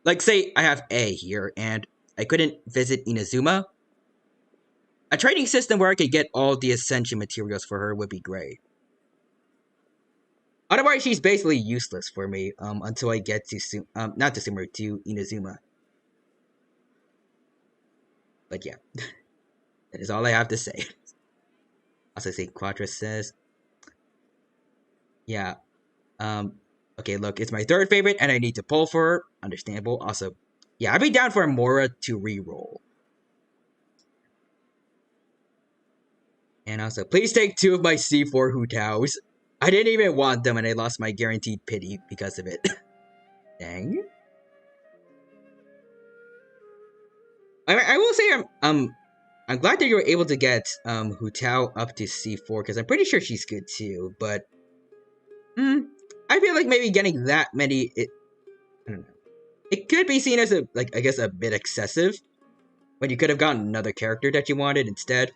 Like, say I have A here, and I couldn't visit Inazuma. A trading system where I could get all the Ascension materials for her would be great. Otherwise, she's basically useless for me, until I get to, not to Sumeru, to Inazuma. But yeah, that is all I have to say. Also, say Quadra says, yeah, okay, look, it's my third favorite, and I need to pull for her. Understandable. Also, yeah, I'd be down for Mora to reroll. And also, please take 2 of my C4 Hutaos. I didn't even want them, and I lost my guaranteed pity because of it. Dang. I will say I'm glad that you were able to get Hutao up to C4 because I'm pretty sure she's good too. But I feel like maybe getting that many, I don't know. It could be seen as a, like, I guess a bit excessive, but you could have gotten another character that you wanted instead.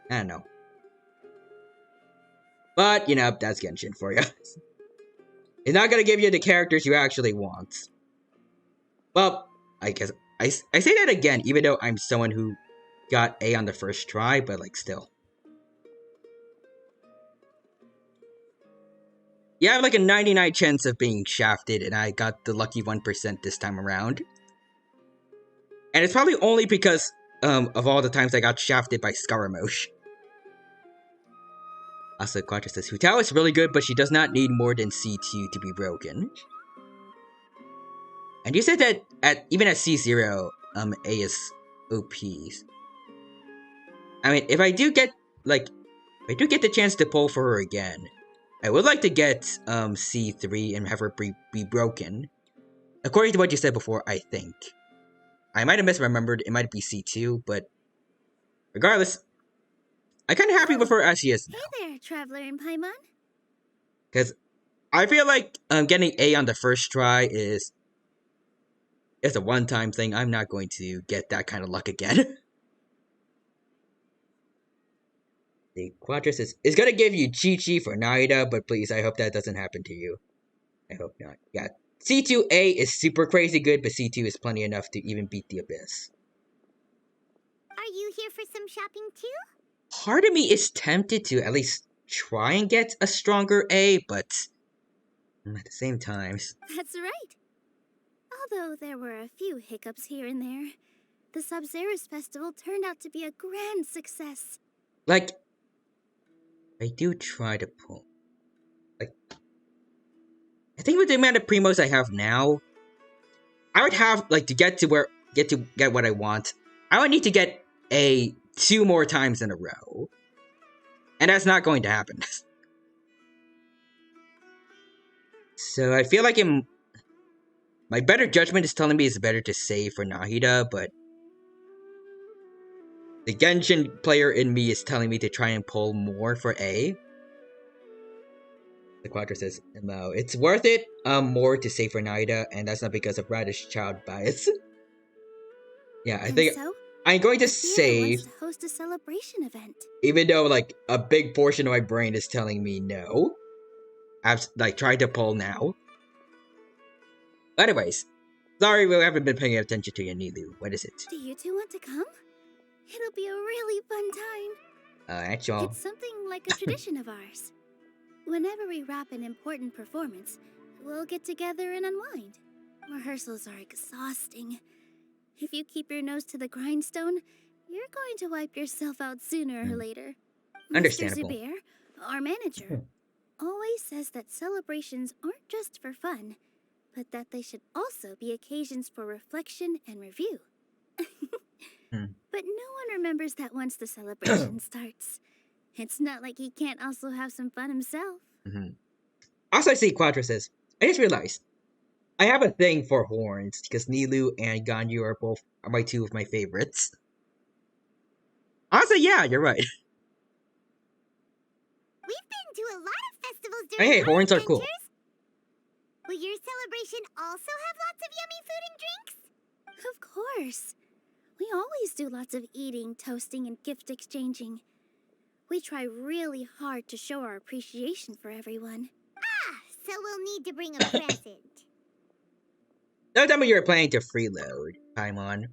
I don't know. But, you know, that's Genshin for you. It's not gonna give you the characters you actually want. Well, I guess I say that again, even though I'm someone who got A on the first try, but, like, still. You have, like, a 99 chance of being shafted, and I got the lucky 1% this time around. And it's probably only because of all the times I got shafted by Scaramouche. Also, Quadra says, Hutao is really good, but she does not need more than C2 to be broken. And you said that even at C0, A is OPs. I mean, if I do get the chance to pull for her again, I would like to get C3 and have her be broken. According to what you said before, I think. I might have misremembered, it might be C2, but regardless, I'm kind of happy with her as she is now. Hey there, Traveler in Paimon. Because I feel like getting A on the first try is a one-time thing. I'm not going to get that kind of luck again. The Quadra says, it's gonna give you Chi-Chi for Naida, but please, I hope that doesn't happen to you. I hope not. Yeah, C2A is super crazy good, but C2 is plenty enough to even beat the Abyss. Are you here for some shopping too? Part of me is tempted to at least try and get a stronger A, but at the same time... That's right. Although there were a few hiccups here and there, the Sub-Zerus Festival turned out to be a grand success. Like, I do try to pull. Like, I think with the amount of primos I have now, I would have, like, to get what I want, I would need to get A 2 more times in a row. And that's not going to happen. So I feel like my better judgment is telling me it's better to save for Nahida, but the Genshin player in me is telling me to try and pull more for A. The Quadra says, no, it's worth it more to save for Nahida, and that's not because of Radish child bias. Yeah, I think so, I'm going to save to host a celebration event. Even though, like, a big portion of my brain is telling me no. I've, like, tried to pull now. Anyways, sorry we haven't been paying attention to you, Nilu. What is it? Do you two want to come? It'll be a really fun time. Actually... It's something like a tradition of ours. Whenever we wrap an important performance, we'll get together and unwind. Rehearsals are exhausting. If you keep your nose to the grindstone, you're going to wipe yourself out sooner or later. Understandable. Mr. Zubair, our manager, always says that celebrations aren't just for fun, but that they should also be occasions for reflection and review. But no one remembers that once the celebration starts. It's not like he can't also have some fun himself. Also, I see Quadra says, I just realized, I have a thing for horns, because Nilou and Ganyu are my two of my favorites. Honestly, yeah, you're right. We've been to a lot of festivals during Hey, horns are cool. Will your celebration also have lots of yummy food and drinks? Of course. We always do lots of eating, toasting, and gift exchanging. We try really hard to show our appreciation for everyone. Ah, so we'll need to bring a present. Don't tell me you're planning to freeload, Paimon.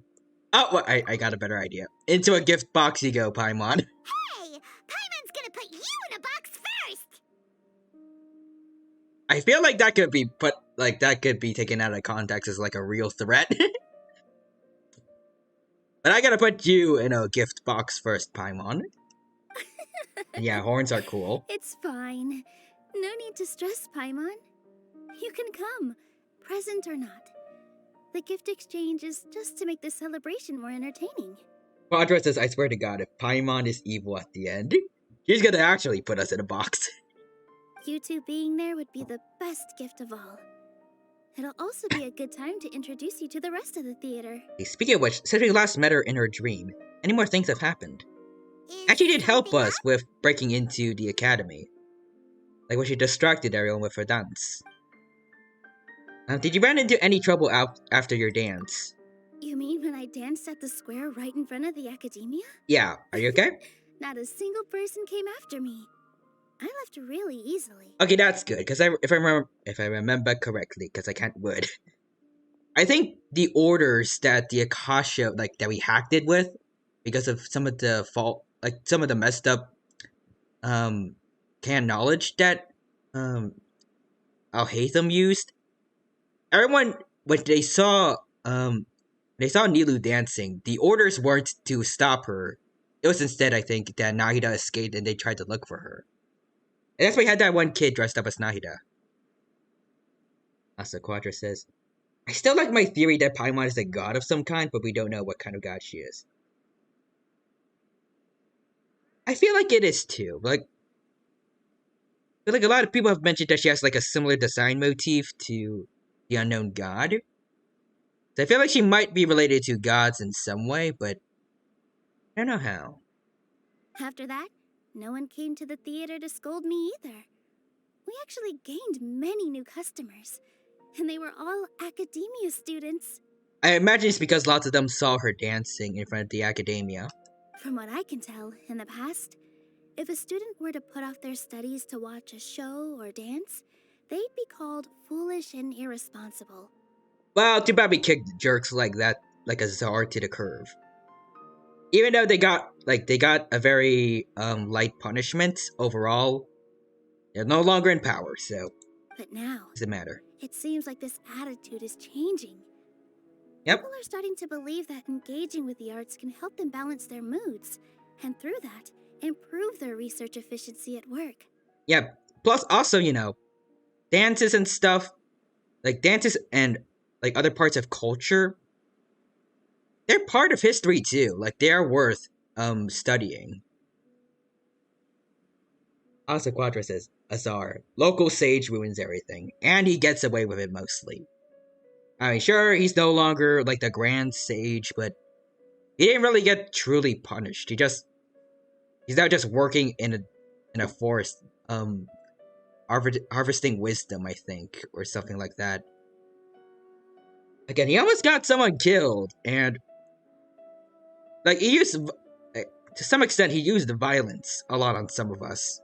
Oh, well, I got a better idea. Into a gift box you go, Paimon. Hey! Paimon's gonna put you in a box first! I feel like that could be taken out of context as like a real threat. But I gotta put you in a gift box first, Paimon. And yeah, horns are cool. It's fine. No need to stress, Paimon. You can come, present or not. The gift exchange is just to make the celebration more entertaining. Quadra says, I swear to God, if Paimon is evil at the end, she's gonna actually put us in a box. You two being there would be the best gift of all. It'll also be a good time to introduce you to the rest of the theater. Hey, speaking of which, since we last met her in her dream, any more things have happened? Actually did help us with breaking into the academy. Like when she distracted everyone with her dance. Did you run into any trouble after your dance? You mean when I danced at the square right in front of the academia? Yeah, are you okay? Not a single person came after me. I left really easily. Okay, that's good, because if I remember correctly, because I can't word. I think the orders that the Akasha, that we hacked it with, because of some of the some of the messed up, canned knowledge that, Al-Haytham used. Everyone, when they saw Nilou dancing, the orders weren't to stop her. It was instead, I think, that Nahida escaped and they tried to look for her. And that's why we had that one kid dressed up as Nahida. Asa Quadra says, I still like my theory that Paimon is a god of some kind, but we don't know what kind of god she is. I feel like it is too. I feel like a lot of people have mentioned that she has like a similar design motif to the unknown god. So I feel like she might be related to gods in some way, but I don't know how. After that, no one came to the theater to scold me either. We actually gained many new customers, and they were all academia students. I imagine it's because lots of them saw her dancing in front of the academia. From what I can tell, in the past, if a student were to put off their studies to watch a show or dance, they'd be called foolish and irresponsible. Well, too bad we kicked jerks like that, like a czar to the curve. Even though they got a very light punishment overall, they're no longer in power. So, but now, does it matter? It seems like this attitude is changing. Yep. People are starting to believe that engaging with the arts can help them balance their moods, and through that, improve their research efficiency at work. Yep. Plus, also, dances and stuff, dances and other parts of culture, they're part of history too. They are worth studying. Asa Quadra says, Azar, local sage ruins everything, and he gets away with it mostly. I mean, sure, he's no longer the grand sage, but he didn't really get truly punished. He's now just working in a forest, harvesting wisdom, I think, or something like that. Again, he almost got someone killed, and he used, to some extent, he used the violence a lot on some of us.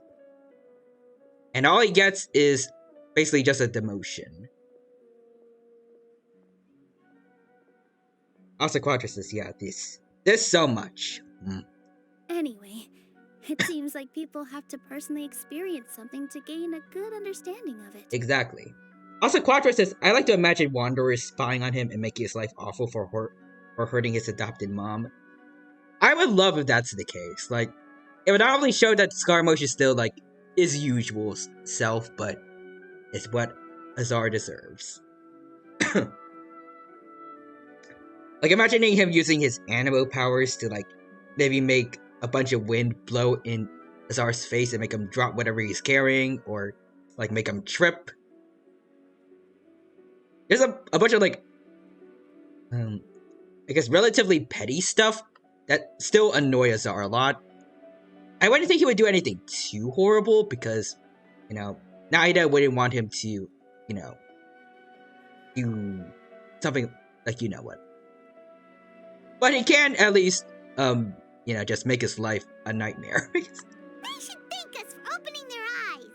And all he gets is basically just a demotion. Asa Quadra says, yeah, there's so much. Anyway, it seems like people have to personally experience something to gain a good understanding of it. Exactly. Asa Quadra says, I like to imagine wanderers spying on him and making his life awful for hurting his adopted mom. I would love if that's the case. It would not only show that Scaramouche is still, his usual self, but it's what Azar deserves. Like, imagining him using his animo powers to, like, maybe make a bunch of wind blow in Azar's face and make him drop whatever he's carrying, or, like, make him trip. There's a bunch of, like, I guess relatively petty stuff that still annoy Azar a lot. I wouldn't think he would do anything too horrible because, you know, Naida wouldn't want him to, you know, do something like you know what. But he can at least, you know, just make his life a nightmare. They should thank us for opening their eyes.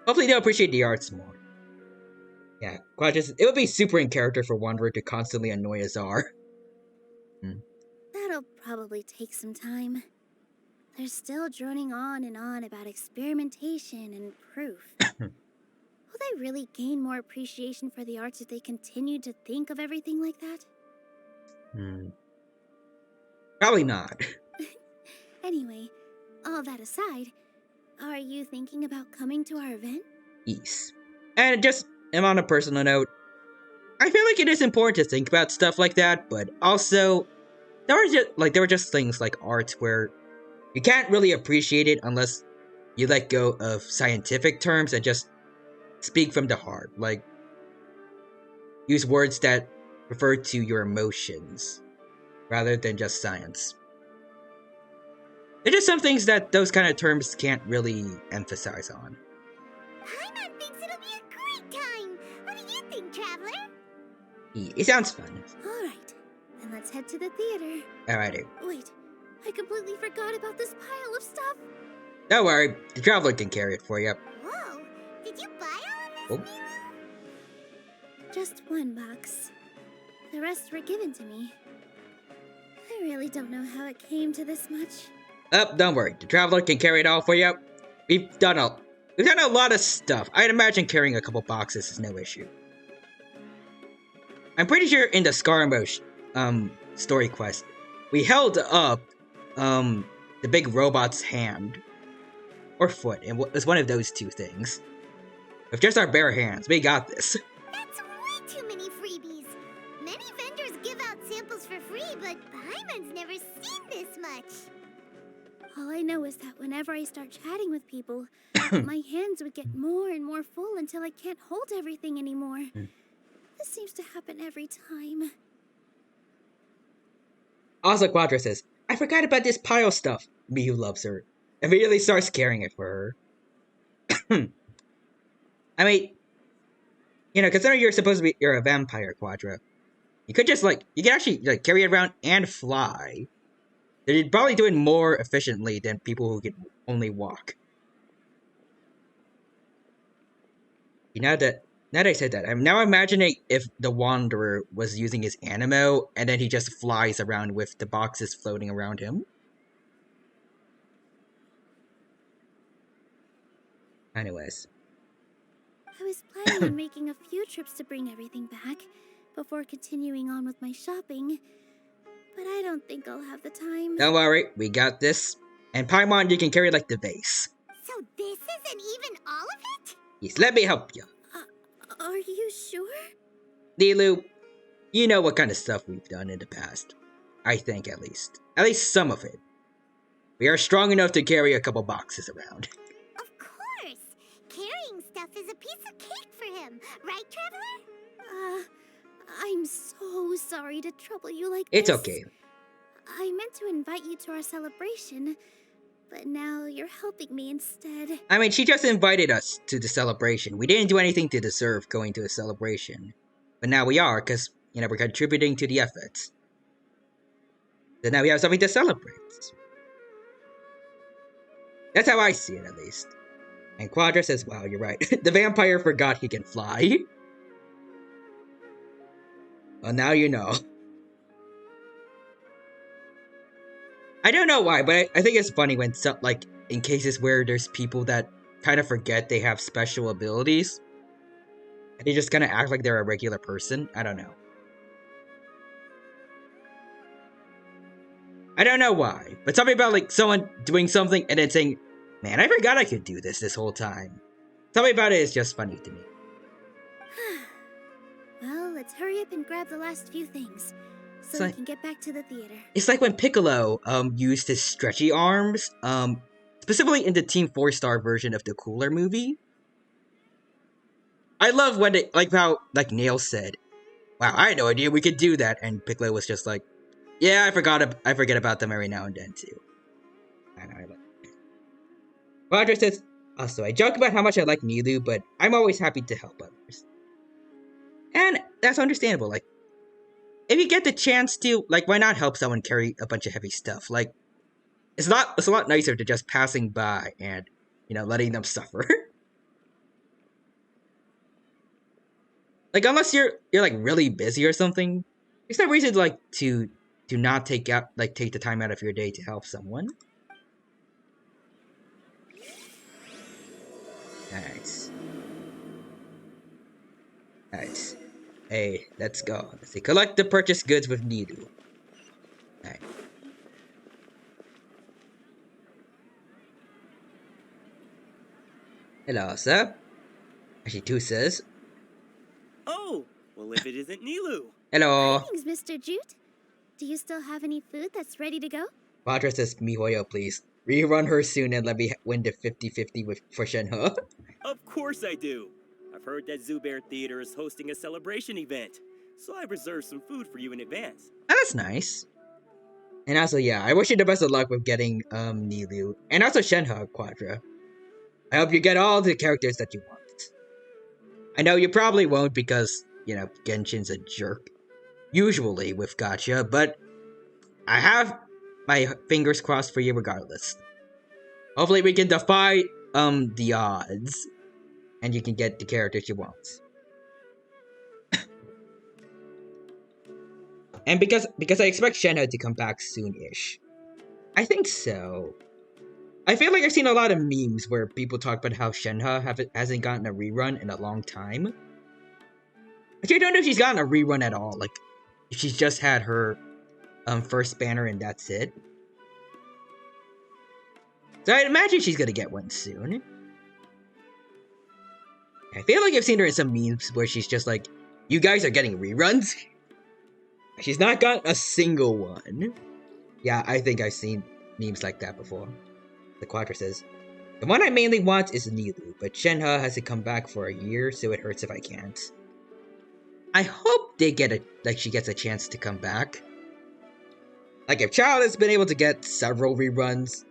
Hopefully they'll appreciate the arts more. Yeah, Quadras, it would be super in character for Wanderer to constantly annoy Azar. That'll probably take some time. They're still droning on and on about experimentation and proof. Will they really gain more appreciation for the arts if they continue to think of everything like that? Probably not. Anyway, all that aside, are you thinking about coming to our event? Yes. And just on a personal note, I feel like it is important to think about stuff like that, but also there were just things like art where you can't really appreciate it unless you let go of scientific terms and just speak from the heart. Like, use words that refer to your emotions rather than just science. There's just some things that those kind of terms can't really emphasize on. Paimon thinks it'll be a great time. What do you think, Traveler? It sounds fun. Alright, then let's head to the theater. Alrighty. Wait, I completely forgot about this pile of stuff. Don't worry, the Traveler can carry it for you. Whoa, did you buy all of this, Milu? Just one box. The rest were given to me. I really don't know how it came to this much. Don't worry, the Traveler can carry it all for you. We've done a lot of stuff. I'd imagine carrying a couple boxes is no issue. I'm pretty sure in the Skarmosh story quest, we held up the big robot's hand or foot, and it was one of those two things. With just our bare hands, we got this. That's way too many freebies. Many vendors give out samples for free, but Paimon's never seen this much. All I know is that whenever I start chatting with people, my hands would get more and more full until I can't hold everything anymore. This seems to happen every time. Also, Quadra says, I forgot about this pile stuff. Miyu loves her. Immediately starts carrying it for her. I mean, you know, considering you're a vampire, Quadra, you could just, like, you can actually, like, carry it around and fly. They're probably doing more efficiently than people who can only walk. Now that I said that, I'm now imagining if the Wanderer was using his animo, and then he just flies around with the boxes floating around him. Anyways. I was planning on making a few trips to bring everything back before continuing on with my shopping, but I don't think I'll have the time. Don't worry, we got this. And Paimon, you can carry, like, the vase. So this isn't even all of it? Yes, let me help you. Are you sure? Lilu, you know what kind of stuff we've done in the past. I think, at least. At least some of it. We are strong enough to carry a couple boxes around. Of course! Carrying stuff is a piece of cake for him, right, Traveler? I'm so sorry to trouble you like this. It's okay. I meant to invite you to our celebration, but now you're helping me instead. I mean, she just invited us to the celebration. We didn't do anything to deserve going to a celebration. But now we are, because, you know, we're contributing to the efforts. So now we have something to celebrate. That's how I see it, at least. And Quadra says, wow, you're right. The vampire forgot he can fly. Well, now you know. I don't know why, but I think it's funny when, like, in cases where there's people that kind of forget they have special abilities, and they just kind of act like they're a regular person. I don't know. I don't know why, but something about, like, someone doing something and then saying, man, I forgot I could do this whole time. Something about it is just funny to me. Well, let's hurry up and grab the last few things so we can get back to the theater. It's like when Piccolo used his stretchy arms, specifically in the Team 4-Star version of the Cooler movie. I love when it, like how, like Nail said, "Wow, I had no idea we could do that," and Piccolo was just like, "Yeah, I forget about them every now and then too." I like it. Roger says, "Also, I joke about how much I like Nilou, but I'm always happy to help others." And that's understandable. Like, if you get the chance to, like, why not help someone carry a bunch of heavy stuff? Like, it's a lot nicer to just passing by and, you know, letting them suffer. Like, unless you're like really busy or something, there's no reason like to not take the time out of your day to help someone. Alright. Alright. Hey, let's go. Let's see. Collect the purchased goods with Nilou. Alright. Hello, sir. Actually, two says. Oh, well, if it isn't Nilou. Hello. Greetings, Mr. Jute. Do you still have any food that's ready to go? Vajra says, MiHoYo, please. Rerun her soon and let me win the 50-50 for Shenhe. Of course I do. I've heard that Zubair Theater is hosting a celebration event, so I reserved some food for you in advance. Oh, that's nice. And also, yeah, I wish you the best of luck with getting Nilou. And also Shenhe, Quadra. I hope you get all the characters that you want. I know you probably won't because, you know, Genshin's a jerk. Usually with gacha, but I have my fingers crossed for you regardless. Hopefully we can defy the odds and you can get the characters you want. And because I expect Shenhe to come back soon-ish. I think so. I feel like I've seen a lot of memes where people talk about how Shenhe hasn't gotten a rerun in a long time. Actually, I don't know if she's gotten a rerun at all. Like, if she's just had her first banner and that's it. So I'd imagine she's gonna get one soon. I feel like I've seen her in some memes where she's just like, "You guys are getting reruns?" She's not got a single one. Yeah, I think I've seen memes like that before. The Quadra says, "The one I mainly want is Nilou, but Shenhe hasn't come back for a year, so it hurts if I can't." I hope they get she gets a chance to come back. Like, if Child has been able to get several reruns,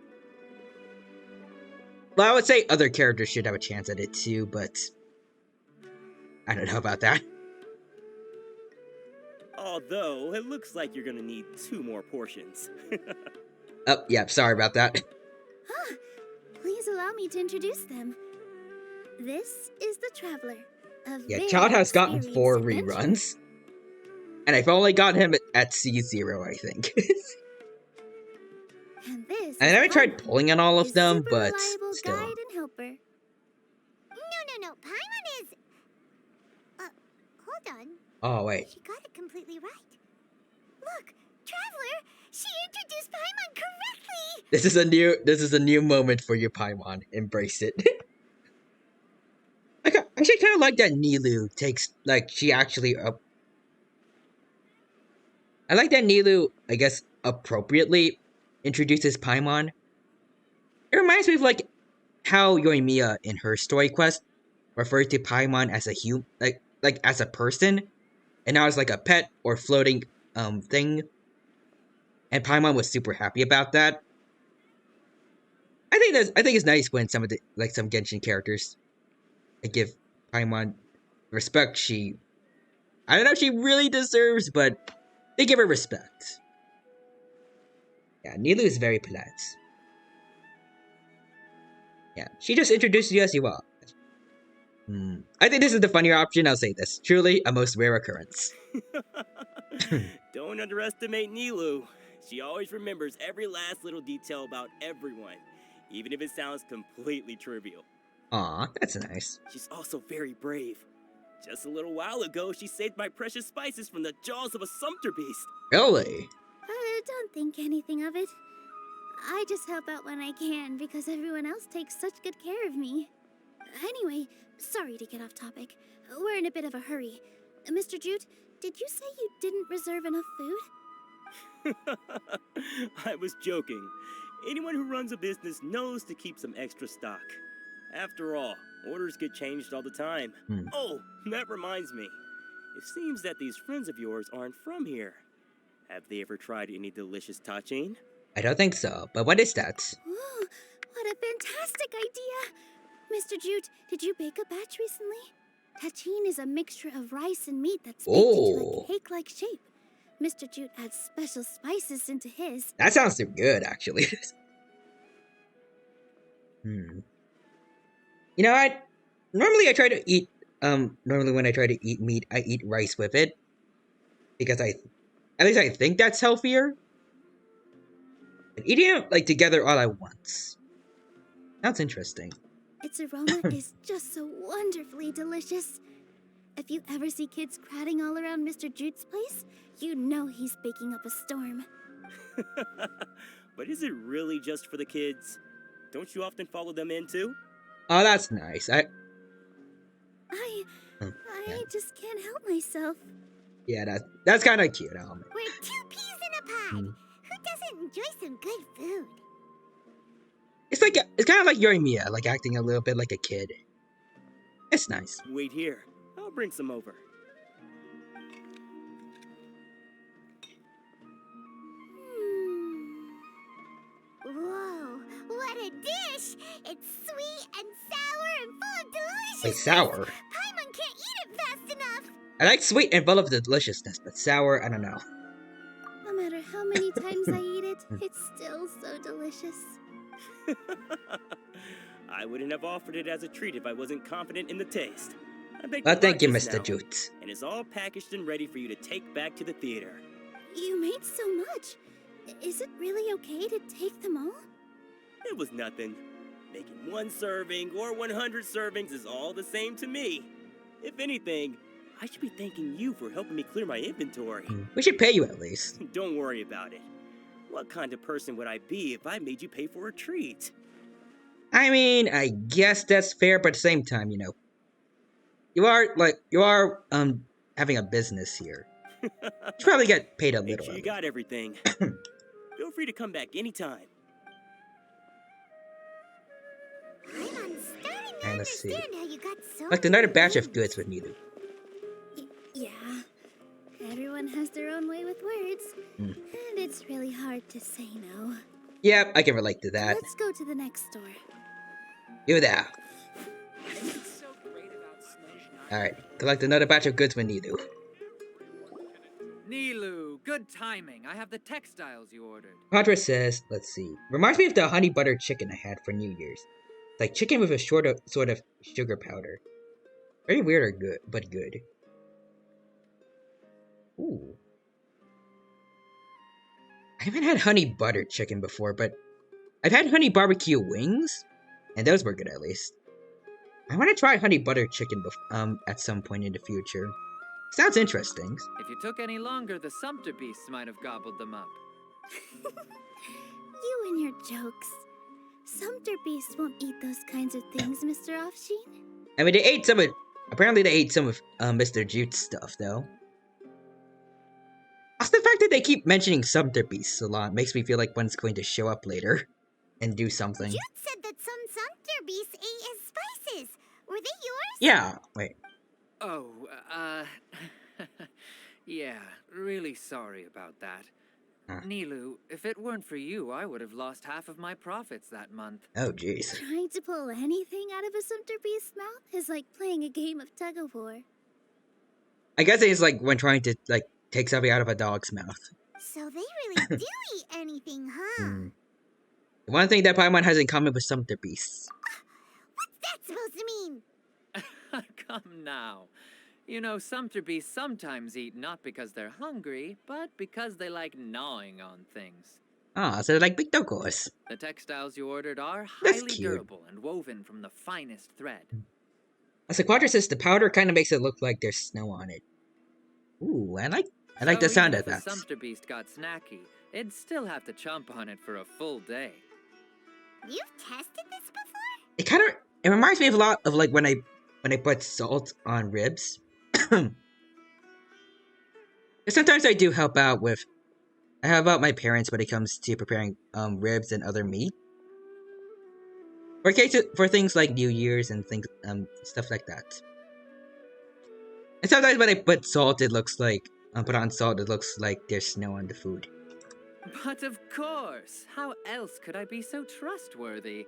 well, I would say other characters should have a chance at it too, but I don't know about that. Although, it looks like you're gonna need 2 more portions. Oh, yeah, sorry about that. Please allow me to introduce them. This is the Traveler. Yeah, Child has gotten 4 reruns. And I've only got him at C0, I think. And this I never tried pulling on all of them, but still. Guide and helper. No. Paimon is... hold on. Oh, wait. She got it completely right. Look, Traveler, she introduced Paimon correctly! This is a new moment for you, Paimon. Embrace it. I actually kind of like that Nilou takes, like, she actually... I like that Nilou, I guess, appropriately introduces Paimon. It reminds me of, like, how Yoimiya in her story quest referred to Paimon as a like as a person, and not as like a pet or floating thing. And Paimon was super happy about that. I think it's nice when some Genshin characters give Paimon respect I don't know if she really deserves, but they give her respect. Yeah, Nilou is very polite. Yeah, she just introduced you as you are. I think this is the funnier option, I'll say this. Truly, a most rare occurrence. Don't underestimate Nilou. She always remembers every last little detail about everyone, even if it sounds completely trivial. Aw, that's nice. She's also very brave. Just a little while ago, she saved my precious spices from the jaws of a sumpter beast. Really? Don't think anything of it. I just help out when I can because everyone else takes such good care of me. Anyway, sorry to get off topic. We're in a bit of a hurry. Mr. Jute, did you say you didn't reserve enough food? I was joking. Anyone who runs a business knows to keep some extra stock. After all, orders get changed all the time. Oh, that reminds me. It seems that these friends of yours aren't from here. Have they ever tried any delicious tachin? I don't think so, but what is that? Ooh, what a fantastic idea! Mr. Jute, did you bake a batch recently? Tachin is a mixture of rice and meat that's baked into a cake-like shape. Mr. Jute adds special spices into his. That sounds too good, actually. You know what? Normally I try to eat, normally when I try to eat meat, I eat rice with it. Because at least I think that's healthier. But eating it, like, together all at once. Sounds interesting. Its aroma is just so wonderfully delicious. If you ever see kids crowding all around Mr. Jute's place, you know he's baking up a storm. But is it really just for the kids? Don't you often follow them in too? Oh, that's nice. I just can't help myself. Yeah, that's kind of cute, Alma. We're 2 peas in a pod. Who doesn't enjoy some good food? It's kind of like you and Mia, like acting a little bit like a kid. It's nice. Wait here. I'll bring some over. Whoa, what a dish! It's sweet and sour and full of deliciousness. Like sour? Paimon can't eat it fast enough. I like sweet and full of the deliciousness, but sour, I don't know. No matter how many times I eat it, it's still so delicious. I wouldn't have offered it as a treat if I wasn't confident in the taste. Thank you, Mr. Jute. And it's all packaged and ready for you to take back to the theater. You made so much. Is it really okay to take them all? It was nothing. Making 1 serving or 100 servings is all the same to me. If anything, I should be thanking you for helping me clear my inventory. We should pay you at least. Don't worry about it. What kind of person would I be if I made you pay for a treat? I mean, I guess that's fair, but at the same time, you know, you are having a business here. You probably get paid a little. Make sure you got everything. Feel free to come back anytime. And let's see. Like another batch of goods with needed. Yeah. Everyone has their own way with words. And it's really hard to say no. Yep, I can relate to that. Let's go to the next store. Do that. Alright, collect another batch of goods when needed. Nilu, good timing. I have the textiles you ordered. Quadra says, let's see. Reminds me of the honey butter chicken I had for New Year's. It's like chicken with a sort of sugar powder. Very weird or good, but good. Ooh. I haven't had honey butter chicken before, but I've had honey barbecue wings, and those were good at least. I want to try honey butter chicken at some point in the future. Sounds interesting. If you took any longer, the Sumpter beasts might have gobbled them up. You and your jokes. Sumpter beasts won't eat those kinds of things, Mr. Offsheen. I mean, apparently they ate some of Mr. Jute's stuff, though. Also, the fact that they keep mentioning Sumpter beasts a lot makes me feel like one's going to show up later and do something. Jute said that some Sumpter beasts ate his spices. Were they yours? Yeah, wait. Oh, yeah, really sorry about that. Nilu, if it weren't for you, I would have lost half of my profits that month. Oh, jeez. Trying to pull anything out of a Sumpter beast's mouth is like playing a game of tug-of-war. I guess it's like when trying to, like, take something out of a dog's mouth. So they really do eat anything, huh? One thing that Paimon has in common with Sumpter beasts. What's that supposed to mean? Come now. You know, Sumpter beasts sometimes eat not because they're hungry, but because they like gnawing on things. Ah, so they're like big dogos. The textiles you ordered are That's highly cute. durable and woven from the finest thread. As the Quadra says, the powder kind of makes it look like there's snow on it. Ooh, I like the sound of that. If a Sumpter beast got snacky, it'd still have to chomp on it for a full day. You've tested this before? It reminds me of a lot of like when I put salt on ribs. Sometimes I do help out my parents when it comes to preparing ribs and other meat. For things like New Year's and things stuff like that. And sometimes when I put salt, it looks like put on salt, it looks like there's snow on the food. But of course, how else could I be so trustworthy?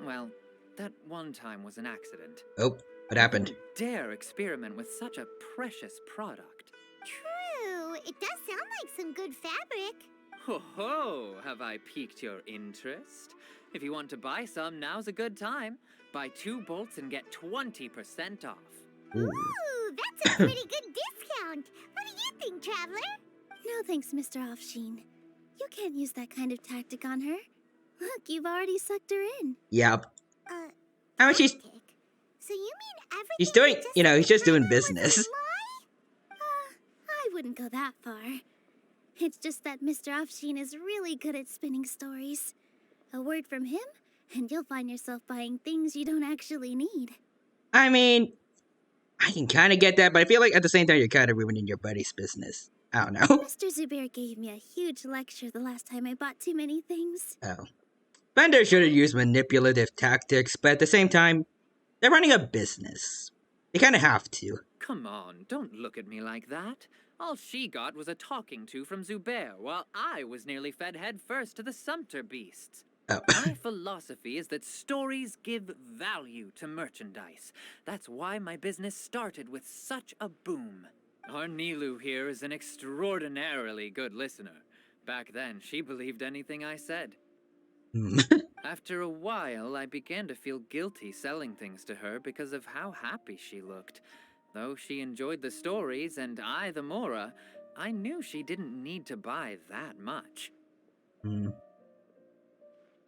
Well, that one time was an accident. Oh, what happened? Who dare experiment with such a precious product? True, it does sound like some good fabric. Ho ho! Have I piqued your interest? If you want to buy some, now's a good time. Buy 2 bolts and get 20% off. Ooh, that's a pretty good discount. What do you think, Traveler? No thanks, Mr. Offsheen. You can't use that kind of tactic on her. Look, you've already sucked her in. Yep. How much she's... So you mean everything he's doing, he's just doing business. I wouldn't go that far. It's just that Mr. Offsheen is really good at spinning stories. A word from him, and you'll find yourself buying things you don't actually need. I mean, I can kind of get that, but I feel like at the same time you're kind of ruining your buddy's business. I don't know. Mr. Zubair gave me a huge lecture the last time I bought too many things. Oh. Vendors shouldn't use manipulative tactics, but at the same time, they're running a business. They kind of have to. Come on, don't look at me like that. All she got was a talking to from Zubair, while I was nearly fed head first to the Sumter beasts. Oh. My philosophy is that stories give value to merchandise. That's why my business started with such a boom. Our Nilu here is an extraordinarily good listener. Back then, she believed anything I said. After a while, I began to feel guilty selling things to her because of how happy she looked. Though she enjoyed the stories and I the Mora, I knew she didn't need to buy that much.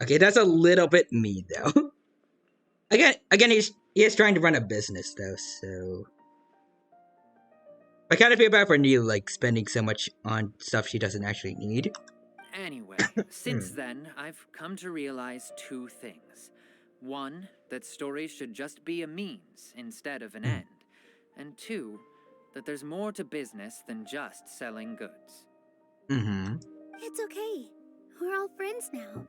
Okay, that's a little bit mean, though. Again, he is trying to run a business, though, so... I kind of feel bad for Neil, like, spending so much on stuff she doesn't actually need. Anyway, since then, I've come to realize 2 things. 1, that stories should just be a means instead of an end. And 2, that there's more to business than just selling goods. It's okay. We're all friends now.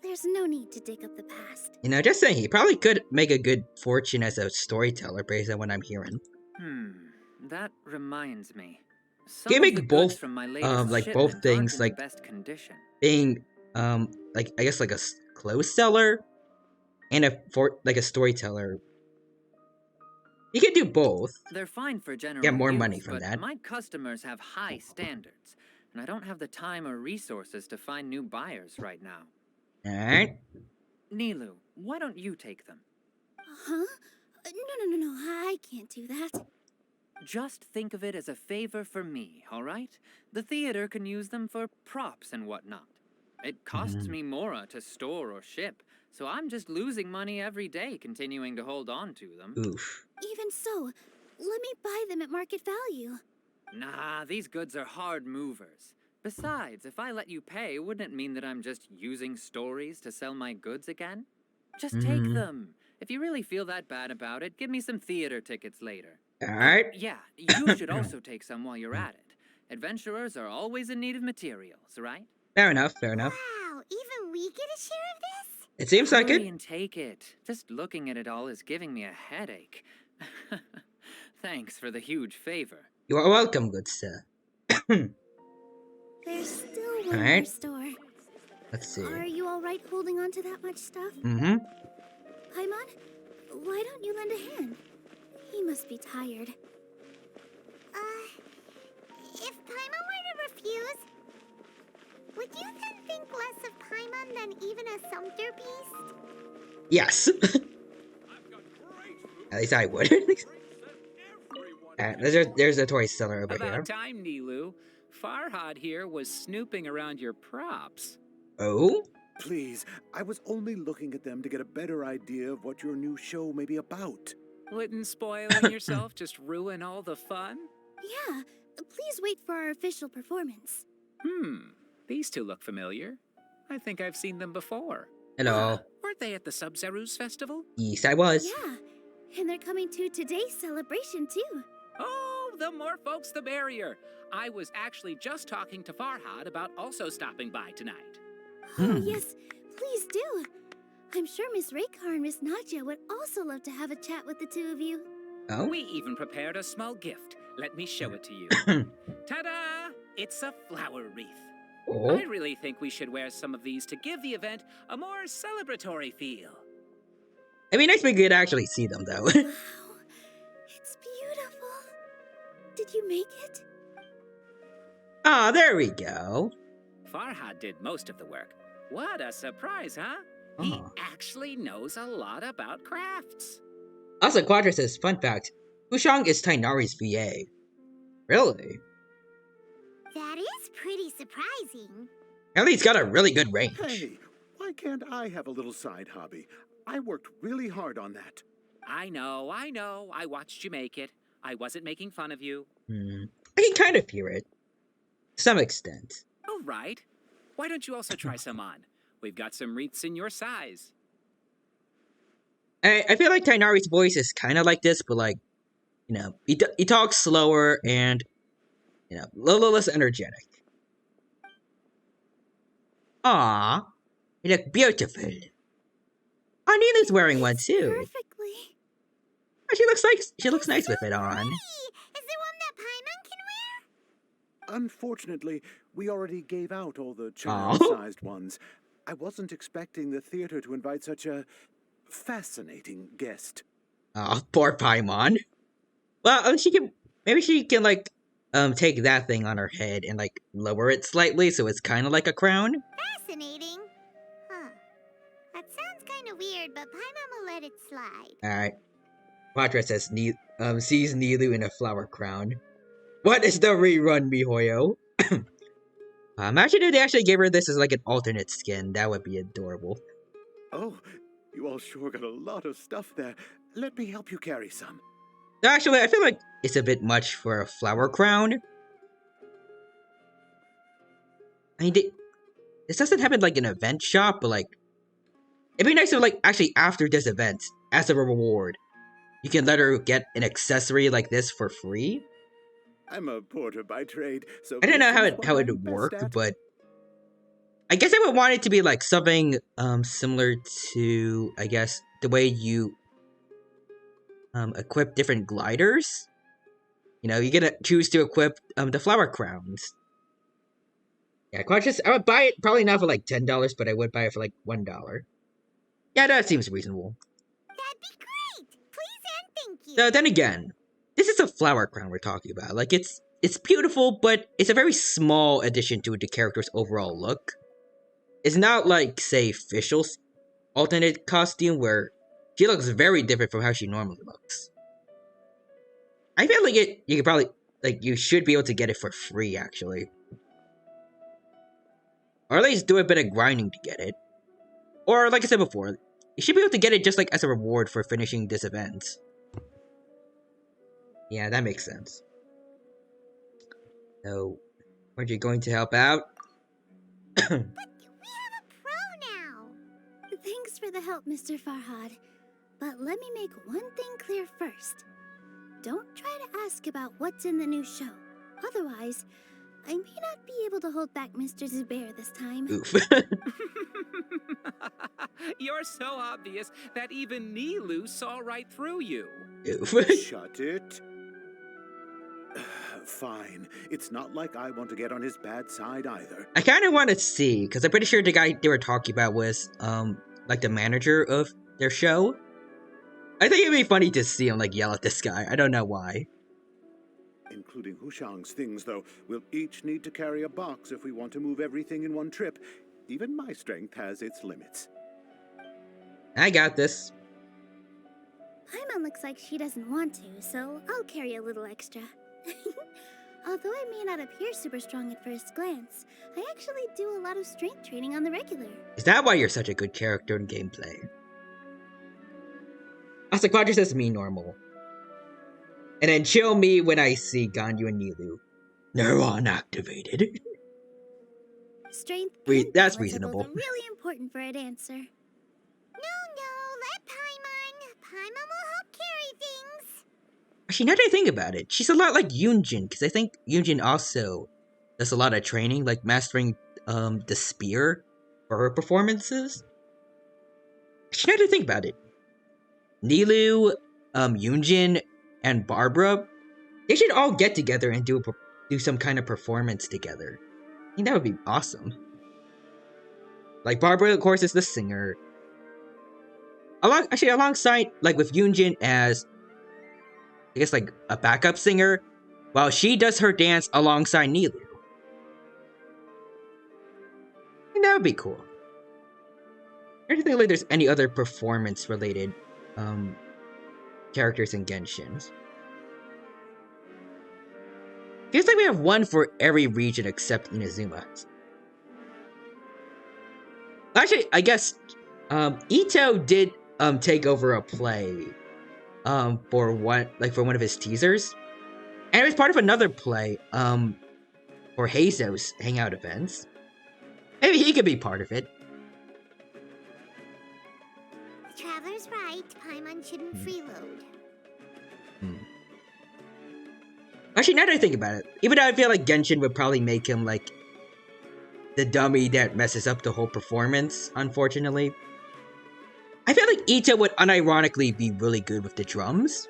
There's no need to dig up the past. Just saying, he probably could make a good fortune as a storyteller based on what I'm hearing. That reminds me. Can you make both, from my latest both things, like, best condition. being, like, I guess, like a clothes seller and a storyteller? You can do both. They're fine for general Get more use, money from but that. My customers have high standards, and I don't have the time or resources to find new buyers right now. Alright. Nilu, why don't you take them? Huh? No, I can't do that. Just think of it as a favor for me, all right? The theater can use them for props and whatnot. It costs me Mora to store or ship, so I'm just losing money every day continuing to hold on to them. Oof. Even so, let me buy them at market value. Nah, these goods are hard movers. Besides, if I let you pay, wouldn't it mean that I'm just using stories to sell my goods again? Just take them. If you really feel that bad about it, give me some theater tickets later. Alright. Yeah, you should also take some while you're at it. Adventurers are always in need of materials, right? Fair enough, fair enough. Wow, even we get a share of this? It seems like Hurry it. and take it. Just looking at it all is giving me a headache. Thanks for the huge favor. You are welcome, good sir. There's still one Alright. more store. Let's see. Are you alright holding on to that much stuff? Mm-hmm. Paimon, why don't you lend a hand? He must be tired. If Paimon were to refuse, would you then think less of Paimon than even a Sumter beast? Yes. At least I would. There's a toy seller over here. About time, Nilu. Farhad here was snooping around your props. Oh? Please, I was only looking at them to get a better idea of what your new show may be about. Wouldn't spoiling yourself just ruin all the fun? Yeah, please wait for our official performance. These two look familiar. I think I've seen them before. Hello. Weren't they at the Sub-Zerus festival? Yes, I was. Yeah, and they're coming to today's celebration too. Oh, the more folks the merrier. I was actually just talking to Farhad about also stopping by tonight. Oh, yes, please do. I'm sure Miss Raykar and Miss Nadja would also love to have a chat with the two of you. Oh? We even prepared a small gift. Let me show it to you. Ta-da! It's a flower wreath. Oh? I really think we should wear some of these to give the event a more celebratory feel. It'd be nice if we could actually see them, though. Wow, it's beautiful. Did you make it? Ah, there we go. Farhad did most of the work. What a surprise, huh? He actually knows a lot about crafts. Also, Quadra says, fun fact, Hushang is Tainari's VA. Really? That is pretty surprising. At least got a really good range. Hey, why can't I have a little side hobby? I worked really hard on that. I know. I watched you make it. I wasn't making fun of you. I can kind of hear it. To some extent. All right. Why don't you also try some on? We've got some wreaths in your size. I feel like Tainari's voice is kind of like this, but like, you know, he talks slower and, you know, a little less energetic. Aww, you look beautiful. Anila's wearing one too. Perfectly. Oh, she looks nice with it on. Is there one that Paimon can wear? Unfortunately, we already gave out all the child-sized ones. I wasn't expecting the theater to invite such a fascinating guest. Oh, poor Paimon. Well, maybe she can like take that thing on her head and like lower it slightly so it's kind of like a crown. Fascinating. Huh. That sounds kind of weird, but Paimon will let it slide. Alright. Quadra says sees Nilu in a flower crown. What is the rerun, Mihoyo? Imagine if they actually gave her this as like an alternate skin. That would be adorable. Oh, you all sure got a lot of stuff there. Let me help you carry some. Actually, I feel like it's a bit much for a flower crown. I mean, this doesn't happen like an event shop, but like, it'd be nice if like actually after this event, as a reward, you can let her get an accessory like this for free. I'm a porter by trade, so I don't know how it would work, but I guess I would want it to be like something similar to, I guess, the way you equip different gliders. You know, you get to choose to equip the flower crowns. Yeah, I would buy it probably not for like $10, but I would buy it for like $1. Yeah, that seems reasonable. That'd be great. Please and thank you. So then again, this is a flower crown we're talking about. Like it's beautiful, but it's a very small addition to the character's overall look. It's not like, say, Fischl's alternate costume where she looks very different from how she normally looks. I feel like you could probably, like, you should be able to get it for free, actually. Or at least do a bit of grinding to get it. Or, like I said before, you should be able to get it just, like, as a reward for finishing this event. Yeah, that makes sense. So, aren't you going to help out? But we have a pro now. Thanks for the help, Mr. Farhad. But let me make one thing clear first. Don't try to ask about what's in the new show. Otherwise, I may not be able to hold back Mr. Zubair this time. Oof. You're so obvious that even Nilu saw right through you. Oof. Shut it. Fine. It's not like I want to get on his bad side either. I kind of want to see, because I'm pretty sure the guy they were talking about was, like the manager of their show. I think it'd be funny to see him, like, yell at this guy. I don't know why. Including Hushang's things, though. We'll each need to carry a box if we want to move everything in one trip. Even my strength has its limits. I got this. Paimon looks like she doesn't want to, so I'll carry a little extra. Although I may not appear super strong at first glance, I actually do a lot of strength training on the regular. Is that why you're such a good character in gameplay? Also, Quadra says me normal. And then chill me when I see Ganyu and Nilu. Neuron activated. Strength Wait, that's balance are reasonable. both really important for a dancer. No, let Paimon. Paimon will help carry things. Actually, now that I think about it, she's a lot like Yunjin, because I think Yunjin also does a lot of training, like mastering the spear for her performances. Actually, now that I think about it, Nilou, Yunjin, and Barbara, they should all get together and do some kind of performance together. I think that would be awesome. Like Barbara, of course, is the singer. Alongside, like with Yunjin as, I guess, like a backup singer, while she does her dance alongside Nilou. I think that would be cool. I don't think like there's any other performance-related characters in Genshin. Feels like we have one for every region except Inazuma. Actually, I guess Ito did take over a play for one of his teasers. And it was part of another play for Hazo's hangout events. Maybe he could be part of it. The Traveler's right. Paimon shouldn't freeload. Actually, now that I think about it, even though I feel like Genshin would probably make him like the dummy that messes up the whole performance, unfortunately, I feel like Ito would unironically be really good with the drums.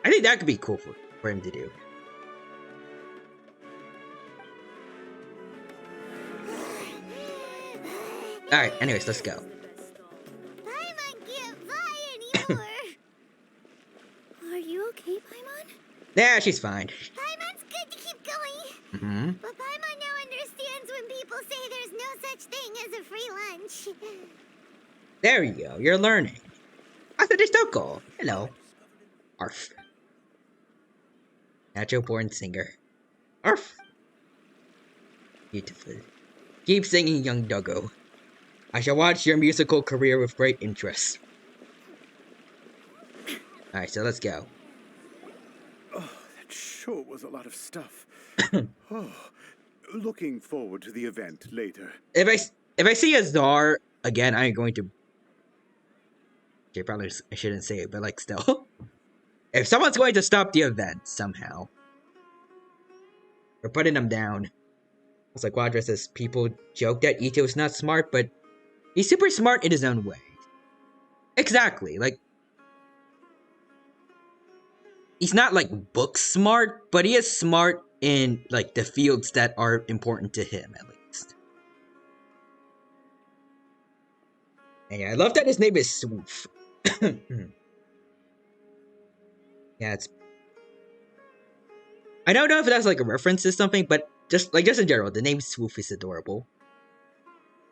I think that could be cool for him to do. Alright, anyways, let's go. Paimon can't fly anymore. Are you okay, Paimon? Yeah, she's fine. Paimon's good to keep going. Mm-hmm. But Paimon now understands when people say there's no such thing as a free lunch. There you go, you're learning. After this Toko. Hello. Arf. Natural born singer. Arf. Beautiful. Keep singing, young doggo. I shall watch your musical career with great interest. Alright, so let's go. Oh, that sure was a lot of stuff. Oh, looking forward to the event later. If I see Azar again, I'm going to... Okay, probably I shouldn't say it, but like still. If someone's going to stop the event somehow, we're putting them down. It's like Quadra says, people joke that Ito is not smart, but he's super smart in his own way. Exactly, like... He's not like book smart, but he is smart in like the fields that are important to him, at least. And yeah, I love that his name is Swoof. Yeah, it's... I don't know if that's like a reference to something, but just in general, the name Swoof is adorable.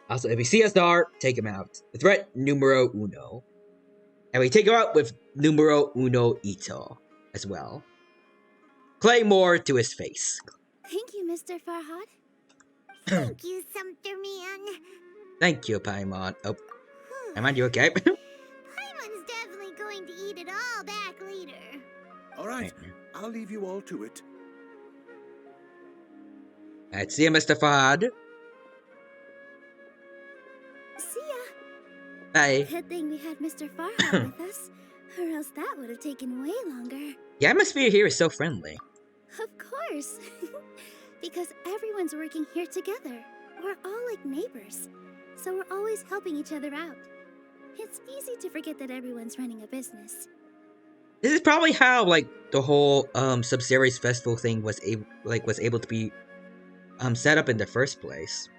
Also, if we see a star, take him out. The threat numero uno. And we take him out with numero uno Ito as well. Claymore to his face. Thank you, Mr. Farhad. Thank you, Sumter Man. Thank you, Paimon. Oh, am you okay? Paimon's definitely going to eat it all back later. All right, I'll leave you all to it. Alright, see you, Mr. Farhad. See ya. Bye. Good thing we had Mr. Farhad with us, or else that would have taken way longer. The atmosphere here is so friendly. Of course. Because everyone's working here together. We're all like neighbors. So we're always helping each other out. It's easy to forget that everyone's running a business. This is probably how like the whole Sub-Series Festival thing was able to be set up in the first place.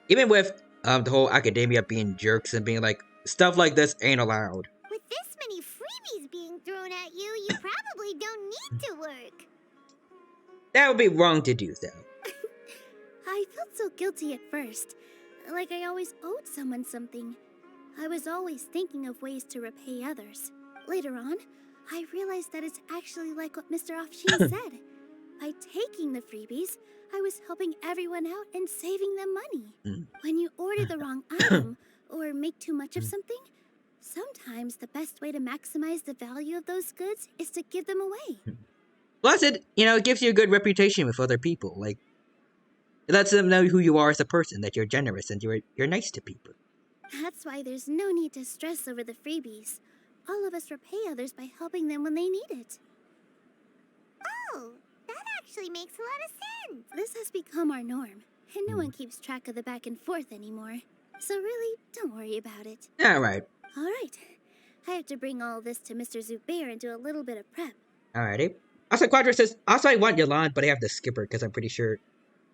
Even with the whole academia being jerks and being like, stuff like this ain't allowed. With this many freebies being thrown at you, you probably don't need to work. That would be wrong to do, though. I felt so guilty at first. Like I always owed someone something. I was always thinking of ways to repay others. Later on, I realized that it's actually like what Mr. Afshin said. By taking the freebies, I was helping everyone out and saving them money. When you order the wrong item, or make too much of something, sometimes the best way to maximize the value of those goods is to give them away. Plus, it gives you a good reputation with other people. Like, it lets them know who you are as a person, that you're generous and you're nice to people. That's why there's no need to stress over the freebies. All of us repay others by helping them when they need it. Oh, that actually makes a lot of sense. This has become our norm, and no one keeps track of the back and forth anymore. So really, don't worry about it. Alright. Alright. I have to bring all this to Mr. Zubair and do a little bit of prep. Alrighty. Also, Quadra says, also I want Yolande, but I have to skip her because I'm pretty sure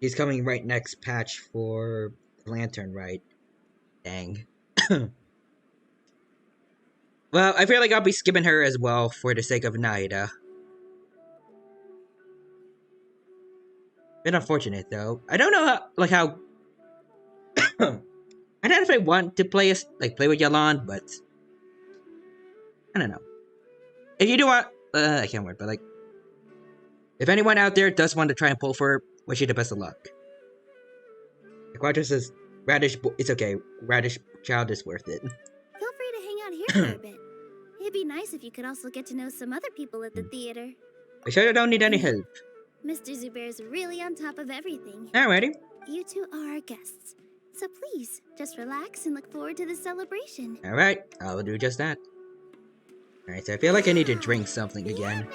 he's coming right next patch for Lantern, right? Dang. Well, I feel like I'll be skipping her as well for the sake of Naida. Bit unfortunate though. I don't know how I don't know if I want to play with Yolande, but I don't know. If you do want, I can't wait, but like, if anyone out there does want to try and pull for her, wish you the best of luck. The Quadra says, it's okay. Radish Child is worth it. Feel free to hang out here for a bit. It'd be nice if you could also get to know some other people at the theater. I sure don't need any help. Mr. Zubair's really on top of everything. Alrighty. You two are our guests. So please, just relax and look forward to the celebration. Alright, I'll do just that. Alright, so I feel like I need to drink something again.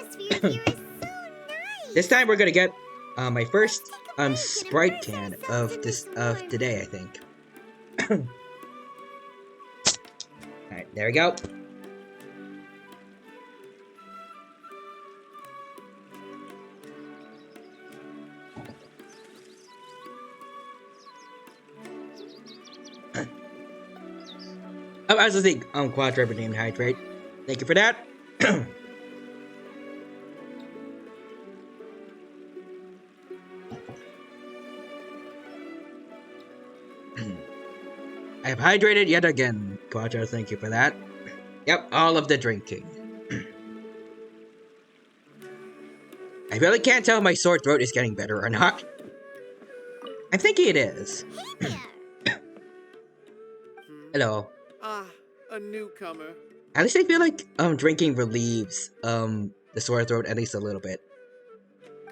This time we're gonna get my first Sprite can of today, I think. Alright, there we go. Oh, I was just thinking, Quadra redeemed hydrate. Thank you for that. I have hydrated yet again, Quadra. Thank you for that. Yep, all of the drinking. I really can't tell if my sore throat is getting better or not. I'm thinking it is. Hello. A newcomer. At least I feel like drinking relieves the sore throat at least a little bit.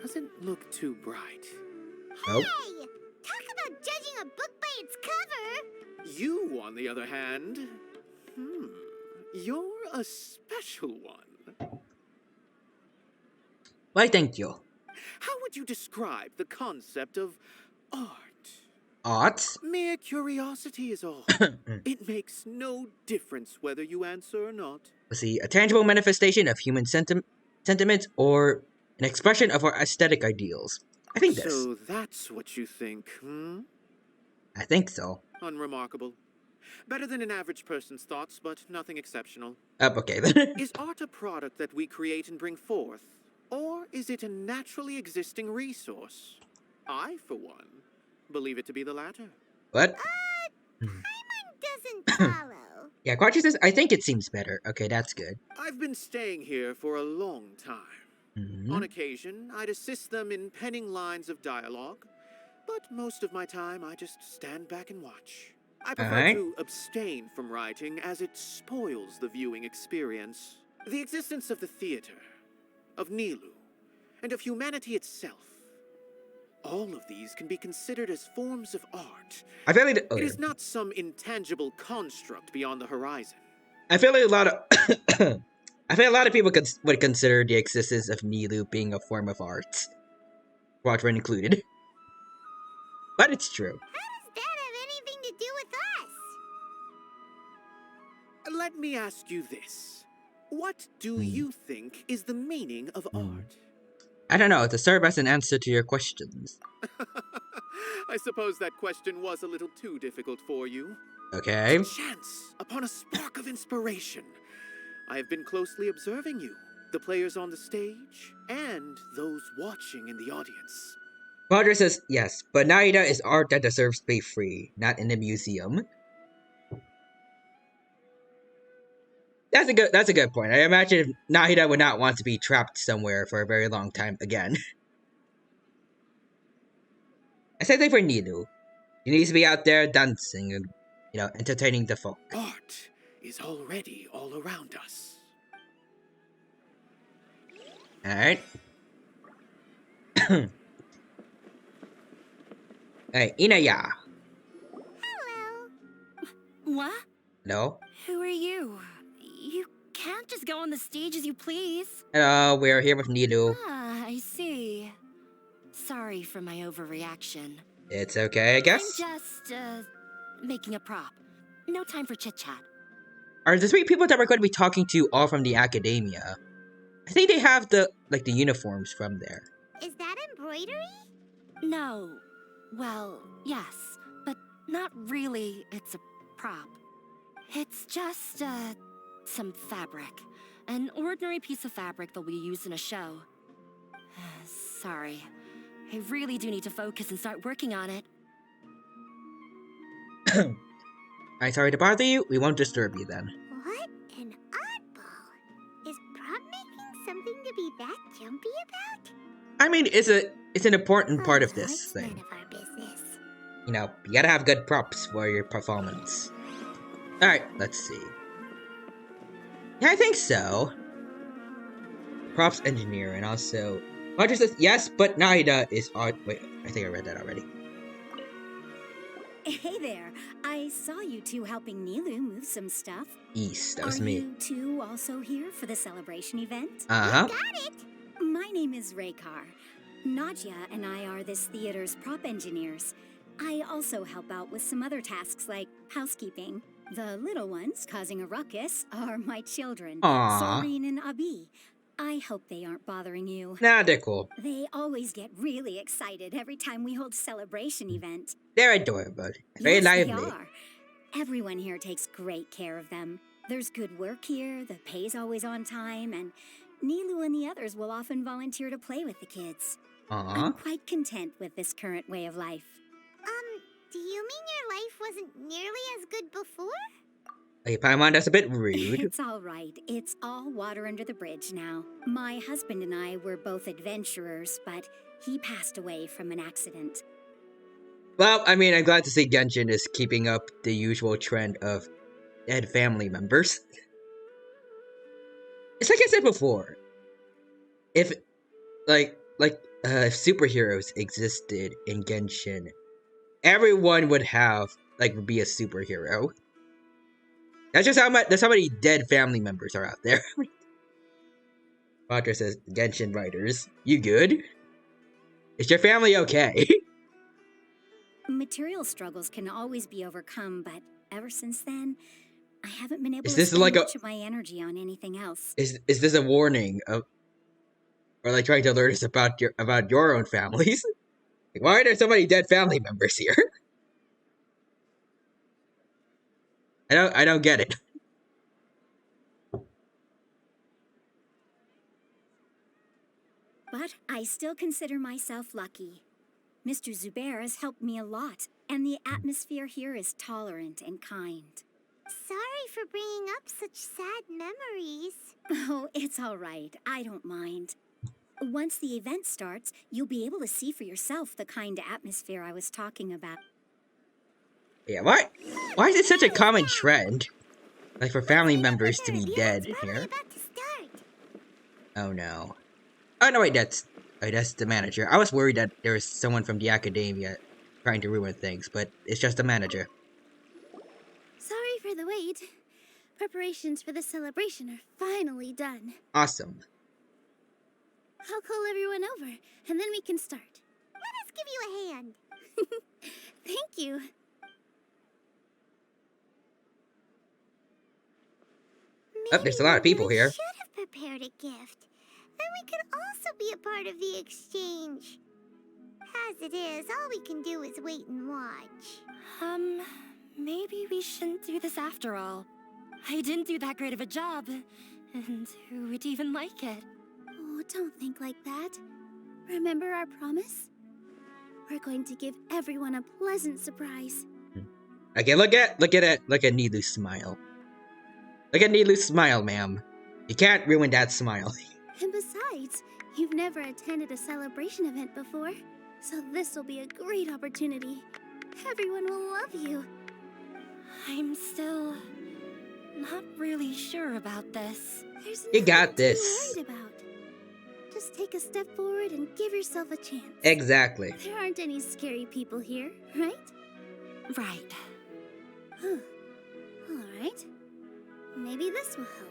Doesn't look too bright. Nope. Hey! Talk about judging a book by its cover! You, on the other hand, you're a special one. Why, thank you. How would you describe the concept of art? Art? Mere curiosity is all. It makes no difference whether you answer or not. Let's see, a tangible manifestation of human sentiments or an expression of our aesthetic ideals. I think this. So that's what you think, I think so. Unremarkable. Better than an average person's thoughts, but nothing exceptional. Okay then. Is art a product that we create and bring forth? Or is it a naturally existing resource? I, for one, believe it to be the latter. What? Paimon doesn't follow. Yeah, Quadra says, I think it seems better. Okay, that's good. I've been staying here for a long time. On occasion, I'd assist them in penning lines of dialogue, but most of my time I just stand back and watch. I prefer to abstain from writing as it spoils the viewing experience. The existence of the theater, of Nilou, and of humanity itself. All of these can be considered as forms of art. I feel like it is not some intangible construct beyond the horizon. I feel like a lot of people would consider the existence of Nilou being a form of art, Quadra included. But it's true. How does that have anything to do with us? Let me ask you this. What do you think is the meaning of art? I don't know, to serve as an answer to your questions. I suppose that question was a little too difficult for you. Okay. Chance upon a spark of inspiration. I have been closely observing you, the players on the stage, and those watching in the audience. Quadra says, yes, but Naida is art that deserves to be free, not in a museum. That's a good point. I imagine if Nahida would not want to be trapped somewhere for a very long time again. I said that for Nilou. She needs to be out there dancing and, entertaining the folk. Art is already all around us. Alright. Hey, Inaya. What? No? Who are you? You can't just go on the stage as you please. Hello, we're here with Nilu. Ah, I see. Sorry for my overreaction. It's okay, I guess. I'm just, making a prop. No time for chit-chat. Are the 3 people that we're going to be talking to all from the academia? I think they have the uniforms from there. Is that embroidery? No. Well, yes, but not really. It's a prop. It's just, some fabric. An ordinary piece of fabric that we use in a show. Sorry. I really do need to focus and start working on it. I'm sorry to bother you. We won't disturb you then. What an oddball. Is prop making something to be that jumpy about? I mean, it's an important part of this It's thing. none of our business. You know, you gotta have good props for your performance. Alright, let's see. Yeah, I think so. Props engineer, and also... Roger says, yes, but Naida is... wait, I think I read that already. Hey there. I saw you two helping Nilu move some stuff. East, that was Are me. you two also here for the celebration event? Uh-huh. Got it! My name is Raykar. Nadia and I are this theater's prop engineers. I also help out with some other tasks like housekeeping. The little ones causing a ruckus are my children, Aww. Soreen and Abi. I hope they aren't bothering you. Nah, they're cool. They always get really excited every time we hold a celebration event. They're adorable. Very Yes, lively. they are. Everyone here takes great care of them. There's good work here, the pay's always on time, and Nilu and the others will often volunteer to play with the kids. I'm quite content with this current way of life. Do you mean your life wasn't nearly as good before? Hey, Paimon, that's a bit rude. It's all right. It's all water under the bridge now. My husband and I were both adventurers, but he passed away from an accident. Well, I mean, I'm glad to see Genshin is keeping up the usual trend of dead family members. It's like I said before. If, if superheroes existed in Genshin, everyone would be a superhero. That's just how many dead family members are out there. Roger says, Genshin writers, you good? Is your family okay? Material struggles can always be overcome, but ever since then, I haven't been able Is to this spend like much of my energy on anything else. Is this a warning of, or like trying to alert us about your own families? Like, why are there so many dead family members here? I don't get it. But I still consider myself lucky. Mr. Zubair has helped me a lot, and the atmosphere here is tolerant and kind. Sorry for bringing up such sad memories. Oh, it's all right. I don't mind. Once the event starts, you'll be able to see for yourself the kind of atmosphere I was talking about. Yeah, why is it such a common trend? Like for family members to be dead in here? Oh no. Oh no, wait, that's the manager. I was worried that there was someone from the academia trying to ruin things, but it's just the manager. Sorry for the wait. Preparations for the celebration are finally done. Awesome. I'll call everyone over, and then we can start. Let us give you a hand. Thank you. Oh, there's a lot of people here. We should have prepared a gift. Then we could also be a part of the exchange. As it is, all we can do is wait and watch. Maybe we shouldn't do this after all. I didn't do that great of a job, and who would even like it? Oh, don't think like that. Remember our promise? We're going to give everyone a pleasant surprise. Okay, look at Nilu's smile. Look at Nilu's smile, ma'am. You can't ruin that smile. And besides, you've never attended a celebration event before, so this will be a great opportunity. Everyone will love you. I'm still not really sure about this. There's You got nothing this. to be worried about. Just take a step forward and give yourself a chance. Exactly. There aren't any scary people here, right? Right. All right. Maybe this will help.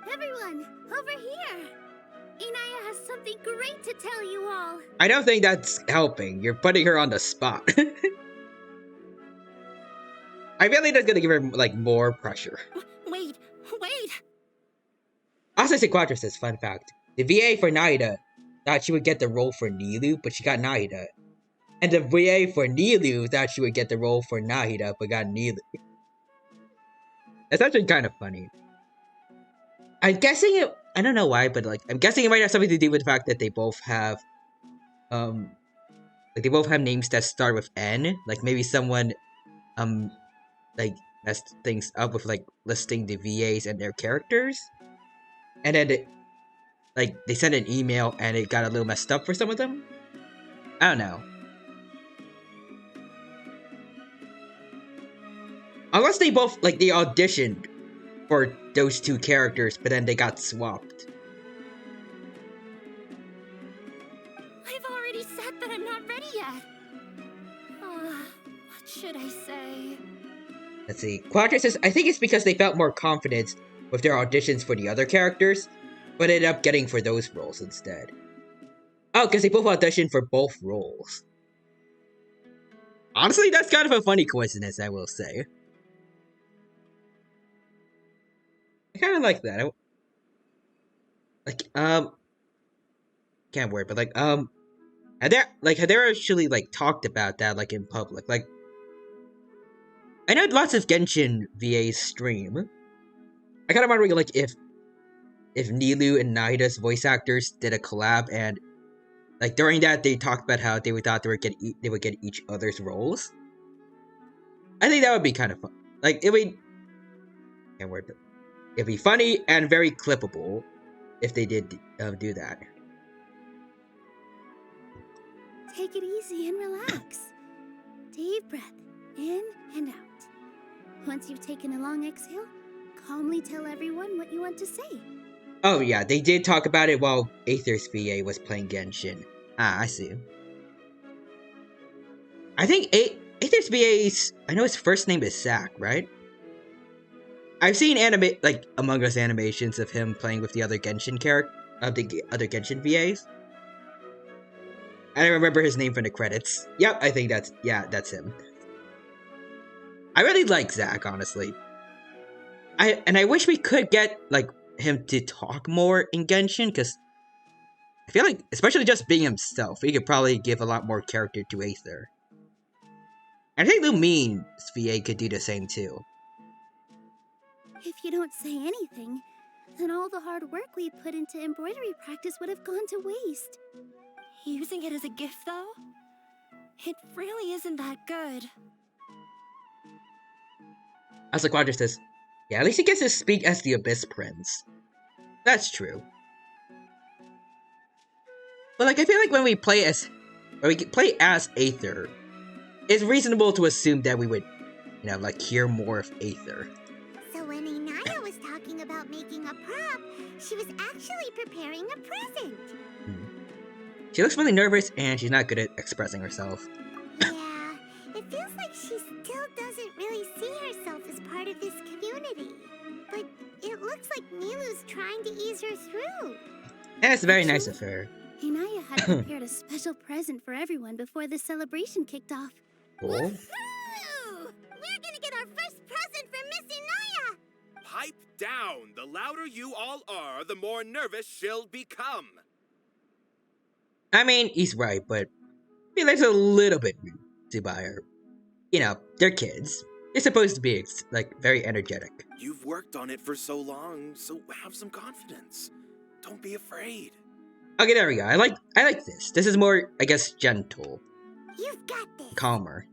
Everyone, over here! Inaya has something great to tell you all. I don't think that's helping. You're putting her on the spot. I feel like that's gonna give her, like, more pressure. Wait! Also, Sequatra says, fun fact. The VA for Naida thought she would get the role for Nilu, but she got Naida. And the VA for Nilu thought she would get the role for Nahida, but got Nilu. That's actually kind of funny. I'm guessing it, I don't know why, but like, I'm guessing it might have something to do with the fact that they both have, like they both have names that start with N. Like maybe someone, like messed things up with like listing the VAs and their characters. And then like they sent an email and it got a little messed up for some of them. I don't know. Unless they both, like, they auditioned for those two characters, but then they got swapped. I've already said that I'm not ready yet. What should I say? Let's see. Quadra says, I think it's because they felt more confident with their auditions for the other characters, but ended up getting for those roles instead. Oh, because they both auditioned for both roles. Honestly, that's kind of a funny coincidence, I will say. I kind of like that. Can't word, but like, had they actually like talked about that like in public? Like, I know lots of Genshin VAs stream. I kind of wondering like if Nilu and Nahida's voice actors did a collab and like during that they talked about how they thought they would get each other's roles. I think that would be kind of fun. Like it would. Can't word, but it'd be funny and very clippable if they did do that. Take it easy and relax. Deep breath in and out. Once you've taken a long exhale, calmly tell everyone what you want to say. Oh yeah, they did talk about it while Aether's VA was playing Genshin. Ah, I see. I think Aether's VA's, I know his first name is Zach, right? I've seen like Among Us animations of him playing with the other Genshin the other Genshin VAs. And I remember his name from the credits. Yep, I think that's him. I really like Zach, honestly. I wish we could get like him to talk more in Genshin, because I feel like, especially just being himself, he could probably give a lot more character to Aether. And I think Lumine's VA could do the same too. If you don't say anything, then all the hard work we put into embroidery practice would have gone to waste. Using it as a gift, though? It really isn't that good. As the Quadra says, yeah, at least he gets to speak as the Abyss Prince. That's true. But like, I feel like when we play as Aether, it's reasonable to assume that we would, like, hear more of Aether. So when Inaya was talking about making a prop, she was actually preparing a present. She looks really nervous, and she's not good at expressing herself. Yeah, it feels like she still doesn't really see herself as part of this community. But it looks like Nilu's trying to ease her through. And it's very nice of her. Inaya had prepared a special present for everyone before the celebration kicked off. Cool. Woohoo! We're gonna get our first present from Miss Inaya! Pipe down! The louder you all are, the more nervous she'll become. I mean, he's right, but I feel like it's a little bit rude to buy her. They're kids. They're supposed to be, like, very energetic. You've worked on it for so long, so have some confidence. Don't be afraid. Okay, there we go. I like this. This is more, I guess, gentle. You've got this. Calmer.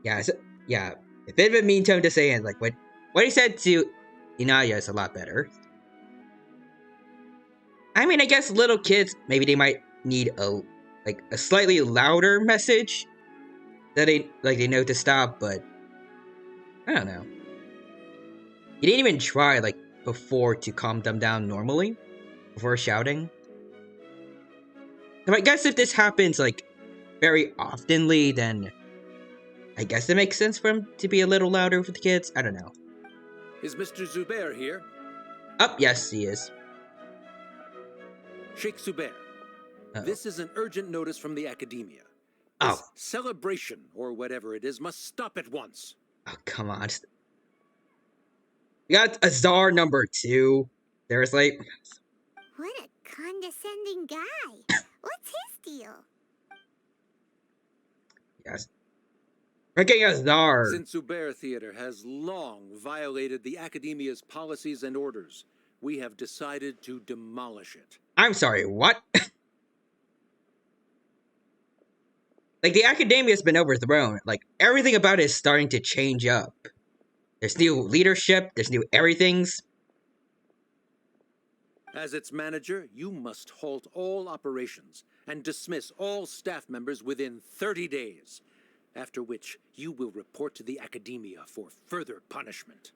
Yeah, a bit of a mean tone to say, and like what he said to Inaya is a lot better. I mean, I guess little kids, maybe they might need a slightly louder message that they know to stop, but I don't know. You didn't even try before to calm them down normally before shouting. So I guess if this happens very oftenly, then I guess it makes sense for him to be a little louder with the kids. I don't know. Is Mr. Zubair here? Oh, yes, he is. Sheikh Zubair, this is an urgent notice from the Academia. Oh. This celebration, or whatever it is, must stop at once. Oh, come on. We got Azar number 2. Seriously? What a condescending guy. What's his deal? Yes. Freaking Azar. Since Zubair Theater has long violated the Academia's policies and orders, we have decided to demolish it. I'm sorry, what? Like, the Academia's been overthrown. Like, everything about it is starting to change up. There's new leadership, there's new everythings. As its manager, you must halt all operations and dismiss all staff members within 30 days, after which you will report to the Academia for further punishment.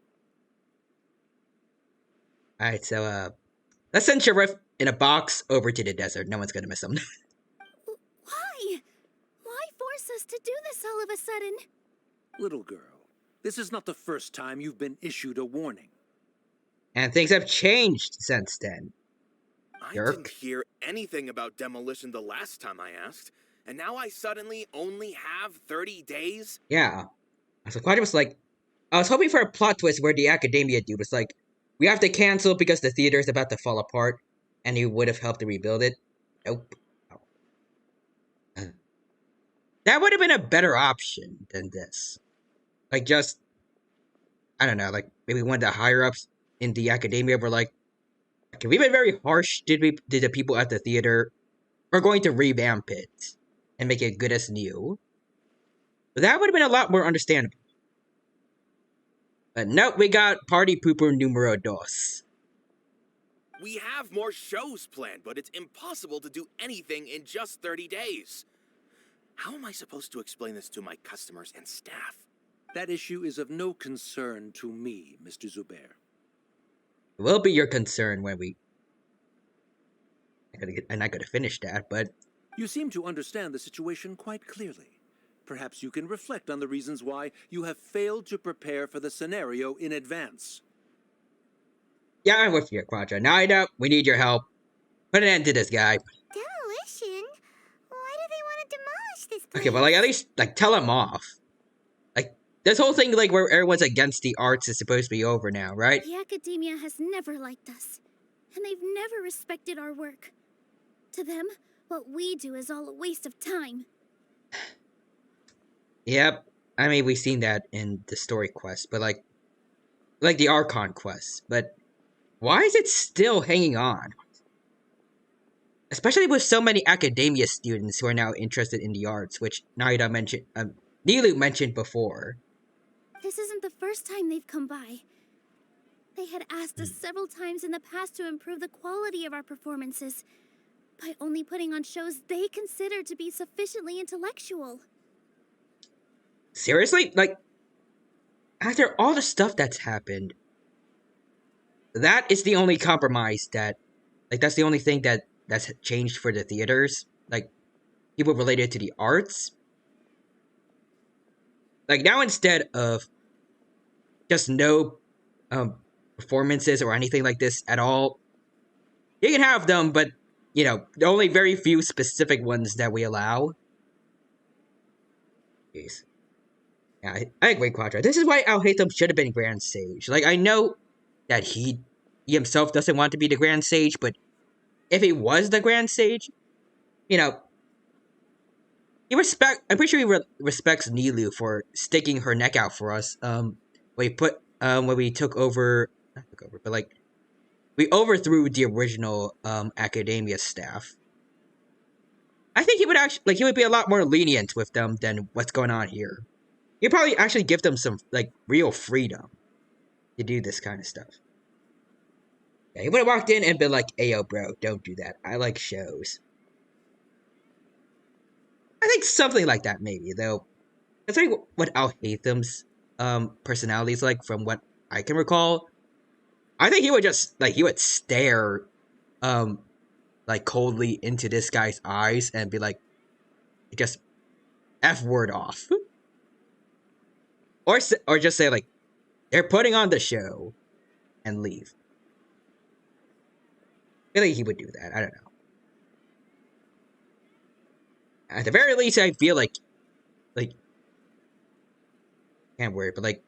Alright, so, let's send Sheriff in a box over to the desert. No one's gonna miss him. Why? Why force us to do this all of a sudden? Little girl, this is not the first time you've been issued a warning. And things have changed since then. I didn't hear anything about demolition the last time I asked, and now I suddenly only have 30 days? Yeah. So Quadra was like, I was hoping for a plot twist where the Academia dude was like, we have to cancel because the theater is about to fall apart, and he would have helped to rebuild it. Nope. That would have been a better option than this. Like, just, I don't know, like, maybe one of the higher-ups in the Academia were like, okay, we've been very harsh to the people at the theater. We're going to revamp it and make it good as new. But that would have been a lot more understandable. But nope, we got Party Pooper numero dos. We have more shows planned, but it's impossible to do anything in just 30 days. How am I supposed to explain this to my customers and staff? That issue is of no concern to me, Mr. Zubair. It will be your concern when we... I'm not gonna finish that, but... You seem to understand the situation quite clearly. Perhaps you can reflect on the reasons why you have failed to prepare for the scenario in advance. Yeah, I'm with you, Quadra. Now I know we need your help. Put an end to this guy. Demolition? Why do they want to demolish this place? Okay, but like at least like tell him off. Like this whole thing like where everyone's against the arts is supposed to be over now, right? The Academia has never liked us, and they've never respected our work. To them, what we do is all a waste of time. Yep. I mean, we've seen that in the story quest, but like the Archon quest. But why is it still hanging on? Especially with so many Academia students who are now interested in the arts, which Naida mentioned, Nilu mentioned before. This isn't the first time they've come by. They had asked us several times in the past to improve the quality of our performances by only putting on shows they consider to be sufficiently intellectual. Seriously? Like, after all the stuff that's happened, that is the only compromise that, like, that's the only thing that's changed for the theaters? Like, people related to the arts? Like, now instead of just no performances or anything like this at all, you can have them, but, you know, the only very few specific ones that we allow. Jeez. Yeah, I agree, Quadra. This is why Al Haytham should have been Grand Sage. Like, I know that he himself doesn't want to be the Grand Sage, but if he was the Grand Sage, you know, I'm pretty sure he respects Nilu for sticking her neck out for us. When we took over, not took over, but like, we overthrew the original Academia staff. I think he would actually, he would be a lot more lenient with them than what's going on here. He'd probably actually give them some, like, real freedom to do this kind of stuff. Yeah, he would have walked in and been like, "Ayo, bro, don't do that. I like shows." I think something like that, maybe, though. That's like what Al Haytham's personality is like, from what I can recall. I think he would just, like, he would stare, like, coldly into this guy's eyes and be like, just F-word off. Or just say, like, they're putting on the show and leave. I feel like he would do that. I don't know. At the very least, I feel like, can't worry, but, like,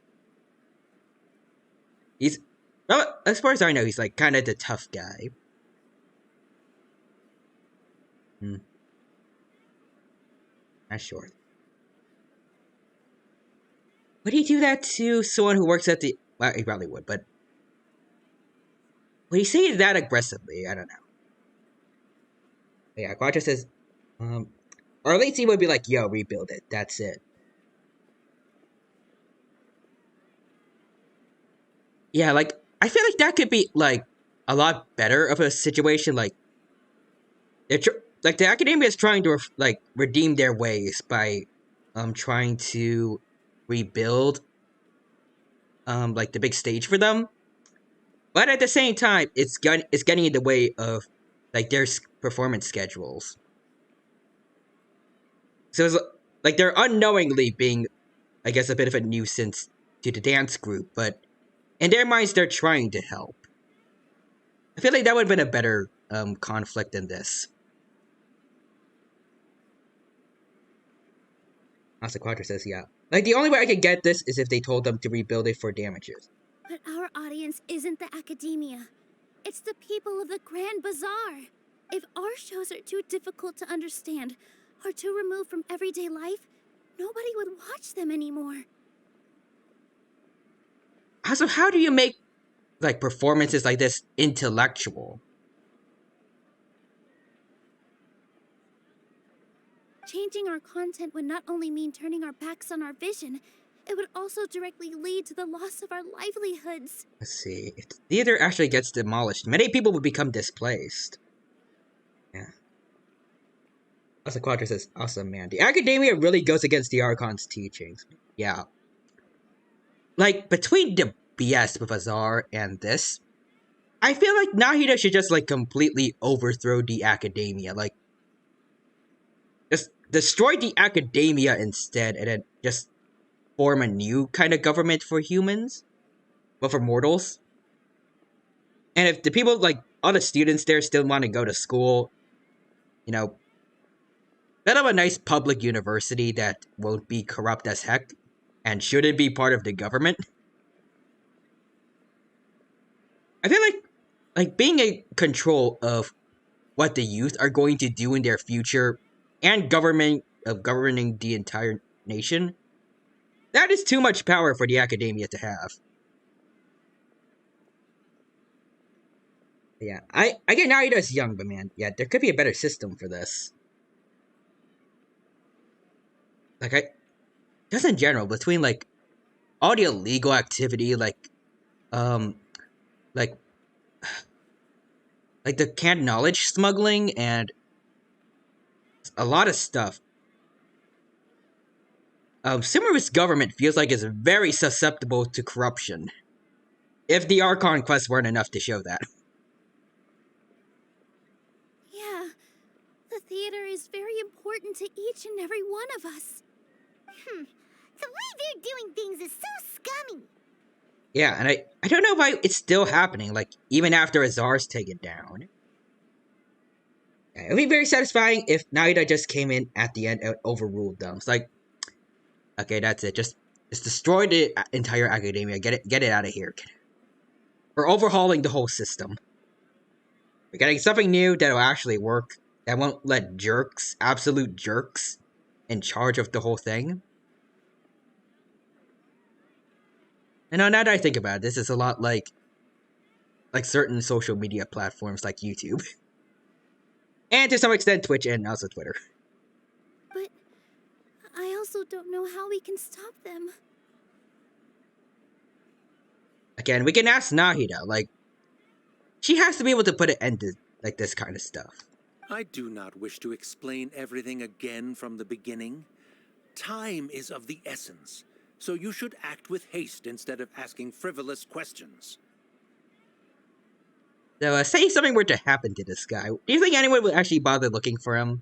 he's, well, as far as I know, he's, like, kind of the tough guy. Not sure. Would he do that to someone who works at the... Well, he probably would, but... Would he say it that aggressively? I don't know. But yeah, Quadra says... Or at least he would be like, yo, rebuild it. That's it. Yeah, like, I feel like that could be, like, a lot better of a situation, like... Like, the Academia is trying to, like, redeem their ways by, trying to rebuild, like, the big stage for them. But at the same time, it's getting in the way of, like, their performance schedules. So it's, like, they're unknowingly being, I guess, a bit of a nuisance to the dance group, but in their minds, they're trying to help. I feel like that would have been a better, conflict than this. Also, Quadra says, yeah. Like, the only way I could get this is if they told them to rebuild it for damages. But our audience isn't the Academia. It's the people of the Grand Bazaar. If our shows are too difficult to understand or too removed from everyday life, nobody would watch them anymore. Also, how do you make, like, performances like this intellectual? Changing our content would not only mean turning our backs on our vision, it would also directly lead to the loss of our livelihoods. Let's see. If the theater actually gets demolished, many people would become displaced. Yeah. Also, Quadra says, awesome, man. The Academia really goes against the Archon's teachings. Yeah. Like, between the BS with Azar and this, I feel like Nahida should just, like, completely overthrow the Academia. Like, just destroy the Academia instead, and then just form a new kind of government for humans. Well, for mortals. And if the people, like, all the students there still want to go to school, you know, set up a nice public university that won't be corrupt as heck, and shouldn't be part of the government. I feel like being in control of what the youth are going to do in their future, and governing the entire nation, that is too much power for the Academia to have. Yeah, I get Naida's young, but man, yeah, there could be a better system for this. Like, just in general, between, like, all the illegal activity, like the canned knowledge smuggling, and a lot of stuff. Sumeru's government feels like it's very susceptible to corruption. If the Archon quests weren't enough to show that. Yeah, the theater is very important to each and every one of us. The way they're doing things is so scummy. Yeah, and I don't know why it's still happening, like, even after Azar's taken down. It would be very satisfying if Naida just came in at the end and overruled them. It's like, okay, that's it. Just destroy the entire Academia. Get it out of here. We're overhauling the whole system. We're getting something new that'll actually work. That won't let jerks, absolute jerks, in charge of the whole thing. And now that I think about it, this is a lot like certain social media platforms like YouTube. And to some extent Twitch and also Twitter. But I also don't know how we can stop them. Again, we can ask Nahida, like, she has to be able to put an end to, like, this kind of stuff. I do not wish to explain everything again from the beginning. Time is of the essence, so you should act with haste instead of asking frivolous questions. So, say something were to happen to this guy, do you think anyone would actually bother looking for him?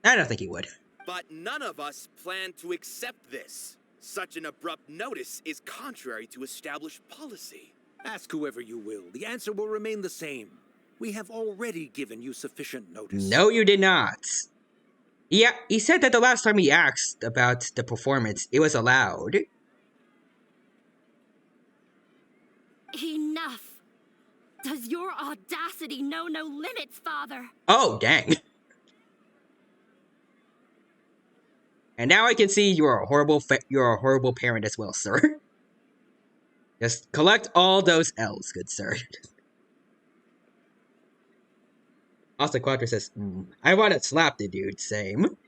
I don't think he would. But none of us plan to accept this. Such an abrupt notice is contrary to established policy. Ask whoever you will. The answer will remain the same. We have already given you sufficient notice. No, you did not. Yeah, he said that the last time he asked about the performance, it was allowed. Enough! Does your audacity know no limits, Father? Oh, dang. And now I can see you're a horrible parent as well, sir. Just collect all those L's, good sir. Also, Quadra says, I want to slap the dude, same.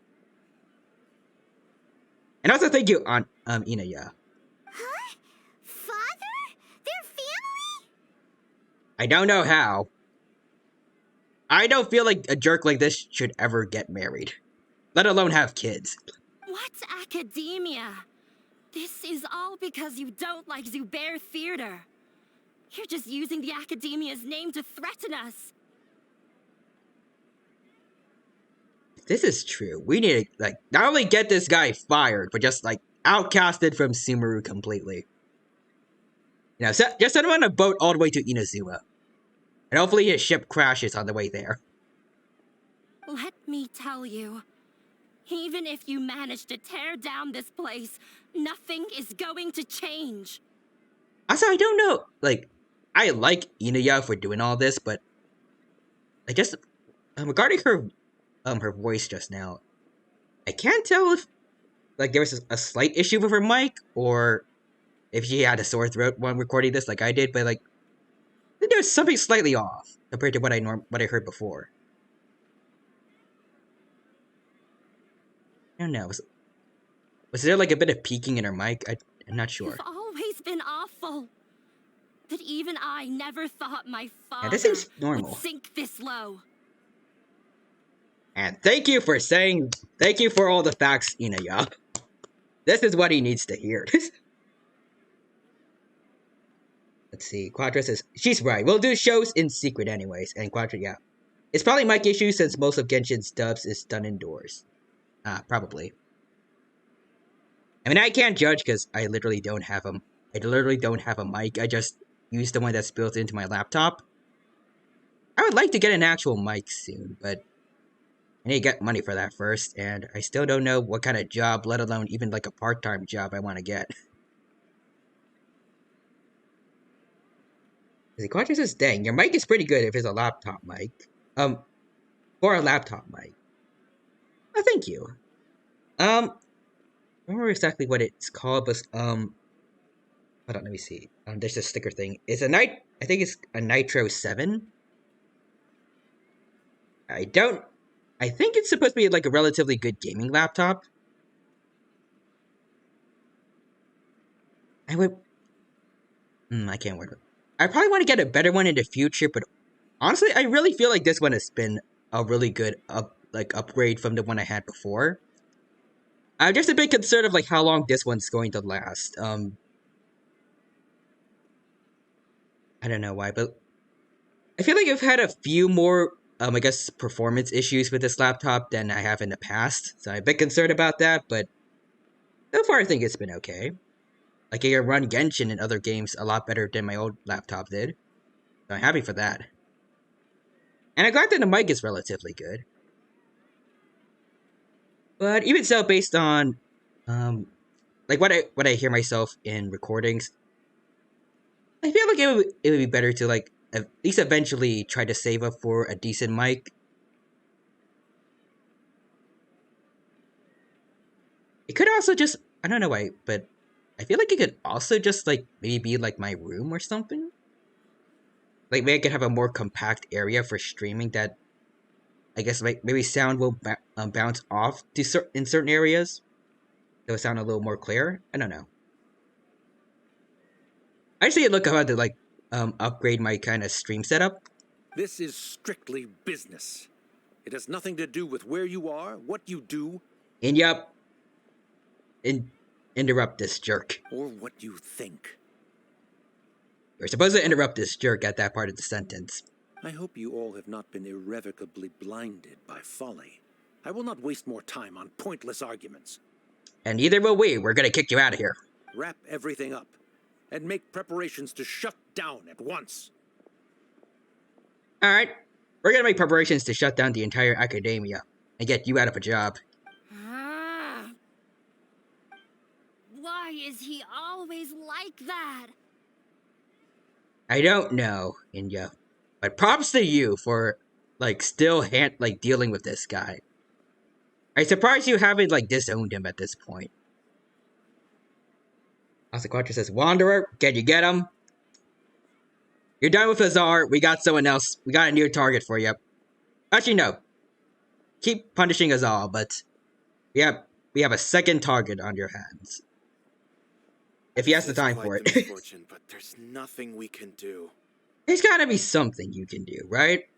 And also thank you, Aunt Inaya. Huh? Father? Their family? I don't know how. I don't feel like a jerk like this should ever get married. Let alone have kids. What's academia? This is all because you don't like Zubair Theater. You're just using the Academia's name to threaten us. This is true. We need to, like, not only get this guy fired, but just, like, outcasted from Sumeru completely. You know, just send him on a boat all the way to Inazuma. And hopefully his ship crashes on the way there. Let me tell you, even if you manage to tear down this place, nothing is going to change. Also, I don't know, like, I like Inaya for doing all this, but I just, regarding her voice just now, I can't tell if, like, there was a slight issue with her mic, or if she had a sore throat when recording this like I did, but, like, there's something slightly off compared to what I heard before. I don't know. Was there like a bit of peaking in her mic? I'm not sure. You've always been awful. But even I never thought my father this seems normal. would sink this low. And thank you for all the facts, Inaya. This is what he needs to hear. Let's see. Quadra says, she's right. We'll do shows in secret anyways. And Quadra, yeah. It's probably mic issue since most of Genshin's dubs is done indoors. Probably. I mean, I can't judge because I literally don't have a mic. I just use the one that's built into my laptop. I would like to get an actual mic soon, but I need to get money for that first, and I still don't know what kind of job, let alone even like a part-time job I want to get. The Quadra says, dang, your mic is pretty good if it's a laptop mic. For a laptop mic. Oh, thank you. I don't remember exactly what it's called, but, hold on, let me see. There's a sticker thing. It's I think it's a Nitro 7. I think it's supposed to be like a relatively good gaming laptop. I can't wait. I probably want to get a better one in the future, but honestly, I really feel like this one has been a really good upgrade from the one I had before. I'm just a bit concerned of like how long this one's going to last. I don't know why, but I feel like I've had a few more I guess performance issues with this laptop than I have in the past, so I'm a bit concerned about that, but so far I think it's been okay. Like, I can run Genshin and other games a lot better than my old laptop did, so I'm happy for that. And I'm glad that the mic is relatively good. But even so, based on, like what I hear myself in recordings, I feel like it would be better to like at least eventually try to save up for a decent mic. It could also just, I don't know why, but I feel like it could also just like maybe be like my room or something. Like maybe I could have a more compact area for streaming that I guess like maybe sound will bounce off to in certain areas. It'll sound a little more clear. I don't know. I just need to look how to like upgrade my kind of stream setup. This is strictly business. It has nothing to do with where you are, what you do. And yup. Interrupt this jerk. Or what you think. You're supposed to interrupt this jerk at that part of the sentence. I hope you all have not been irrevocably blinded by folly. I will not waste more time on pointless arguments. And neither will we. We're gonna kick you out of here. Wrap everything up and make preparations to shut down at once. Alright. We're gonna make preparations to shut down the entire academia and get you out of a job. Why is he always like that? I don't know, Inja. But props to you for, like, still dealing with this guy. I'm surprised you haven't, like, disowned him at this point. Asaquatra says, Wanderer, can you get him? You're done with Azar. We got someone else. We got a new target for you. Actually, no. Keep punishing us all, but we have a second target on your hands. If he has the time for it. Misfortune, but there's nothing we can do. There's gotta be something you can do, right?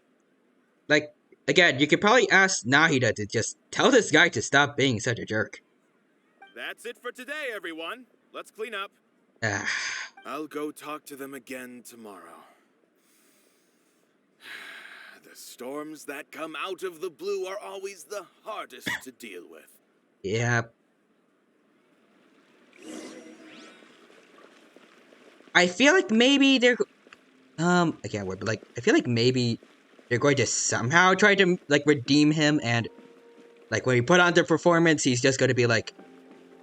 Like, again, you could probably ask Nahida to just tell this guy to stop being such a jerk. That's it for today, everyone. Let's clean up. I'll go talk to them again tomorrow. The storms that come out of the blue are always the hardest to deal with. Yeah. I feel like maybe they're... I can't word, but, like, I feel like maybe they're going to somehow try to, like, redeem him, and, like, when we put on the performance, he's just going to be like,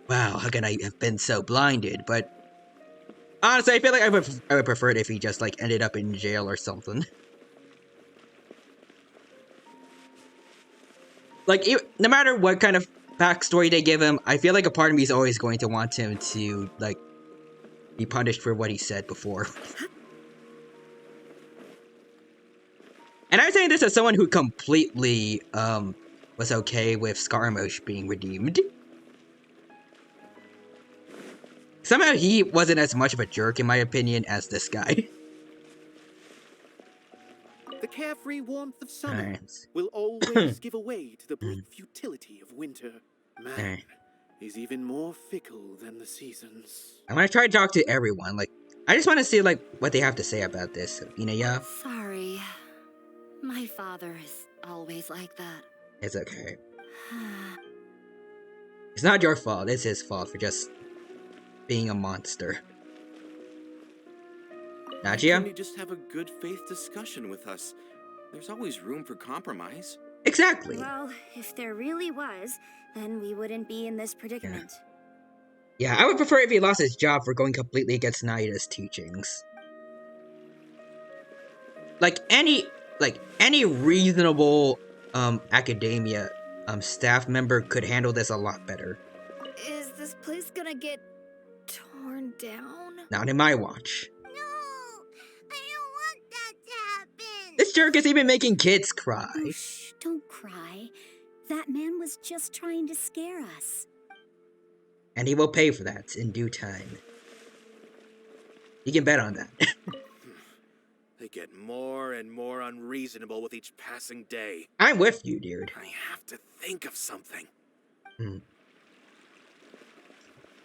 wow, how can I have been so blinded? But, honestly, I feel like I would prefer it if he just, like, ended up in jail or something. Like, no matter what kind of backstory they give him, I feel like a part of me is always going to want him to, like, be punished for what he said before. And I'm saying this as someone who completely, was okay with Scaramouche being redeemed. Somehow he wasn't as much of a jerk, in my opinion, as this guy. The carefree warmth of summer will always give way to the bleak futility of winter. Man is even more fickle than the seasons. I'm gonna try to talk to everyone. Like, I just want to see, like, what they have to say about this. Yeah? Sorry. My father is always like that. It's okay. It's not your fault. It's his fault for just being a monster. Nagia? Can you just have a good faith discussion with us? There's always room for compromise. Exactly. Well, if there really was, then we wouldn't be in this predicament. Yeah, I would prefer if he lost his job for going completely against Naida's teachings. Like any reasonable academia staff member could handle this a lot better. Is this place gonna get torn down? Not in my watch. This jerk is even making kids cry. Oh, shh, don't cry. That man was just trying to scare us. And he will pay for that in due time. You can bet on that. They get more and more unreasonable with each passing day. I'm with you, dude. I have to think of something.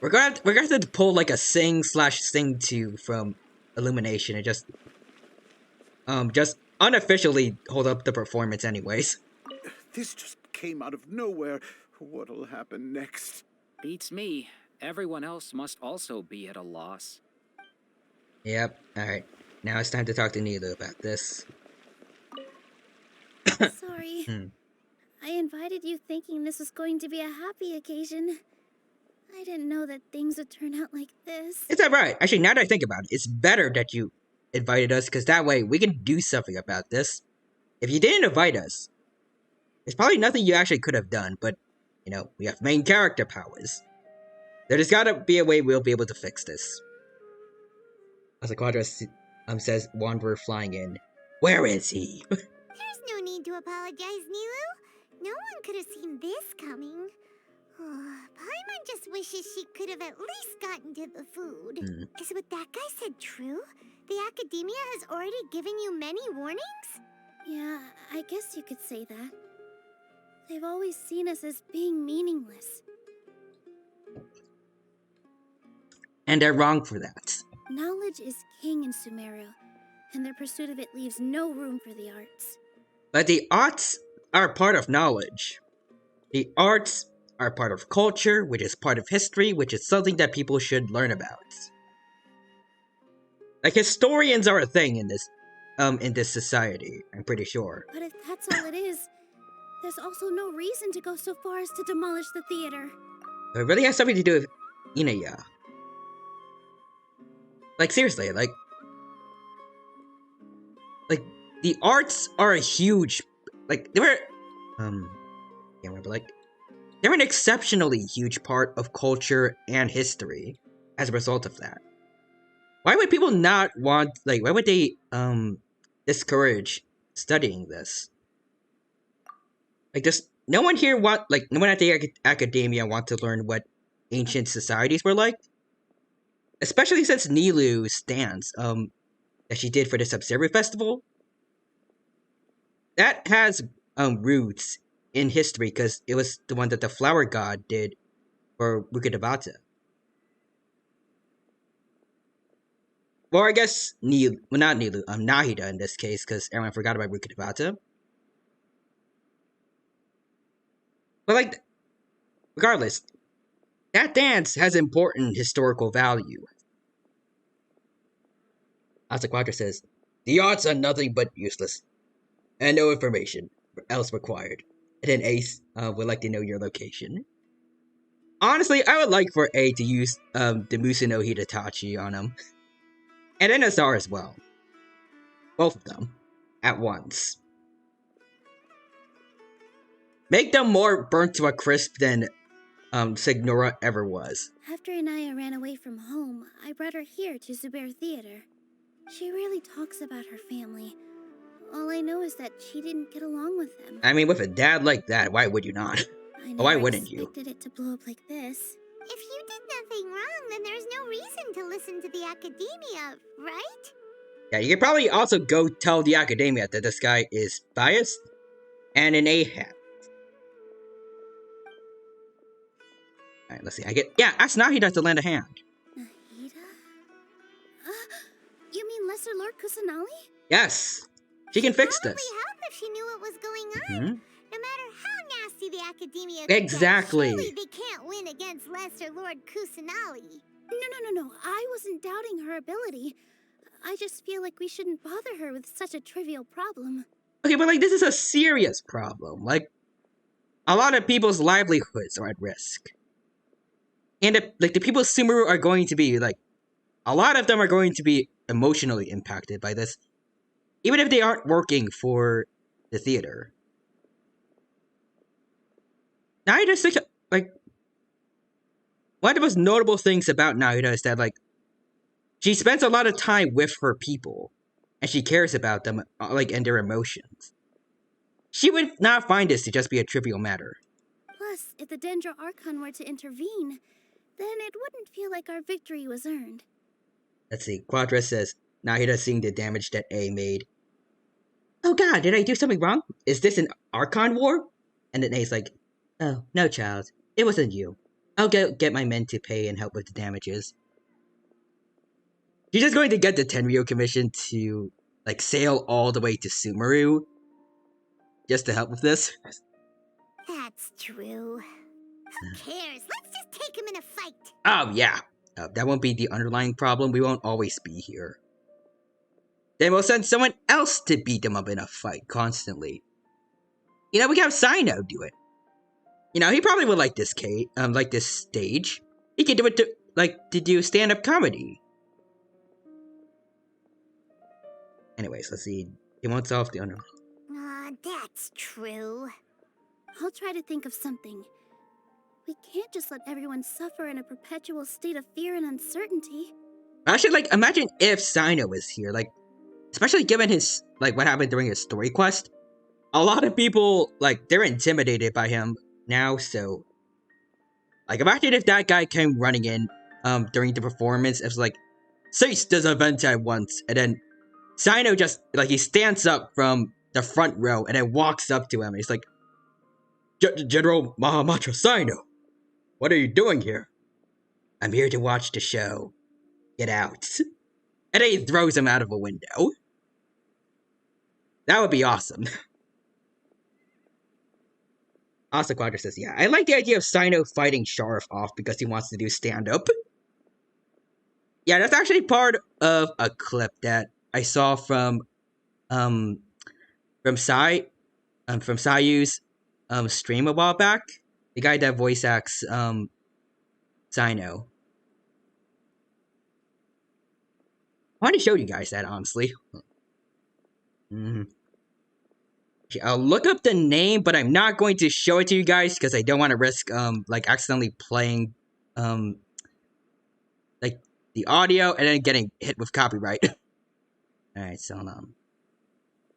We're gonna have to pull like a sing/sing 2 from Illumination and just unofficially hold up the performance anyways. This just came out of nowhere. What'll happen next? Beats me. Everyone else must also be at a loss. Yep, alright. Now it's time to talk to Nilu about this. Sorry. I invited you thinking this was going to be a happy occasion. I didn't know that things would turn out like this. It's alright. Actually, now that I think about it, it's better that you invited us, because that way we can do something about this. If you didn't invite us, there's probably nothing you actually could have done, but, you know, we have main character powers. There's gotta be a way we'll be able to fix this. As the Quadra says, Wanderer flying in. Where is he? There's no need to apologize, Nilu. No one could have seen this coming. Paimon just wishes she could have at least gotten to the food. Is what that guy said true? The academia has already given you many warnings? Yeah, I guess you could say that. They've always seen us as being meaningless. And they're wrong for that. Knowledge is king in Sumeru, and their pursuit of it leaves no room for the arts. But the arts are part of knowledge. The arts are part of culture, which is part of history, which is something that people should learn about. Like, historians are a thing in this society, I'm pretty sure. But if that's all it is, there's also no reason to go so far as to demolish the theater. It really has something to do with Inaya. Like, seriously, like, the arts are a huge, like, they were, can't remember, like, they're an exceptionally huge part of culture and history as a result of that. Why would people not want, like, why would they, discourage studying this? Like, just, no one here no one at the academia want to learn what ancient societies were like? Especially since Nilu's stance, that she did for the Sub-Zero Festival. That has, roots in history, because it was the one that the Flower God did for Rukkhadevata. Well, I guess not Nilu, Nahida in this case, because everyone forgot about Rukkhadevata. But, like, regardless, that dance has important historical value. Asaquadra says, the arts are nothing but useless, and no information else required. And then Ace would like to know your location. Honestly, I would like for A to use the Musuno Hidetachi on him. And then Azar as well. Both of them. At once. Make them more burnt to a crisp than Signora ever was. After Inaya ran away from home, I brought her here to Zubair Theater. She really talks about her family. All I know is that she didn't get along with them. I mean, with a dad like that, why would you not? Why wouldn't you? I never expected it to blow up like this. If you did nothing wrong, then there's no reason to listen to the academia, right? Yeah, you could probably also go tell the academia that this guy is biased and an A-hat. Alright, let's see. Ask Nahida to lend a hand. Nahida? You mean Lesser Lord Kusanali? Yes! She can fix this. Probably help if she knew what was going on. No matter how nasty the academia Exactly. Get, surely they can't win against Lesser Lord Kusanali. No. I wasn't doubting her ability. I just feel like we shouldn't bother her with such a trivial problem. Okay, but, like, this is a serious problem. Like, a lot of people's livelihoods are at risk. And, the people of Sumeru are going to be, like, a lot of them are going to be emotionally impacted by this. Even if they aren't working for the theater. Naida's, like, one of the most notable things about Naida is that, like, she spends a lot of time with her people, and she cares about them, like, and their emotions. She would not find this to just be a trivial matter. Plus, if the Dendra Archon were to intervene, then it wouldn't feel like our victory was earned. Let's see, Quadra says, Nahida seeing the damage that A made. Oh god, did I do something wrong? Is this an Archon war? And then A's like, oh, no child, it wasn't you. I'll get my men to pay and help with the damages. She's just going to get the Tenryo Commission to, like, sail all the way to Sumeru just to help with this. That's true. Who cares? Let's just take him in a fight. Oh, yeah. That won't be the underlying problem. We won't always be here. Then we'll send someone else to beat them up in a fight constantly. You know, we can have Sino do it. You know, he probably would like this stage. He could do it to do stand-up comedy. Anyways, let's see. He won't solve the underlying. That's true. I'll try to think of something. We can't just let everyone suffer in a perpetual state of fear and uncertainty. Actually, like, imagine if Sino was here, like, especially given his, like, what happened during his story quest. A lot of people, like, they're intimidated by him now, so, like, imagine if that guy came running in, during the performance. It was like, cease this event at once, and then Sino just, like, he stands up from the front row, and then walks up to him, and he's like, General Mahamatra Sino, what are you doing here? I'm here to watch the show. Get out. And then he throws him out of a window. That would be awesome. Also, Quadra says, yeah, I like the idea of Sino fighting Sharif off because he wants to do stand-up. Yeah, that's actually part of a clip that I saw from Sayu's stream a while back. The guy that voice acts Sino. I want to show you guys that, honestly. I'll look up the name, but I'm not going to show it to you guys because I don't want to risk like accidentally playing like the audio and then getting hit with copyright. Alright, so let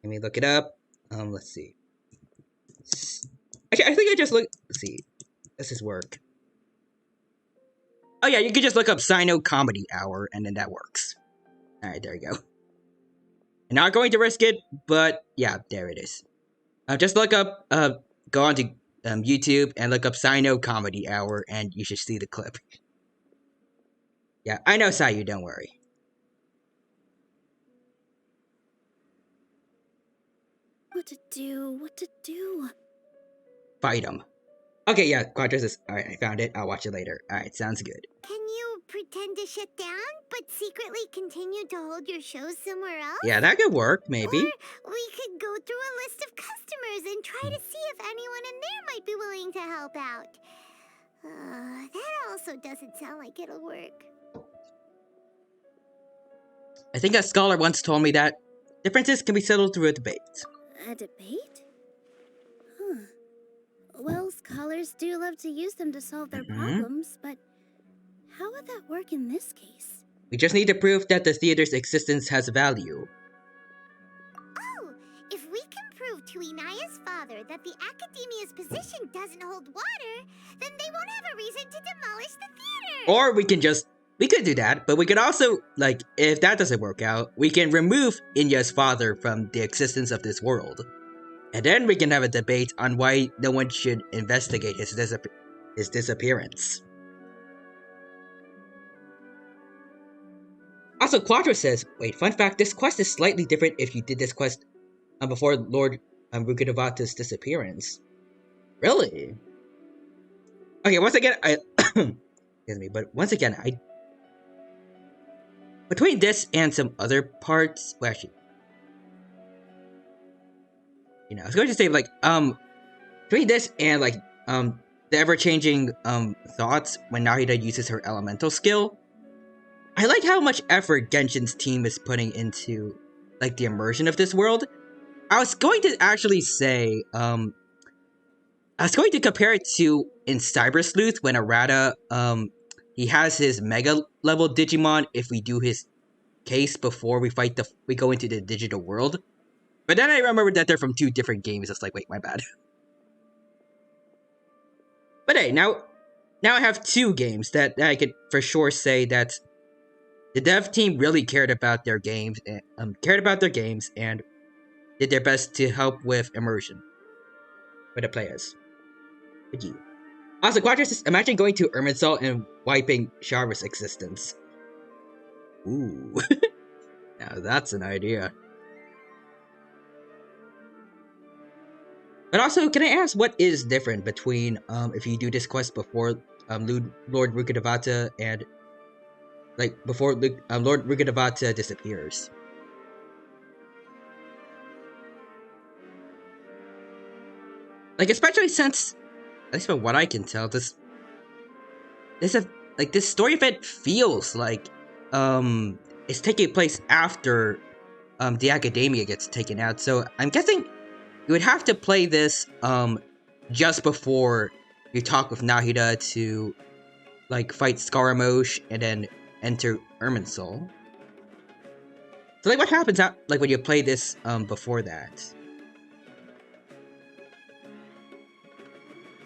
me look it up. Let's see. Actually, I think I just look. Let's see. Does this work? Oh yeah, you can just look up Sino Comedy Hour and then that works. Alright, there you go. I'm not going to risk it, but yeah, there it is. Just look up, go on to YouTube and look up Sino Comedy Hour and you should see the clip. Yeah, I know Sayu, don't worry. What to do? What to do? Fight him. Okay, yeah, Quadra says, alright, I found it. I'll watch it later. Alright, sounds good. Can you pretend to shut down, but secretly continue to hold your shows somewhere else? Yeah, that could work, maybe. Or we could go through a list of customers and try to see if anyone in there might be willing to help out. That also doesn't sound like it'll work. I think a scholar once told me that differences can be settled through a debate. A debate? Huh. Well, scholars do love to use them to solve their problems, but how would that work in this case? We just need to prove that the theater's existence has value. Oh, if we can prove to Inaya's father that the Academia's position doesn't hold water, then they won't have a reason to demolish the theater! Or we could do that, but we could also, like, if that doesn't work out, we can remove Inya's father from the existence of this world. And then we can have a debate on why no one should investigate his disappearance. Also, Quadra says, wait, fun fact, this quest is slightly different if you did this quest before Lord Rukkhadevata's disappearance. Really? Okay, once again, excuse me, but once again, between this and some other parts, well, actually, you know, I was going to say, like, between this and, like, the ever-changing, thoughts when Nahida uses her elemental skill, I like how much effort Genshin's team is putting into, like, the immersion of this world. I was going to actually say, I was going to compare it to in Cyber Sleuth when Arata, he has his Mega level Digimon if we do his case before we go into the digital world. But then I remembered that they're from two different games. It's like, wait, my bad. But hey, now I have two games that I could for sure say that the dev team really cared about their games and did their best to help with immersion for the players. Thank you. Also, Quadra says, imagine going to Irminsul and wiping Sharva's existence. Ooh. Now that's an idea. But also, can I ask what is different between if you do this quest before Lord Rukkhadevata and like before Lord Rukkhadevata disappears? Like, especially since, at least from what I can tell, this story event feels like it's taking place after the Academia gets taken out. So I'm guessing you would have to play this just before you talk with Nahida to like fight Scaramouche and then enter Irminsul. So like what happens like when you play this before that?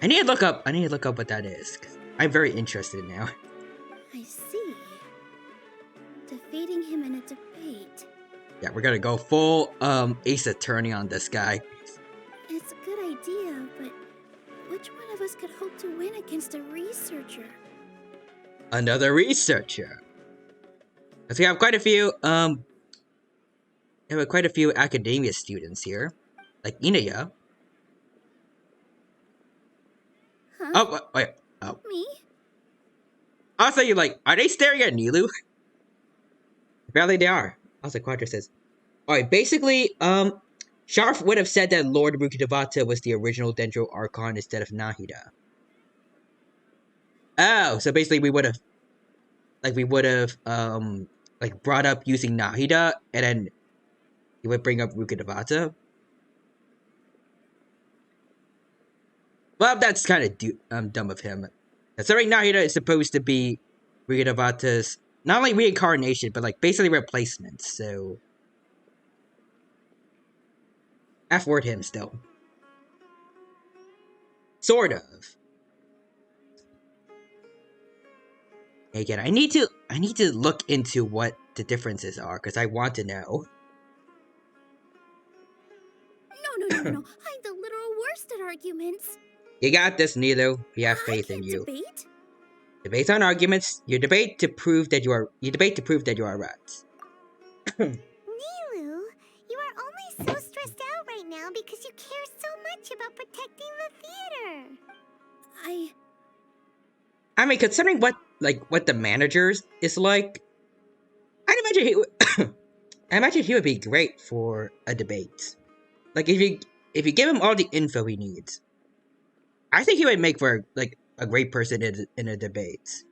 I need to look up what that is, 'cause I'm very interested now. I see. Defeating him in a debate. Yeah, we're gonna go full Ace Attorney on this guy. It's a good idea, but which one of us could hope to win against a researcher? Another researcher. Because we have quite a few Academia students here, like Inaya. Huh? Oh, wait. Oh. Me? Also, you're like, are they staring at Nilu? Apparently they are. Also, Quadra says, alright, basically, Sharf would have said that Lord Rukkhadevata was the original Dendro Archon instead of Nahida. Oh, so basically we would have, brought up using Nahida, and then he would bring up Rukkhadevata. Well, that's kind of dumb of him. Considering Nahida is supposed to be Rukkhadevata's not only reincarnation, but like basically replacement, so F-word him still. Sort of. Again, I need to look into what the differences are, because I want to know. No. I'm the literal worst at arguments. You got this, Nilu. We have faith in you. Debate? Debates on arguments. You debate to prove that you are right. Nilu, you are only so stressed out right now because you care so much about protecting the theater. I mean, considering what the managers is like, I imagine he would be great for a debate. Like if you give him all the info he needs, I think he would make for a great person in a debate.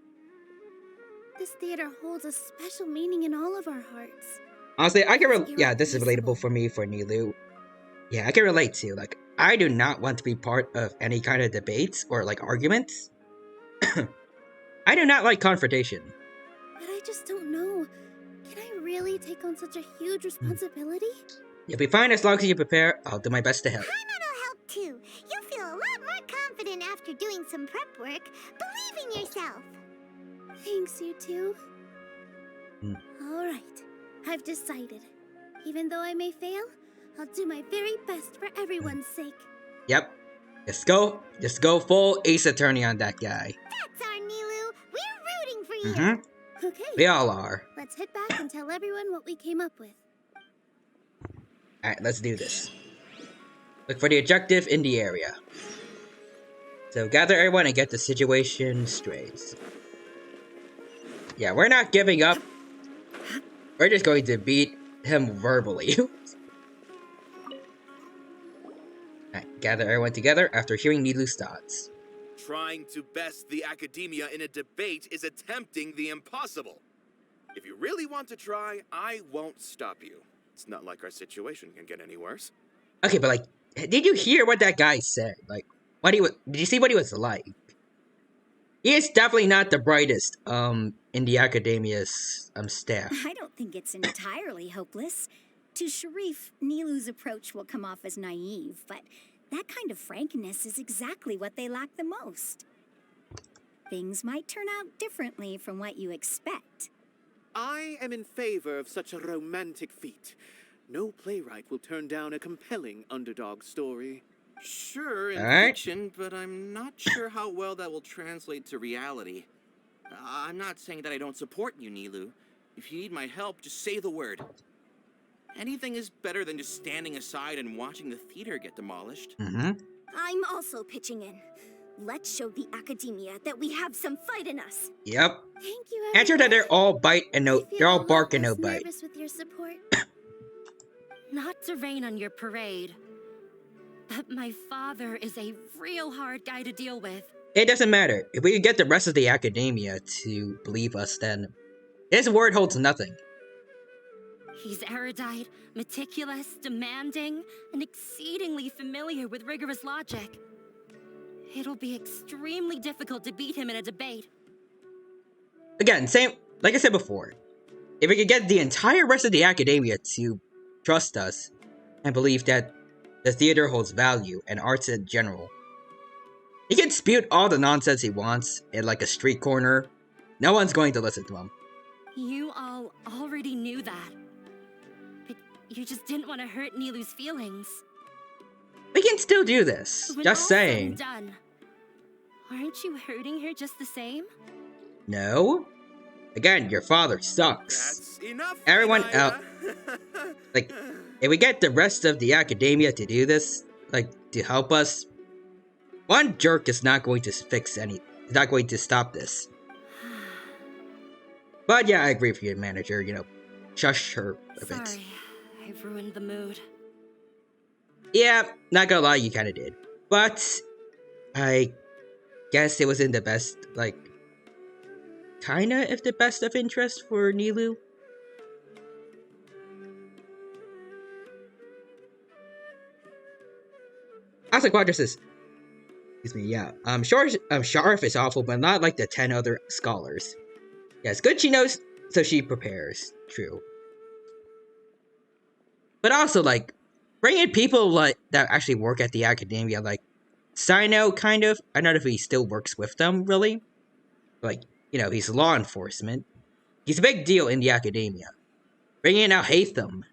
This theater holds a special meaning in all of our hearts. Honestly, this is relatable for me, for Nilu. Yeah, I can relate to. Like, I do not want to be part of any kind of debates or arguments. I do not like confrontation. But I just don't know. Can I really take on such a huge responsibility? You'll be fine as long as you prepare. I'll do my best to help. Paimon will help too. You feel a lot more confident after doing some prep work. Believe in yourself. Thanks, you two. Alright, I've decided. Even though I may fail, I'll do my very best for everyone's sake. Yep. Just go full Ace Attorney on that guy. That's our Nilu. We're rooting for you. Okay. We all are. Let's head back and tell everyone what we came up with. Alright, let's do this. Look for the objective in the area. So gather everyone and get the situation straight. Yeah, we're not giving up. We're just going to beat him verbally. Alright, gather everyone together after hearing Nilu's thoughts. Trying to best the academia in a debate is attempting the impossible. If you really want to try, I won't stop you. It's not like our situation can get any worse. Okay, but did you hear what that guy said? Did you see what he was like? He is definitely not the brightest, in the academia's, staff. I don't think it's entirely hopeless. To Sharif, Nilu's approach will come off as naive, but that kind of frankness is exactly what they lack the most. Things might turn out differently from what you expect. I am in favor of such a romantic feat. No playwright will turn down a compelling underdog story. Sure, in fiction, but I'm not sure how well that will translate to reality. I'm not saying that I don't support you, Nilu. If you need my help, just say the word. Anything is better than just standing aside and watching the theater get demolished. I'm also pitching in. Let's show the academia that we have some fight in us. Yep. Thank you, Enter that they're all bite and they're all bark and no bite. Nervous with your support. Not to rain on your parade, but my father is a real hard guy to deal with. It doesn't matter. If we can get the rest of the academia to believe us, then his word holds nothing. He's erudite, meticulous, demanding, and exceedingly familiar with rigorous logic. It'll be extremely difficult to beat him in a debate. Again, like I said before, if we could get the entire rest of the academia to trust us and believe that the theater holds value and arts in general, he can spew all the nonsense he wants in a street corner. No one's going to listen to him. You all already knew that. But you just didn't want to hurt Nilu's feelings. We can still do this. When Just all saying. said and done, aren't you hurting her just the same? No. Again, your father sucks. That's enough. Everyone else, if we get the rest of the academia to do this, to help us, One jerk is not going to fix any. Is not going to stop this. But yeah, I agree with you, manager. You know, shush her a bit. Sorry, I've ruined the mood. Yeah, not gonna lie, you kind of did. But I guess it was in the best, like, kinda if the best of interest for Nilou. Asa Quadra says, excuse me, yeah, Sharif is awful, but not like the 10 other scholars. Yeah, it's good she knows, so she prepares. True. But also, like, bring in people like that actually work at the academia, like Sino, kind of. I don't know if he still works with them, really. Like, you know, he's law enforcement. He's a big deal in the academia. Bring in Al-Haytham.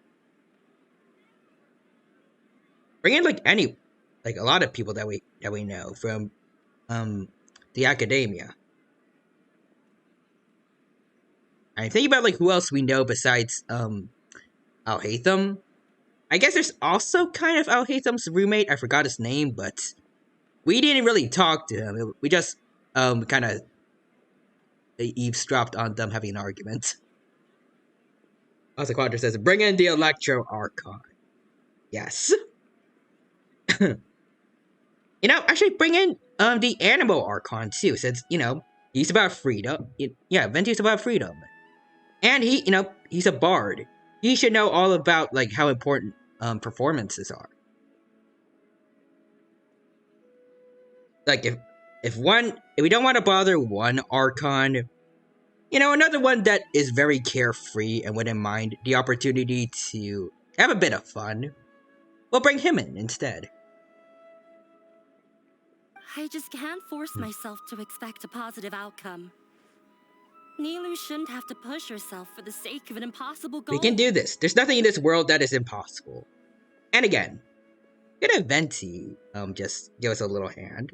Bring in, like, a lot of people that we know from, the academia. I'm thinking about, like, who else we know besides, Al-Haytham. I guess there's also kind of Al-Haytham's roommate. I forgot his name, but we didn't really talk to him. We just, kind of eavesdropped on them having an argument. Also, Quadra says, bring in the Electro Archon. Yes. You know, actually bring in, the Animal Archon, too, since, you know, he's about freedom. Yeah, Venti's about freedom. And he, you know, he's a bard. He should know all about, like, how important, performances are. Like, if we don't want to bother one Archon, you know, another one that is very carefree and wouldn't mind the opportunity to have a bit of fun, we'll bring him in instead. I just can't force myself to expect a positive outcome. Nilou shouldn't have to push herself for the sake of an impossible goal. We can do this. There's nothing in this world that is impossible. And again, could Venti just give us a little hand?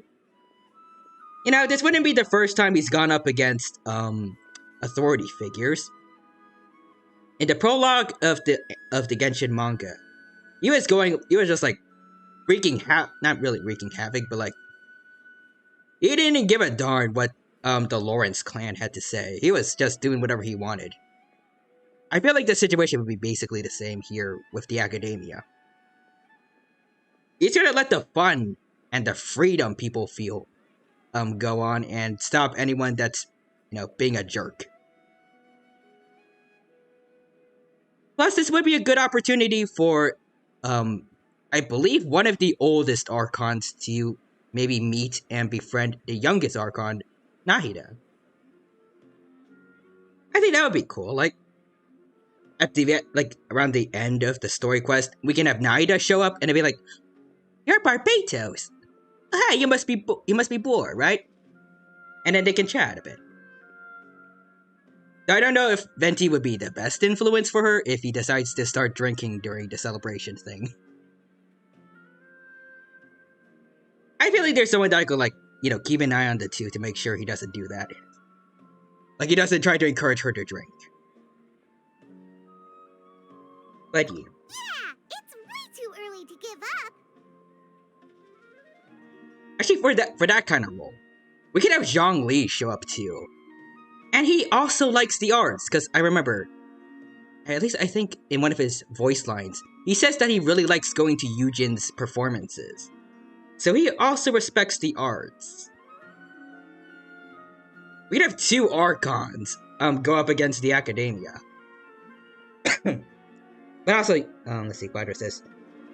You know, this wouldn't be the first time he's gone up against authority figures. In the prologue of the Genshin manga, he was just like not really wreaking havoc, but like he didn't give a darn what the Lawrence clan had to say. He was just doing whatever he wanted. I feel like the situation would be basically the same here with the academia. He's gonna let the fun and the freedom people feel go on and stop anyone that's, you know, being a jerk. Plus, this would be a good opportunity for, I believe one of the oldest Archons to maybe meet and befriend the youngest Archon, Nahida. I think that would be cool. Like, at the around the end of the story quest, we can have Nahida show up and it'd be like, "You're Barbatos. Hi, you must be bored, right?" And then they can chat a bit. I don't know if Venti would be the best influence for her if he decides to start drinking during the celebration thing. I feel like there's someone that I could, like, you know, keep an eye on the two to make sure he doesn't do that. Like, he doesn't try to encourage her to drink. But you. Yeah, it's way too early to give up. Actually, for that kind of role, we could have Zhongli show up too. And he also likes the arts, because I remember, at least I think in one of his voice lines, he says that he really likes going to Yujin's performances. So he also respects the arts. We'd have two Archons go up against the academia. But also, let's see, Quadra says,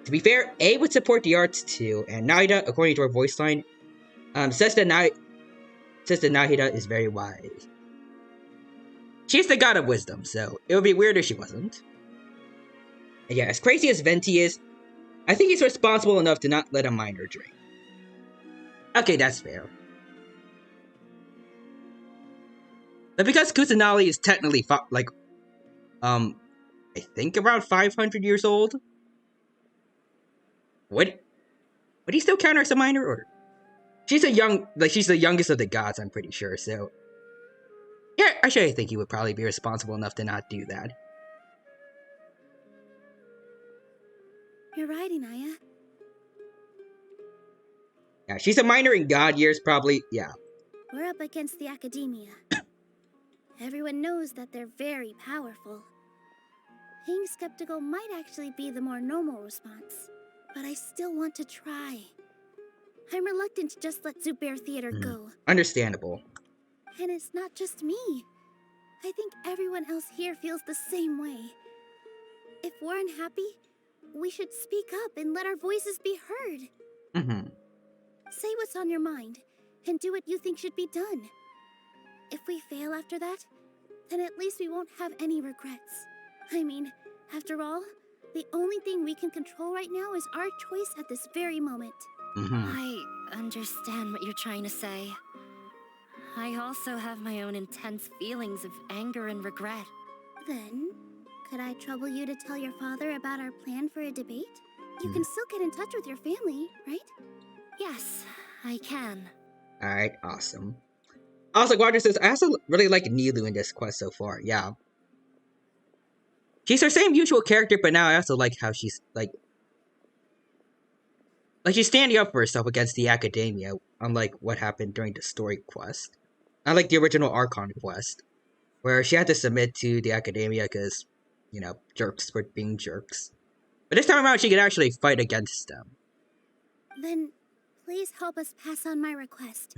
to be fair, A would support the arts too, and Nahida, according to her voice line, says that Nahida is very wise. She's the god of wisdom, so it would be weird if she wasn't. And yeah, as crazy as Venti is, I think he's responsible enough to not let a minor drink. Okay, that's fair. But because Kusanali is technically, I think around 500 years old, would he still count her as a minor, or? She's the youngest of the gods, I'm pretty sure, so. Yeah, actually I think he would probably be responsible enough to not do that. You're right, Inaya. Yeah, she's a minor in God years, probably. Yeah. We're up against the academia. Everyone knows that they're very powerful. Being skeptical might actually be the more normal response, but I still want to try. I'm reluctant to just let Zubair Theater go. Understandable. And it's not just me. I think everyone else here feels the same way. If we're unhappy, we should speak up and let our voices be heard. Say what's on your mind, and do what you think should be done. If we fail after that, then at least we won't have any regrets. I mean, after all, the only thing we can control right now is our choice at this very moment. I understand what you're trying to say. I also have my own intense feelings of anger and regret. Then, could I trouble you to tell your father about our plan for a debate? You can still get in touch with your family, right? Yes, I can. Alright, awesome. Also, Roger says, I also really like Nilou in this quest so far, yeah. She's her same usual character, but now I also like how she's, like she's standing up for herself against the academia, unlike what happened during the story quest. Unlike the original Archon quest, where she had to submit to the academia because, you know, jerks were being jerks. But this time around, she can actually fight against them. Then, please help us pass on my request.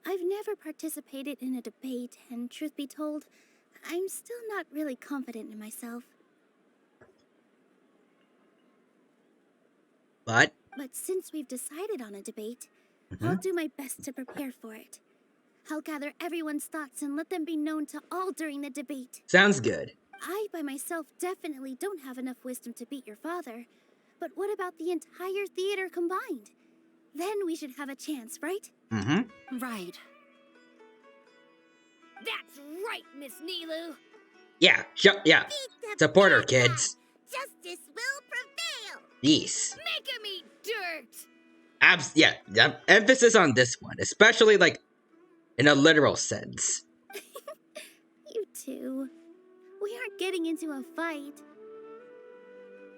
I've never participated in a debate, and truth be told, I'm still not really confident in myself. But since we've decided on a debate, I'll do my best to prepare for it. I'll gather everyone's thoughts and let them be known to all during the debate. Sounds good. I, by myself, definitely don't have enough wisdom to beat your father. But what about the entire theater combined? Then we should have a chance, right? Right. That's right, Miss Nilou. Yeah, yeah. Support her, kids. Justice will prevail. Yes. Make him eat dirt. Yeah, emphasis on this one, especially, like, in a literal sense. You two. We aren't getting into a fight.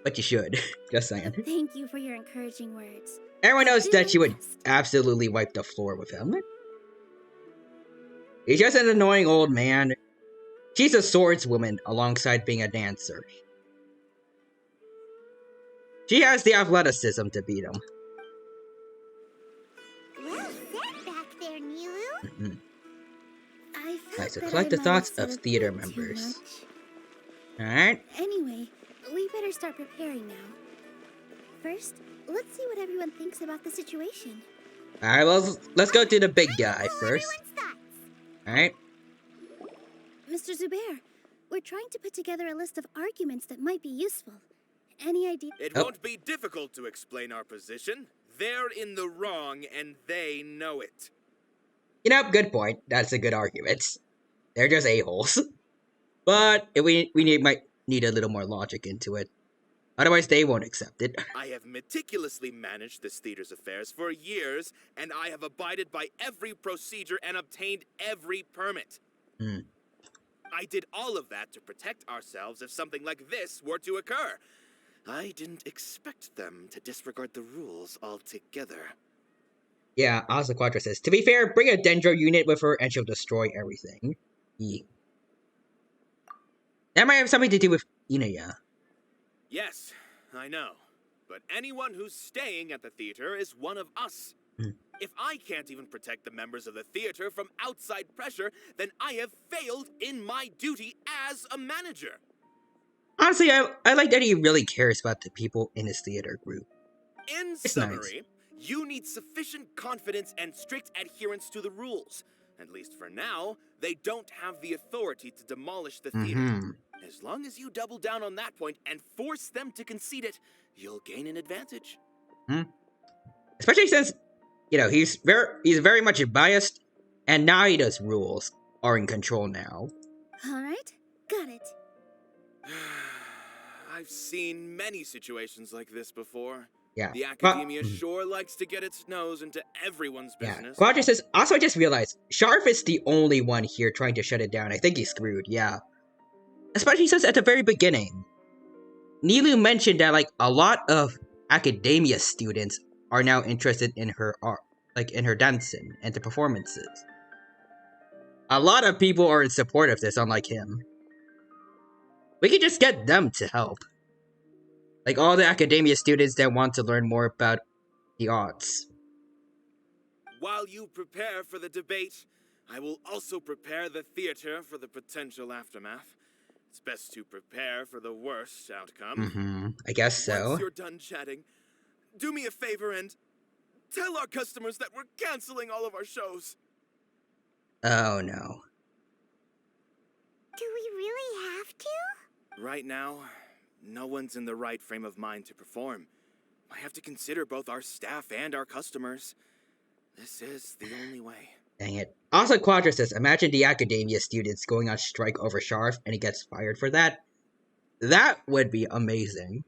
But you should. Just saying. Thank you for your encouraging words. Everyone knows that she would absolutely wipe the floor with him. He's just an annoying old man. She's a swordswoman alongside being a dancer. She has the athleticism to beat him. Well said back there, Nilou. Alright, so collect the thoughts of theater members. Alright. Anyway, we better start preparing now. First, let's see what everyone thinks about the situation. Alright, well, let's go to the big guy first. Alright. Mr. Zubair, we're trying to put together a list of arguments that might be useful. Any idea? It won't be difficult to explain our position. They're in the wrong, and they know it. You know, good point. That's a good argument. They're just a-holes. But we might need a little more logic into it. Otherwise, they won't accept it. I have meticulously managed this theater's affairs for years, and I have abided by every procedure and obtained every permit. I did all of that to protect ourselves if something like this were to occur. I didn't expect them to disregard the rules altogether. Yeah, Asa Quadra says, to be fair, bring a Dendro unit with her and she'll destroy everything. That might have something to do with Inaya. Yes, I know. But anyone who's staying at the theater is one of us. If I can't even protect the members of the theater from outside pressure, then I have failed in my duty as a manager. Honestly, I like that he really cares about the people in his theater group. In summary, you need sufficient confidence and strict adherence to the rules. At least for now, they don't have the authority to demolish the theater. As long as you double down on that point and force them to concede it, you'll gain an advantage. Especially since, you know, he's very much biased, and Naida's rules are in control now. Alright, got it. I've seen many situations like this before. Yeah. The academia sure likes to get its nose into everyone's business. Quadra says, also I just realized, Sharf is the only one here trying to shut it down. I think he's screwed, yeah. Especially since at the very beginning, Nilou mentioned that, like, a lot of academia students are now interested in her like in her dancing and the performances. A lot of people are in support of this, unlike him. We could just get them to help. Like all the academia students that want to learn more about the arts. While you prepare for the debate, I will also prepare the theater for the potential aftermath. It's best to prepare for the worst outcome. I guess so. Once you're done chatting, do me a favor and tell our customers that we're canceling all of our shows. Oh no. Do we really have to? Right now, no one's in the right frame of mind to perform. I have to consider both our staff and our customers. This is the only way. Dang it. Also, Quadra says, imagine the academia students going on strike over Sharf and he gets fired for that. That would be amazing.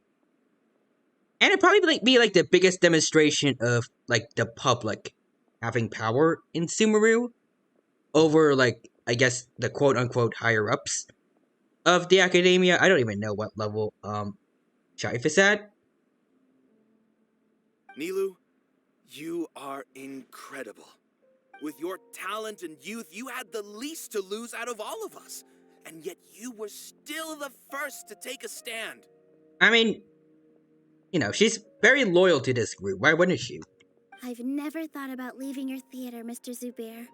And it'd probably be like the biggest demonstration of like the public having power in Sumeru over like, I guess, the quote-unquote higher-ups of the academia. I don't even know what level Shaif is at. Nilou, you are incredible. With your talent and youth, you had the least to lose out of all of us. And yet you were still the first to take a stand. I mean, you know, she's very loyal to this group. Why wouldn't she? I've never thought about leaving your theater, Mr. Zubair.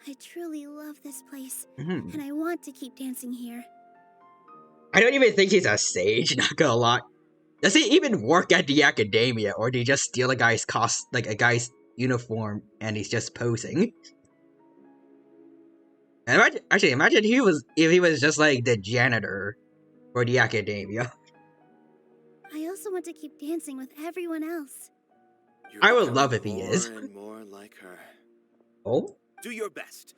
I truly love this place, and I want to keep dancing here. I don't even think he's a sage, not gonna lie. Does he even work at the academia, or did he just steal a guy's a guy's uniform, and he's just posing? And imagine if he was just like the janitor for the academia. I also want to keep dancing with everyone else. I would love if he is. More and more like her. Oh? Do your best.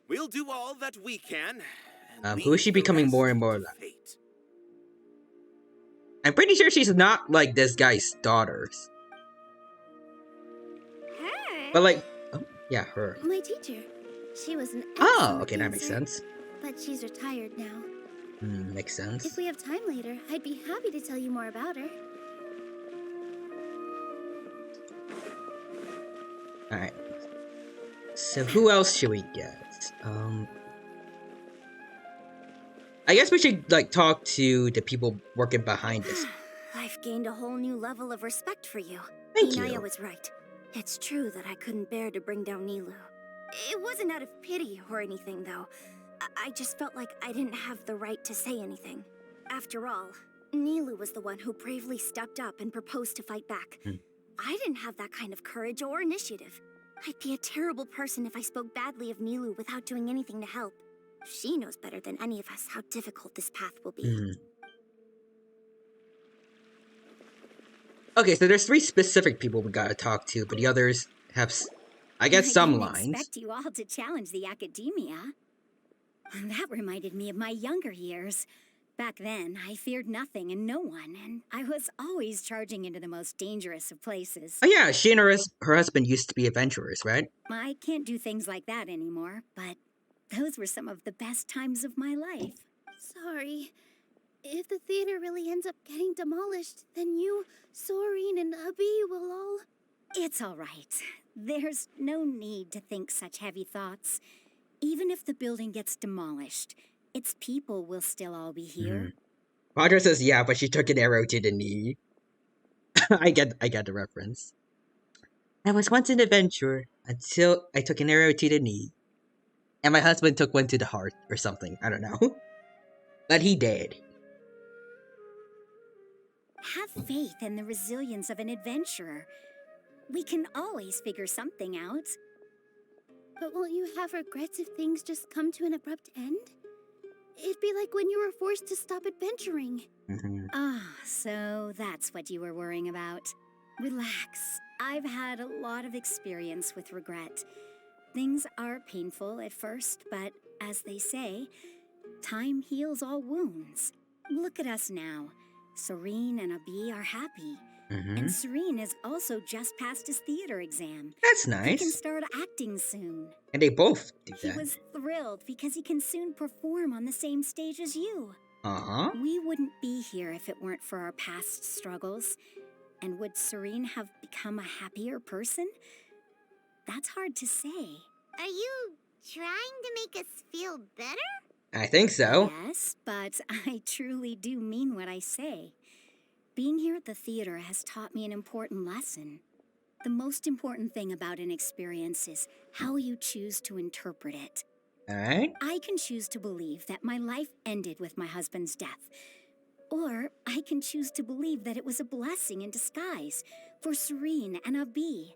We'll do all that we can. Who is she becoming more and more like? I'm pretty sure she's not like this guy's daughters. But like, oh, yeah, her. My teacher. She was an Oh, okay, that dancer, makes sense. But she's retired now. Makes sense. If we have time later, I'd be happy to tell you more about her. Alright. So who else should we get? I guess we should like talk to the people working behind this. I've gained a whole new level of respect for you. Thank Inaya you. was right. It's true that I couldn't bear to bring down Nilou. It wasn't out of pity or anything, though. I just felt like I didn't have the right to say anything. After all, Nilou was the one who bravely stepped up and proposed to fight back. I didn't have that kind of courage or initiative. I'd be a terrible person if I spoke badly of Nilou without doing anything to help. She knows better than any of us how difficult this path will be. Okay, so there's 3 specific people we gotta talk to, but the others have, I guess, some lines. I expect you all to challenge the academia. That reminded me of my younger years. Back then, I feared nothing and no one, and I was always charging into the most dangerous of places. Oh yeah, she and her husband used to be adventurers, right? I can't do things like that anymore, but those were some of the best times of my life. Sorry. If the theater really ends up getting demolished, then you, Soreen, and Abi will all... It's all right. There's no need to think such heavy thoughts. Even if the building gets demolished, its people will still all be here. Roger says, yeah, but she took an arrow to the knee. I get the reference. I was once an adventurer until I took an arrow to the knee. And my husband took one to the heart or something. I don't know. But he did. Have faith in the resilience of an adventurer. We can always figure something out. But won't you have regrets if things just come to an abrupt end? It'd be like when you were forced to stop adventuring. So that's what you were worrying about. Relax. I've had a lot of experience with regret. Things are painful at first, but as they say, time heals all wounds. Look at us now. Serene and Abi are happy. And Serene has also just passed his theater exam. That's He nice. can start acting soon. And they both do He that. was thrilled because he can soon perform on the same stage as you. Uh-huh. We wouldn't be here if it weren't for our past struggles. And would Serene have become a happier person? That's hard to say. Are you trying to make us feel better? I think so. Yes, but I truly do mean what I say. Being here at the theater has taught me an important lesson. The most important thing about an experience is how you choose to interpret it. Alright. I can choose to believe that my life ended with my husband's death. Or I can choose to believe that it was a blessing in disguise for Serene and Abi.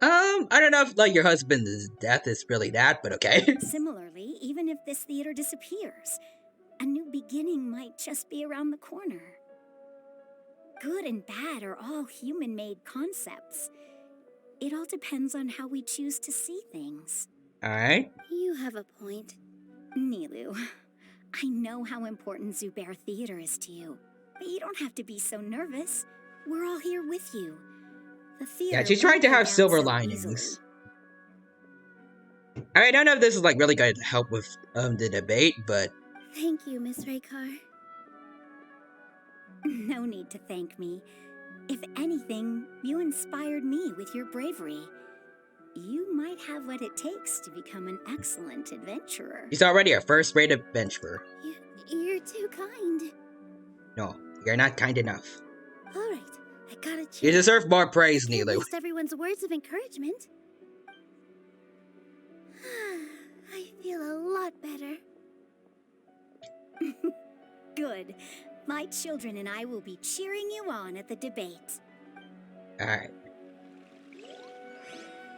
I don't know if, like, your husband's death is really that, but okay. Similarly, even if this theater disappears, a new beginning might just be around the corner. Good and bad are all human-made concepts. It all depends on how we choose to see things. Alright. You have a point. Nilu, I know how important Zubair Theater is to you, but you don't have to be so nervous. We're all here with you. The theater Yeah, she's trying to have silver linings. I don't know if this is, like, really going to help with the debate, but... Thank you, Miss Raykar. No need to thank me. If anything, you inspired me with your bravery. You might have what it takes to become an excellent adventurer. He's already a first-rate adventurer. You're too kind. No, you're not kind enough. All right, I gotta check. You deserve more praise, I can't Nilu. waste everyone's words of encouragement. I feel a lot better. Good. My children and I will be cheering you on at the debate. Alright.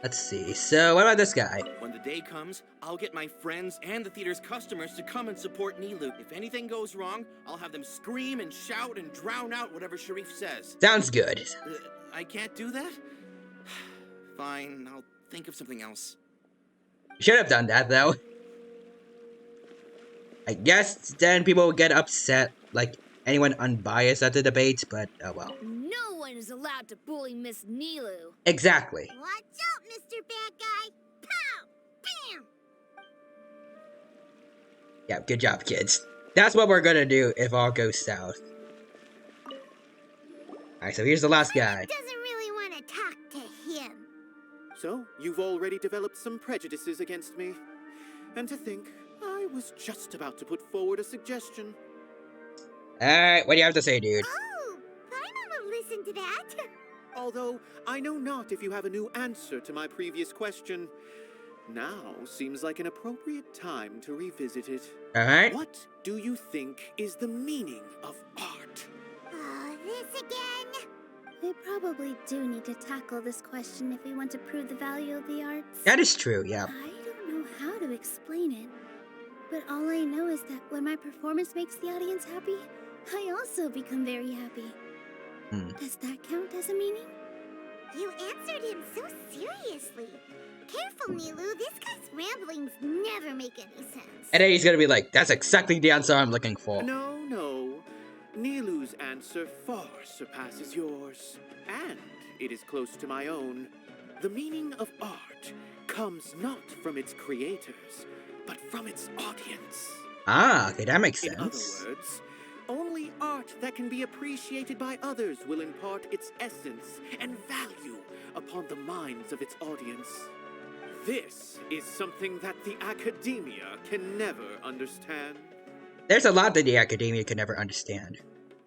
Let's see. So, what about this guy? When the day comes, I'll get my friends and the theater's customers to come and support Nilu. If anything goes wrong, I'll have them scream and shout and drown out whatever Sharif says. Sounds good. I can't do that? Fine, I'll think of something else. Should have done that, though. I guess then people would get upset, like anyone unbiased at the debates, but oh well. No one is allowed to bully Miss Nilu. Exactly. Watch out, Mr. Bad Guy! Pow! Bam! Yeah, good job, kids. That's what we're gonna do if all goes south. Alright, so here's the last guy. Doesn't really want to talk to him. So, you've already developed some prejudices against me. And to think, I was just about to put forward a suggestion. Alright, what do you have to say, dude? Oh, Paimon will listen to that. Although, I know not if you have a new answer to my previous question. Now seems like an appropriate time to revisit it. Alright. What do you think is the meaning of art? This again? We probably do need to tackle this question if we want to prove the value of the arts. That is true, yeah. I don't know how to explain it, but all I know is that when my performance makes the audience happy, I also become very happy. Does that count as a meaning? You answered him so seriously. Careful, Nilu. This guy's ramblings never make any sense. And then he's gonna be like, that's exactly the answer I'm looking for. No. Nilu's answer far surpasses yours. And it is close to my own. The meaning of art comes not from its creators, but from its audience. Ah, okay, that makes sense. In other words, only art that can be appreciated by others will impart its essence and value upon the minds of its audience. This is something that the academia can never understand. There's a lot that the academia can never understand.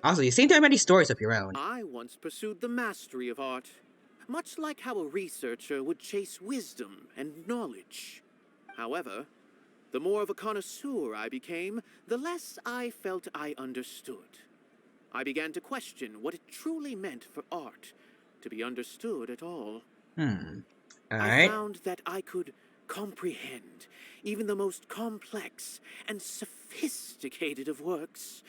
Also, you seem to have many stories of your own. I once pursued the mastery of art, much like how a researcher would chase wisdom and knowledge. However, the more of a connoisseur I became, the less I felt I understood. I began to question what it truly meant for art to be understood at all. I found that I could comprehend even the most complex and sophisticated of works,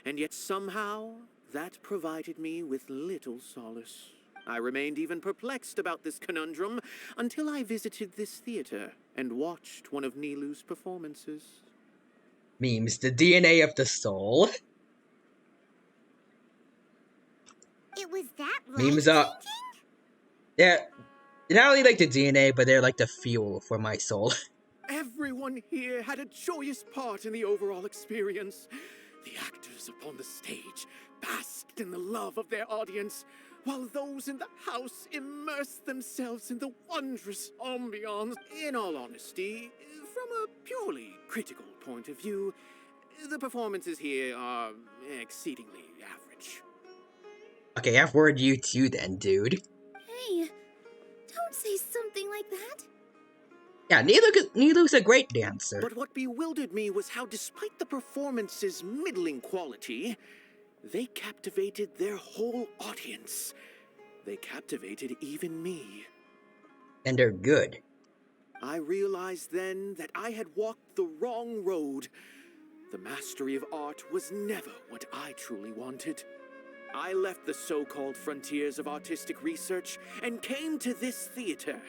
and yet somehow that provided me with little solace. I remained even perplexed about this conundrum until I visited this theater and watched one of Nilu's performances. Memes, the DNA of the soul. It was that Memes are... Yeah, not only like the DNA, but they're like the fuel for my soul. Everyone here had a joyous part in the overall experience. The actors upon the stage basked in the love of their audience, while those in the house immerse themselves in the wondrous ambiance. In all honesty, from a purely critical point of view, the performances here are exceedingly average. Okay, F-word you too then, dude. Hey, don't say something like that. Yeah, Nilu's a great dancer. But what bewildered me was how, despite the performance's middling quality, they captivated their whole audience. They captivated even me. And they're good. I realized then that I had walked the wrong road. The mastery of art was never what I truly wanted. I left the so-called frontiers of artistic research and came to this theater.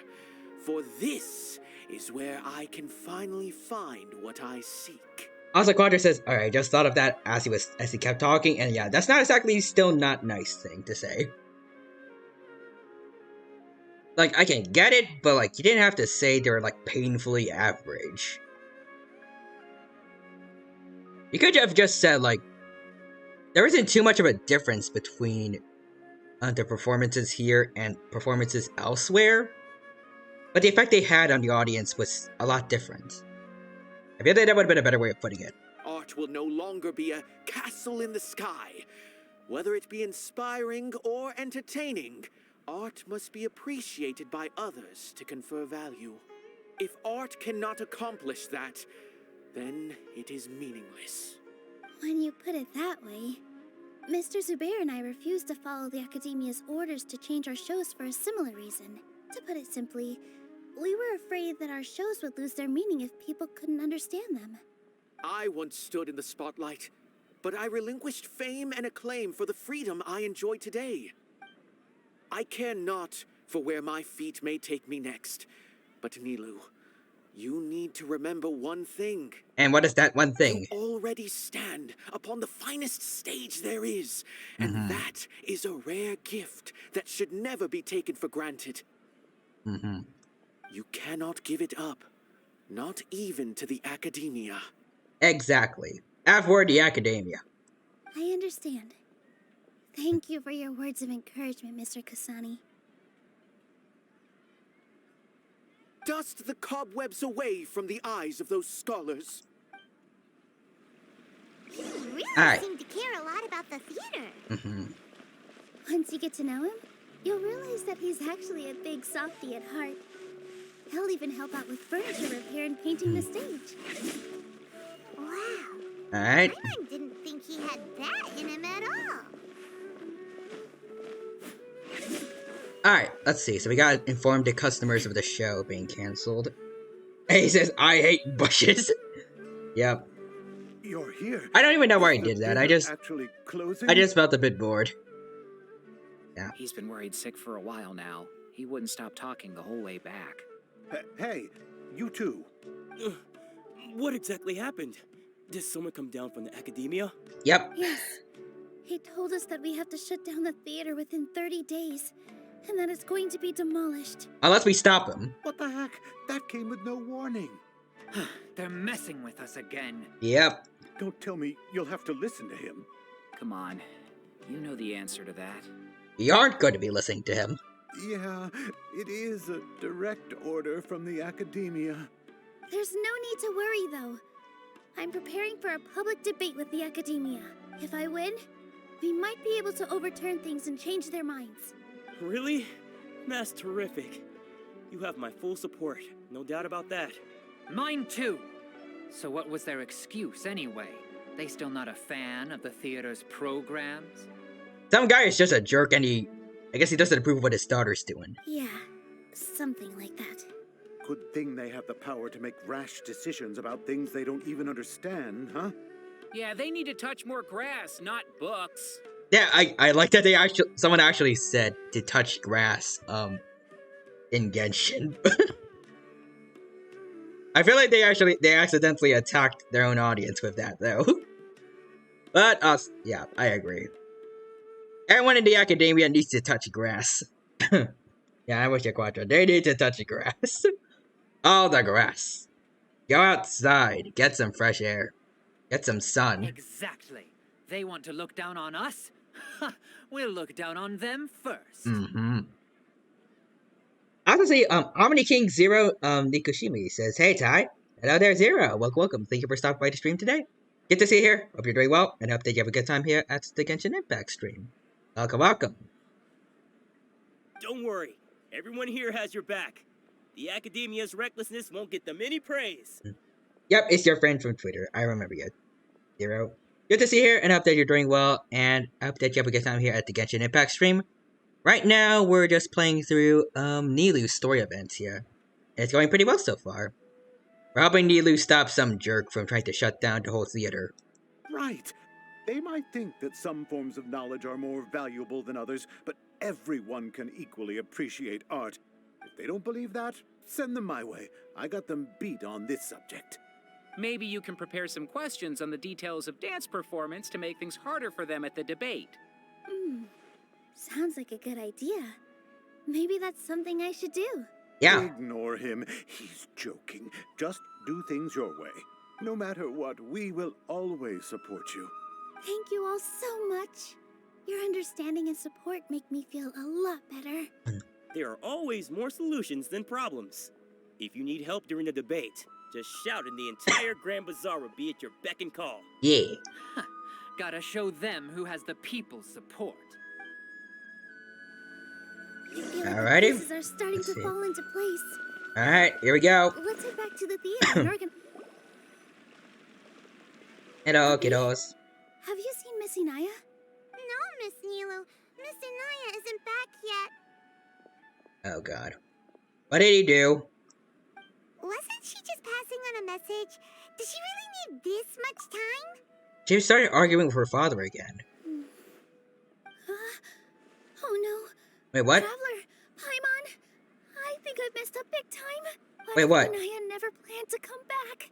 For this is where I can finally find what I seek. Also, Quadra says, alright, I just thought of that as he kept talking, and yeah, that's not exactly still not nice thing to say. Like, I can get it, but like, you didn't have to say they're like painfully average. You could have just said like, there isn't too much of a difference between the performances here and performances elsewhere, but the effect they had on the audience was a lot different. I feel like that would have been a better way of putting it. Art will no longer be a castle in the sky. Whether it be inspiring or entertaining, art must be appreciated by others to confer value. If art cannot accomplish that, then it is meaningless. When you put it that way, Mr. Zubair and I refused to follow the Academia's orders to change our shows for a similar reason. To put it simply, we were afraid that our shows would lose their meaning if people couldn't understand them. I once stood in the spotlight, but I relinquished fame and acclaim for the freedom I enjoy today. I care not for where my feet may take me next, but Nilu, you need to remember one thing. And what is that one thing? You already stand upon the finest stage there is, and that is a rare gift that should never be taken for granted. You cannot give it up, not even to the Academia. Exactly. F-word the Academia. I understand. Thank you for your words of encouragement, Mr. Kasani. Dust the cobwebs away from the eyes of those scholars. He really seemed to care a lot about the theater. Once you get to know him, you'll realize that he's actually a big softie at heart. He'll even help out with furniture repair and painting the stage. Wow. Alright. I didn't think he had that in him at all. Alright, let's see. So we gotta inform the customers of the show being cancelled. He says, I hate bushes. Yep. You're here. I don't even know why he did that. I just felt a bit bored. Yeah. He's been worried sick for a while now. He wouldn't stop talking the whole way back. Hey, you two. What exactly happened? Did someone come down from the Academia? Yep. Yes. He told us that we have to shut down the theater within 30 days, and that it's going to be demolished. Unless we stop him. What the heck? That came with no warning. They're messing with us again. Yep. Don't tell me you'll have to listen to him. Come on. You know the answer to that. You aren't going to be listening to him. Yeah, it is a direct order from the Academia. There's no need to worry, though. I'm preparing for a public debate with the Academia. If I win, we might be able to overturn things and change their minds. Really? That's terrific. You have my full support, no doubt about that. Mine too. So what was their excuse anyway? They still not a fan of the theater's programs? Some guy is just a jerk and I guess he doesn't approve of what his daughter's doing. Yeah, something like that. Good thing they have the power to make rash decisions about things they don't even understand, huh? Yeah, they need to touch more grass, not books. Yeah, I like that someone actually said to touch grass, in Genshin. I feel like they accidentally attacked their own audience with that, though. But, yeah, I agree. Everyone in the Academia needs to touch grass. Yeah, I wish you Quattro. They need to touch grass. All the grass. Go outside, get some fresh air. Get some sun. Exactly. They want to look down on us? We'll look down on them first. I was gonna say, Omni King Zero Nikushimi says, "Hey Ty, hello there Zero. Welcome. Thank you for stopping by the stream today. Good to see you here. Hope you're doing well, and hope that you have a good time here at the Genshin Impact stream. Welcome. Don't worry, everyone here has your back. The Academia's recklessness won't get them any praise. Yep, it's your friend from Twitter. I remember you, Zero. Good to see you here, and hope that you're doing well, and I hope that you have a good time here at the Genshin Impact stream. Right now, we're just playing through Nilou's story events here. It's going pretty well so far. We're helping Nilou stop some jerk from trying to shut down the whole theater. Right. They might think that some forms of knowledge are more valuable than others, but everyone can equally appreciate art. If they don't believe that, send them my way. I got them beat on this subject. Maybe you can prepare some questions on the details of dance performance to make things harder for them at the debate. Sounds like a good idea. Maybe that's something I should do. Yeah. Ignore him. He's joking. Just do things your way. No matter what, we will always support you. Thank you all so much. Your understanding and support make me feel a lot better. There are always more solutions than problems. If you need help during the debate, just shout and the entire Grand Bazaar will be at your beck and call. Yeah. Gotta show them who has the people's support. Alrighty. The pieces are starting to fall into place. Alright, here we go. Let's head back to the theater. Hello, kiddos. Have you seen Miss Inaya? No, Miss Nilou. Miss Inaya isn't back yet. Oh god. What did he do? Wasn't she just passing on a message? Does she really need this much time? She started arguing with her father again. Oh no. Wait, what? Traveler, Paimon, I think I've messed up big time. Wait, what? Inaya never planned to come back.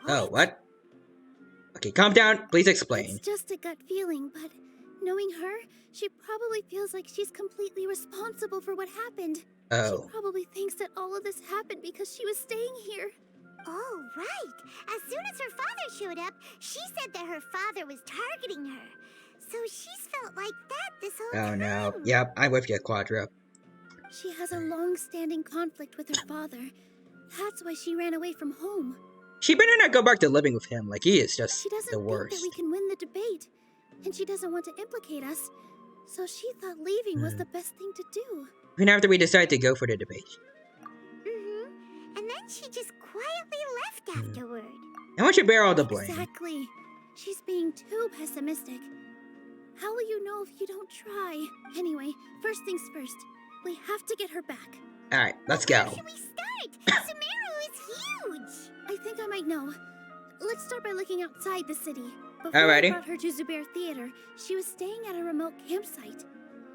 Oh, what? Okay, calm down. Please explain. It's just a gut feeling, but knowing her, she probably feels like she's completely responsible for what happened. Oh. She probably thinks that all of this happened because she was staying here. Oh, right. As soon as her father showed up, she said that her father was targeting her. So she's felt like that this whole time. Oh no. Yep, I'm with you, Quadra. She has a long-standing conflict with her father. That's why she ran away from home. She better not go back to living with him. Like, he is just She doesn't the worst. think that we can win the debate, and she doesn't want to implicate us. So she thought leaving was the best thing to do. Even after we decided to go for the debate. And then she just quietly left afterward. I want you to bear all the blame. Exactly. She's being too pessimistic. How will you know if you don't try? Anyway, first things first. We have to get her back. Alright, let's go. Where should we start? Sumeru is huge! I think I might know. Let's start by looking outside the city. Before Alrighty. I brought her to Zubair Theater, she was staying at a remote campsite.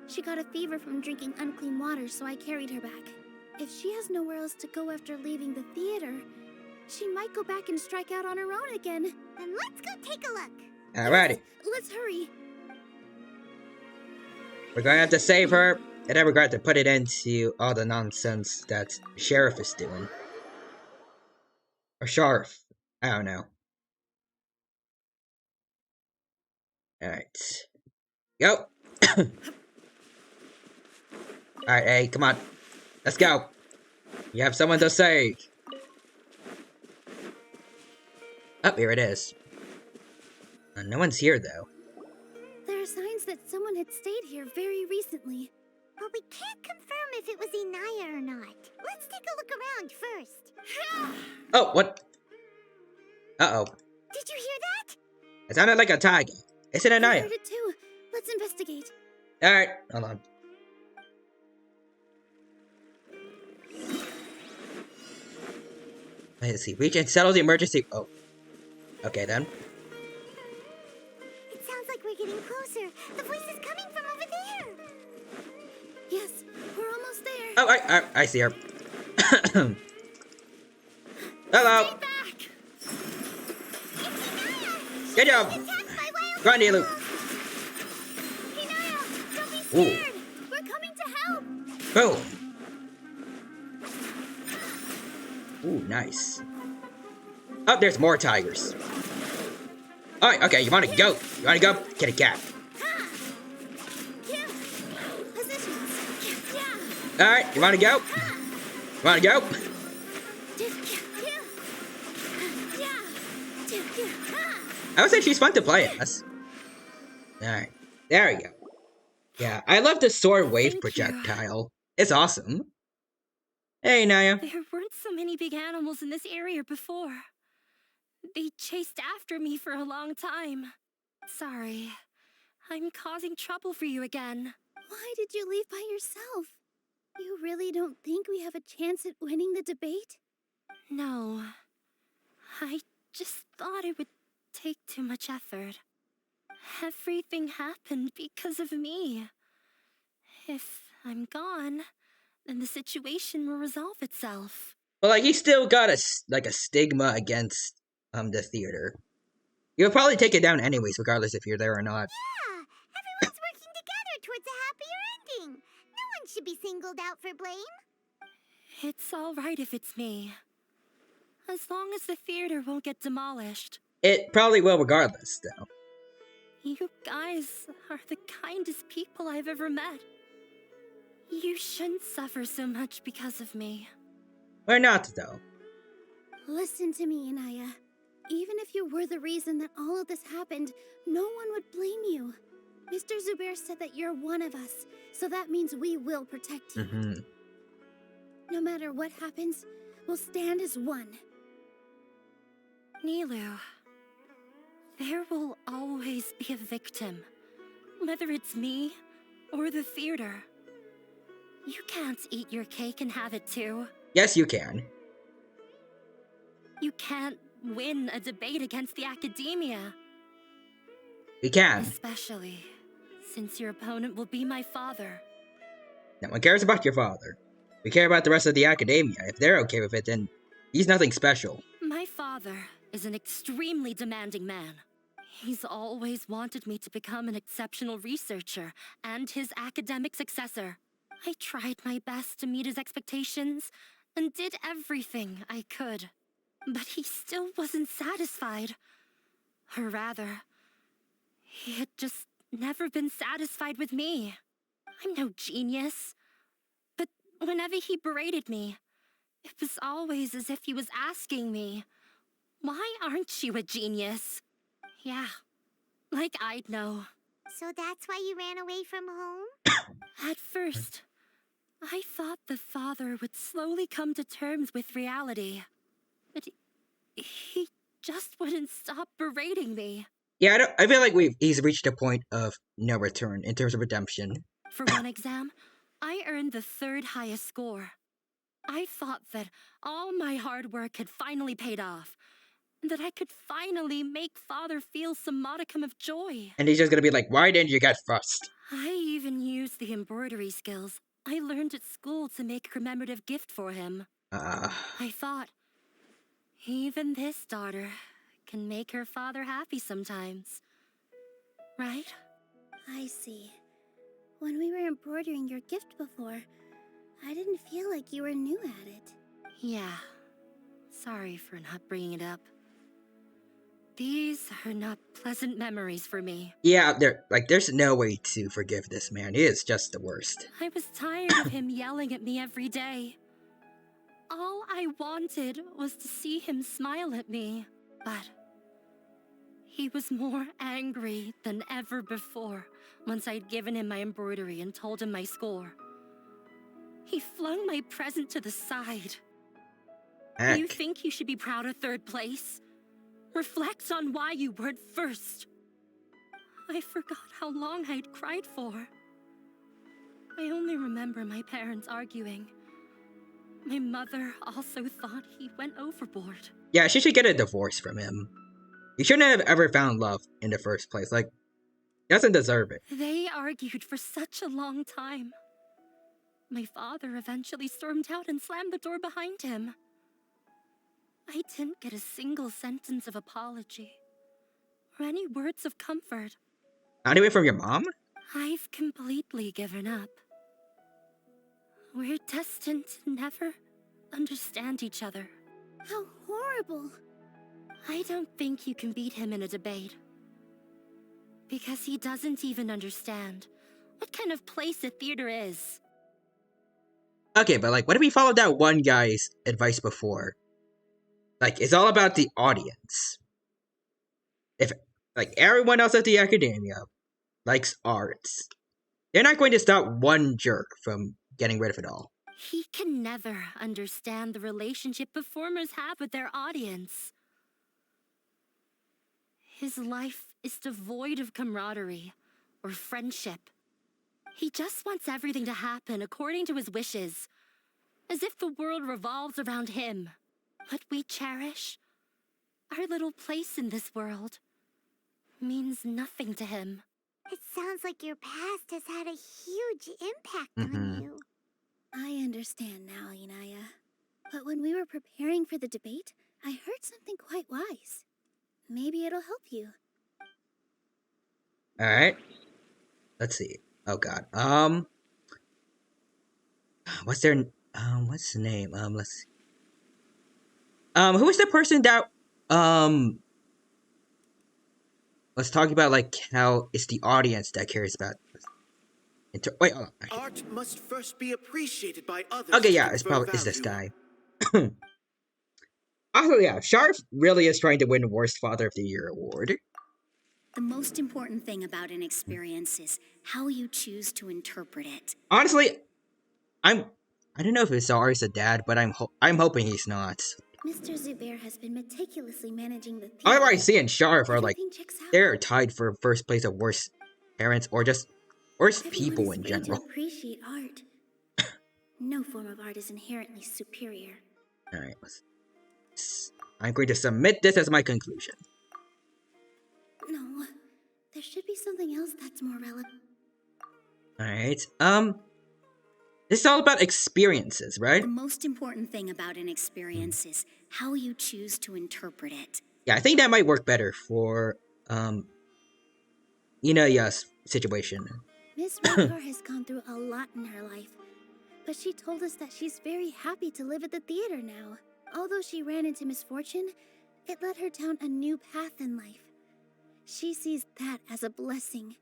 She got a fever from drinking unclean water, so I carried her back. If she has nowhere else to go after leaving the theater, she might go back and strike out on her own again. Then let's go take a look. Alrighty. Let's hurry. We're gonna have to save her, and then we're going to put it into all the nonsense that Sheriff is doing. Or Sheriff. I don't know. Alright. Go! Alright, hey, come on. Let's go. You have someone to save. Oh, here it is. No one's here, though. There are signs that someone had stayed here very recently. But we can't confirm if it was Inaya or not. Let's take a look around first. Oh, what? Uh-oh. Did you hear that? It sounded like a tiger. Is it I Inaya? heard it too. Let's investigate. Alright, hold on. Let's see. Reach and settle the emergency. Oh. Okay, then. It sounds like we're getting closer. The voice is coming from over there. Yes, we're almost there. Oh, I see her. Hello. Stay back. It's Inaya. Good job. Run, Nilou. Inaya, don't be Ooh. scared. We're coming to help. Boom. Ooh, nice. Oh, there's more tigers. Alright, okay, you wanna go? You wanna go? Get a cat. Alright, you wanna go? Wanna go? I would say she's fun to play as. Alright, there we go. Yeah, I love the sword wave projectile. It's awesome. Hey, Naya. There weren't so many big animals in this area before. They chased after me for a long time. Sorry, I'm causing trouble for you again. Why did you leave by yourself? You really don't think we have a chance at winning the debate? No. I just thought it would take too much effort. Everything happened because of me. If I'm gone, then the situation will resolve itself. But like, he still got a stigma against the theater. You'll probably take it down anyways, regardless if you're there or not. Yeah, everyone's working together towards a happier ending. No one should be singled out for blame. It's all right if it's me. As long as the theater won't get demolished. It probably will regardless, though. You guys are the kindest people I've ever met. You shouldn't suffer so much because of me. Why not, though? Listen to me, Inaya. Even if you were the reason that all of this happened, no one would blame you. Mr. Zubair said that you're one of us, so that means we will protect you. No matter what happens, we'll stand as one. Nilu, there will always be a victim, whether it's me or the theater. You can't eat your cake and have it too. Yes, you can. You can't win a debate against the academia. We can. Especially since your opponent will be my father. No one cares about your father. We care about the rest of the academia. If they're okay with it, then he's nothing special. My father is an extremely demanding man. He's always wanted me to become an exceptional researcher and his academic successor. I tried my best to meet his expectations and did everything I could. But he still wasn't satisfied. Or rather, he had just never been satisfied with me. I'm no genius. But whenever he berated me, it was always as if he was asking me, "Why aren't you a genius?" Yeah, like I'd know. So that's why you ran away from home? At first, I thought the father would slowly come to terms with reality. But he just wouldn't stop berating me. Yeah, I feel like he's reached a point of no return in terms of redemption. For one exam, I earned the 3rd highest score. I thought that all my hard work had finally paid off, and that I could finally make father feel some modicum of joy. And he's just gonna be like, why didn't you get first? I even used the embroidery skills I learned at school to make a commemorative gift for him. I thought, even this daughter can make her father happy sometimes. Right? I see. When we were embroidering your gift before, I didn't feel like you were new at it. Yeah. Sorry for not bringing it up. These are not pleasant memories for me. Yeah, there's no way to forgive this man. He is just the worst. I was tired of him yelling at me every day. All I wanted was to see him smile at me, but he was more angry than ever before once I'd given him my embroidery and told him my score. He flung my present to the side. Heck. You think you should be proud of 3rd place? Reflect on why you weren't first. I forgot how long I'd cried for. I only remember my parents arguing. My mother also thought he went overboard. Yeah, she should get a divorce from him. He shouldn't have ever found love in the first place. Like, doesn't deserve it. They argued for such a long time. My father eventually stormed out and slammed the door behind him. I didn't get a single sentence of apology or any words of comfort. Not even from your mom? I've completely given up. We're destined to never understand each other. How horrible! I don't think you can beat him in a debate. Because he doesn't even understand what kind of place a theater is. Okay, but like, what if we followed that one guy's advice before? Like, it's all about the audience. If, like, everyone else at the academia likes arts, they're not going to stop one jerk from getting rid of it all. He can never understand the relationship performers have with their audience. His life is devoid of camaraderie or friendship. He just wants everything to happen according to his wishes, as if the world revolves around him. What we cherish, our little place in this world, means nothing to him. It sounds like your past has had a huge impact on you. I understand now, Inaya. But when we were preparing for the debate, I heard something quite wise. Maybe it'll help you. Alright. Let's see. Oh god. What's their what's the name? Let's see. Who was the person that was talking about like how it's the audience that cares about wait, hold on. Art must first be appreciated by others. Okay, yeah, it's this guy. Also, yeah, Sharf really is trying to win Worst Father of the Year award. The most important thing about an experience is how you choose to interpret it. Honestly, I don't know if it's always a dad, but I'm hoping he's not. Mr. Zubair has been meticulously managing the theater. Otherwise, he and Sharf are like, they're tied for first place of worst parents or just worst people in general. To appreciate art. No form of art is inherently superior. Alright, I'm going to submit this as my conclusion. No, there should be something else that's more relevant. Alright, this is all about experiences, right? The most important thing about an experience is how you choose to interpret it. Yeah, I think that might work better for, Inaya's situation. Miss Redcar has gone through a lot in her life, but she told us that she's very happy to live at the theater now. Although she ran into misfortune, it led her down a new path in life. She sees that as a blessing.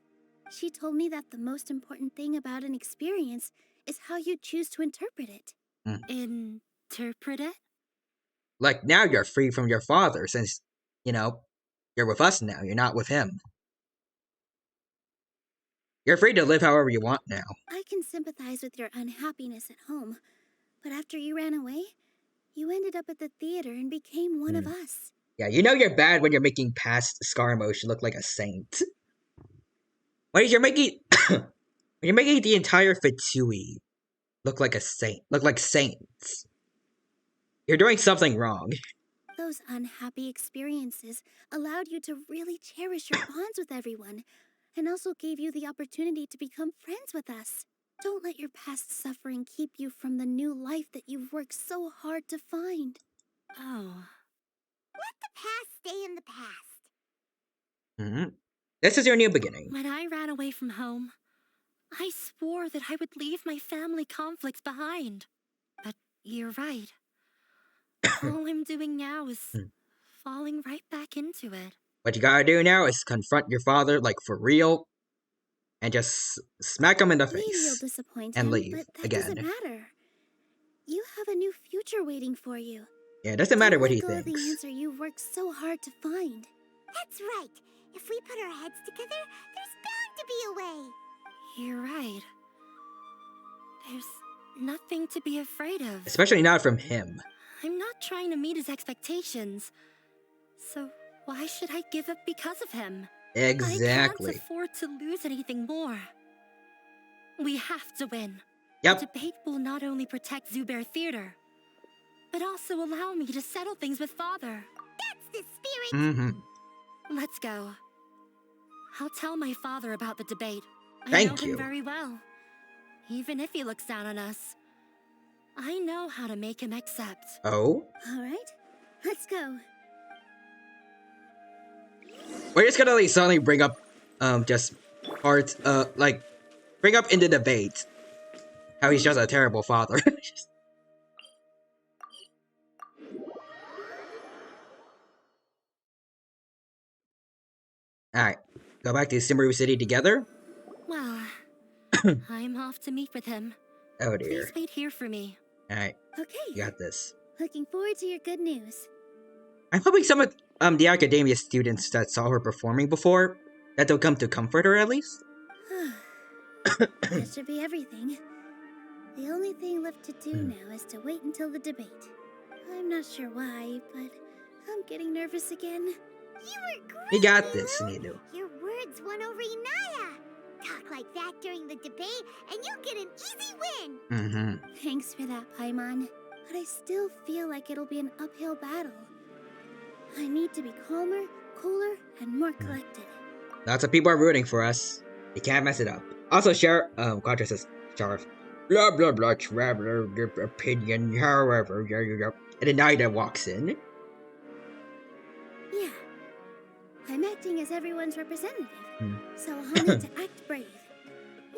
She told me that the most important thing about an experience is how you choose to interpret it. Interpret it? Like, now you're free from your father since, you're with us now. You're not with him. You're free to live however you want now. I can sympathize with your unhappiness at home, but after you ran away, you ended up at the theater and became one of us. Yeah, you know you're bad when you're making past Scaramouche look like a saint. When you're making the entire Fitsui look like a saint, look like saints. You're doing something wrong. Those unhappy experiences allowed you to really cherish your bonds with everyone, and also gave you the opportunity to become friends with us. Don't let your past suffering keep you from the new life that you've worked so hard to find. Oh. Let the past stay in the past. This is your new beginning. When I ran away from home, I swore that I would leave my family conflicts behind. But you're right. All I'm doing now is falling right back into it. What you gotta do now is confront your father, like, for real, and just smack him in the face. Maybe you'll disappoint and him, leave but that again. doesn't matter. You have a new future waiting for you. Yeah, it doesn't matter what he Don't let go of thinks. the answer you've worked so hard to find. That's right. If we put our heads together, there's bound to be a way. You're right. There's nothing to be afraid of. Especially not from him. I'm not trying to meet his expectations. So why should I give up because of him? Exactly. I can't afford to lose anything more. We have to win. Yep. The debate will not only protect Zubair Theater, but also allow me to settle things with Father. That's the spirit! Let's go. I'll tell my father about the debate. I Thank know you. him very well. Even if he looks down on us, I know how to make him accept. Oh? Alright, let's go. We're just gonna like suddenly bring up, just parts, bring up in the debate how he's just a terrible father. Alright, go back to Sumeru City together. Well, I'm off to meet with him. Oh dear. Please wait here for me. Alright. Okay. You got this. Looking forward to your good news. I'm hoping some of the academia students that saw her performing before, that they'll come to comfort her at least. That should be everything. The only thing left to do now is to wait until the debate. I'm not sure why, but I'm getting nervous again. You were great, You got this, Nilu. Your words won over Inaya. Talk like that during the debate, and you get an easy win. Thanks for that, Paimon. But I still feel like it'll be an uphill battle. I need to be calmer, cooler, and more collected. Lots of people are rooting for us. You can't mess it up. Also, Quadra says, Sheriff, blah blah blah, traveler, your opinion, however, and then Naida walks in. Yeah. I'm acting as everyone's representative, so I'll need to act brave,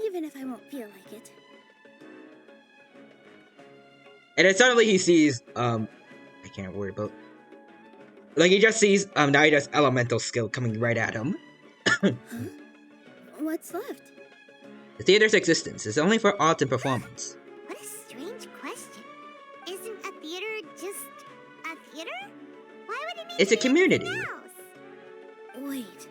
even if I won't feel like it. And then suddenly he sees, I can't worry about, like he just sees Naida's elemental skill coming right at him. What's left? The theater's existence is only for art and performance. What a strange question. Isn't a theater just a theater? Why would it need It's a community. Wait,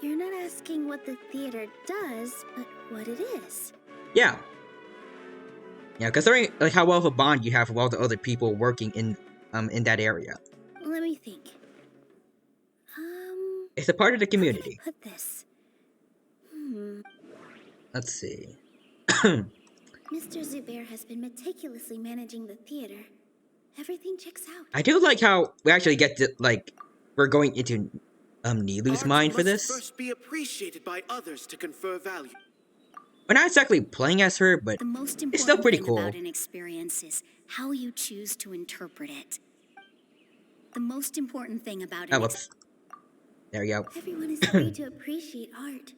you're not asking what the theater does, but what it is. Yeah. Yeah, considering like how well of a bond you have with all the other people working in that area. Let me think. It's a part of the community. How can I put this? Let's see. Mr. Zubair has been meticulously managing the theater. Everything checks out. I do like how we actually get to, like, we're going into Nilu's mind for this. First be appreciated by others to confer value. We're not exactly playing as her, but The most important it's still pretty thing cool. about an experience is how you choose to interpret it. The most important thing about it. Oh, whoops. There we go. Everyone is free to appreciate art.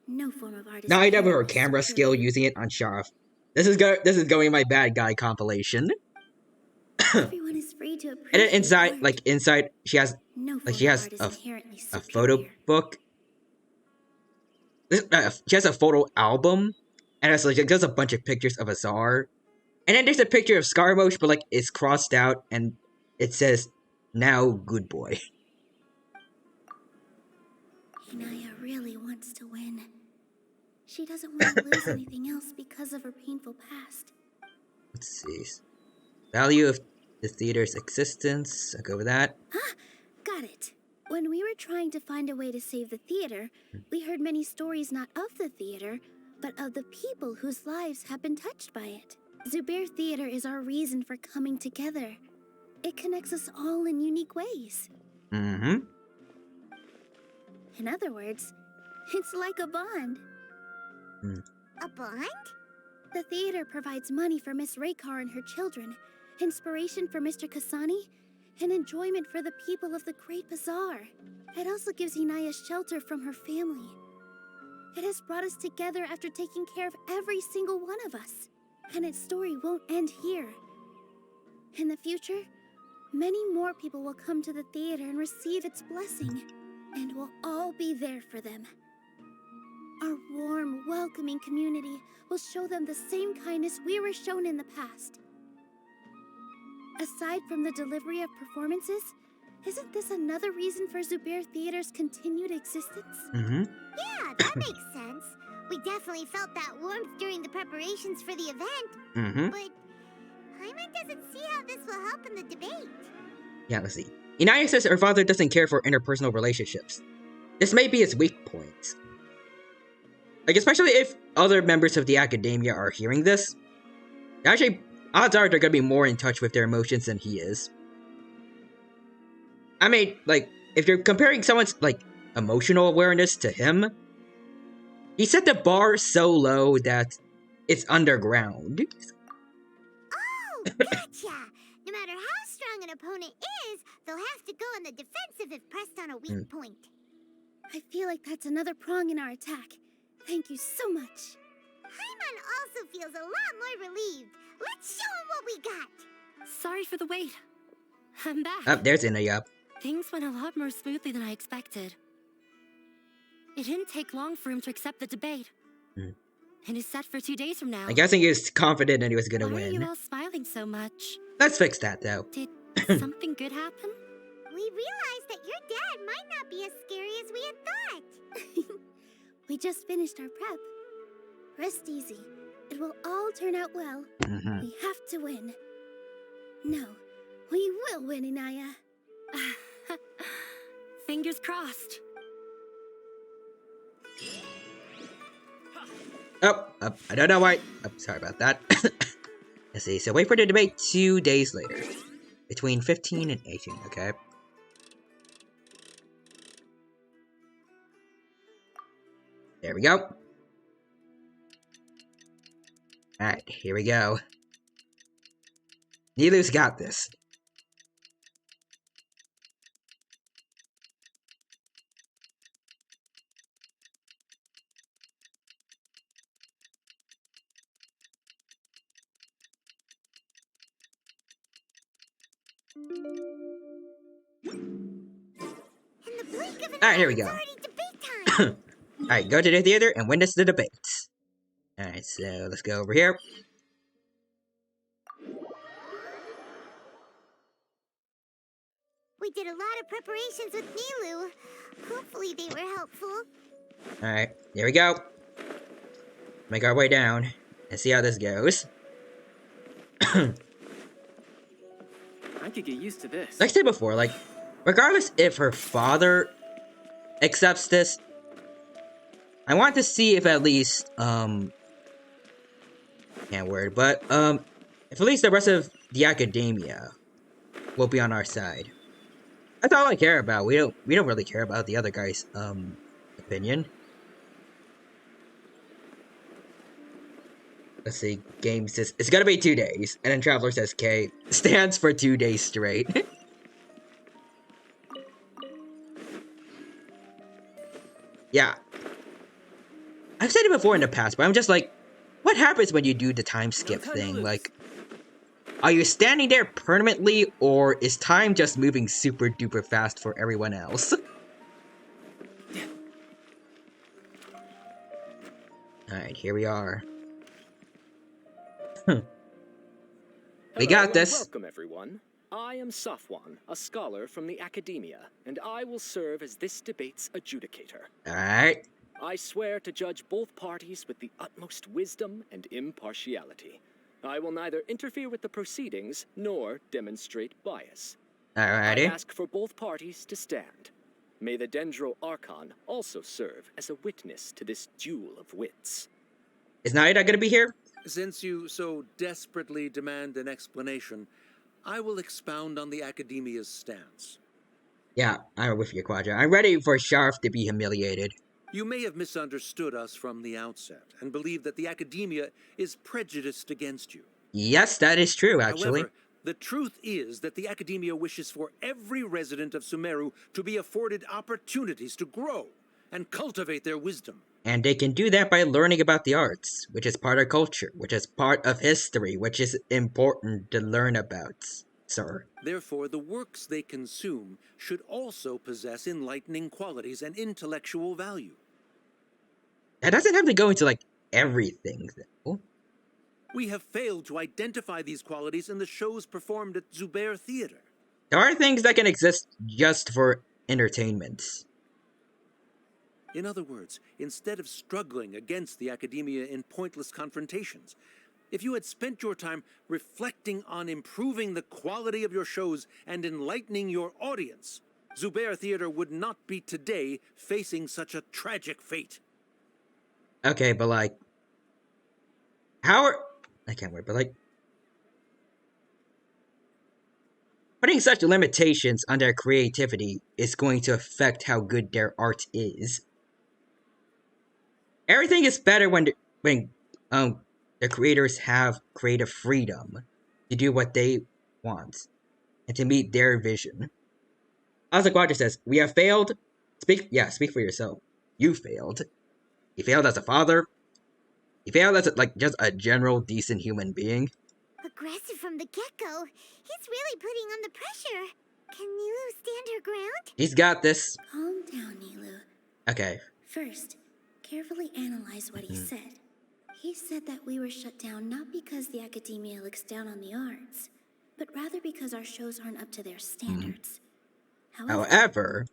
No form of art is Now I have her superior. camera skill using it on Sharaf. This is going my bad guy compilation. Everyone is free to appreciate And then inside, art. like inside, she has No like she form of has art is a inherently photo book. She has a photo album, and it's like there's a bunch of pictures of Azar, and then there's a picture of Scaramouche, but like it's crossed out and it says "Now good boy." Inaya really wants to win. She doesn't want to lose anything else because of her painful past. Let's see. Value of the theater's existence. I'll go with that. Got it. When we were trying to find a way to save the theater, we heard many stories not of the theater, but of the people whose lives have been touched by it. Zubair Theater is our reason for coming together. It connects us all in unique ways. Mm-hmm. In other words, it's like a bond. A bond? The theater provides money for Miss Raykar and her children, inspiration for Mr. Kasani, and enjoyment for the people of the Great Bazaar. It also gives Inaya shelter from her family. It has brought us together after taking care of every single one of us. And its story won't end here. In the future, many more people will come to the theater and receive its blessing, and we'll all be there for them. Our warm, welcoming community will show them the same kindness we were shown in the past. Aside from the delivery of performances, isn't this another reason for Zubair Theater's continued existence? Mm-hmm. Yeah, that makes sense. We definitely felt that warmth during the preparations for the event. Mm-hmm. But Paimon doesn't see how this will help in the debate. Yeah, let's see. Inaya says her father doesn't care for interpersonal relationships. This may be his weak point. Like, especially if other members of the academia are hearing this. Actually, odds are they're gonna be more in touch with their emotions than he is. I mean, like, if you're comparing someone's, like, emotional awareness to him, he set the bar so low that it's underground. Oh, gotcha! No matter how strong an opponent is, they'll have to go on the defensive if pressed on a weak point. I feel like that's another prong in our attack. Thank you so much. Paimon also feels a lot more relieved. Let's show him what we got. Sorry for the wait. I'm back. Oh, there's Inaya. Things went a lot more smoothly than I expected. It didn't take long for him to accept the debate. and is set for 2 days from now. I'm guessing he was confident that he was gonna Why win. are you all smiling so much? Let's fix that, though. Did something good happen? We realized that your dad might not be as scary as we had thought. We just finished our prep. Rest easy. It will all turn out well. We have to win. No, we will win, Inaya. Fingers crossed. I don't know why. Sorry about that. Let's see. So wait for the debate 2 days later. Between 15 and 18, okay? There we go. Alright, here we go. Nilu's got this. Alright, here we go. Alright, go to the theater and witness the debates. Alright, so let's go over here. We did a lot of preparations with Nilu. Hopefully they were helpful. Alright, here we go. Make our way down and see how this goes. I could get used to this. Like I said before, like, regardless if her father accepts this, I want to see if at least, can't word, but, if at least the rest of the academia will be on our side. That's all I care about. We don't really care about the other guy's, opinion. Let's see, game says, it's gonna be 2 days, and then Traveler says K, stands for 2 days straight. Yeah. I've said it before in the past, but I'm just like, what happens when you do the time skip thing? Like, are you standing there permanently, or is time just moving super duper fast for everyone else? Alright, here we are. We got this. Welcome, everyone. I am Safwan, a scholar from the academia, and I will serve as this debate's adjudicator. Alright. I swear to judge both parties with the utmost wisdom and impartiality. I will neither interfere with the proceedings nor demonstrate bias. Alrighty. I ask for both parties to stand. May the Dendro Archon also serve as a witness to this duel of wits. Is Naida gonna be here? Since you so desperately demand an explanation, I will expound on the Academia's stance. Yeah, I'm with you, Quadra. I'm ready for Sharf to be humiliated. You may have misunderstood us from the outset and believe that the Academia is prejudiced against you. Yes, that is true, actually. However, the truth is that the Academia wishes for every resident of Sumeru to be afforded opportunities to grow and cultivate their wisdom. And they can do that by learning about the arts, which is part of culture, which is part of history, which is important to learn about, sir. Therefore, the works they consume should also possess enlightening qualities and intellectual value. That doesn't have to go into, like, everything, though. We have failed to identify these qualities in the shows performed at Zubair Theater. There are things that can exist just for entertainment. In other words, instead of struggling against the Academia in pointless confrontations, if you had spent your time reflecting on improving the quality of your shows and enlightening your audience, Zubair Theater would not be today facing such a tragic fate. Okay, but like, how are... I can't wait, but like, putting such limitations on their creativity is going to affect how good their art is. Everything is better when the creators have creative freedom to do what they want and to meet their vision. As the Quadra says, we have failed. Speak for yourself. You failed. You failed as a father. You failed as just a general decent human being. Aggressive from the get-go. He's really putting on the pressure. Can Nilu stand her ground? He's got this. Calm down, Nilu. Okay. First, carefully analyze what he said. He said that we were shut down not because the academia looks down on the arts, but rather because our shows aren't up to their standards. However,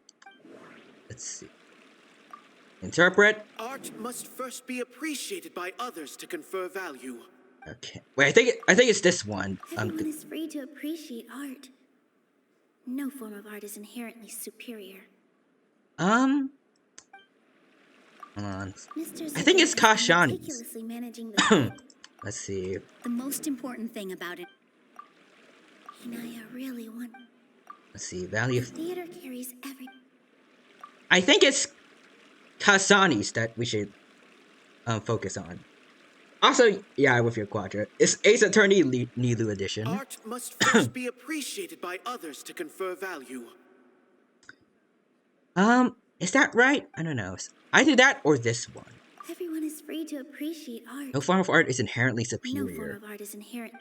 let's see. Interpret. Art must first be appreciated by others to confer value. Okay. Wait, I think it's this one. Everyone is free to appreciate art. No form of art is inherently superior. Hold on. I think it's Kashani's. Let's see. The most important thing about it. Inaya really want. Let's see. Value. The theater carries every. I think it's Kasani's that we should focus on. Also, yeah, with your quadra, it's Ace Attorney Nilu edition. Art must first be appreciated by others to confer value. Is that right? I don't know. Either that or this one. Everyone is free to appreciate art. No form of art is inherently superior. No form of art is inherent.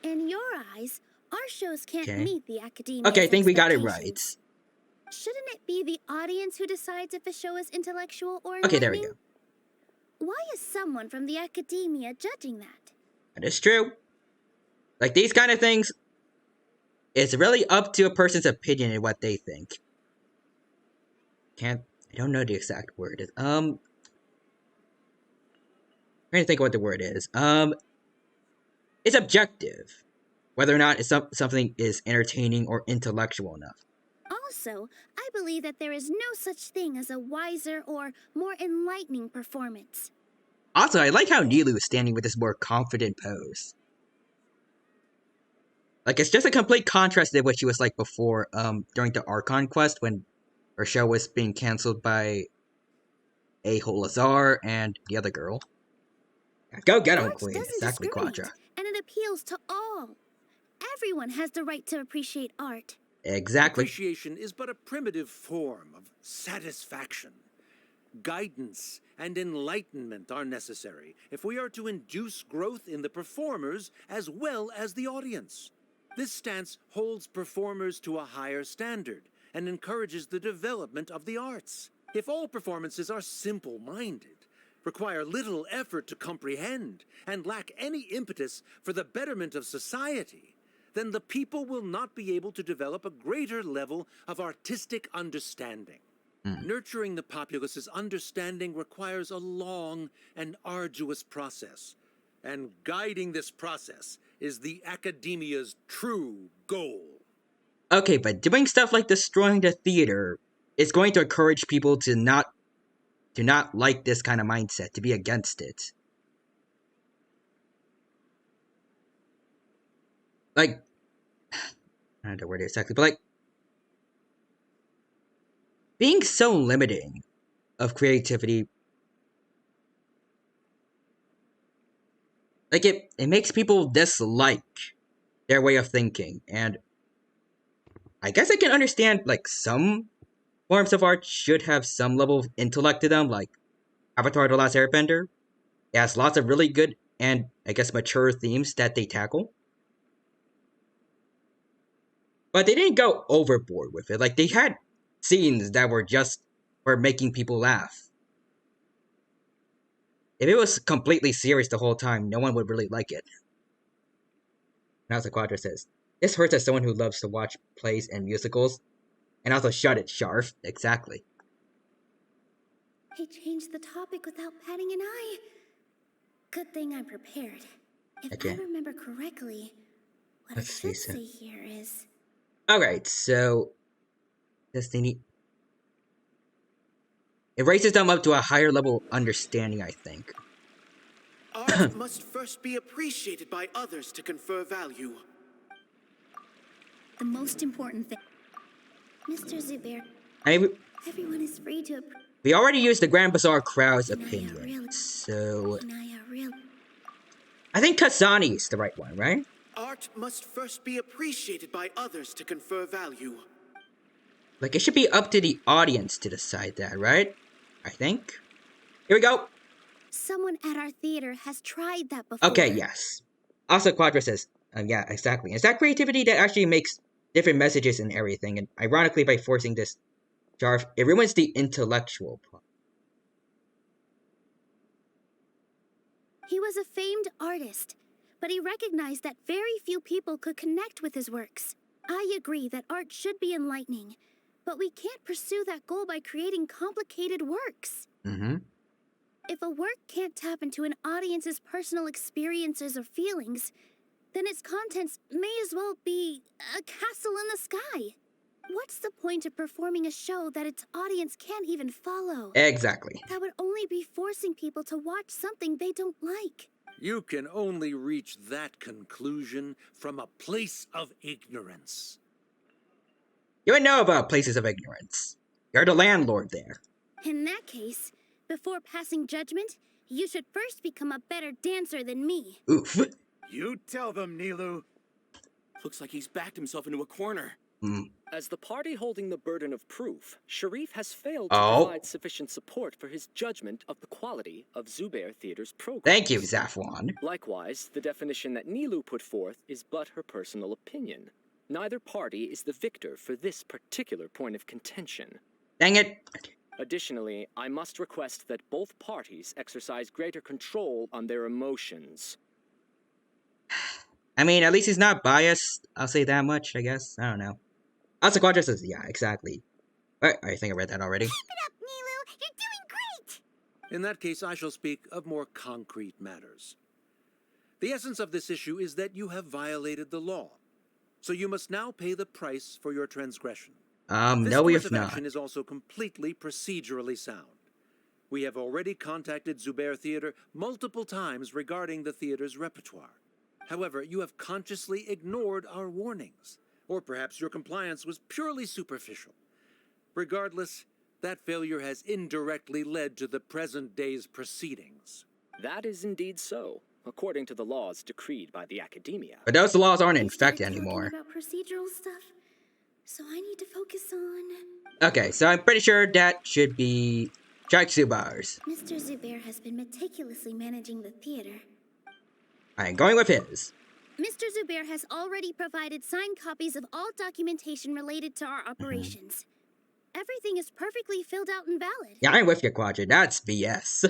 In your eyes, our shows can't meet the academia's Okay, I think we got it right. Shouldn't it be the audience who decides if a show is intellectual or okay, there we go. Why is someone from the academia judging that? That is true. Like, these kind of things, it's really up to a person's opinion and what they think. I don't know the exact word. Trying to think what the word is. It's objective. Whether or not something is entertaining or intellectual enough. Also, I believe that there is no such thing as a wiser or more enlightening performance. Also, I like how Nilu is standing with this more confident pose. Like, it's just a complete contrast to what she was like before, during the Archon quest when her show was being cancelled by Holazar and the other girl. Go get him, Queen. Exactly, Quadra. And it appeals to all. Everyone has the right to appreciate art. Exactly. Appreciation is but a primitive form of satisfaction. Guidance and enlightenment are necessary if we are to induce growth in the performers as well as the audience. This stance holds performers to a higher standard and encourages the development of the arts. If all performances are simple-minded, require little effort to comprehend, and lack any impetus for the betterment of society, then the people will not be able to develop a greater level of artistic understanding. Nurturing the populace's understanding requires a long and arduous process, and guiding this process is the academia's true goal. Okay, but doing stuff like destroying the theater is going to encourage people to not like this kind of mindset, to be against it. Like, I don't know where it is exactly, but like, being so limiting of creativity, like it makes people dislike their way of thinking, and I guess I can understand, like, some forms of art should have some level of intellect to them, like Avatar: The Last Airbender. It has lots of really good and, I guess, mature themes that they tackle. But they didn't go overboard with it. Like, they had scenes that were just for making people laugh. If it was completely serious the whole time, no one would really like it. Now the Quadra says, this hurts as someone who loves to watch plays and musicals. And also, shut it, Sharf. Exactly. He changed the topic without batting an eye. Good thing I'm prepared. If I remember correctly, what I should say here is... Alright, so... it raises them up to a higher level of understanding, I think. Art must first be appreciated by others to confer value. The most important thing... Mr. Zubair, everyone is free to... We already used the Grand Bazaar crowd's opinion, so... I think Kasani is the right one, right? Art must first be appreciated by others to confer value. Like, it should be up to the audience to decide that, right? I think. Here we go! Someone at our theater has tried that before. Okay, yes. Also, Quadra says, yeah, exactly. It's that creativity that actually makes different messages and everything, and ironically, by forcing this Jarf, it ruins the intellectual part. He was a famed artist, but he recognized that very few people could connect with his works. I agree that art should be enlightening, but we can't pursue that goal by creating complicated works. If a work can't tap into an audience's personal experiences or feelings, then its contents may as well be a castle in the sky. What's the point of performing a show that its audience can't even follow? Exactly. That would only be forcing people to watch something they don't like. You can only reach that conclusion from a place of ignorance. You would know about places of ignorance. You're the landlord there. In that case, before passing judgment, you should first become a better dancer than me. Oof. You tell them, Nilou. Looks like he's backed himself into a corner. As the party holding the burden of proof, Sharif has failed to provide sufficient support for his judgment of the quality of Zubair Theater's program. Thank you, Zafwan. Likewise, the definition that Nilou put forth is but her personal opinion. Neither party is the victor for this particular point of contention. Dang it. Additionally, I must request that both parties exercise greater control on their emotions. I mean, at least he's not biased. I'll say that much, I guess. I don't know. Also, Quadra says, yeah, exactly. I think I read that already. Keep it up, Nilou! You're doing great! In that case, I shall speak of more concrete matters. The essence of this issue is that you have violated the law. So you must now pay the price for your transgression. No, we have This course of not. action is also completely procedurally sound. We have already contacted Zubair Theater multiple times regarding the theater's repertoire. However, you have consciously ignored our warnings, or perhaps your compliance was purely superficial. Regardless, that failure has indirectly led to the present day's proceedings. That is indeed so, according to the laws decreed by the Academia. But those laws aren't in effect anymore. About procedural stuff, so I need to focus on... Okay, so I'm pretty sure that should be Jaxubars. Mr. Zubair has been meticulously managing the theater. I'm going with his. Mr. Zubair has already provided signed copies of all documentation related to our operations. Everything is perfectly filled out and valid. Yeah, I'm with you, Quadra. That's BS.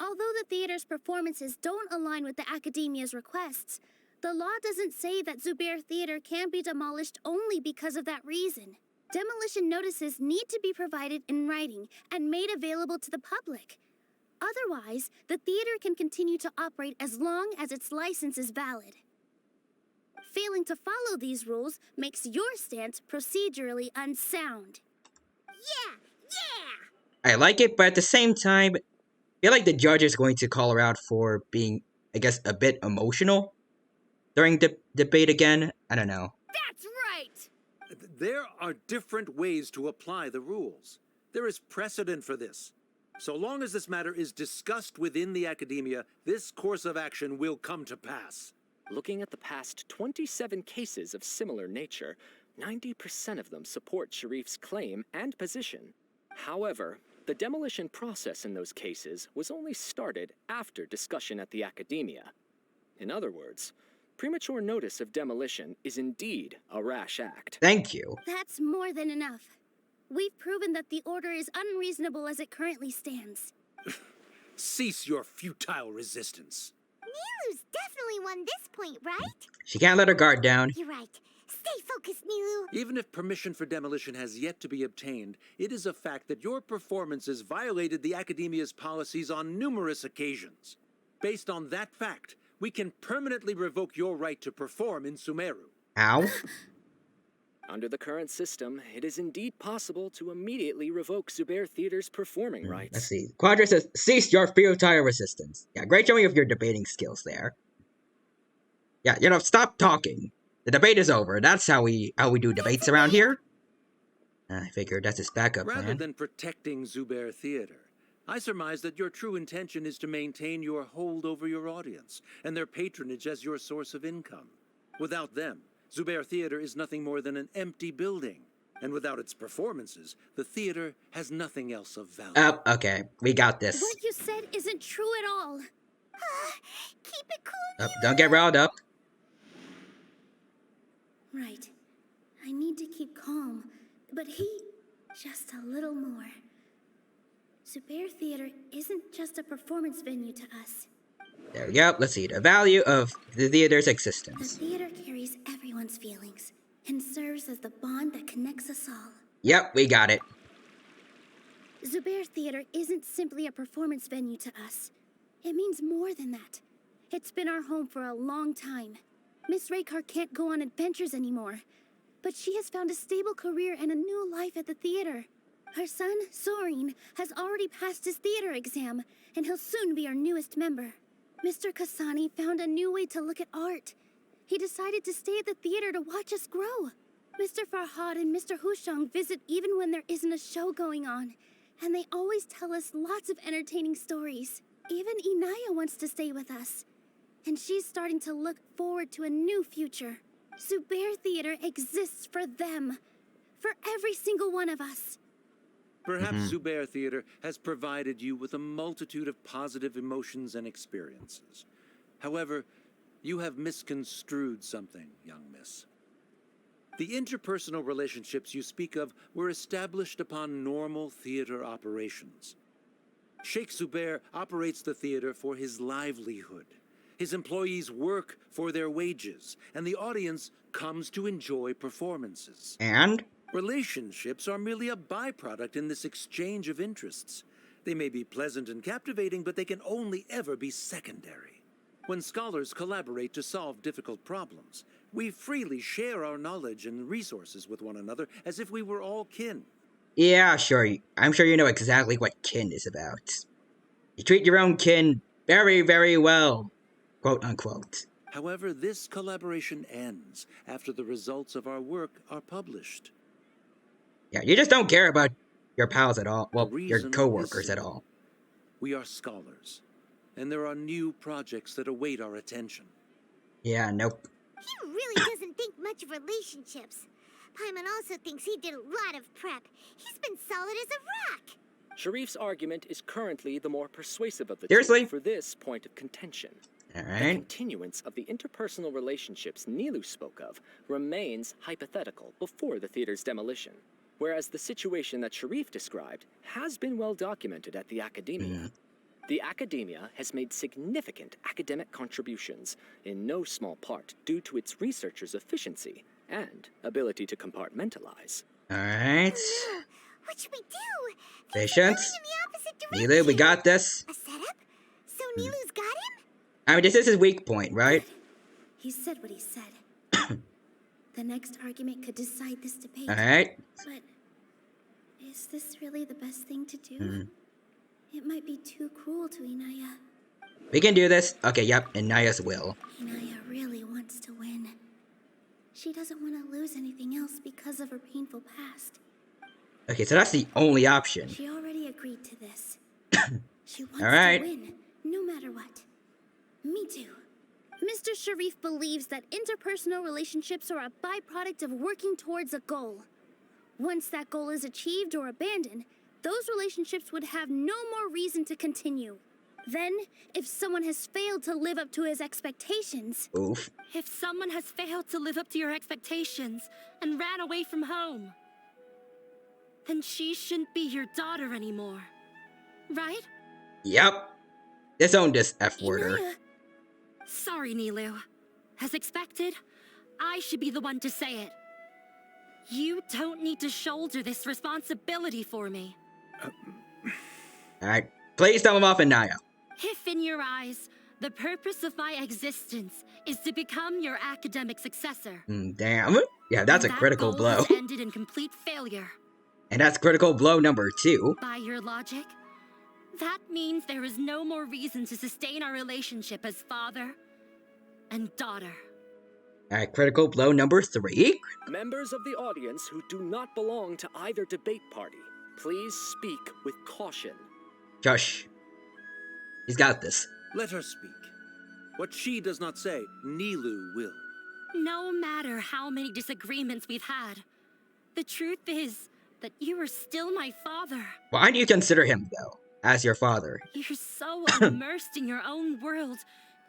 Although the theater's performances don't align with the Academia's requests, the law doesn't say that Zubair Theater can be demolished only because of that reason. Demolition notices need to be provided in writing and made available to the public. Otherwise, the theater can continue to operate as long as its license is valid. Failing to follow these rules makes your stance procedurally unsound. I like it, but at the same time, I feel like the judge is going to call her out for being, I guess, a bit emotional during the debate again. I don't know. That's right! There are different ways to apply the rules. There is precedent for this. So long as this matter is discussed within the Academia, this course of action will come to pass. Looking at the past 27 cases of similar nature, 90% of them support Sharif's claim and position. However, the demolition process in those cases was only started after discussion at the Academia. In other words, premature notice of demolition is indeed a rash act. Thank you. That's more than enough. We've proven that the order is unreasonable as it currently stands. Cease your futile resistance. Nilou's definitely won this point, right? She can't let her guard down. You're right. Stay focused, Nilou. Even if permission for demolition has yet to be obtained, it is a fact that your performances violated the Academia's policies on numerous occasions. Based on that fact, we can permanently revoke your right to perform in Sumeru. Ow. Under the current system, it is indeed possible to immediately revoke Zubair Theater's performing rights. Let's see. Quadra says, cease your futile resistance. Yeah, great showing of your debating skills there. Yeah, you know, stop talking. The debate is over. That's how we do debates around here. I figured that's his backup plan. Rather than protecting Zubair Theater, I surmise that your true intention is to maintain your hold over your audience and their patronage as your source of income. Without them, Zubair Theater is nothing more than an empty building. And without its performances, the theater has nothing else of value. Okay. We got this. What you said isn't true at all. Keep it cool. Don't get riled up. Right. I need to keep calm, but just a little more. Zubair Theater isn't just a performance venue to us. There we go. Let's see. The value of the theater's The existence. theater carries everyone's feelings and serves as the bond that connects us all. Yep, we got it. Zubair Theater isn't simply a performance venue to us. It means more than that. It's been our home for a long time. Miss Raykar can't go on adventures anymore, but she has found a stable career and a new life at the theater. Her son, Soren, has already passed his theater exam, and he'll soon be our newest member. Mr. Kasani found a new way to look at art. He decided to stay at the theater to watch us grow. Mr. Farhad and Mr. Hushang visit even when there isn't a show going on, and they always tell us lots of entertaining stories. Even Inaya wants to stay with us, and she's starting to look forward to a new future. Zubair Theater exists for them, for every single one of us. Perhaps Zubair Theater has provided you with a multitude of positive emotions and experiences. However, you have misconstrued something, young miss. The interpersonal relationships you speak of were established upon normal theater operations. Sheikh Zubair operates the theater for his livelihood. His employees work for their wages, and the audience comes to enjoy performances. And? Relationships are merely a byproduct in this exchange of interests. They may be pleasant and captivating, but they can only ever be secondary. When scholars collaborate to solve difficult problems, we freely share our knowledge and resources with one another as if we were all kin. Yeah, sure. I'm sure you know exactly what kin is about. You treat your own kin very, very well, quote unquote. However, this collaboration ends after the results of our work are published. Yeah, you just don't care about your pals at all. Well, your reason co-workers is at all. We are scholars, and there are new projects that await our attention. Yeah, nope. He really doesn't think much of relationships. Paimon also thinks he did a lot of prep. He's been solid as a rock. Sharif's argument is currently the more persuasive of the Seriously? two for this point of contention. All The right. continuance of the interpersonal relationships Nilu spoke of remains hypothetical before the theater's demolition, whereas the situation that Sharif described has been well documented at the academia. The academia has made significant academic contributions, in no small part due to its researchers' efficiency and ability to compartmentalize. All right. What should we do? Patience. Nilu, we got this. A setup? So Nilu's got him? I mean, this is his weak point, right? He said what he said. The next argument could decide this debate. All right. But is this really the best thing to do? It might be too cruel to Inaya. We can do this. Okay, yep, and Naya's will. Inaya really wants to win. She doesn't want to lose anything else because of her painful past. Okay, so that's the only option. She already agreed to this. She wants All right. to win, no matter what. Me too. Mr. Sharif believes that interpersonal relationships are a byproduct of working towards a goal. Once that goal is achieved or abandoned, those relationships would have no more reason to continue. Then, if someone has failed to live up to his expectations... Oof. If someone has failed to live up to your expectations and ran away from home, then she shouldn't be your daughter anymore. Right? Yep. Disown this F-worder. Sorry, Nilu. As expected, I should be the one to say it. You don't need to shoulder this responsibility for me. Alright. Please tell him off, Inaya. If in your eyes, the purpose of my existence is to become your academic successor. Damn. Yeah, that's a critical goal blow. has ended in complete failure. And that's critical blow number 2. By your logic, that means there is no more reason to sustain our relationship as father and daughter. Alright, critical blow number 3. Members of the audience who do not belong to either debate party, please speak with caution. Josh. He's got this. Let her speak. What she does not say, Nilu will. No matter how many disagreements we've had, the truth is that you are still my father. Why do you consider him, though, as your father? You're so immersed in your own world,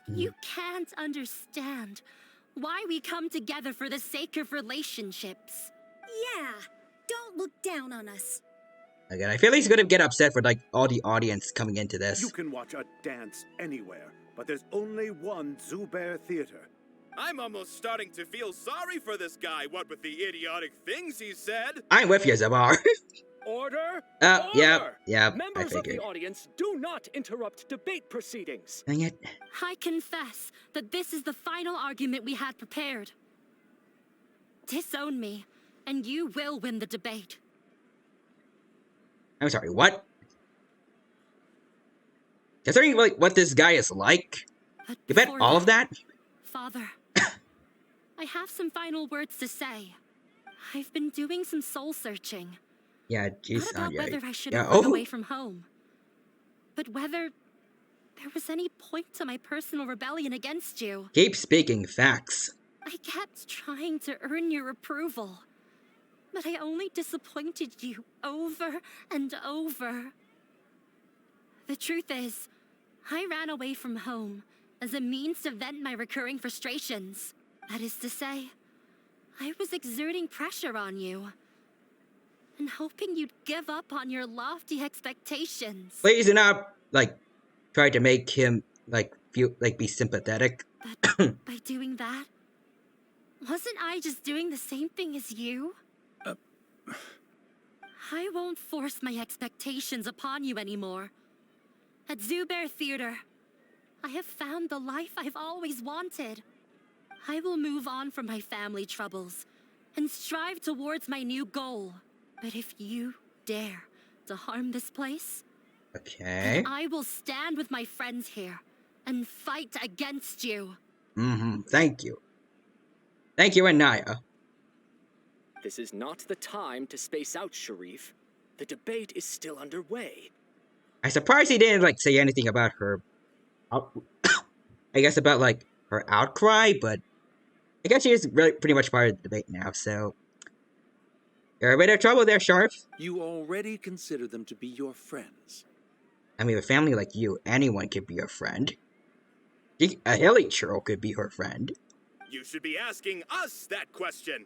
you can't understand why we come together for the sake of relationships. Yeah, don't look down on us. Again, I feel he's gonna get upset for, like, all the audience coming into this. You can watch a dance anywhere, but there's only one Zubair Theater. I'm almost starting to feel sorry for this guy, what with the idiotic things he said. I'm with you, Zabar. Order! Yeah, Members of the audience, do not interrupt debate proceedings. Dang it. I confess that this is the final argument we had prepared. Disown me, and you will win the debate. I'm sorry, what? Considering like what this guy is like, you bet all of that? Father, I have some final words to say. I've been doing some soul searching. Yeah, geez, Not about whether I should yeah. have run away from home, but whether there was any point to my personal rebellion against you. Keep speaking facts. I kept trying to earn your approval, but I only disappointed you over and over. The truth is, I ran away from home as a means to vent my recurring frustrations. That is to say, I was exerting pressure on you and hoping you'd give up on your lofty expectations. Please do not, like, try to make him, like, feel, like, be sympathetic. But by doing that, wasn't I just doing the same thing as you? I won't force my expectations upon you anymore. At Zubair Theater, I have found the life I've always wanted. I will move on from my family troubles and strive towards my new goal. But if you dare to harm this place, then I will stand with my friends here and fight against you. Thank you. Thank you, Anaya. This is not the time to space out, Sharif. The debate is still underway. I'm surprised he didn't, like, say anything about her... I guess about, like, her outcry, but... I guess she is really pretty much part of the debate now, so... You're a bit of trouble there, Sharp. You already consider them to be your friends. I mean, with a family like you, anyone could be your friend. A hilly churl could be her friend. You should be asking us that question.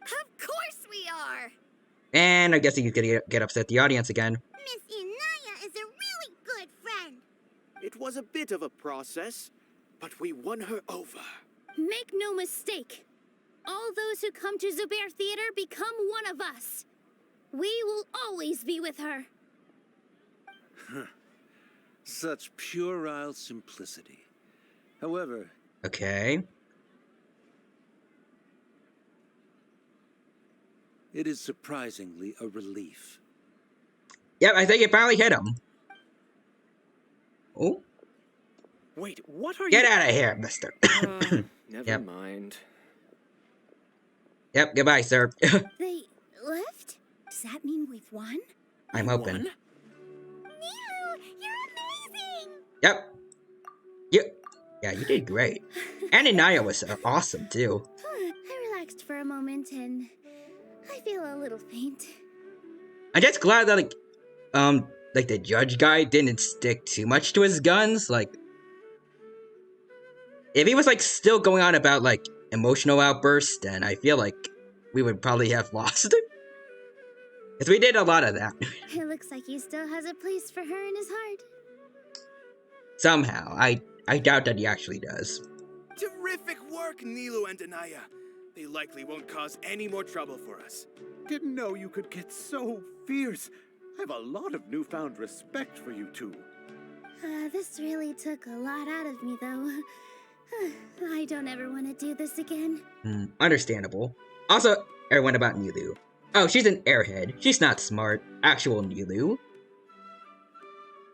Of course we are! And I guess he's gonna get upset at the audience again. Miss Inaya is a really good friend. It was a bit of a process, but we won her over. Make no mistake. All those who come to Zubair Theater become one of us. We will always be with her. Such puerile simplicity. However... Okay. It is surprisingly a relief. Yep, I think you finally hit him. Oh. Wait, what are Get out of here, mister. Never mind. Yep, goodbye, sir. They left? Does that mean we've won? I'm hoping. Nilu, you're amazing! Yep. Yeah, you did great. And Inaya was awesome, too. I relaxed for a moment and I feel a little faint. I'm just glad that, like the judge guy didn't stick too much to his guns. Like, if he was, like, still going on about, like, emotional outbursts, then I feel like we would probably have lost it. Because we did a lot of that. It looks like he still has a place for her in his heart. Somehow. I doubt that he actually does. Terrific work, Nilu and Anaya. They likely won't cause any more trouble for us. Didn't know you could get so fierce. I have a lot of newfound respect for you two. This really took a lot out of me, though. I don't ever want to do this again. Understandable. Also, everyone about Nilu. Oh, she's an airhead. She's not smart. Actual Nilu.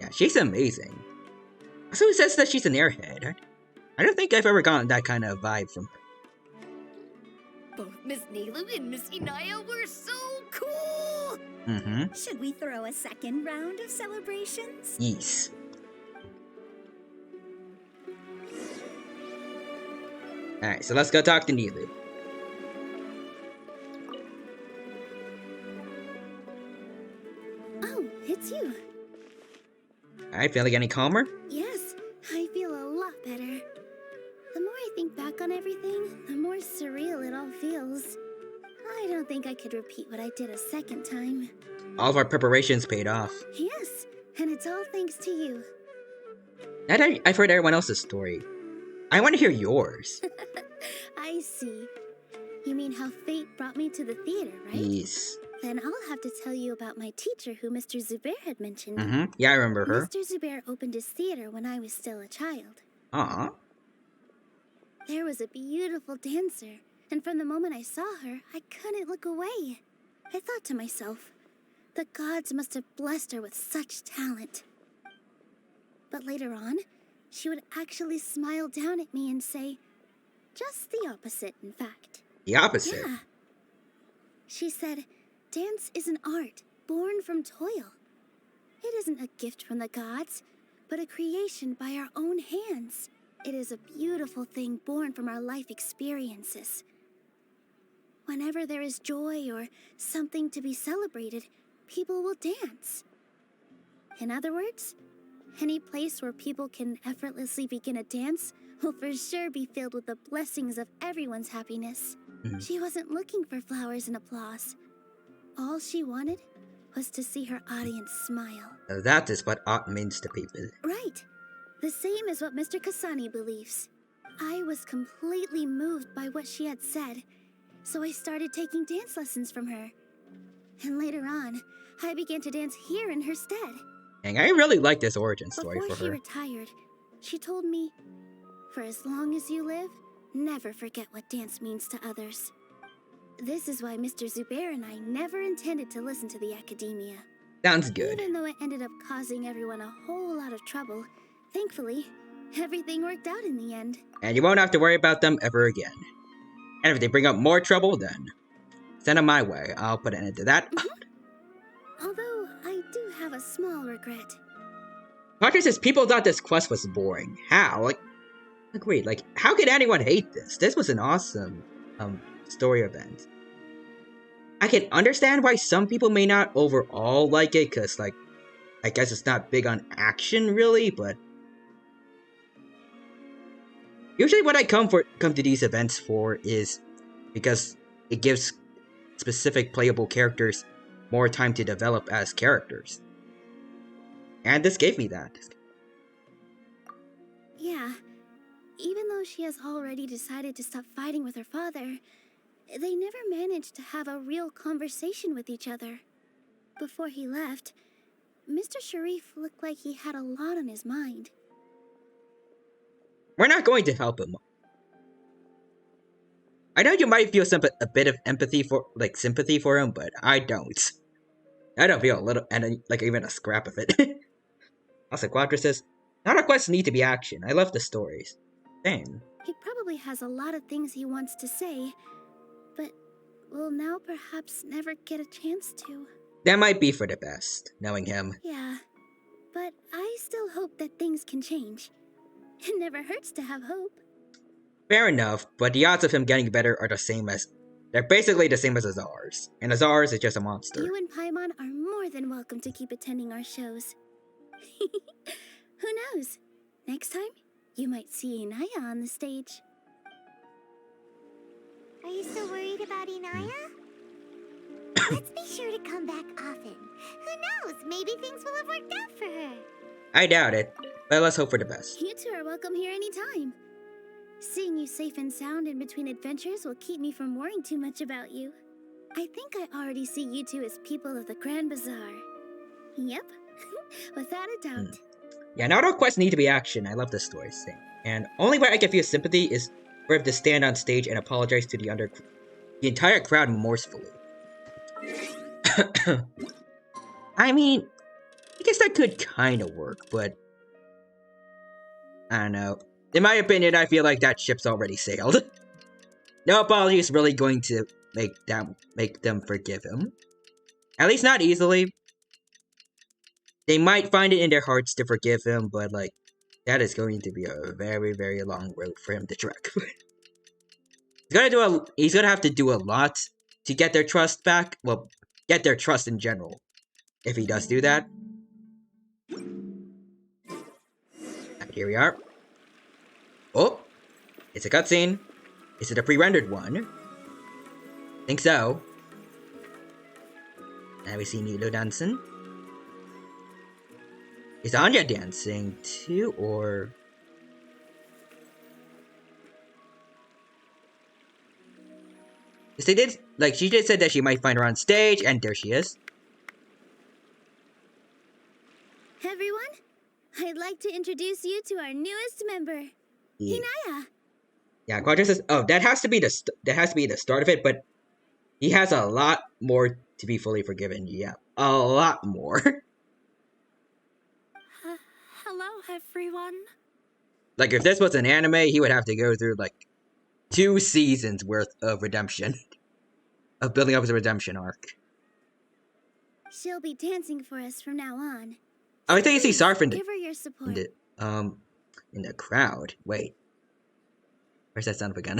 Yeah, she's amazing. Also, who says that she's an airhead? I don't think I've ever gotten that kind of vibe from her. Both Miss Nilu and Miss Inaya were so cool! Should we throw a second round of celebrations? Yes. Alright, so let's go talk to Nilu. Oh, it's you. Alright, feeling any calmer? Yes, I feel a lot better. The more I think back on everything, the more surreal it all feels. I don't think I could repeat what I did a second time. All of our preparations paid off. Yes, and it's all thanks to you. I've heard everyone else's story. I want to hear yours. I see. You mean how fate brought me to the theater, right? Yes. Then I'll have to tell you about my teacher who Mr. Zubair had mentioned. Yeah, I remember her. Mr. Zubair opened his theater when I was still a child. Aw. There was a beautiful dancer, and from the moment I saw her, I couldn't look away. I thought to myself, the gods must have blessed her with such talent. But later on, she would actually smile down at me and say, just the opposite, in fact. The opposite? Yeah. She said, dance is an art born from toil. It isn't a gift from the gods, but a creation by our own hands. It is a beautiful thing born from our life experiences. Whenever there is joy or something to be celebrated, people will dance. In other words, any place where people can effortlessly begin a dance will for sure be filled with the blessings of everyone's happiness. She wasn't looking for flowers and applause. All she wanted was to see her audience smile. That is what art means to people. Right. The same as what Mr. Kasani believes. I was completely moved by what she had said, so I started taking dance lessons from her. And later on, I began to dance here in her stead. And I really like this origin story Before for she her. retired, she told me, for as long as you live, never forget what dance means to others. This is why Mr. Zubair and I never intended to listen to the academia. Sounds good. Even though it ended up causing everyone a whole lot of trouble, thankfully, everything worked out in the end. And you won't have to worry about them ever again. And if they bring up more trouble, then send them my way. I'll put an end to that. Although, I do have a small regret. Parker says people thought this quest was boring. How? Wait, how could anyone hate this? This was an awesome, story event. I can understand why some people may not overall like it, because, I guess it's not big on action, really, but usually what I come to these events for is because it gives specific playable characters more time to develop as characters. And this gave me that. Yeah. Even though she has already decided to stop fighting with her father, they never managed to have a real conversation with each other. Before he left, Mr. Sharif looked like he had a lot on his mind. We're not going to help him. I know you might feel a bit of empathy sympathy for him, but I don't. I don't feel a little, even a scrap of it. Also, Quadra says, not all quests need to be action. I love the stories. Same. He probably has a lot of things he wants to say, but will now perhaps never get a chance to. That might be for the best, knowing him. Yeah, but I still hope that things can change. It never hurts to have hope. Fair enough, but the odds of him getting better are they're basically the same as Azar's. And Azar's is just a monster. You and Paimon are more than welcome to keep attending our shows. Who knows? Next time, you might see Inaya on the stage. Are you still worried about Inaya? Let's be sure to come back often. Who knows? Maybe things will have worked out for her. I doubt it, but let's hope for the best. You two are welcome here anytime. Seeing you safe and sound in between adventures will keep me from worrying too much about you. I think I already see you two as people of the Grand Bazaar. Yep, without a doubt. Yeah, not all quests need to be action. I love this story thing. And only way I can feel sympathy is for him to stand on stage and apologize to the entire crowd remorsefully. I mean, I guess that could kind of work, but I don't know. In my opinion, I feel like that ship's already sailed. No apology is really going to make them forgive him. At least not easily. They might find it in their hearts to forgive him, but that is going to be a very, very long road for him to trek. He's gonna have to do a lot to get their trust back. Well, get their trust in general. If he does do that. And here we are. Oh, it's a cutscene. Is it a pre-rendered one? Think so. And we see Nilo dancing. Is Anya dancing too, or? They did, like, she did say that she might find her on stage, and there she is. Everyone, I'd like to introduce you to our newest member, Hinaya. Yeah, Quadra says, "Oh, that has to be the start of it." But he has a lot more to be fully forgiven. Yeah, a lot more. Hello, everyone. Like, if this was an anime, he would have to go through like 2 seasons worth of redemption, of building up his redemption arc. She'll be dancing for us from now on. Oh, I think I see Sarf in give her your support. In the crowd. Wait, where's that son of a gun?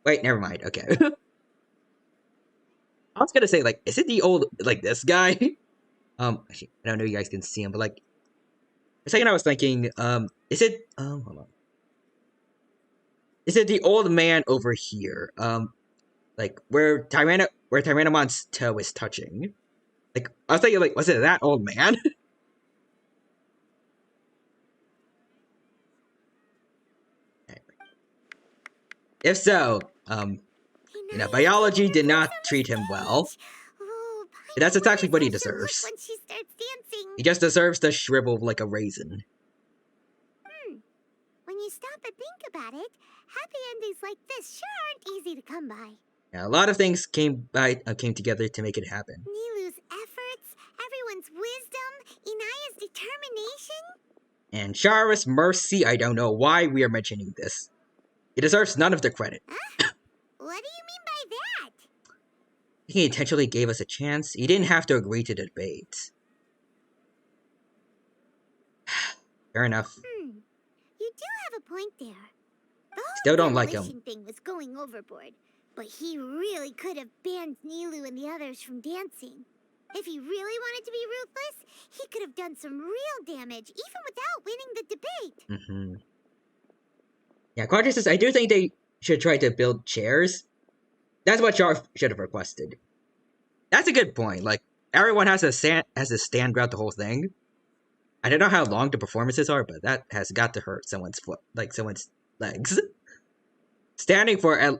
Wait, never mind. Okay. I was gonna say, like, is it the old, like, this guy? Actually, I don't know if you guys can see him, but like, for a second I was thinking, is it, hold on. Is it the old man over here? Like, where Tyrannomon's toe is touching? Like, I was thinking, like, was it that old man? If so, biology did not treat him well. That's exactly what he deserves. When she starts dancing. He just deserves to shrivel like a raisin. When you stop and think about it, happy endings like this sure aren't easy to come by. Yeah, a lot of things came together to make it happen. Nilu's efforts, everyone's wisdom, Inaya's determination. And Shara's mercy, I don't know why we are mentioning this. He deserves none of the credit. Huh? What do you mean by that? He intentionally gave us a chance. He didn't have to agree to the debate. Fair enough. You do have a point there. The whole Still don't like him. thing was going overboard, but he really could have banned Nilou and the others from dancing. If he really wanted to be ruthless, he could have done some real damage, even without winning the debate. Yeah, Quadra says, I do think they should try to build chairs. That's what Char should have requested. That's a good point. Like, everyone has to stand throughout the whole thing. I don't know how long the performances are, but that has got to hurt someone's foot, like someone's legs. Standing for, I'd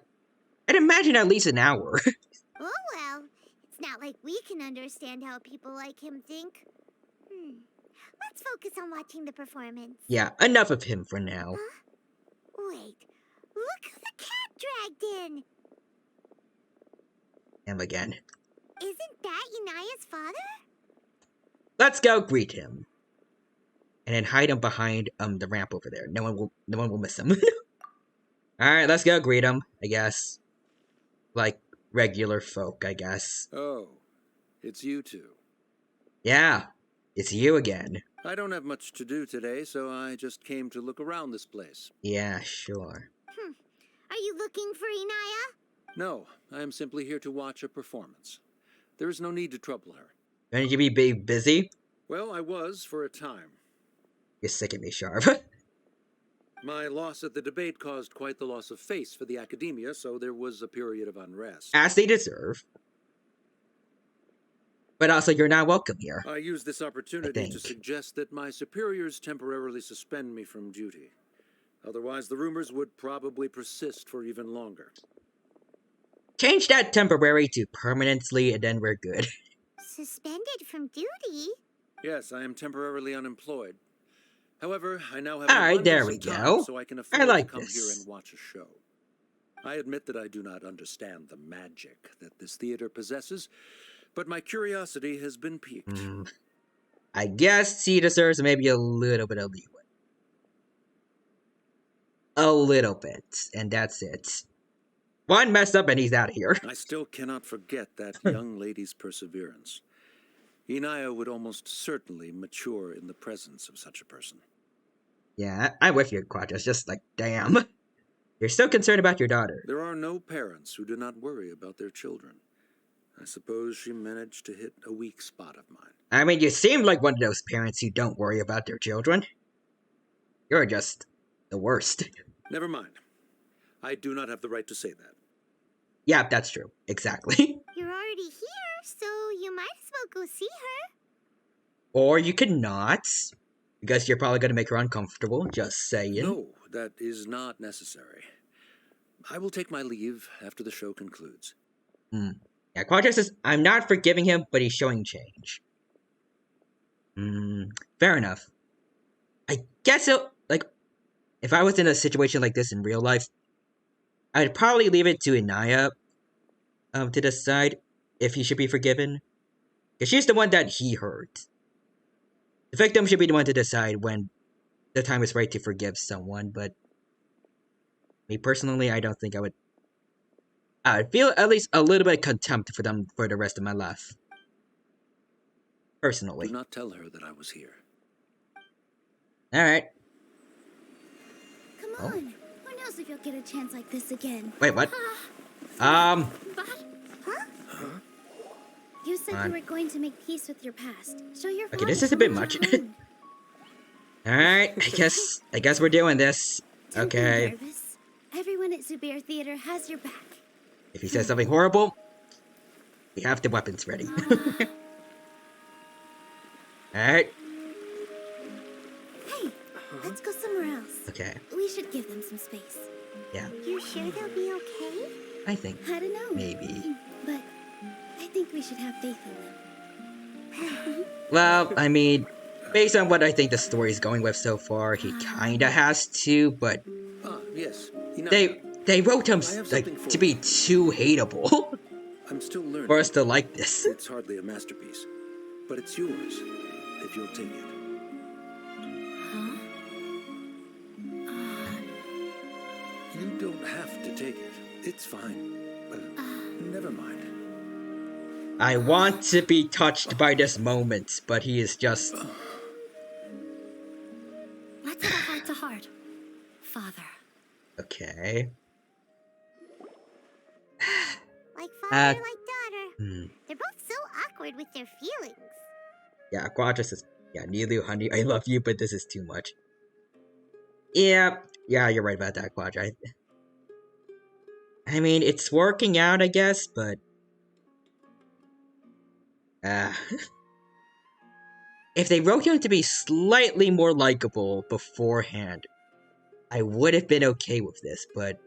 imagine at least an hour. Oh well, it's not like we can understand how people like him think. Let's focus on watching the performance. Yeah, enough of him for now. Huh? Wait, look who the cat dragged in! Him again. Isn't that Inaya's father? Let's go greet him. And then hide him behind the ramp over there. No one will miss him. Alright, let's go greet him, I guess. Like regular folk, I guess. Oh, it's you two. Yeah, it's you again. I don't have much to do today, so I just came to look around this place. Yeah, sure. Are you looking for Inaya? No, I am simply here to watch a performance. There is no need to trouble her. Going to be busy? Well, I was for a time. You're sick of me, Sharp. My loss at the debate caused quite the loss of face for the academia, so there was a period of unrest. As they deserve. But also, you're not welcome here. I use this opportunity to suggest that my superiors temporarily suspend me from duty. Otherwise, the rumors would probably persist for even longer. Change that temporary to permanently, and then we're good. Suspended from duty? Yes, I am temporarily unemployed. However, I now have Alright, there we go. So I can afford to come here and watch a show. I admit that I do not understand the magic that this theater possesses, but my curiosity has been piqued. I guess he deserves maybe a little bit of leeway. A little bit, and that's it. One messed up and he's out of here. I still cannot forget that young lady's perseverance. Inaya would almost certainly mature in the presence of such a person. Yeah, I'm with you, Quadras. Just like, damn. You're so concerned about your daughter. There are no parents who do not worry about their children. I suppose she managed to hit a weak spot of mine. I mean, you seem like one of those parents who don't worry about their children. You're just the worst. Never mind. I do not have the right to say that. Yeah, that's true. Exactly. You're already here. so you might as well go see her. Or you could not, because you're probably gonna make her uncomfortable, just saying. No, that is not necessary. I will take my leave after the show concludes. Yeah, Quadra says, I'm not forgiving him, but he's showing change. Fair enough. I guess so, like, if I was in a situation like this in real life, I'd probably leave it to Inaya to decide if he should be forgiven. Because she's the one that he hurt. The victim should be the one to decide when the time is right to forgive someone, but me personally, I don't think I would. I'd feel at least a little bit of contempt for them for the rest of my life. Personally. Do not tell her that I was here. Alright. Come on. Who knows if you'll get a chance like this again? Wait, what? But, huh? You said you were going to make peace with your past. Show your Okay, this is a bit much. Alright, I guess we're doing this. Okay. Everyone at Zubair Theater has your back. If he says something horrible, we have the weapons ready. Alright. Hey, let's go somewhere else. Okay. We should give them some space. Yeah. You sure they'll be okay? I think. I don't know. Maybe. But I think we should have faith in them. Well, I mean, based on what I think the story is going with so far, he kinda has to, but Yes. they wrote him like to be too hateable I'm still learning. for us to like this. It's hardly a masterpiece, but it's yours if you'll take it. You don't have to take it. It's fine. Never mind. I want to be touched by this moment, but he is just. Let's have a heart to heart, Father. Okay. Like father, like daughter. They're both so awkward with their feelings. Yeah, Quadra says, yeah, Nilu, honey, I love you, but this is too much. Yeah, you're right about that, Quadra. I mean, it's working out, I guess, but... if they wrote him to be slightly more likable beforehand, I would have been okay with this, but...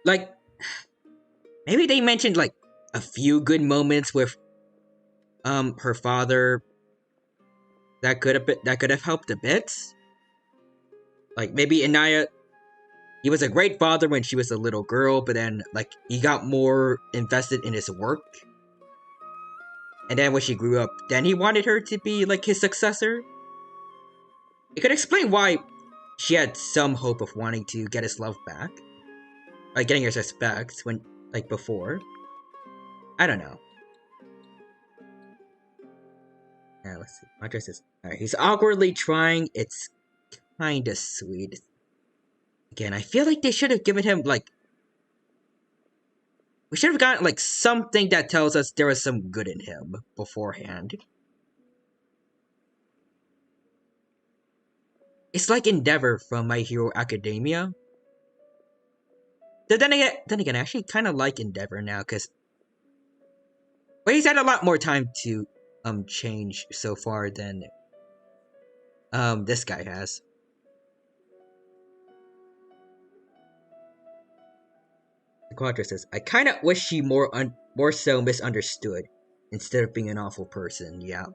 like, maybe they mentioned, like, a few good moments with, her father that could have helped a bit. Like, maybe Inaya, he was a great father when she was a little girl, but then, like, he got more invested in his work. And then when she grew up, then he wanted her to be, like, his successor. It could explain why she had some hope of wanting to get his love back. Like, getting his respect when, like, before. I don't know. Yeah, let's see. My dress is... Alright, he's awkwardly trying. It's kinda sweet. Again, I feel like they should have given him, like... we should have gotten, like, something that tells us there was some good in him beforehand. It's like Endeavor from My Hero Academia. Then again, I actually kind of like Endeavor now, because... but he's had a lot more time to, change so far than, this guy has. The Quadra says, I kind of wish she more so misunderstood, instead of being an awful person, yeah.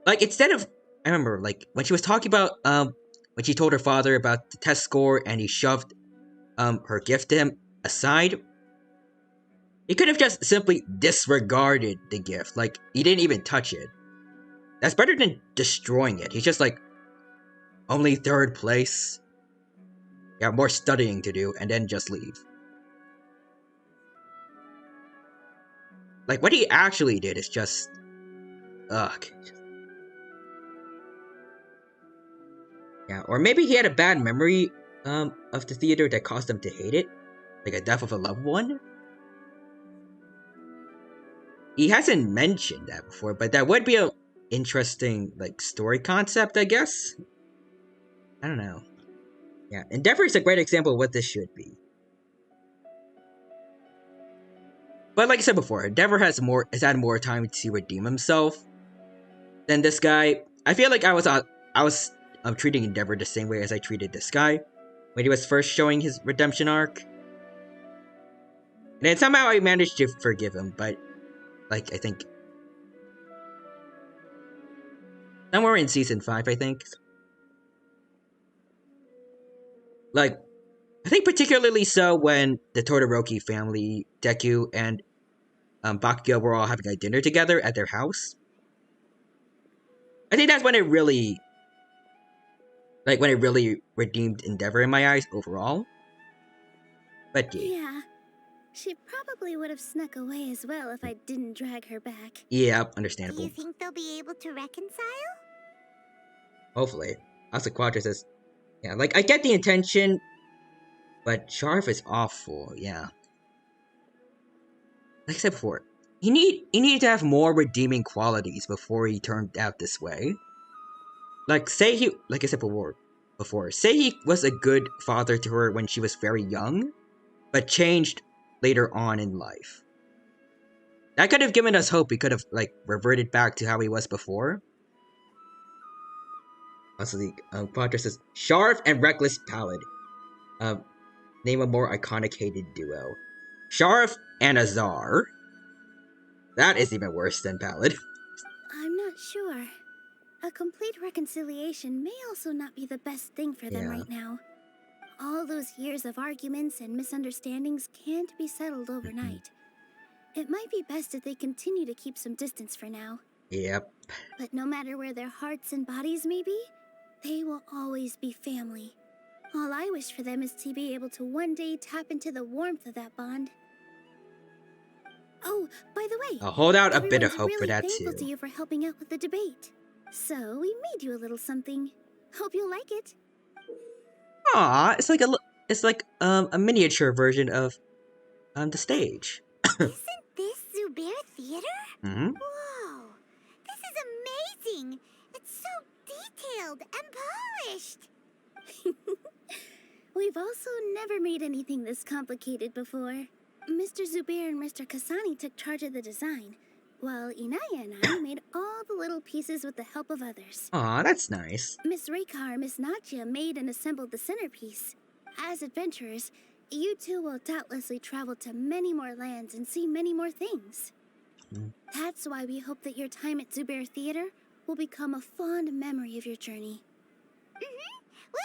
Like, instead of... I remember, like, when she was talking about, when she told her father about the test score and he shoved her gift to him aside, he could have just simply disregarded the gift. Like, he didn't even touch it. That's better than destroying it. He's just like, only 3rd place. Yeah, more studying to do, and then just leave. Like, what he actually did is just... ugh. Yeah, or maybe he had a bad memory of the theater that caused him to hate it. Like a death of a loved one. He hasn't mentioned that before, but that would be interesting, like, story concept, I guess? I don't know. Yeah, Endeavor is a great example of what this should be. But like I said before, Endeavor has had more time to redeem himself than this guy. I feel like I was treating Endeavor the same way as I treated this guy when he was first showing his redemption arc. And then somehow I managed to forgive him, but like I think somewhere in season 5, I think. Like, I think particularly so when the Todoroki family, Deku, and Bakugo were all having a dinner together at their house. I think that's when it really, redeemed Endeavor in my eyes overall. But yeah, she probably would have snuck away as well if I didn't drag her back. Yeah, understandable. Do you think they'll be able to reconcile? Hopefully. Also, Quadra says, yeah, like, I get the intention, but Sharf is awful, yeah. Like I said before, he needed to have more redeeming qualities before he turned out this way. Like I said before, say he was a good father to her when she was very young, but changed later on in life. That could have given us hope. He could have, like, reverted back to how he was before. Also, the Quadra says, Sharf and Reckless Pallid. Name a more iconic hated duo. Sharf and Azar. That is even worse than Pallid. I'm not sure. A complete reconciliation may also not be the best thing for them right now. All those years of arguments and misunderstandings can't be settled overnight. It might be best if they continue to keep some distance for now. Yep. But no matter where their hearts and bodies may be, they will always be family. All I wish for them is to be able to one day tap into the warmth of that bond. Oh, by the way, I'll hold out a bit of everyone's hope really for that thankful too. to you for helping out with the debate. So we made you a little something. Hope you'll like it. Aw, it's like a miniature version of the stage. Isn't this Zubair Theater? Mm-hmm. Whoa, this is amazing. It's so detailed and polished. We've also never made anything this complicated before. Mr. Zubair and Mr. Kasani took charge of the design, while Inaya and I made all the little pieces with the help of others. Aw, that's nice. Miss Reikar and Miss Nadja made and assembled the centerpiece. As adventurers, you two will doubtlessly travel to many more lands and see many more things. That's why we hope that your time at Zubair Theater will become a fond memory of your journey.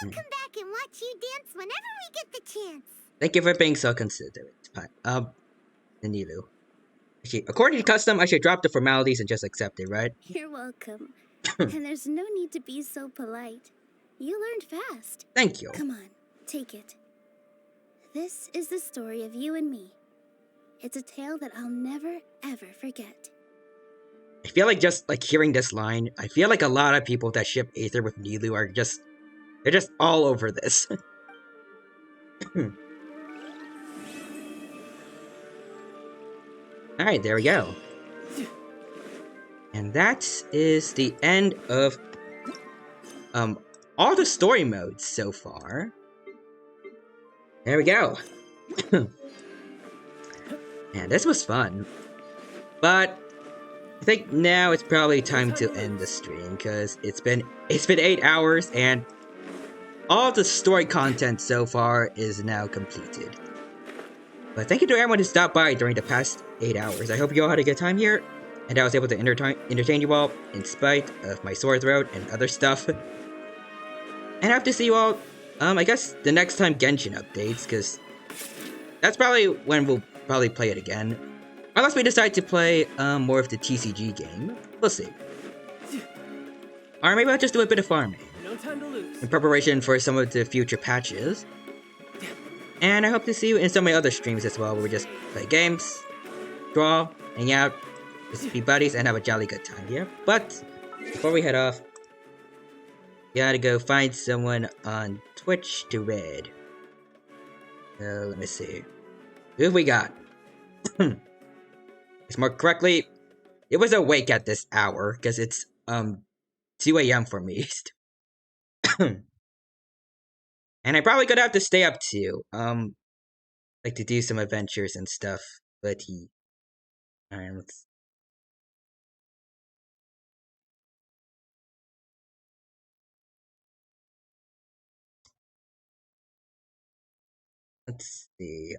We'll come back and watch you dance whenever we get the chance. Thank you for being so considerate, Nilu. According to custom, I should drop the formalities and just accept it, right? You're welcome. And there's no need to be so polite. You learned fast. Thank you. Come on, take it. This is the story of you and me. It's a tale that I'll never, ever forget. I feel like just, like, hearing this line, I feel like a lot of people that ship Aether with Nilu are just... They're just all over this. Alright, there we go. And that is the end of all the story modes so far. There we go. And this was fun. But I think now it's probably time to end the stream because it's been 8 hours and all the story content so far is now completed. But thank you to everyone who stopped by during the past 8 hours. I hope you all had a good time here, and I was able to entertain you all in spite of my sore throat and other stuff. And I have to see you all, I guess, the next time Genshin updates, because that's probably when we'll probably play it again. Unless we decide to play more of the TCG game. We'll see. Or maybe I'll just do a bit of farming. No time to lose. In preparation for some of the future patches. And I hope to see you in some of my other streams as well, where we just play games, draw, hang out, just be buddies, and have a jolly good time here. But before we head off, gotta go find someone on Twitch to raid. Let me see. Who have we got? It's more correctly, it was awake at this hour, because it's 2 a.m. for me. And I'm probably gonna have to stay up too. Like to do some adventures and stuff. But alright, let's see.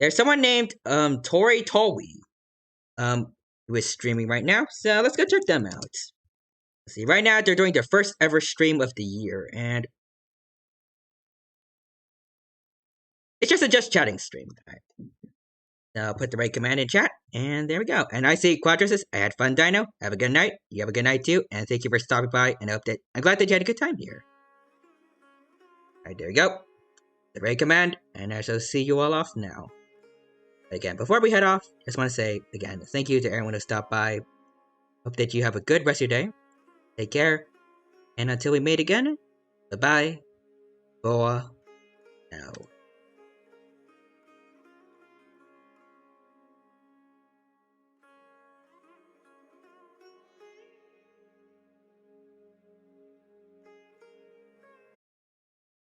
There's someone named Tori Tolwe. Who is streaming right now. So let's go check them out. Let's see, right now they're doing their first ever stream of the year, and it's just a just chatting stream. I'll put the right command in chat, and there we go. And I see Quadro says, I had fun, Dino. Have a good night. You have a good night too, and thank you for stopping by, and I'm glad that you had a good time here. Alright, there we go. The right command, and I shall see you all off now. Again, before we head off, I just want to say, again, thank you to everyone who stopped by. Hope that you have a good rest of your day. Take care, and until we meet again, bye-bye. For now.